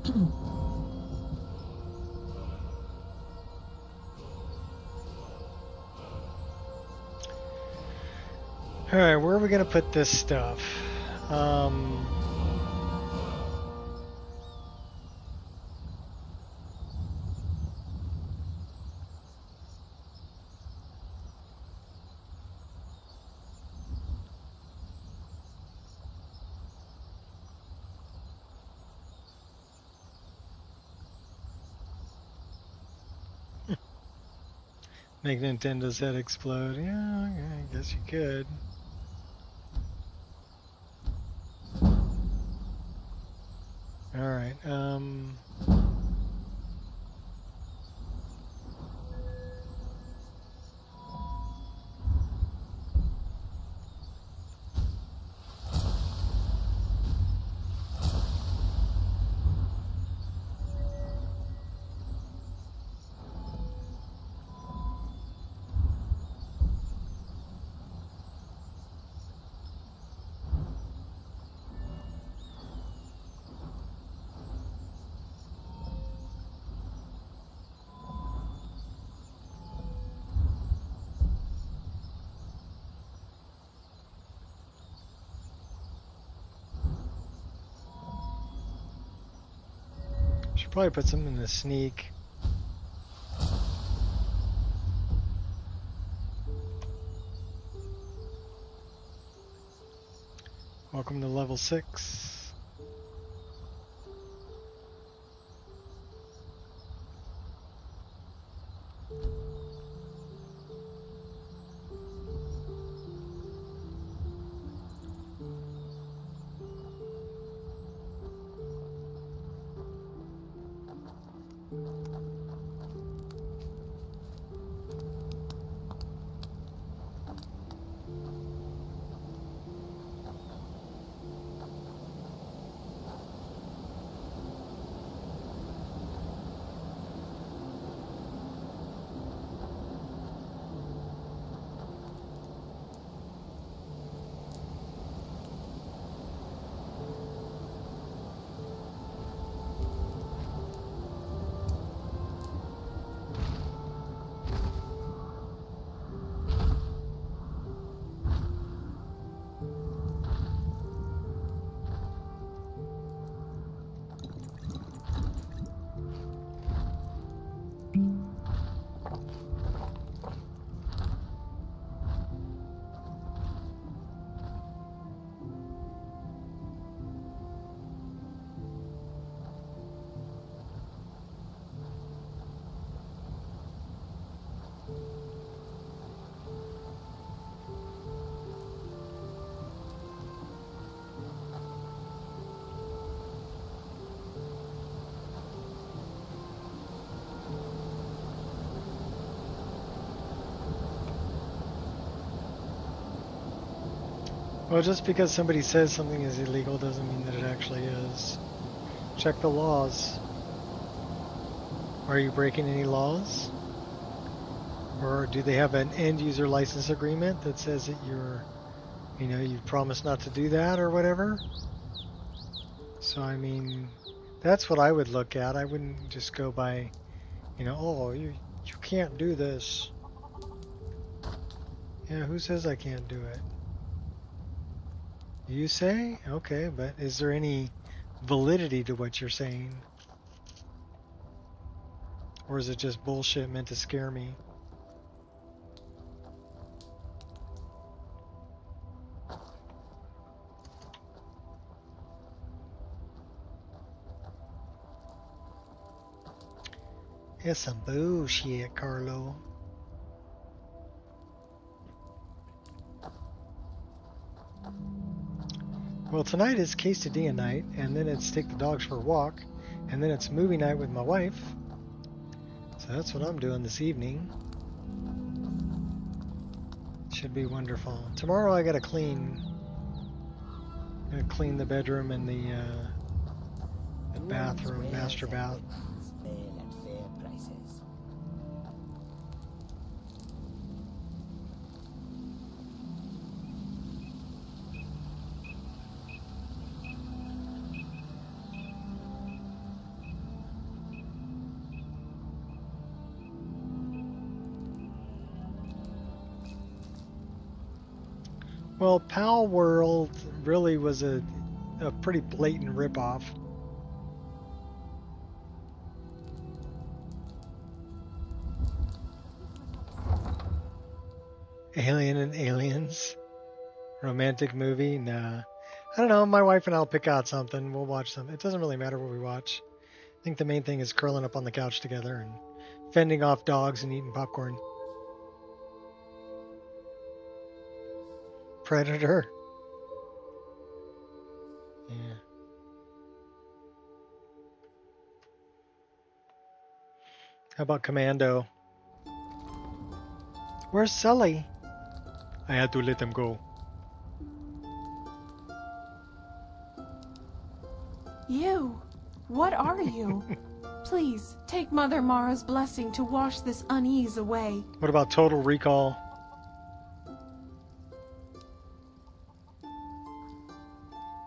Alright, where are we gonna put this stuff? Make Nintendo's head explode. Yeah, I guess you could. Alright, should probably put something in the sneak. Welcome to level 6. Well, just because somebody says something is illegal doesn't mean that it actually is. Check the laws. Are you breaking any laws? Or do they have an end user license agreement that says that you promised not to do that or whatever? So, I mean, that's what I would look at. I wouldn't just go by, oh, you can't do this. Yeah, who says I can't do it? You say? Okay, but is there any validity to what you're saying? Or is it just bullshit meant to scare me? It's some bullshit, Carlo. Well, tonight is quesadilla night, and then it's take the dogs for a walk, and then it's movie night with my wife. So that's what I'm doing this evening. Should be wonderful. Tomorrow I gotta clean the bedroom and the bathroom, master bath. Well, Pal World really was a pretty blatant ripoff. Alien and Aliens. Romantic movie? Nah. I don't know. My wife and I'll pick out something. We'll watch some. It doesn't really matter what we watch. I think the main thing is curling up on the couch together and fending off dogs and eating popcorn. Predator. Yeah. How about Commando? Where's Sully? I had to let him go. You! What are you? Please, take Mother Mara's blessing to wash this unease away. What about Total Recall?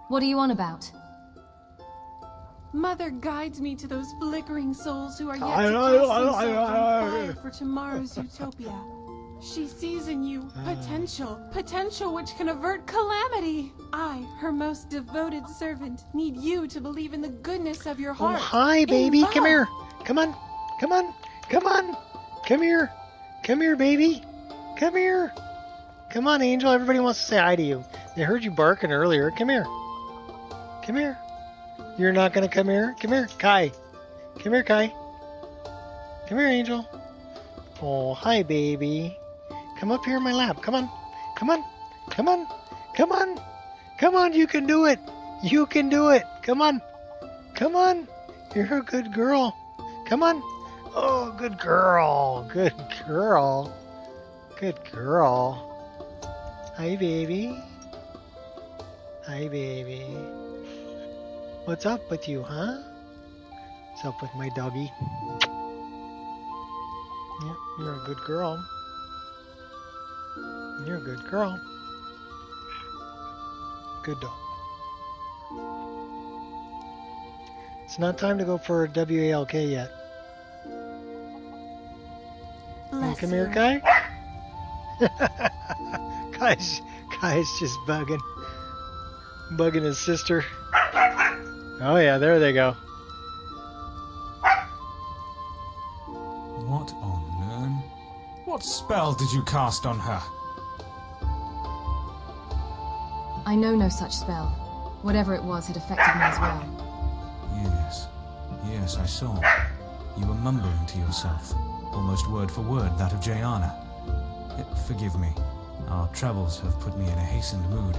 What are you on about? Mother guides me to those flickering souls who are yet to cast themselves on fire for tomorrow's utopia. She sees in you potential which can avert calamity. I, her most devoted servant, need you to believe in the goodness of your heart. Oh, hi, baby. Come here. Come on. Come on. Come on. Come here. Come here, baby. Come here. Come on, Angel. Everybody wants to say hi to you. They heard you barking earlier. Come here. Come here. You're not going to come here? Come here, Kai. Come here, Kai. Come here, Angel. Oh, hi, baby. Come up here in my lap. Come on. Come on. Come on. Come on. Come on. You can do it. You can do it. Come on. Come on. You're a good girl. Come on. Oh, good girl. Good girl. Good girl. Hi, baby. Hi, baby. What's up with you, huh? What's up with my doggy? Yeah, you're a good girl. You're a good girl. Good dog. It's not time to go for a WALK yet. Bless Come you. here, Kai. Kai's just bugging his sister. Oh yeah, there they go. What on earth? What spell did you cast on her? I know no such spell. Whatever it was, it affected me as well. Yes, I saw. You were mumbling to yourself, almost word for word that of Jayana. Forgive me. Our travels have put me in a hastened mood.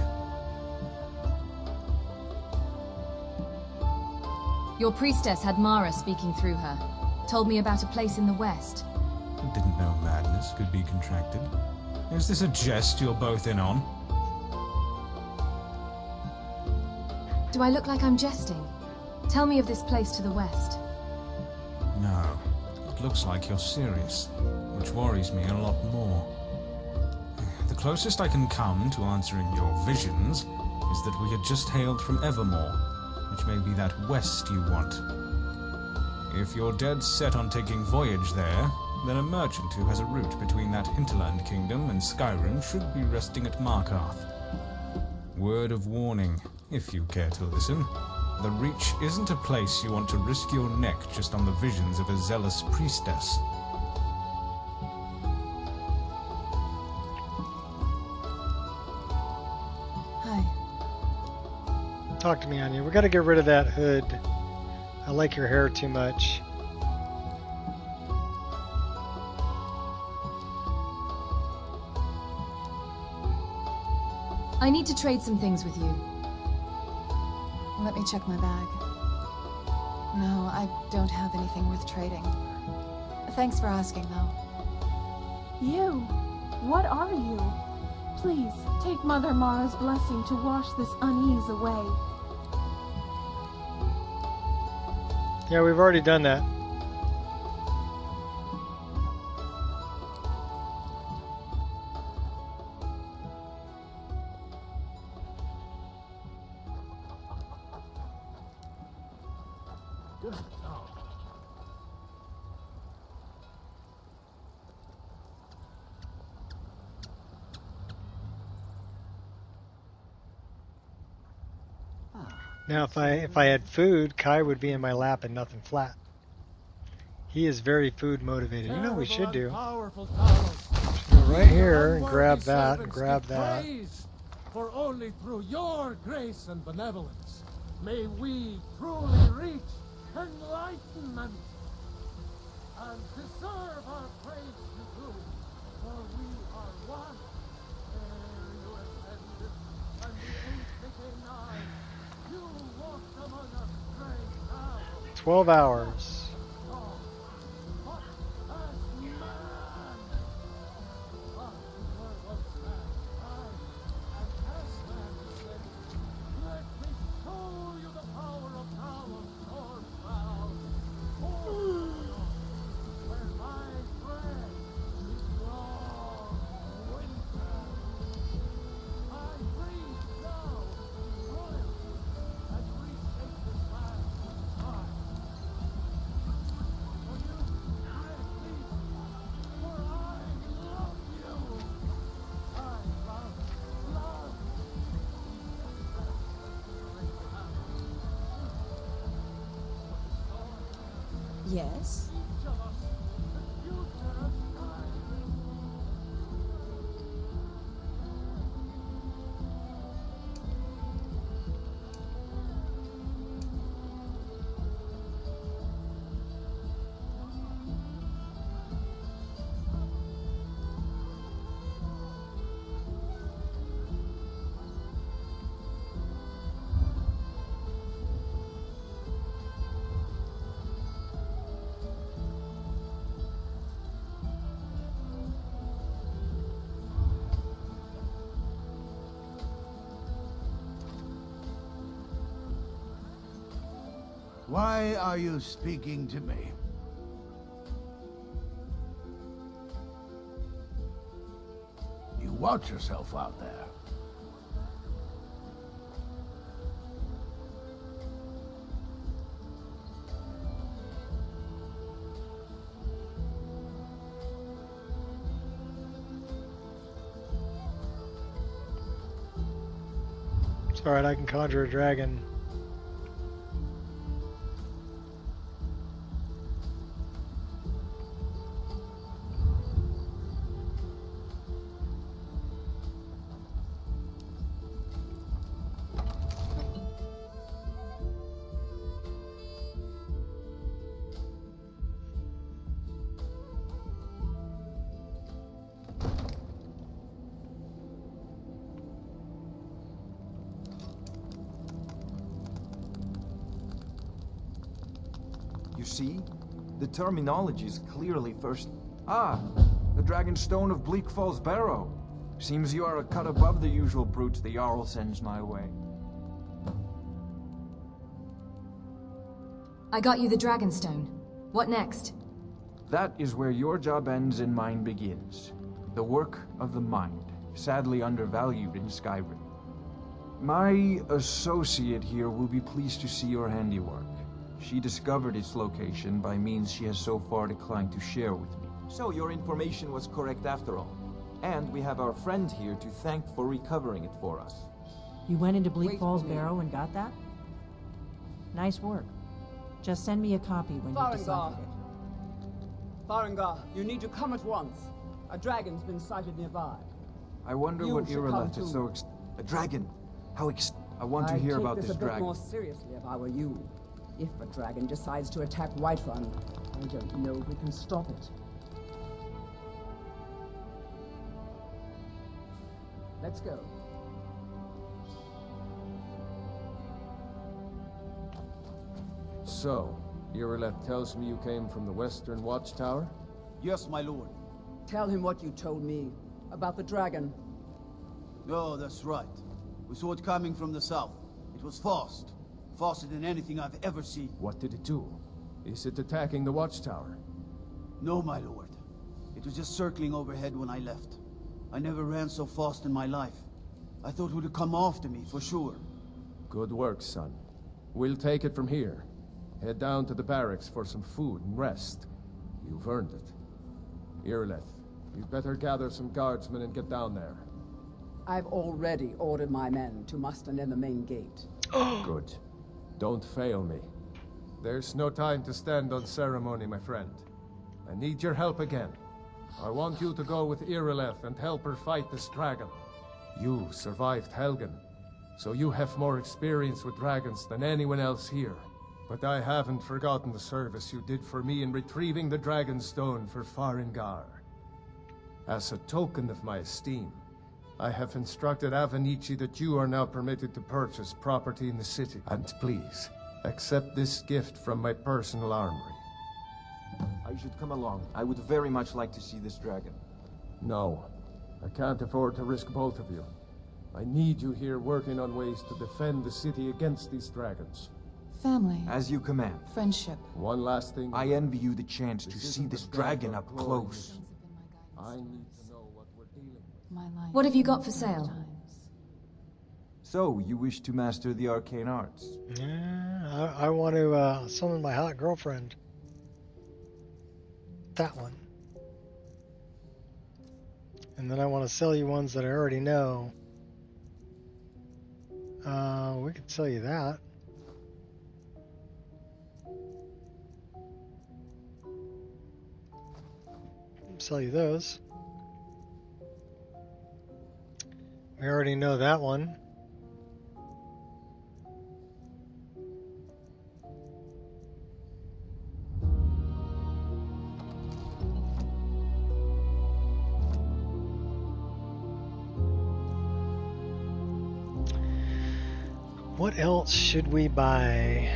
Your priestess had Mara speaking through her. Told me about a place in the west. Didn't know madness could be contracted. Is this a jest you're both in on? Do I look like I'm jesting? Tell me of this place to the west. No. It looks like you're serious, which worries me a lot more. The closest I can come to answering your visions is that we had just hailed from Evermore, which may be that west you want. If you're dead set on taking voyage there, then a merchant who has a route between that hinterland kingdom and Skyrim should be resting at Markarth. Word of warning, if you care to listen. The Reach isn't a place you want to risk your neck just on the visions of a zealous priestess. Hi. Talk to me, Anya. We gotta get rid of that hood. I like your hair too much. I need to trade some things with you. Let me check my bag. No, I don't have anything worth trading. Thanks for asking, though. You! What are you? Please, take Mother Mara's blessing to wash this unease away. Yeah, we've already done that. Now, if I had food, Kai would be in my lap and nothing flat. He is very food motivated. You know what we should do? Powerful Talos. Go right here and grab that and grab that. For only through your grace and benevolence may we truly reach enlightenment and deserve our praise to you, for we are one. Ere you ascended and the age became nigh, you walked among us straight now. 12 hours. Yes? Why are you speaking to me? You watch yourself out there. It's alright, I can conjure a dragon. You see? The terminology is clearly first... Ah! The Dragonstone of Bleak Falls Barrow. Seems you are a cut above the usual brutes the Jarl sends my way. I got you the Dragonstone. What next? That is where your job ends and mine begins. The work of the mind, sadly undervalued in Skyrim. My associate here will be pleased to see your handiwork. She discovered its location by means she has so far declined to share with me. So your information was correct after all. And we have our friend here to thank for recovering it for us. You went into Bleak Falls Barrow and got that? Nice work. Just send me a copy when you deciphered it. Farengar, you need to come at once. A dragon's been sighted nearby. I wonder You what should Irileth come is too. so A dragon! I want to hear about this I'd take this a bit dragon. more seriously if I were you. If a dragon decides to attack Whiterun, I don't know if we can stop it. Let's go. So, Irileth tells me you came from the Western Watchtower? Yes, my lord. Tell him what you told me about the dragon. Oh, that's right. We saw it coming from the south. It was fast. Faster than anything I've ever seen. What did it do? Is it attacking the Watchtower? No, my lord. It was just circling overhead when I left. I never ran so fast in my life. I thought it would come after me, for sure. Good work, son. We'll take it from here. Head down to the barracks for some food and rest. You've earned it. Irileth, you'd better gather some guardsmen and get down there. I've already ordered my men to muster near the main gate. Good. Don't fail me. There's no time to stand on ceremony, my friend. I need your help again. I want you to go with Irileth and help her fight this dragon. You survived Helgen, so you have more experience with dragons than anyone else here. But I haven't forgotten the service you did for me in retrieving the Dragon Stone for Farengar. As a token of my esteem, I have instructed Avenici that you are now permitted to purchase property in the city. And please, accept this gift from my personal armory. I should come along. I would very much like to see this dragon. No, I can't afford to risk both of you. I need you here working on ways to defend the city against these dragons. Family. As you command. Friendship. One last thing. I envy you the chance to see this dragon up close. I need to know what we're dealing with. My life. What have you got for sale? So, you wish to master the arcane arts? Yeah, I want to summon my hot girlfriend. That one. And then I want to sell you ones that I already know. We could sell you that. Sell you those. We already know that one. What else should we buy?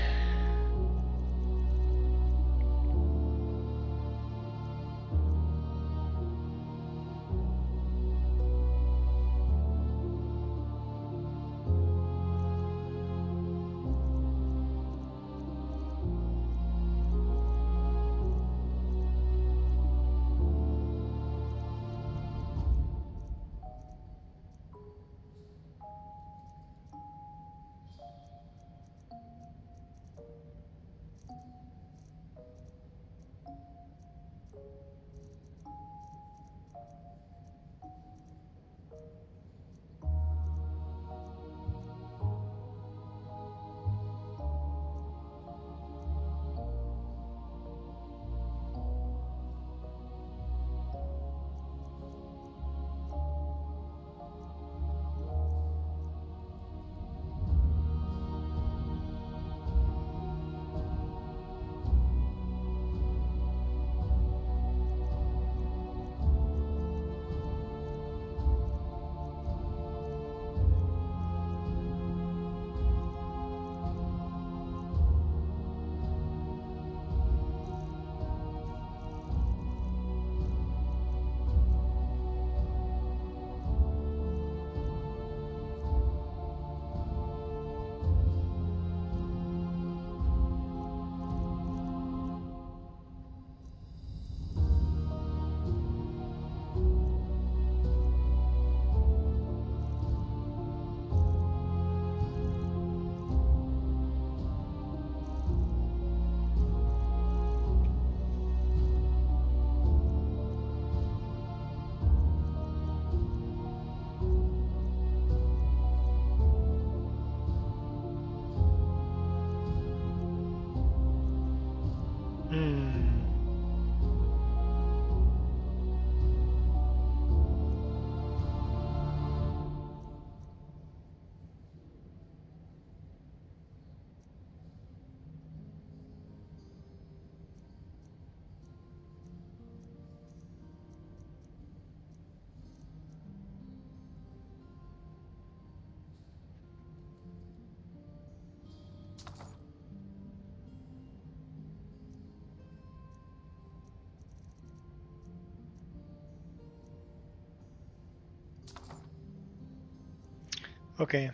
Okay.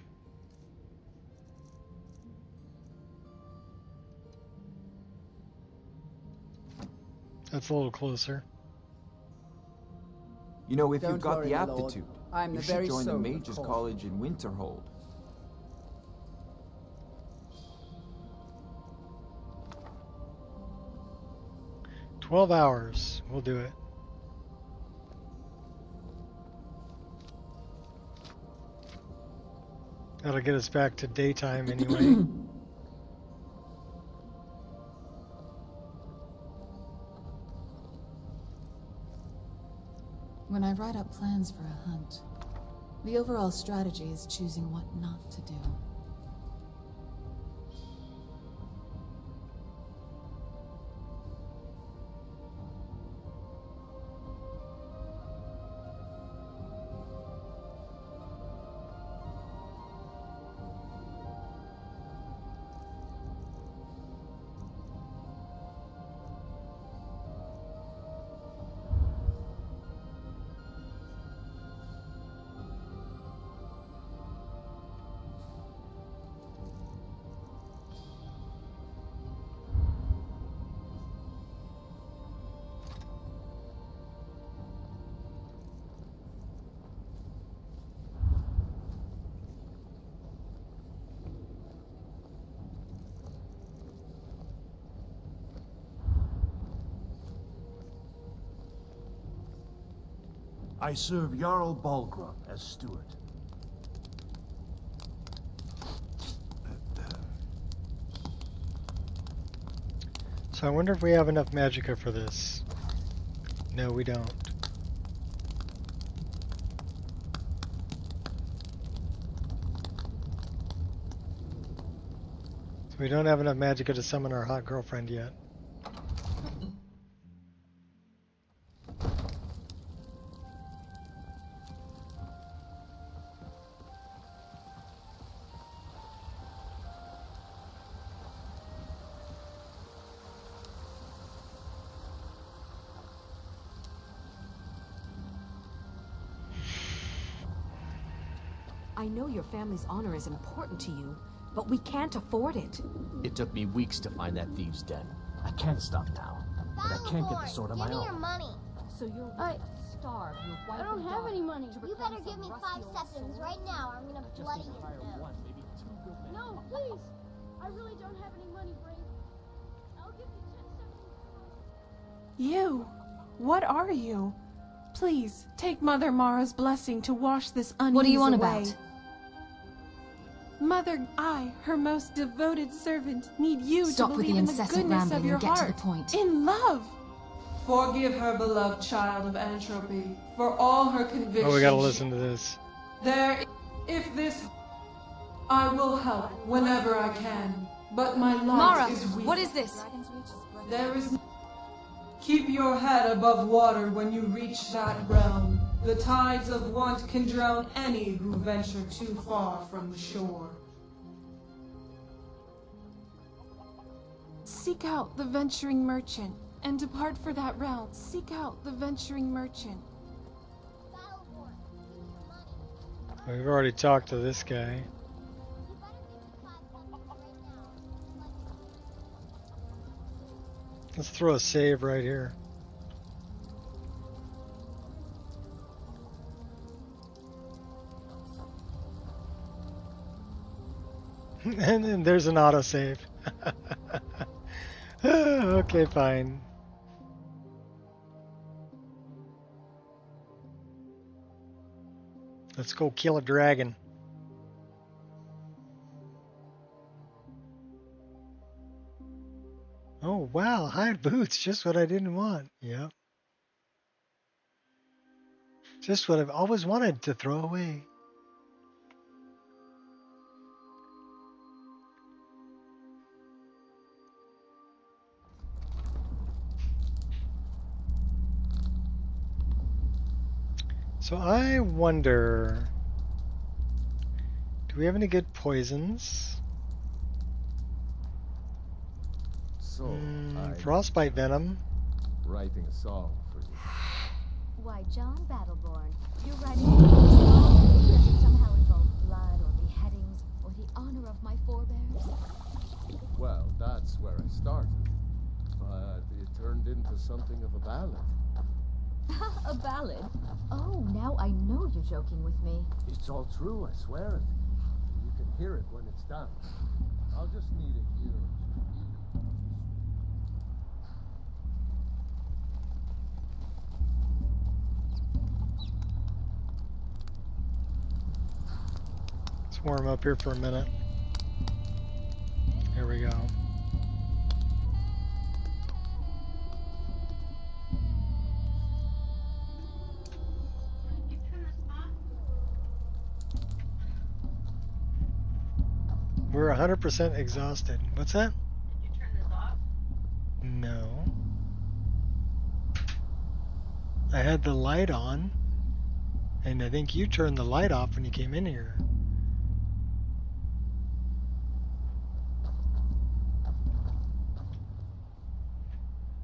That's a little closer. You know, if Don't you've got worry, the my lord. aptitude, I'm you the should very join the soul of Mages caution. College in Winterhold. 12 hours. We'll do it. That'll get us back to daytime anyway. write up plans for a hunt. The overall strategy is choosing what not to do. I serve Jarl Balgruuf as steward. So I wonder if we have enough magicka for this. No, we don't. So we don't have enough magicka to summon our hot girlfriend yet. I know your family's honor is important to you, but we can't afford it. It took me weeks to find that thieves' den. I can't stop now, but I can't get the sword on my Give me own. your money. So you're starved. I don't have any money. You better give me 5 seconds right now. Or I'm gonna bloody your nose. No, please. I really don't have any money, Brave. I'll give you 10 seconds. You? What are you? Please, take Mother Mara's blessing to wash this unease What do you want away. about? Mother, I, her most devoted servant, need you Stop to with believe the in the incessant goodness of rambling your and get to heart. the point. In love. Forgive her, beloved child of entropy, for all her convictions. Oh, we gotta listen to this. If this, I will help whenever I can. But my life Mara, is weak. what is this? There is. Keep your head above water when you reach that realm. The tides of want can drown any who venture too far from the shore. Seek out the venturing merchant and depart for that realm. Seek out the venturing merchant. We've already talked to this guy. Let's throw a save right here. And then there's an autosave. Okay, fine. Let's go kill a dragon. Oh wow, hide boots, just what I didn't want. Yep. Just what I've always wanted to throw away. So I wonder, do we have any good poisons? So, Frostbite venom. writing a song for you. Why, John Battleborn, you're writing a song? Does it somehow involve blood or beheadings or the honor of my forebears? Well, that's where I started. But it turned into something of a ballad. A ballad? Oh, now I know you're joking with me. It's all true, I swear it. You can hear it when it's done. I'll just need a year or two. Let's warm up here for a minute. Here we go. We're 100% exhausted. What's that? Did you turn this off? No. I had the light on, and I think you turned the light off when you came in here.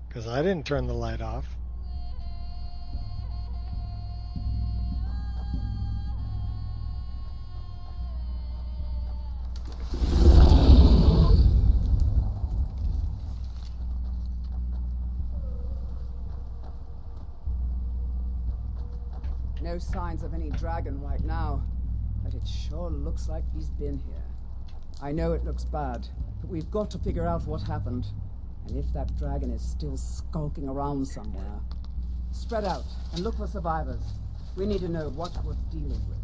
Because I didn't turn the light off. No signs of any dragon right now, but it sure looks like he's been here. I know it looks bad, but we've got to figure out what happened. And if that dragon is still skulking around somewhere, spread out and look for survivors. We need to know what we're dealing with.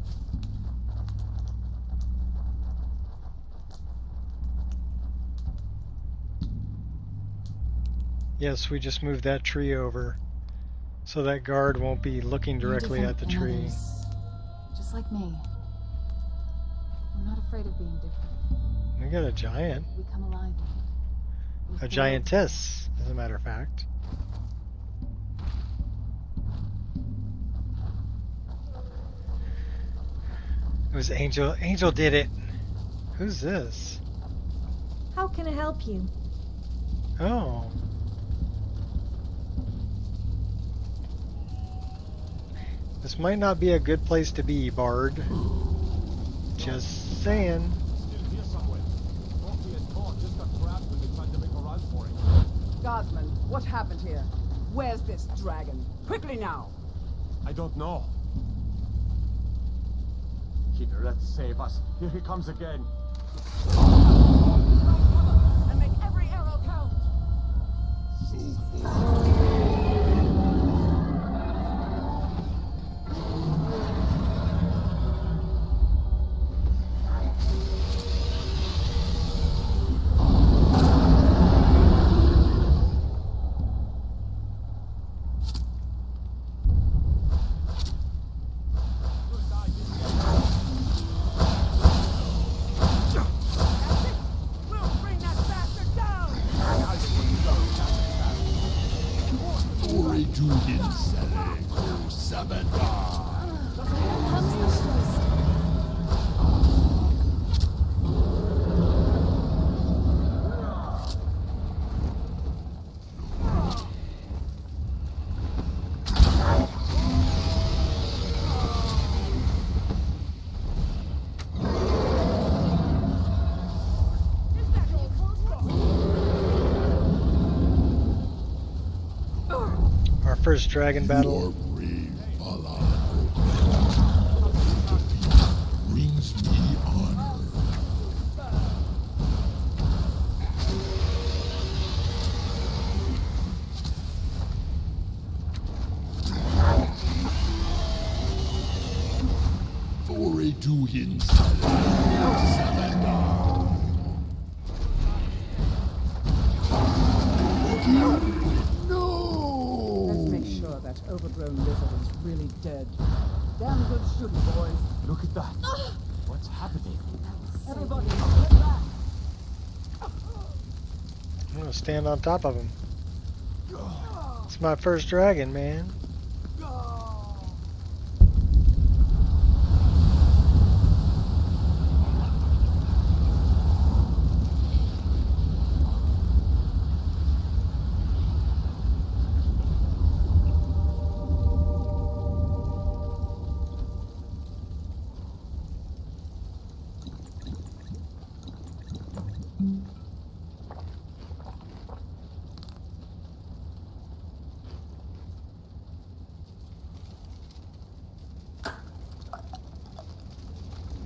Yes, we just moved that tree over, so that guard won't be looking directly at the tree. Just like me. We're not afraid of being different. We got a giant. We come alive. A giantess, as a matter of fact. It was Angel. Angel did it. Who's this? How can I help you? Oh. This might not be a good place to be, Bard. Just saying. Guardsman, what happened here? Where's this dragon? Quickly now! I don't know. Keeper, let's save us. Here he comes again. And make every arrow count! First dragon battle. Brings me honor. Fore du That overgrown lizard is really dead. Damn good shooting, boys. Look at that. What's happening? Everybody, get back! I'm gonna stand on top of him. It's my first dragon, man.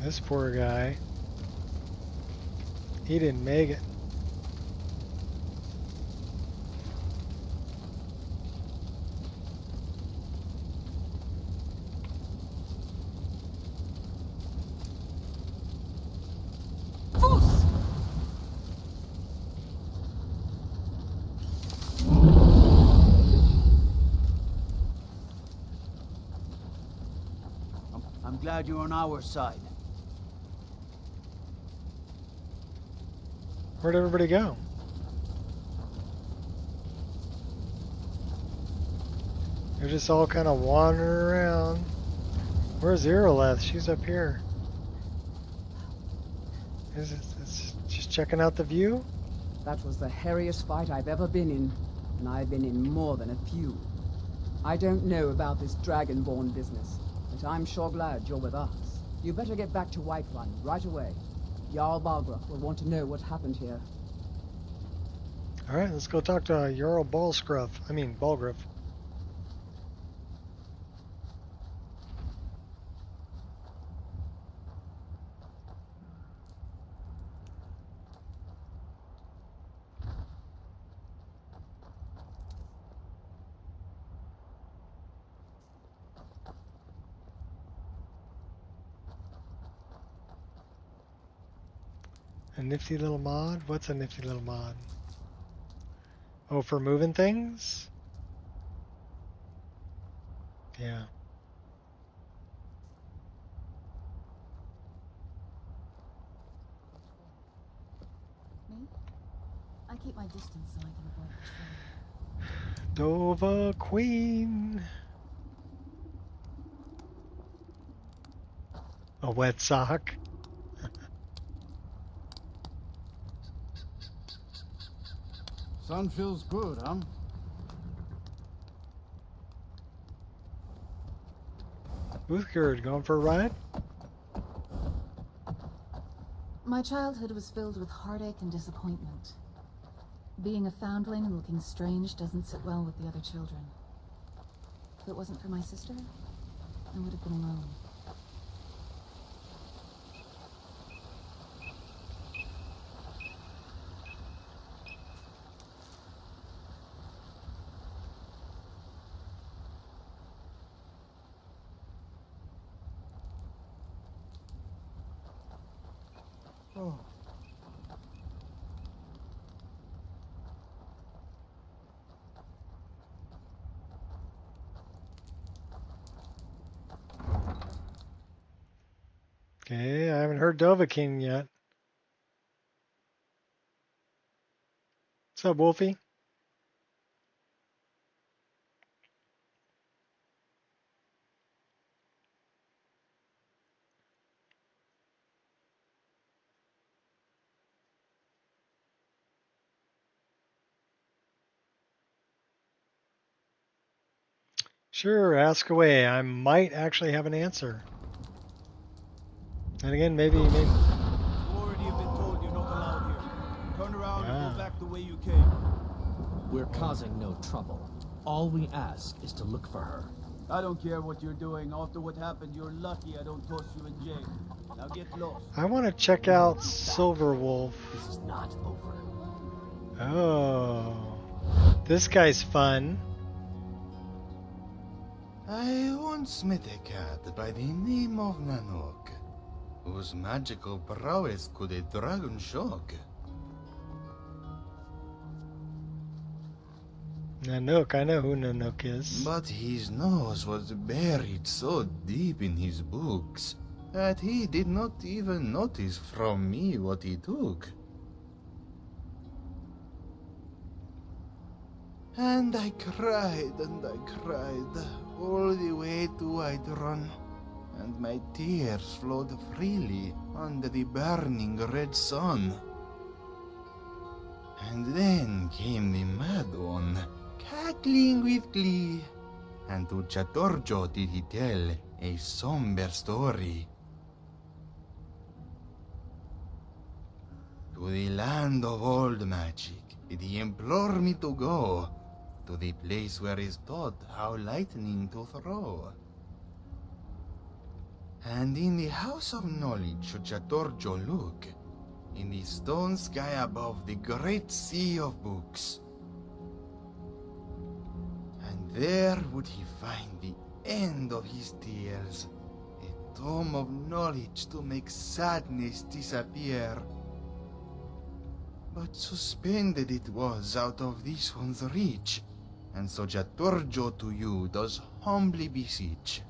This poor guy. He didn't make it. I'm glad you're on our side. Where'd everybody go? They're just all kind of wandering around. Where's Iroleth? She's up here. Is it just checking out the view? That was the hairiest fight I've ever been in, and I've been in more than a few. I don't know about this Dragonborn business, but I'm sure glad you're with us. You better get back to Whiterun right away. Jarl Balgruuf will want to know what happened here. Alright, let's go talk to Jarl Balgruuf. A nifty little mod? What's a nifty little mod? Oh, for moving things? Yeah. Me? I keep my distance so I can avoid the trail. Dova Queen. A wet sock. Sun feels good, huh? Boothgird, going for a ride? My childhood was filled with heartache and disappointment. Being a foundling and looking strange doesn't sit well with the other children. If it wasn't for my sister, I would have been alone. Oh. Okay, I haven't heard Dovahkiin yet. What's up, Wolfie? Sure, ask away. I might actually have an answer. And again, maybe. You already have been told you're not allowed here. Turn around and go back the way you came. We're causing no trouble. All we ask is to look for her. I don't care what you're doing. After what happened, you're lucky I don't toss you in jail. Now get lost. I want to check out Silverwolf. This is not over. Oh. This guy's fun. I once met a cat by the name of Nanook, whose magical prowess could a dragon shock. Nanook, I know who Nanook is. But his nose was buried so deep in his books that he did not even notice from me what he took. And I cried and I cried all the way to Whiterun, and my tears flowed freely under the burning red sun. And then came the mad one, cackling with glee, and to Chatorjo did he tell a somber story. To the land of old magic did he implore me to go, to the place where is taught how lightning to throw. And in the house of knowledge should Chatorjo look, in the stone sky above the great sea of books. And there would he find the end of his tears, a tome of knowledge to make sadness disappear. But suspended it was out of this one's reach, and so Chatorjo to you does humbly beseech.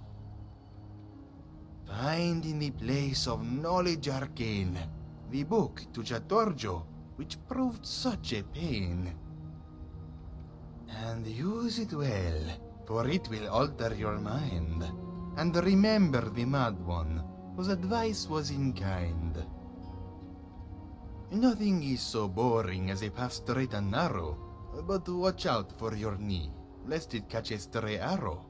Find in the place of knowledge arcane the book to Chatorjo which proved such a pain. And use it well, for it will alter your mind. And remember the mad one, whose advice was in kind. Nothing is so boring as a path straight and narrow, but watch out for your knee, lest it catch a stray arrow.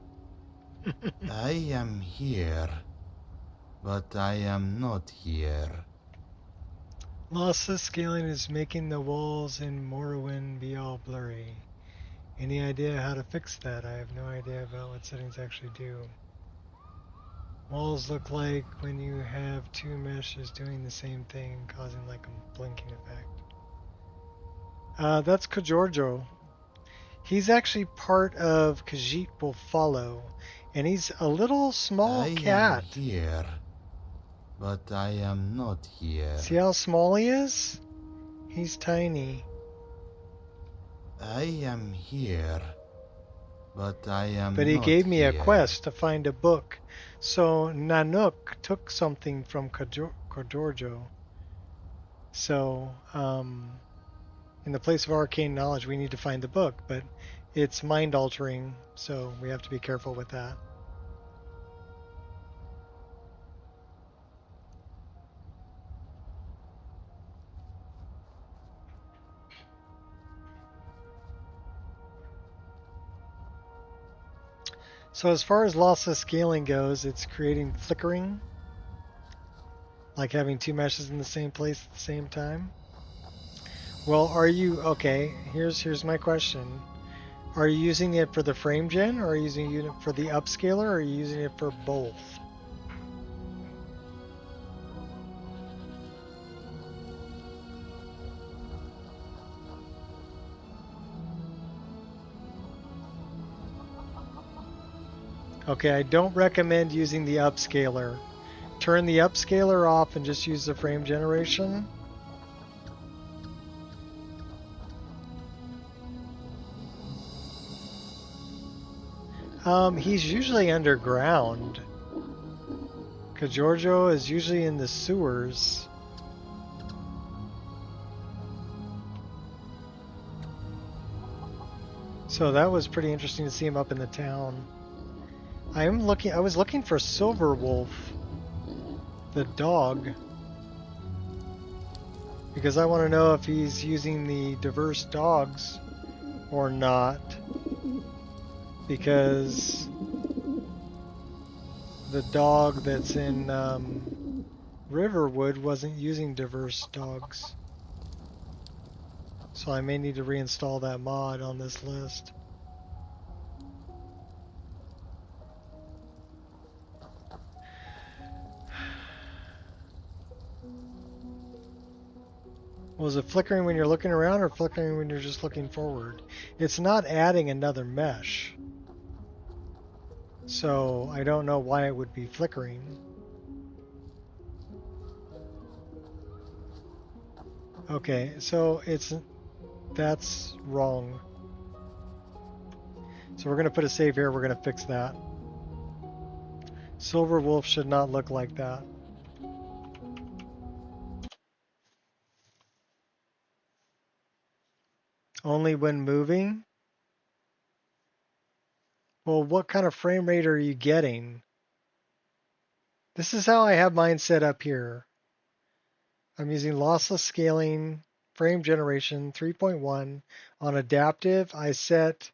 I am here, but I am not here. Lossless scaling is making the walls in Morrowind be all blurry. Any idea how to fix that? I have no idea about what settings actually do. Walls look like when you have two meshes doing the same thing, causing like a blinking effect. That's Kajorjo. He's actually part of Khajiit Will Follow, and he's a little small cat. I am here, but I am not here. See how small he is? He's tiny. I am here, but I am But he not gave me here. a quest to find a book. So Nanook took something from Kajorjo. So, in the place of arcane knowledge, we need to find the book, but it's mind altering, so we have to be careful with that. So as far as lossless scaling goes, it's creating flickering, like having two meshes in the same place at the same time. Well, are you, okay, here's my question. Are you using it for the frame gen, or are you using it for the upscaler, or are you using it for both? Okay, I don't recommend using the upscaler. Turn the upscaler off and just use the frame generation. He's usually underground. Kajorjo is usually in the sewers. So that was pretty interesting to see him up in the town. I was looking for Silver Wolf, the dog, because I want to know if he's using the diverse dogs or not, because the dog that's in Riverwood wasn't using diverse dogs. So I may need to reinstall that mod on this list. Was it flickering when you're looking around or flickering when you're just looking forward? It's not adding another mesh. So I don't know why it would be flickering. Okay, so that's wrong. So we're going to put a save here. We're going to fix that. Silver Wolf should not look like that. Only when moving? Well, what kind of frame rate are you getting? This is how I have mine set up here. I'm using lossless scaling, frame generation 3.1. On adaptive, I set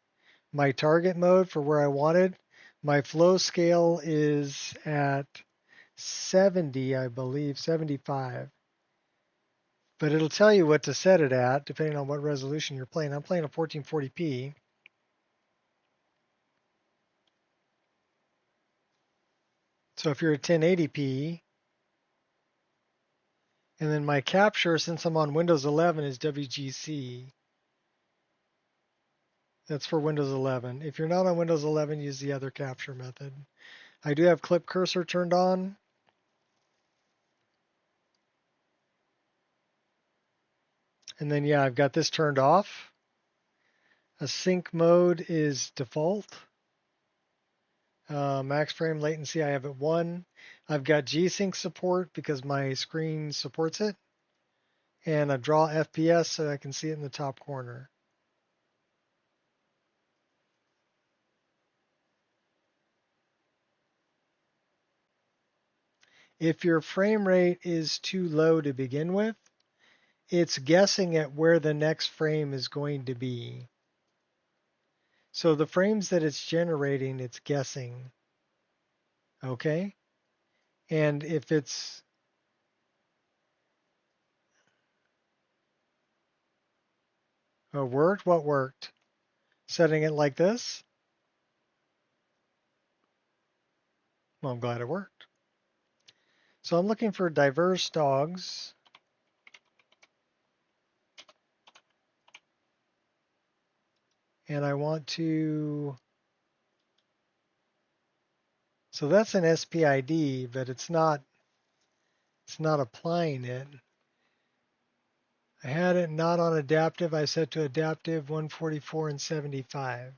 my target mode for where I wanted. My flow scale is at 70, I believe, 75. But it'll tell you what to set it at, depending on what resolution you're playing. I'm playing a 1440p. So if you're at 1080p, and then my capture, since I'm on Windows 11, is WGC. That's for Windows 11. If you're not on Windows 11, use the other capture method. I do have clip cursor turned on. And then, yeah, I've got this turned off. Async mode is default. Max frame latency, I have at 1. I've got G-Sync support because my screen supports it. and a draw FPS so I can see it in the top corner. If your frame rate is too low to begin with, it's guessing at where the next frame is going to be. So the frames that it's generating, it's guessing. Okay? And if it's worked, what worked? Setting it like this? Well, I'm glad it worked. So I'm looking for diverse dogs. And I want to, so that's an SPID, but it's not applying it. I had it not on adaptive. I set to adaptive 144 and 75.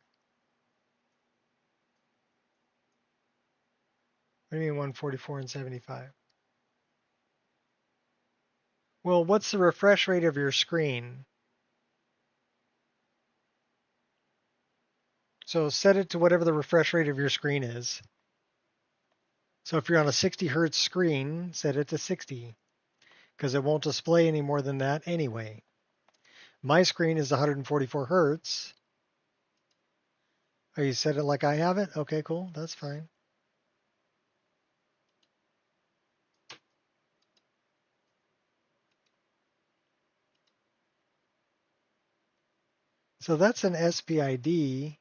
What do you mean 144 and 75? Well, what's the refresh rate of your screen? So set it to whatever the refresh rate of your screen is. So if you're on a 60 hertz screen, set it to 60, because it won't display any more than that anyway. My screen is 144 hertz. Oh, you set it like I have it? Okay, cool. That's fine. So that's an SPID.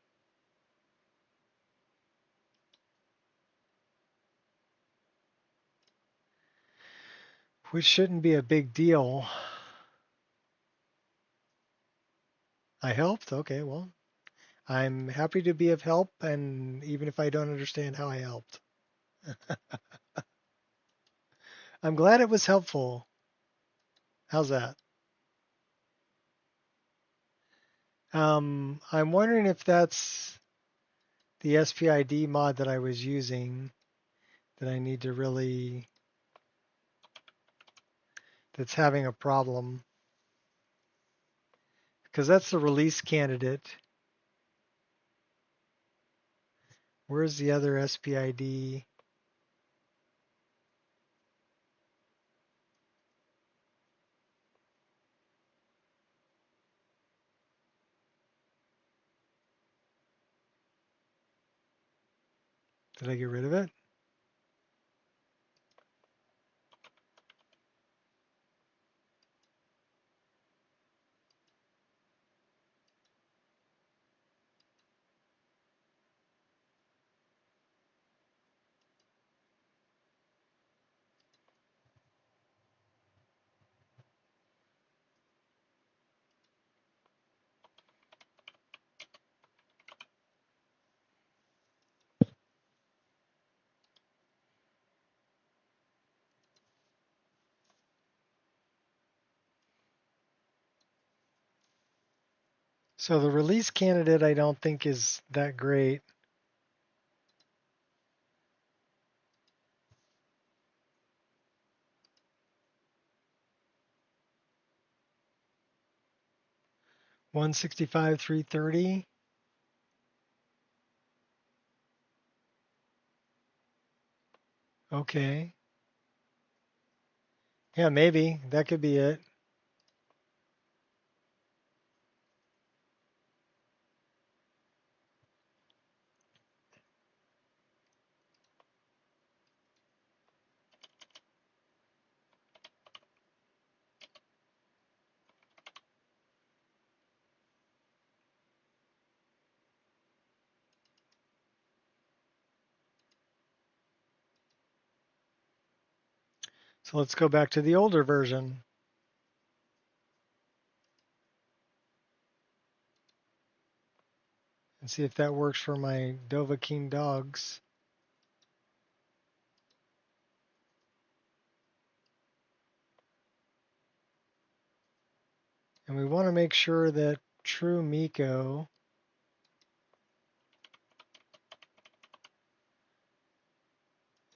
Which shouldn't be a big deal. I helped? Okay, well, I'm happy to be of help, and even if I don't understand how I helped. I'm glad it was helpful. How's that? I'm wondering if that's the SPID mod that I was using that I need to really, that's having a problem. Because that's the release candidate. Where's the other SPID? Did I get rid of it? So the release candidate I don't think is that great. $165, $330. Okay. Yeah, maybe. That could be it. So let's go back to the older version and see if that works for my Dovahkiin dogs. And we want to make sure that True Miko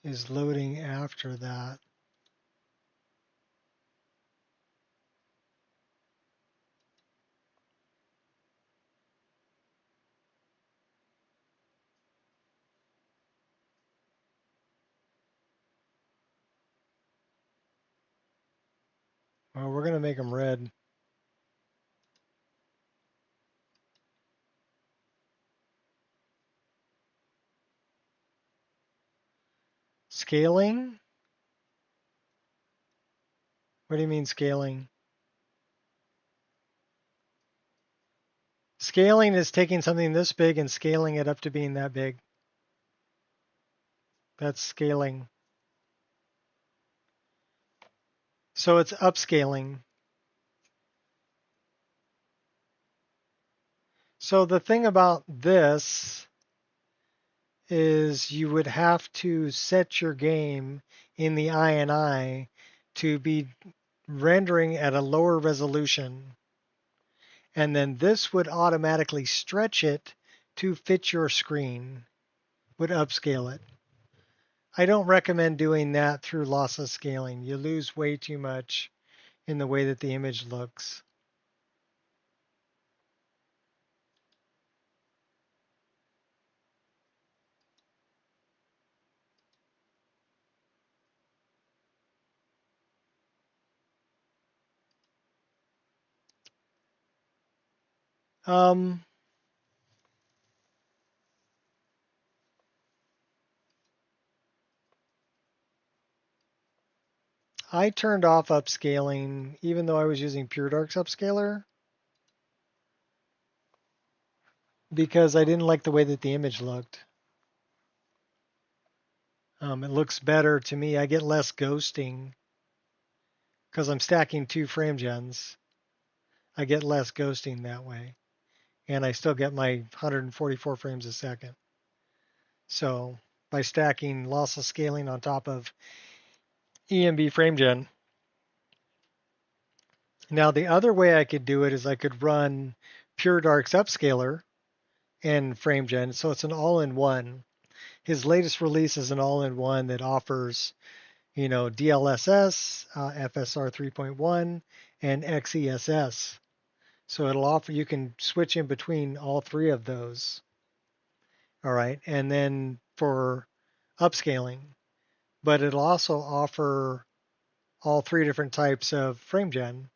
is loading after that. Well, we're going to make them red. Scaling? What do you mean scaling? Scaling is taking something this big and scaling it up to being that big. That's scaling. So it's upscaling. So the thing about this is you would have to set your game in the INI to be rendering at a lower resolution. And then this would automatically stretch it to fit your screen, would upscale it. I don't recommend doing that through lossless scaling. You lose way too much in the way that the image looks. I turned off upscaling even though I was using PureDark's upscaler because I didn't like the way that the image looked. It looks better to me. I get less ghosting because I'm stacking 2 frame gens. I get less ghosting that way. And I still get my 144 frames a second. So by stacking lossless scaling on top of EMB frame gen. Now the other way I could do it is I could run PureDark's upscaler and frame gen. So it's an all-in-one. His latest release is an all-in-one that offers, DLSS, FSR 3.1, and XESS. So it'll offer, you can switch in between all 3 of those. All right. And then for upscaling, but it'll also offer all 3 different types of frame gen.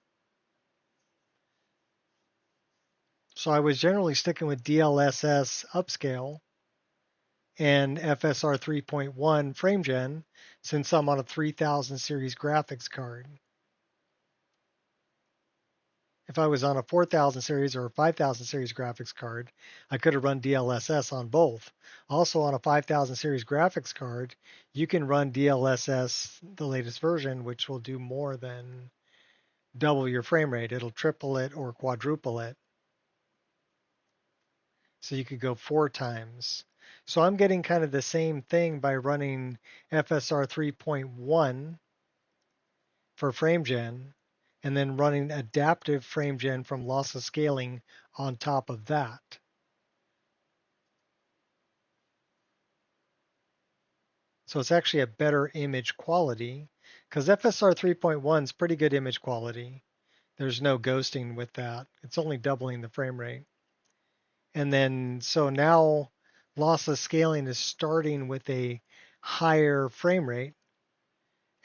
So I was generally sticking with DLSS upscale and FSR 3.1 frame gen since I'm on a 3000 series graphics card. If I was on a 4000 series or a 5000 series graphics card, I could have run DLSS on both. Also on a 5000 series graphics card, you can run DLSS, the latest version, which will do more than double your frame rate. It'll triple it or quadruple it. So you could go 4 times. So I'm getting kind of the same thing by running FSR 3.1 for frame gen and then running adaptive frame gen from lossless scaling on top of that. So it's actually a better image quality because FSR 3.1 is pretty good image quality. There's no ghosting with that. It's only doubling the frame rate. And then, so now lossless scaling is starting with a higher frame rate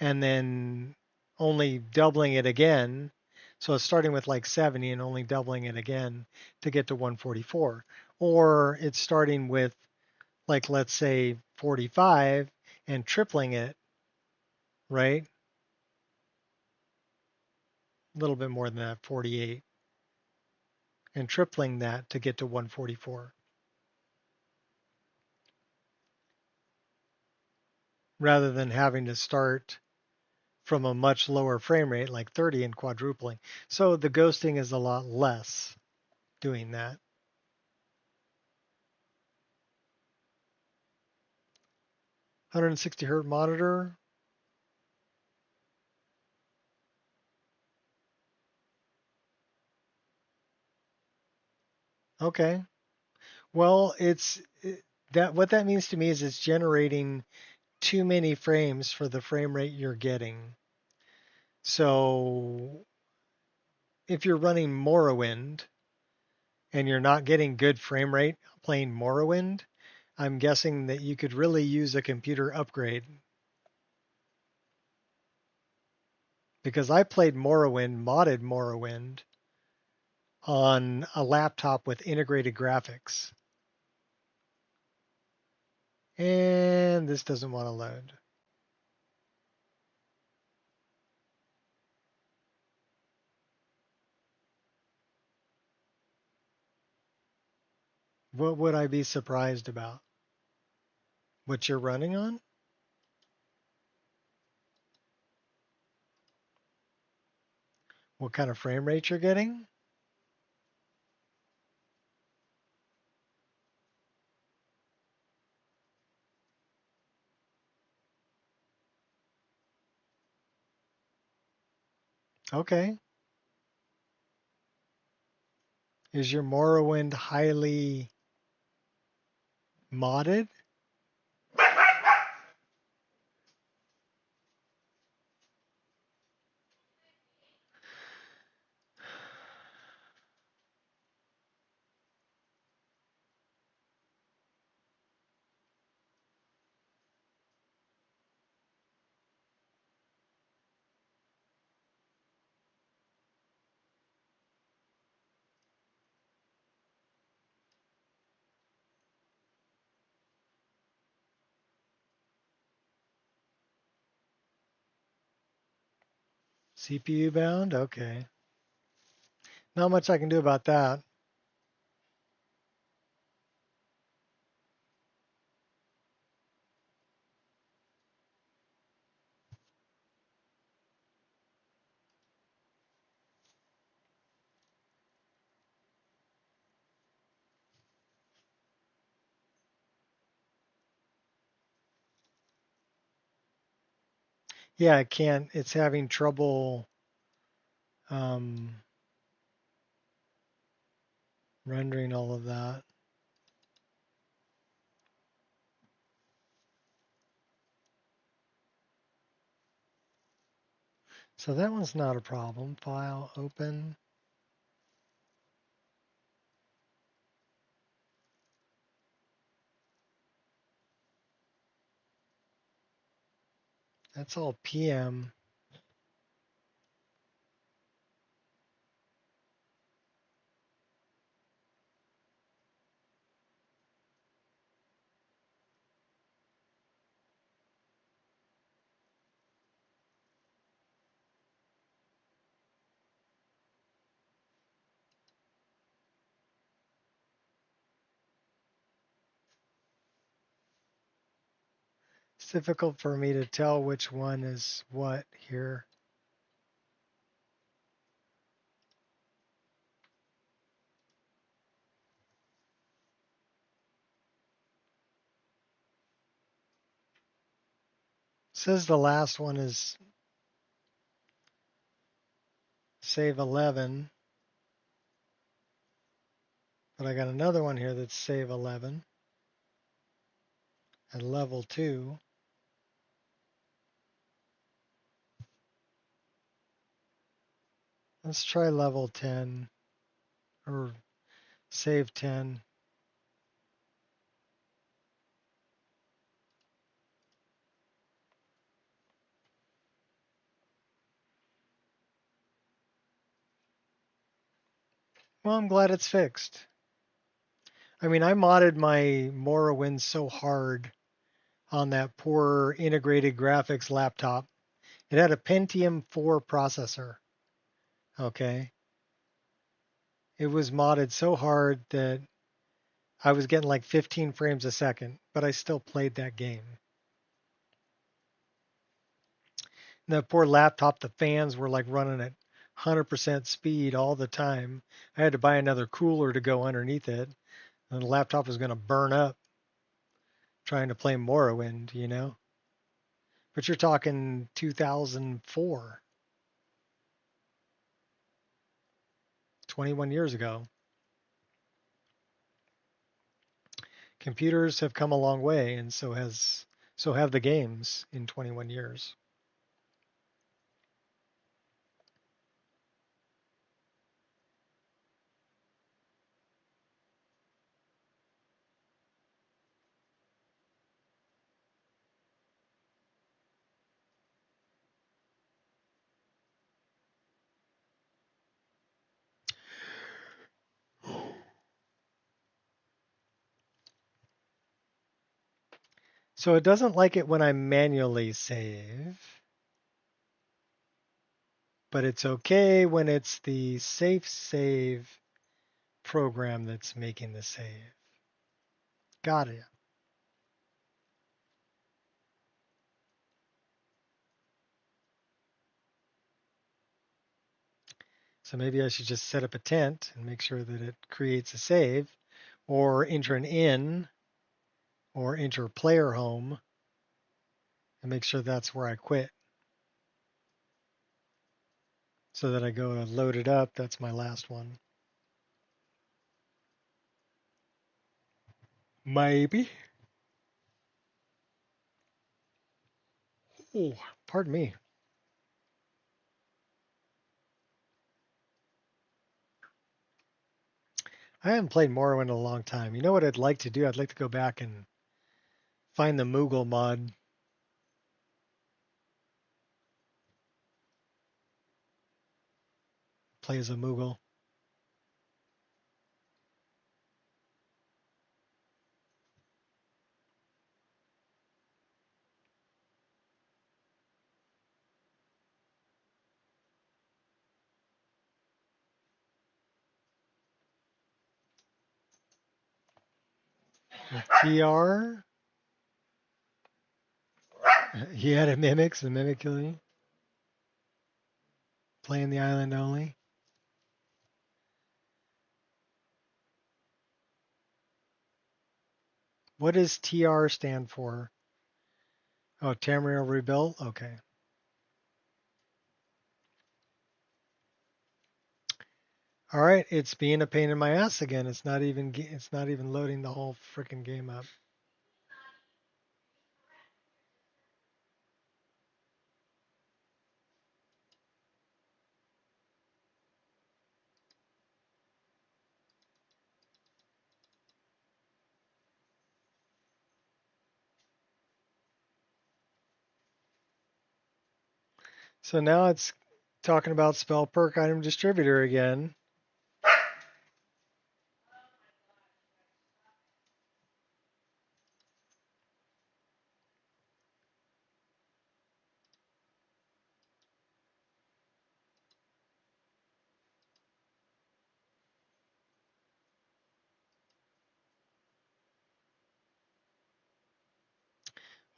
and then only doubling it again. So it's starting with like 70 and only doubling it again to get to 144. Or it's starting with, like, let's say 45 and tripling it, right? A little bit more than that, 48. And tripling that to get to 144. Rather than having to start from a much lower frame rate, like 30 and quadrupling. So the ghosting is a lot less doing that. $160 hertz monitor. Okay. Well, what that means to me is it's generating too many frames for the frame rate you're getting. So if you're running Morrowind and you're not getting good frame rate playing Morrowind, I'm guessing that you could really use a computer upgrade. because I played Morrowind, modded Morrowind, on a laptop with integrated graphics. And this doesn't want to load. What would I be surprised about? What you're running on? What kind of frame rate you're getting? Okay. Is your Morrowind highly modded? CPU bound? Okay. Not much I can do about that. Yeah, I can't. It's having trouble rendering all of that. So that one's not a problem. File, open. That's all PM. It's difficult for me to tell which one is what here. It says the last one is save 11, but I got another one here that's save 11 at level 2. Let's try level 10 or save 10. Well, I'm glad it's fixed. I mean, I modded my Morrowind so hard on that poor integrated graphics laptop. It had a Pentium 4 processor. Okay. It was modded so hard that I was getting like 15 frames a second, but I still played that game. And that poor laptop, the fans were like running at 100% speed all the time. I had to buy another cooler to go underneath it, and the laptop was going to burn up trying to play Morrowind, you know? But you're talking 2004, 21 years ago. Computers have come a long way, and so have the games in 21 years. So it doesn't like it when I manually save, but it's okay when it's the safe save program that's making the save. Got it. So maybe I should just set up a tent and make sure that it creates a save, or enter an inn, or enter a player home, and make sure that's where I quit. So that I go to load it up, that's my last one. Maybe. Oh, pardon me. I haven't played Morrowind in a long time. You know what I'd like to do? I'd like to go back and find the Moogle mod. Play as a Moogle. TR. He had a mimics, the mimic killing. Playing the island only. What does TR stand for? Oh, Tamriel Rebuilt? Okay. All right, it's being a pain in my ass again. It's not even loading the whole freaking game up. So now it's talking about spell perk item distributor again.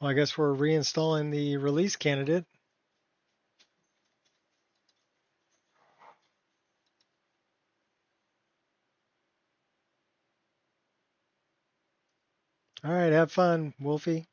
Well, I guess we're reinstalling the release candidate. All right, have fun, Wolfie.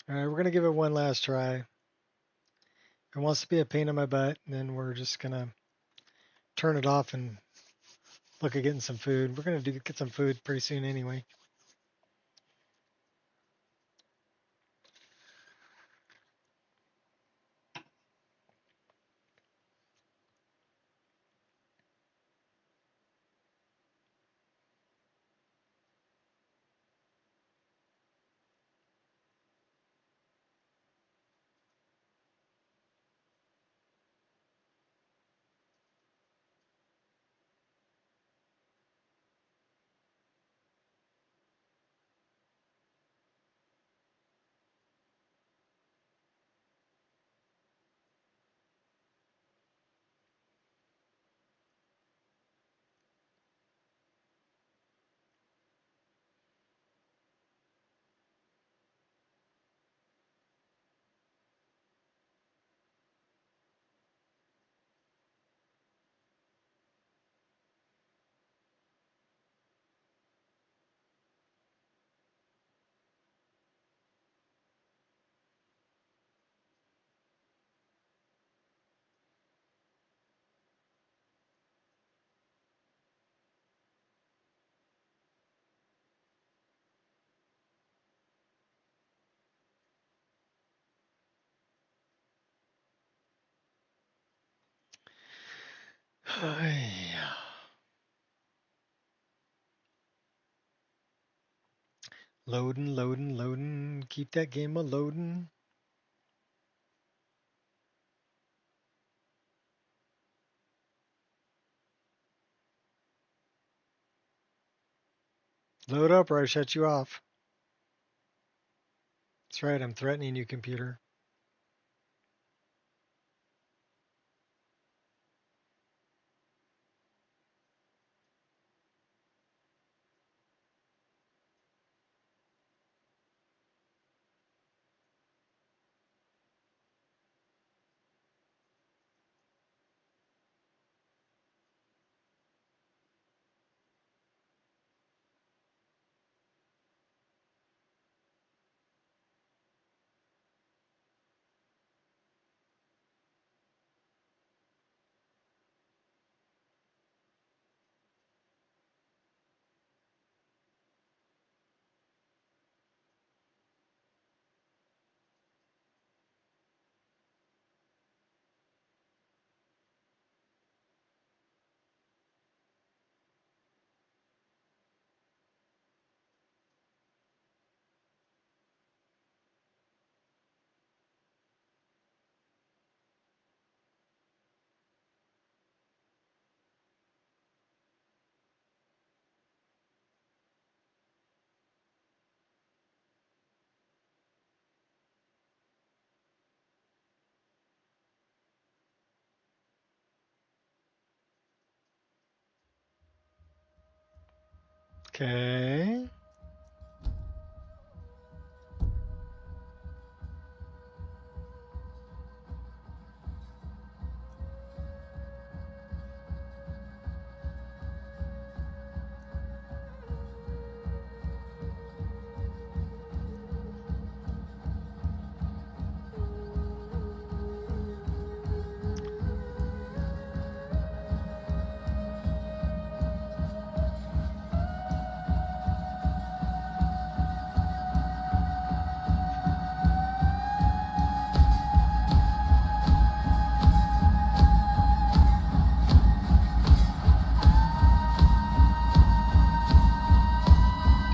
All right, we're going to give it one last try. If it wants to be a pain in my butt, then we're just going to turn it off and look at getting some food. We're going to get some food pretty soon anyway. Loading, loading, loading. Keep that game a-loading. Load up or I shut you off. That's right, I'm threatening you, computer. Okay.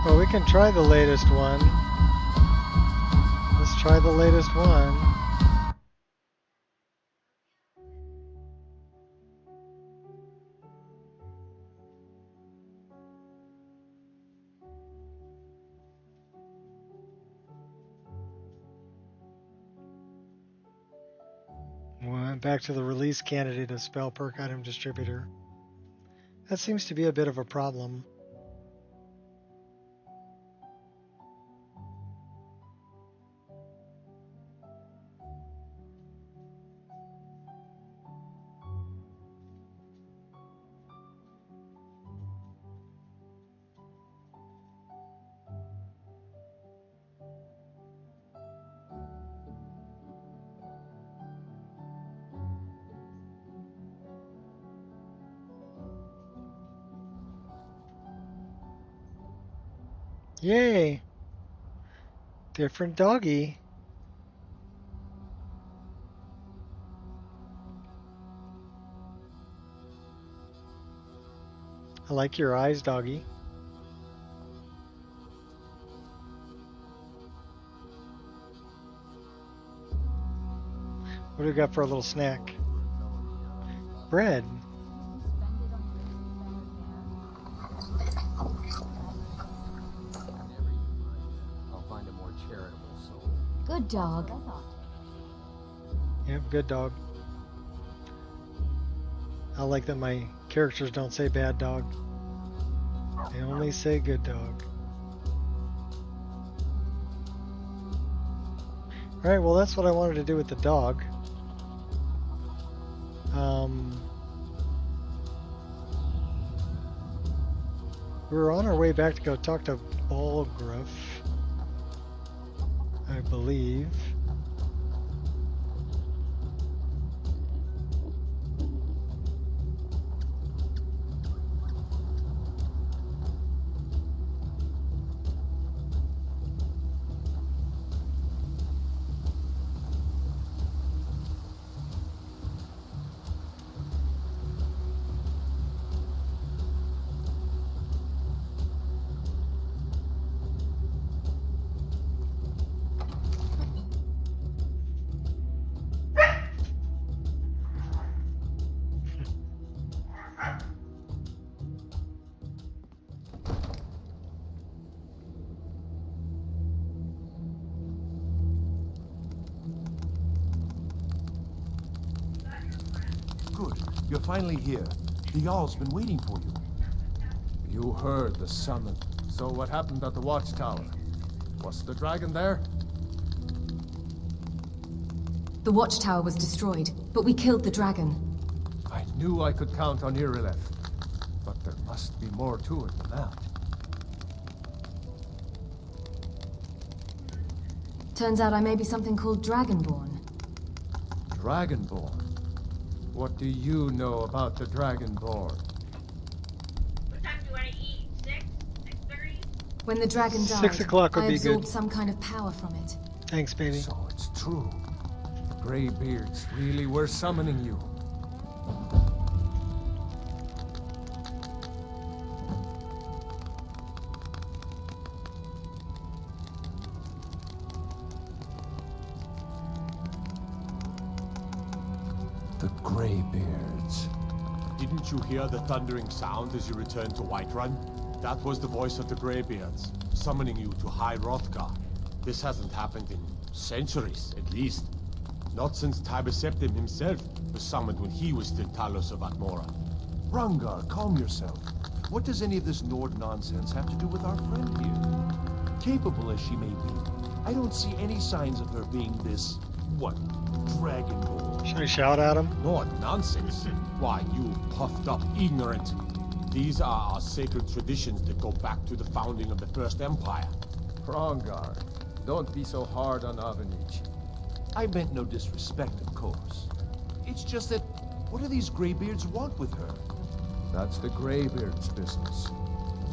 Well, we can try the latest one. Let's try the latest one. Went back to the release candidate of spell perk item distributor. That seems to be a bit of a problem. Yay! Different doggy. I like your eyes, doggy. What do we got for a little snack? Bread. Good dog. Yep, good dog. I like that my characters don't say bad dog. They only say good dog. Alright, well that's what I wanted to do with the dog. We were on our way back to go talk to Balgruff, I believe. Good. You're finally here. The Jarl's been waiting for you. You heard the summon. So what happened at the watchtower? Was the dragon there? The watchtower was destroyed, but we killed the dragon. I knew I could count on Irileth. But there must be more to it than that. Turns out I may be something called Dragonborn. Dragonborn? What do you know about the Dragonborn? When the dragon died, 6 o'clock would I be absorbed good. some kind of power from it. Thanks, baby. So it's true. The Greybeards really were summoning you. The Greybeards. Didn't you hear the thundering sound as you returned to Whiterun? That was the voice of the Greybeards, summoning you to High Hrothgar. This hasn't happened in centuries, at least. Not since Tiber Septim himself was summoned when he was still Talos of Atmora. Rungar, calm yourself. What does any of this Nord nonsense have to do with our friend here? Capable as she may be, I don't see any signs of her being this, what, Dragonborn. Should I shout at him? Nord nonsense? Why, you puffed up ignorant. These are our sacred traditions that go back to the founding of the First Empire. Rungar, don't be so hard on Avenich. I meant no disrespect, of course. It's just that, what do these Greybeards want with her? That's the Greybeards' business,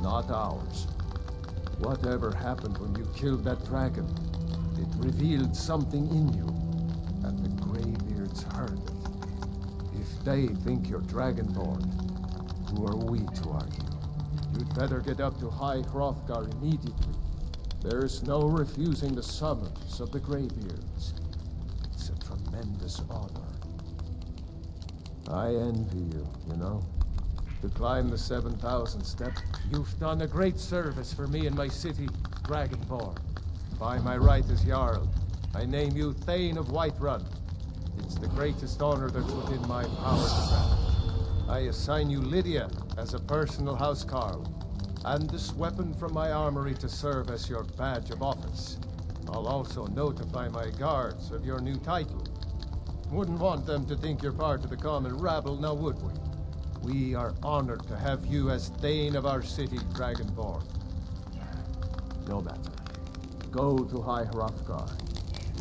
not ours. Whatever happened when you killed that dragon, it revealed something in you, and the Greybeards heard it. If they think you're Dragonborn, who are we to argue? You'd better get up to High Hrothgar immediately. There's no refusing the summons of the Greybeards. It's a tremendous honor. I envy you, you know. To climb the 7,000 step, you've done a great service for me and my city, Dragonborn. By my right as Jarl, I name you Thane of Whiterun. It's the greatest honor that's within my power to grant. I assign you Lydia as a personal housecarl, and this weapon from my armory to serve as your badge of office. I'll also notify my guards of your new title. Wouldn't want them to think you're part of the common rabble, now would we? We are honored to have you as Thane of our city, Dragonborn. No matter. Go to High Hrothgar.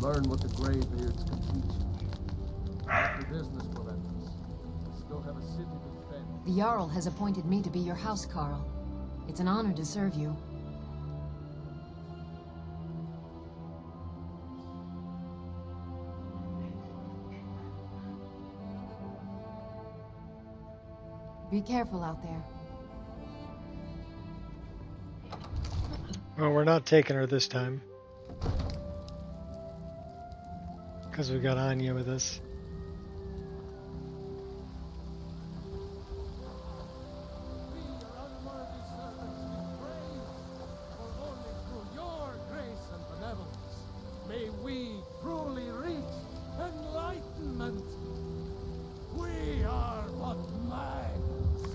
Learn what the Greybeards can teach you. After business, Proventus. We still have a city to defend. The Jarl has appointed me to be your housecarl. It's an honor to serve you. Be careful out there. Well, we're not taking her this time. Because we got Anya with us. May we truly reach enlightenment. We are but man.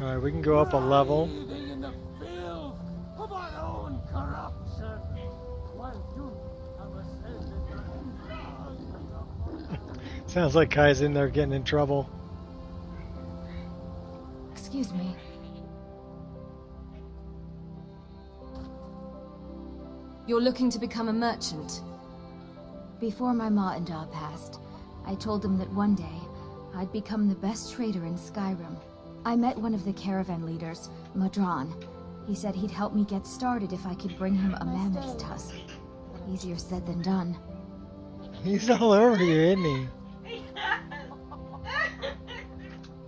Alright, we can go up a level. Living in the filth of our own corruption. While you have ascended. Sounds like Kai's in there getting in trouble. Excuse me. You're looking to become a merchant? Before my ma and Da passed, I told them that one day I'd become the best trader in Skyrim. I met one of the caravan leaders, Madron. He said he'd help me get started if I could bring him a mammoth's tusk. Easier said than done. He's all over you, isn't he?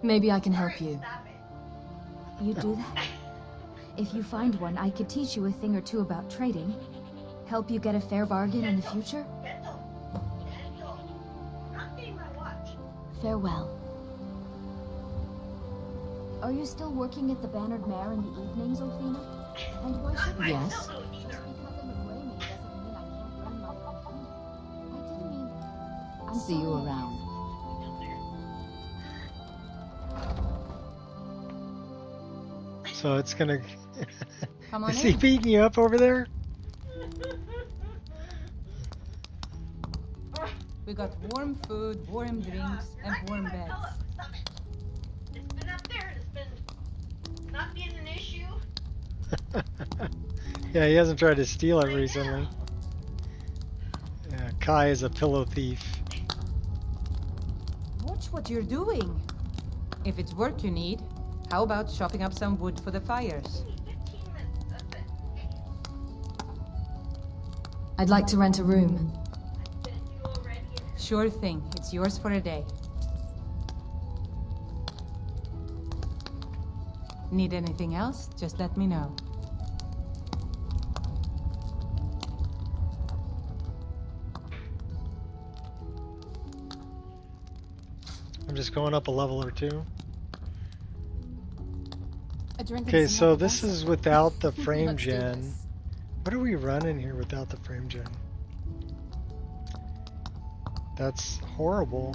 Maybe I can help you. You do that? If you find one, I could teach you a thing or two about trading. Help you get a fair bargain in the future? Farewell. Are you still working at the Bannered Mare in the evenings, Ophina? And why should Yes. Just because I'm a gray man doesn't mean I can't run my own thing. I didn't mean... I'm See you sorry. around. So it's gonna... Come on Is he in. beating you up over there? We got warm food, warm drinks, and warm beds. It's been up there and it's been not being an issue. Yeah, he hasn't tried to steal it recently. Yeah, Kai is a pillow thief. Watch what you're doing. If it's work you need, how about chopping up some wood for the fires? I'd like to rent a room. Sure thing. It's yours for a day. Need anything else? Just let me know. I'm just going up a level or two. A drink and Okay, some so more this Wabbajack. is without the frame Let's do gen. this. What are we running here without the frame gen? That's horrible.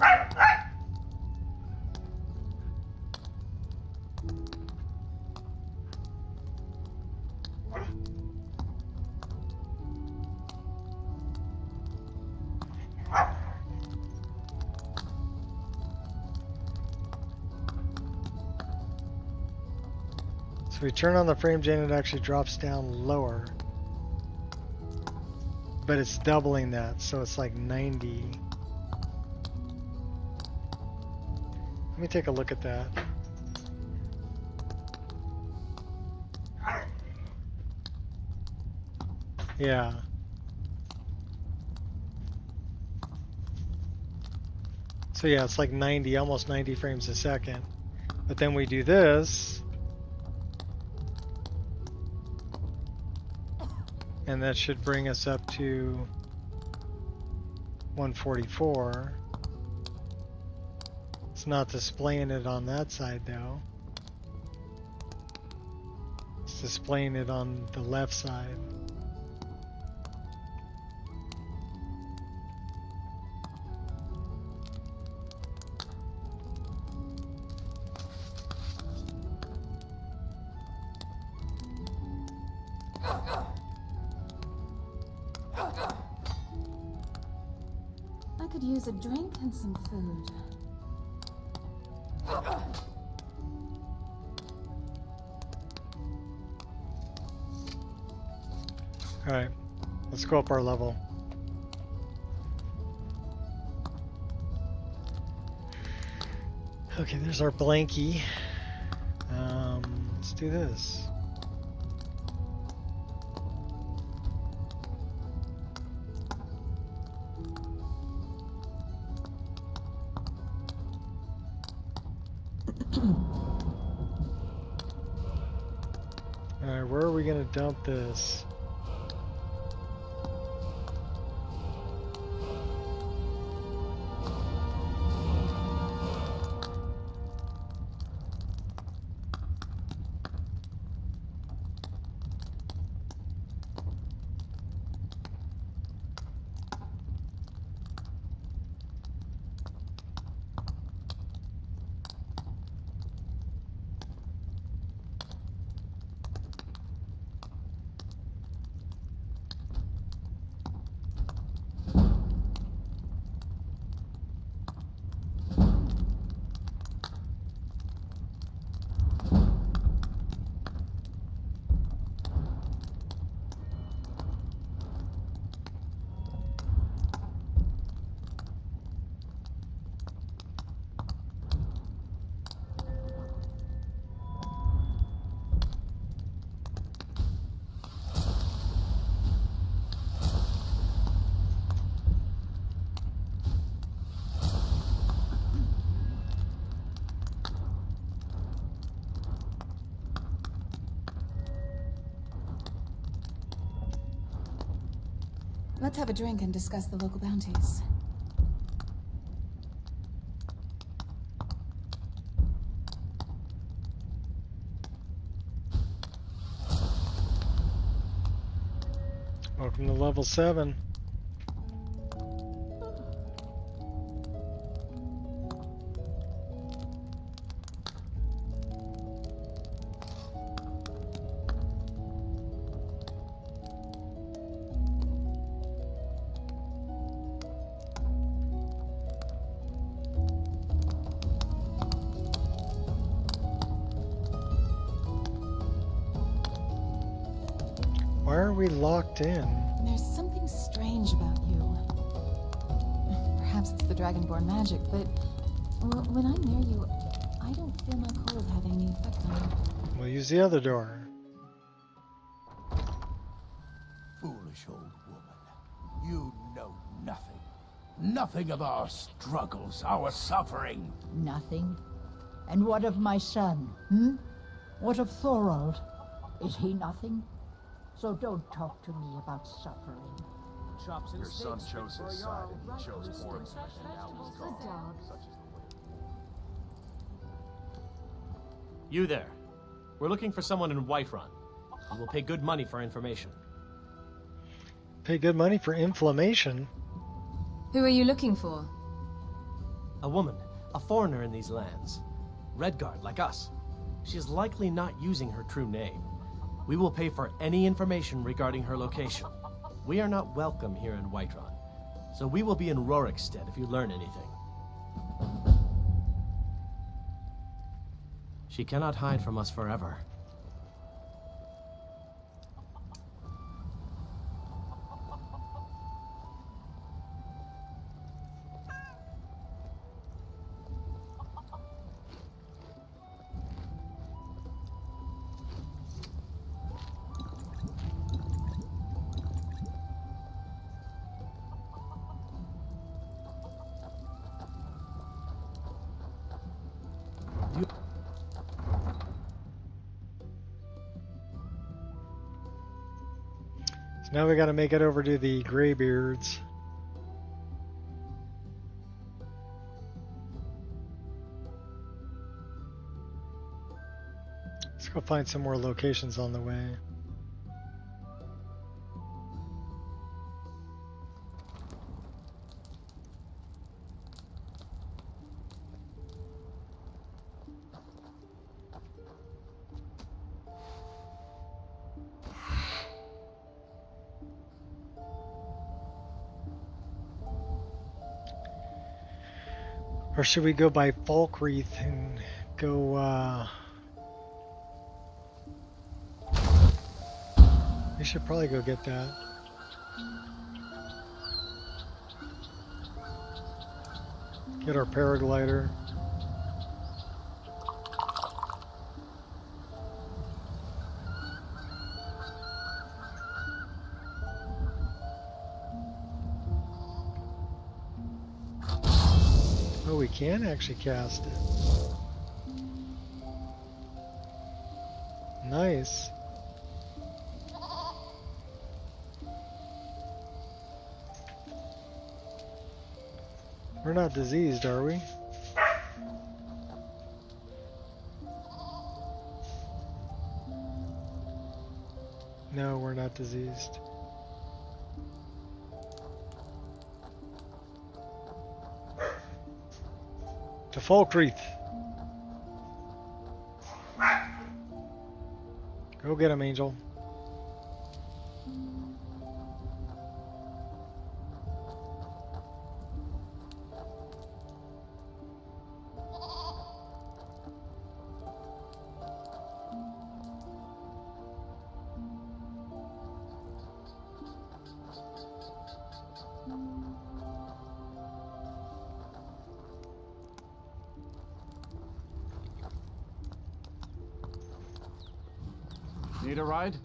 So we turn on the frame gen, it actually drops down lower. But it's doubling that, so it's like 90. Let me take a look at that. Yeah. So yeah, it's like 90, almost 90 frames a second. But then we do this, and that should bring us up to 144. It's not displaying it on that side though. It's displaying it on the left side. I could use a drink and some food. Alright, let's go up our level. Okay, there's our blankie. Let's do this. Alright, where are we gonna dump this? Let's have a drink and discuss the local bounties. Welcome to level 7. are we locked in? There's something strange about you. Perhaps it's the Dragonborn magic, but when I'm near you, I don't feel my cold having any effect on you. We'll use the other door. Foolish old woman. You know nothing. Nothing of our struggles, our suffering. Nothing? And what of my son, hmm? What of Thorold? Is he nothing? So don't talk to me about suffering. Chops Your son chose his side and he chose poorly, and now he's gone. Such is the way of war. You there. We're looking for someone in Whiterun. We will pay good money for information. Pay good money for inflammation? Who are you looking for? A woman, a foreigner in these lands. Redguard, like us. She is likely not using her true name. We will pay for any information regarding her location. We are not welcome here in Whiterun, so we will be in Rorikstead if you learn anything. She cannot hide from us forever. Now we gotta make it over to the Greybeards. Let's go find some more locations on the way. Or should we go by Falkreath and go, we should probably go get that. Get our paraglider. Oh, we can actually cast it. Nice. We're not diseased, are we? No, we're not diseased. To Falkreath. Go get him, Angel. Need a ride?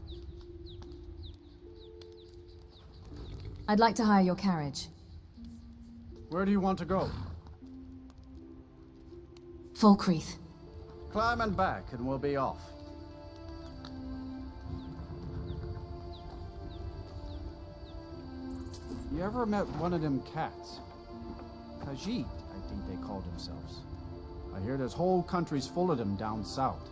I'd like to hire your carriage. Where do you want to go? Falkreath. Climb and back and we'll be off. You ever met one of them cats? Khajiit, I think they call themselves. I hear there's whole countries full of them down south.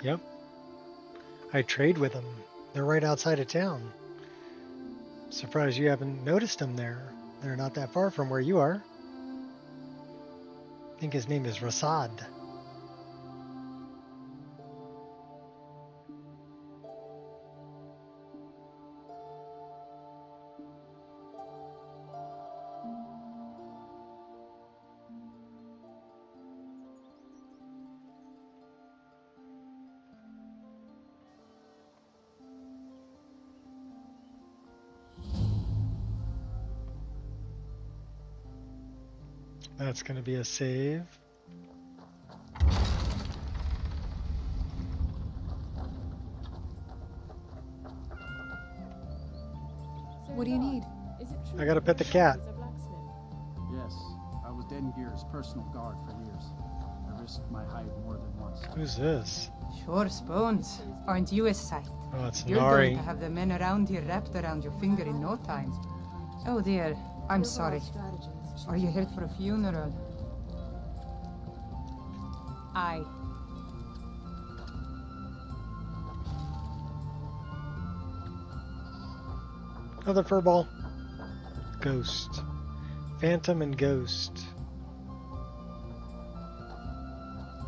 Yep. I trade with them. They're right outside of town. Surprised you haven't noticed them there. They're not that far from where you are. I think his name is Rasad. That's going to be a save. What do you need? I gotta pet the cat. Yes, I was Dengir's personal guard for years. I risked my hide more than once. Who's this? Sure, Spoons. Aren't you a sight? Oh, it's You're Nari. going to have the men around here wrapped around your finger in no time. Oh dear, I'm sorry. Are you here for a funeral? Aye. Another furball. Ghost. Phantom and Ghost.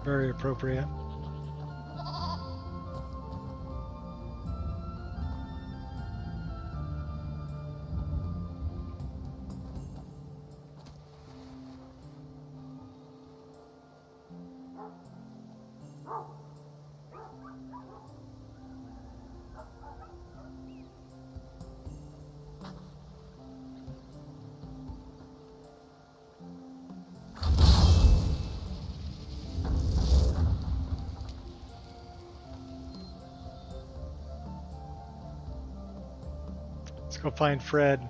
Very appropriate. Let's go find Fred.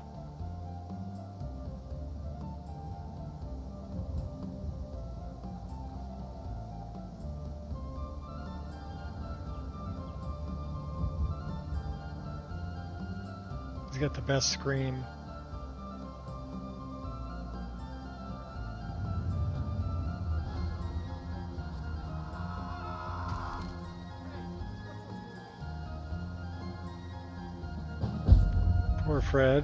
He's got the best scream. Poor Fred.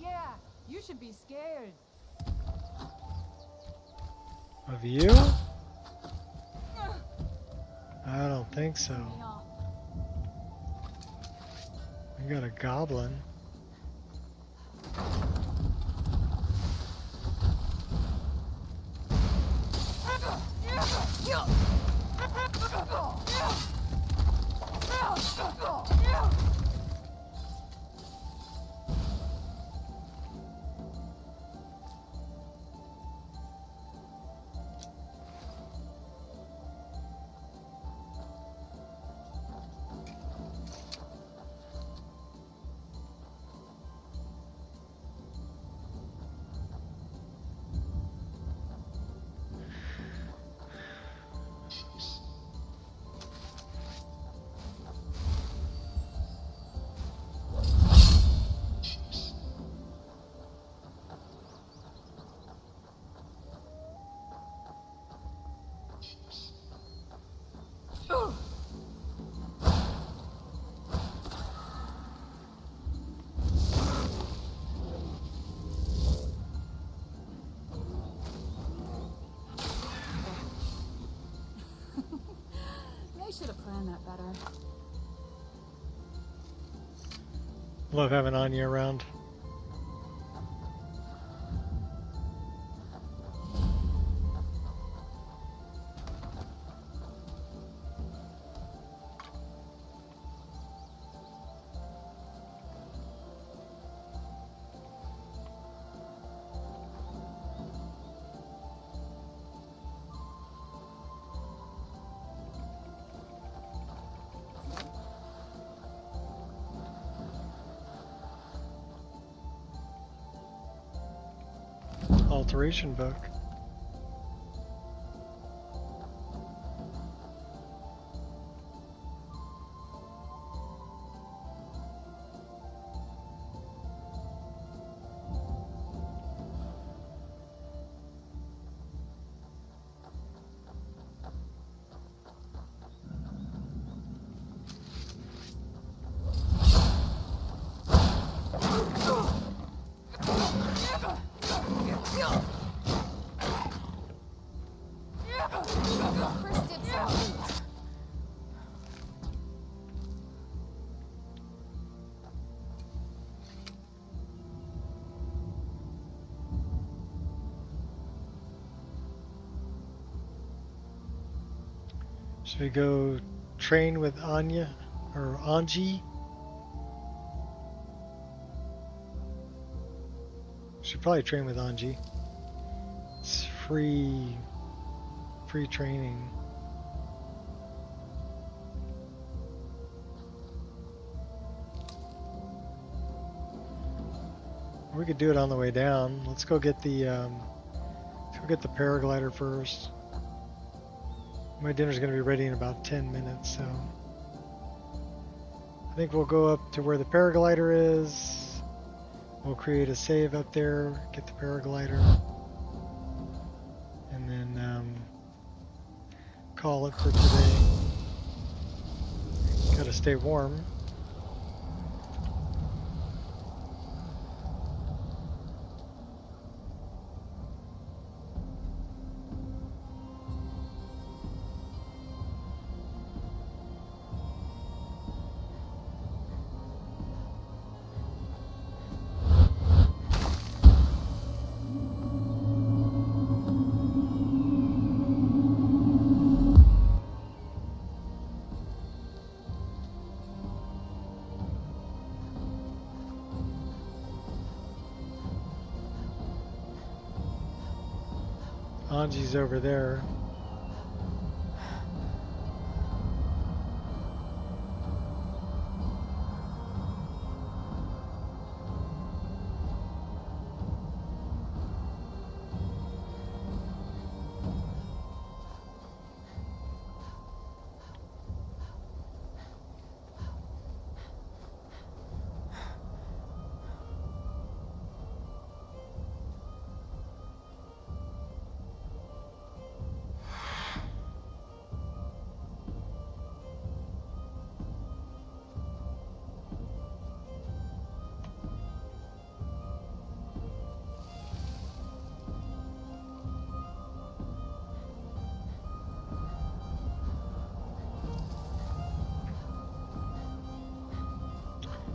Yeah, you should be scared. Of you? I don't think so. We got a goblin. They should have planned that better. Love having Anya around. alteration book. Should we go train with Anya or Anji? Should probably train with Anji. It's free training. We could do it on the way down. Let's go get the paraglider first. My dinner's going to be ready in about 10 minutes, so I think we'll go up to where the paraglider is. We'll create a save up there, get the paraglider, and then call it for today. Gotta stay warm. Anji's over there.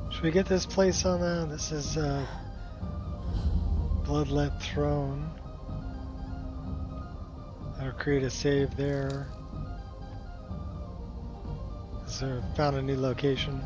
Should we get this place on this is Bloodlet Throne. I'll create a save there. So found a new location.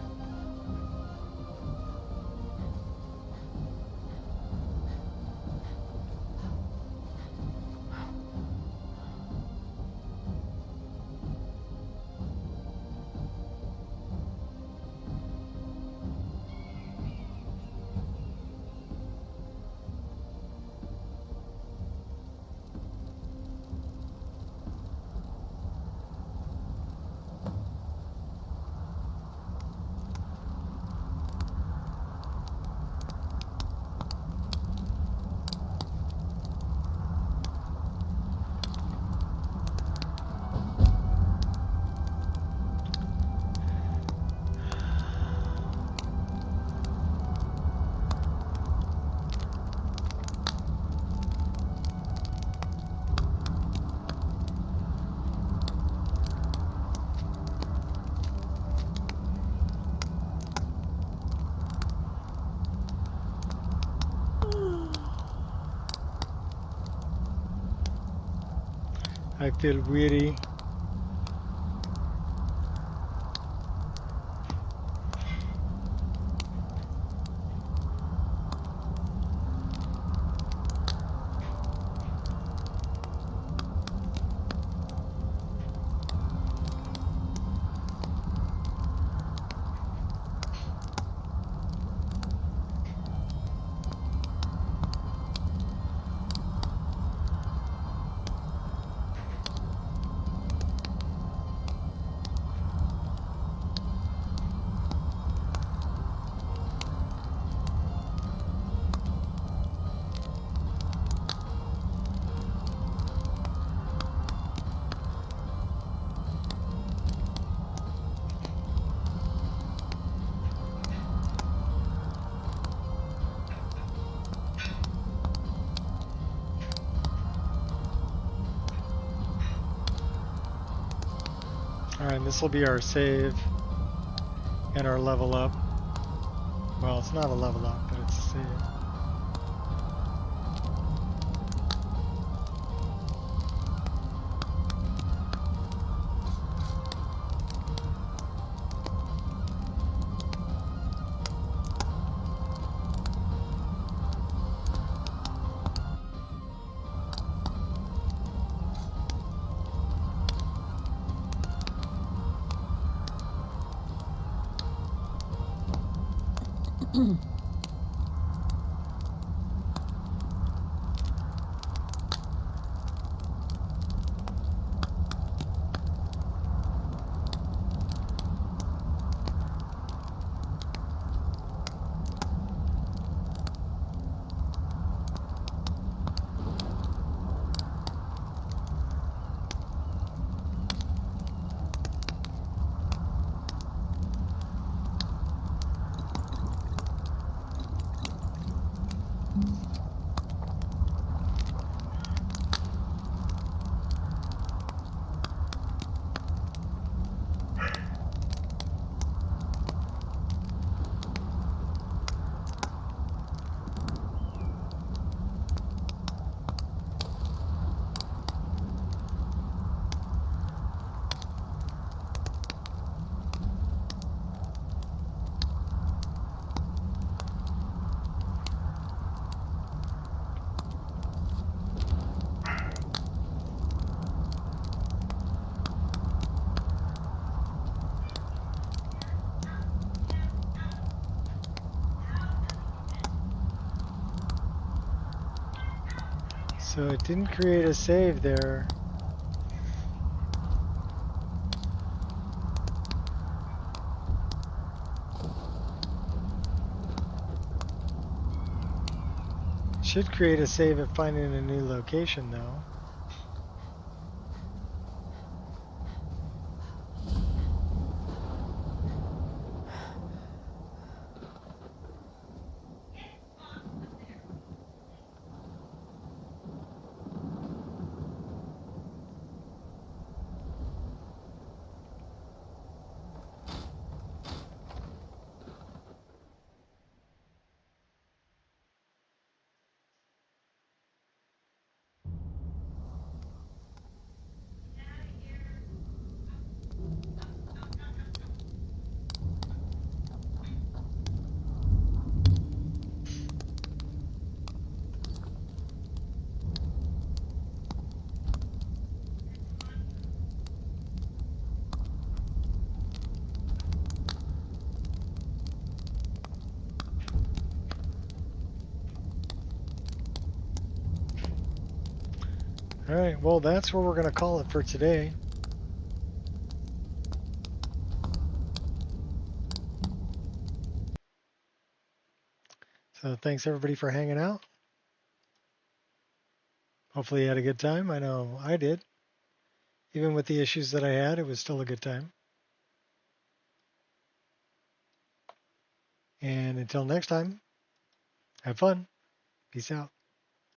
I feel weary. Alright, this will be our save and our level up. Well, it's not a level up, but it's a save. So it didn't create a save there. Should create a save at finding a new location though. Alright, well that's where we're going to call it for today. So thanks everybody for hanging out. Hopefully you had a good time. I know I did. Even with the issues that I had, it was still a good time. And until next time, have fun. Peace out.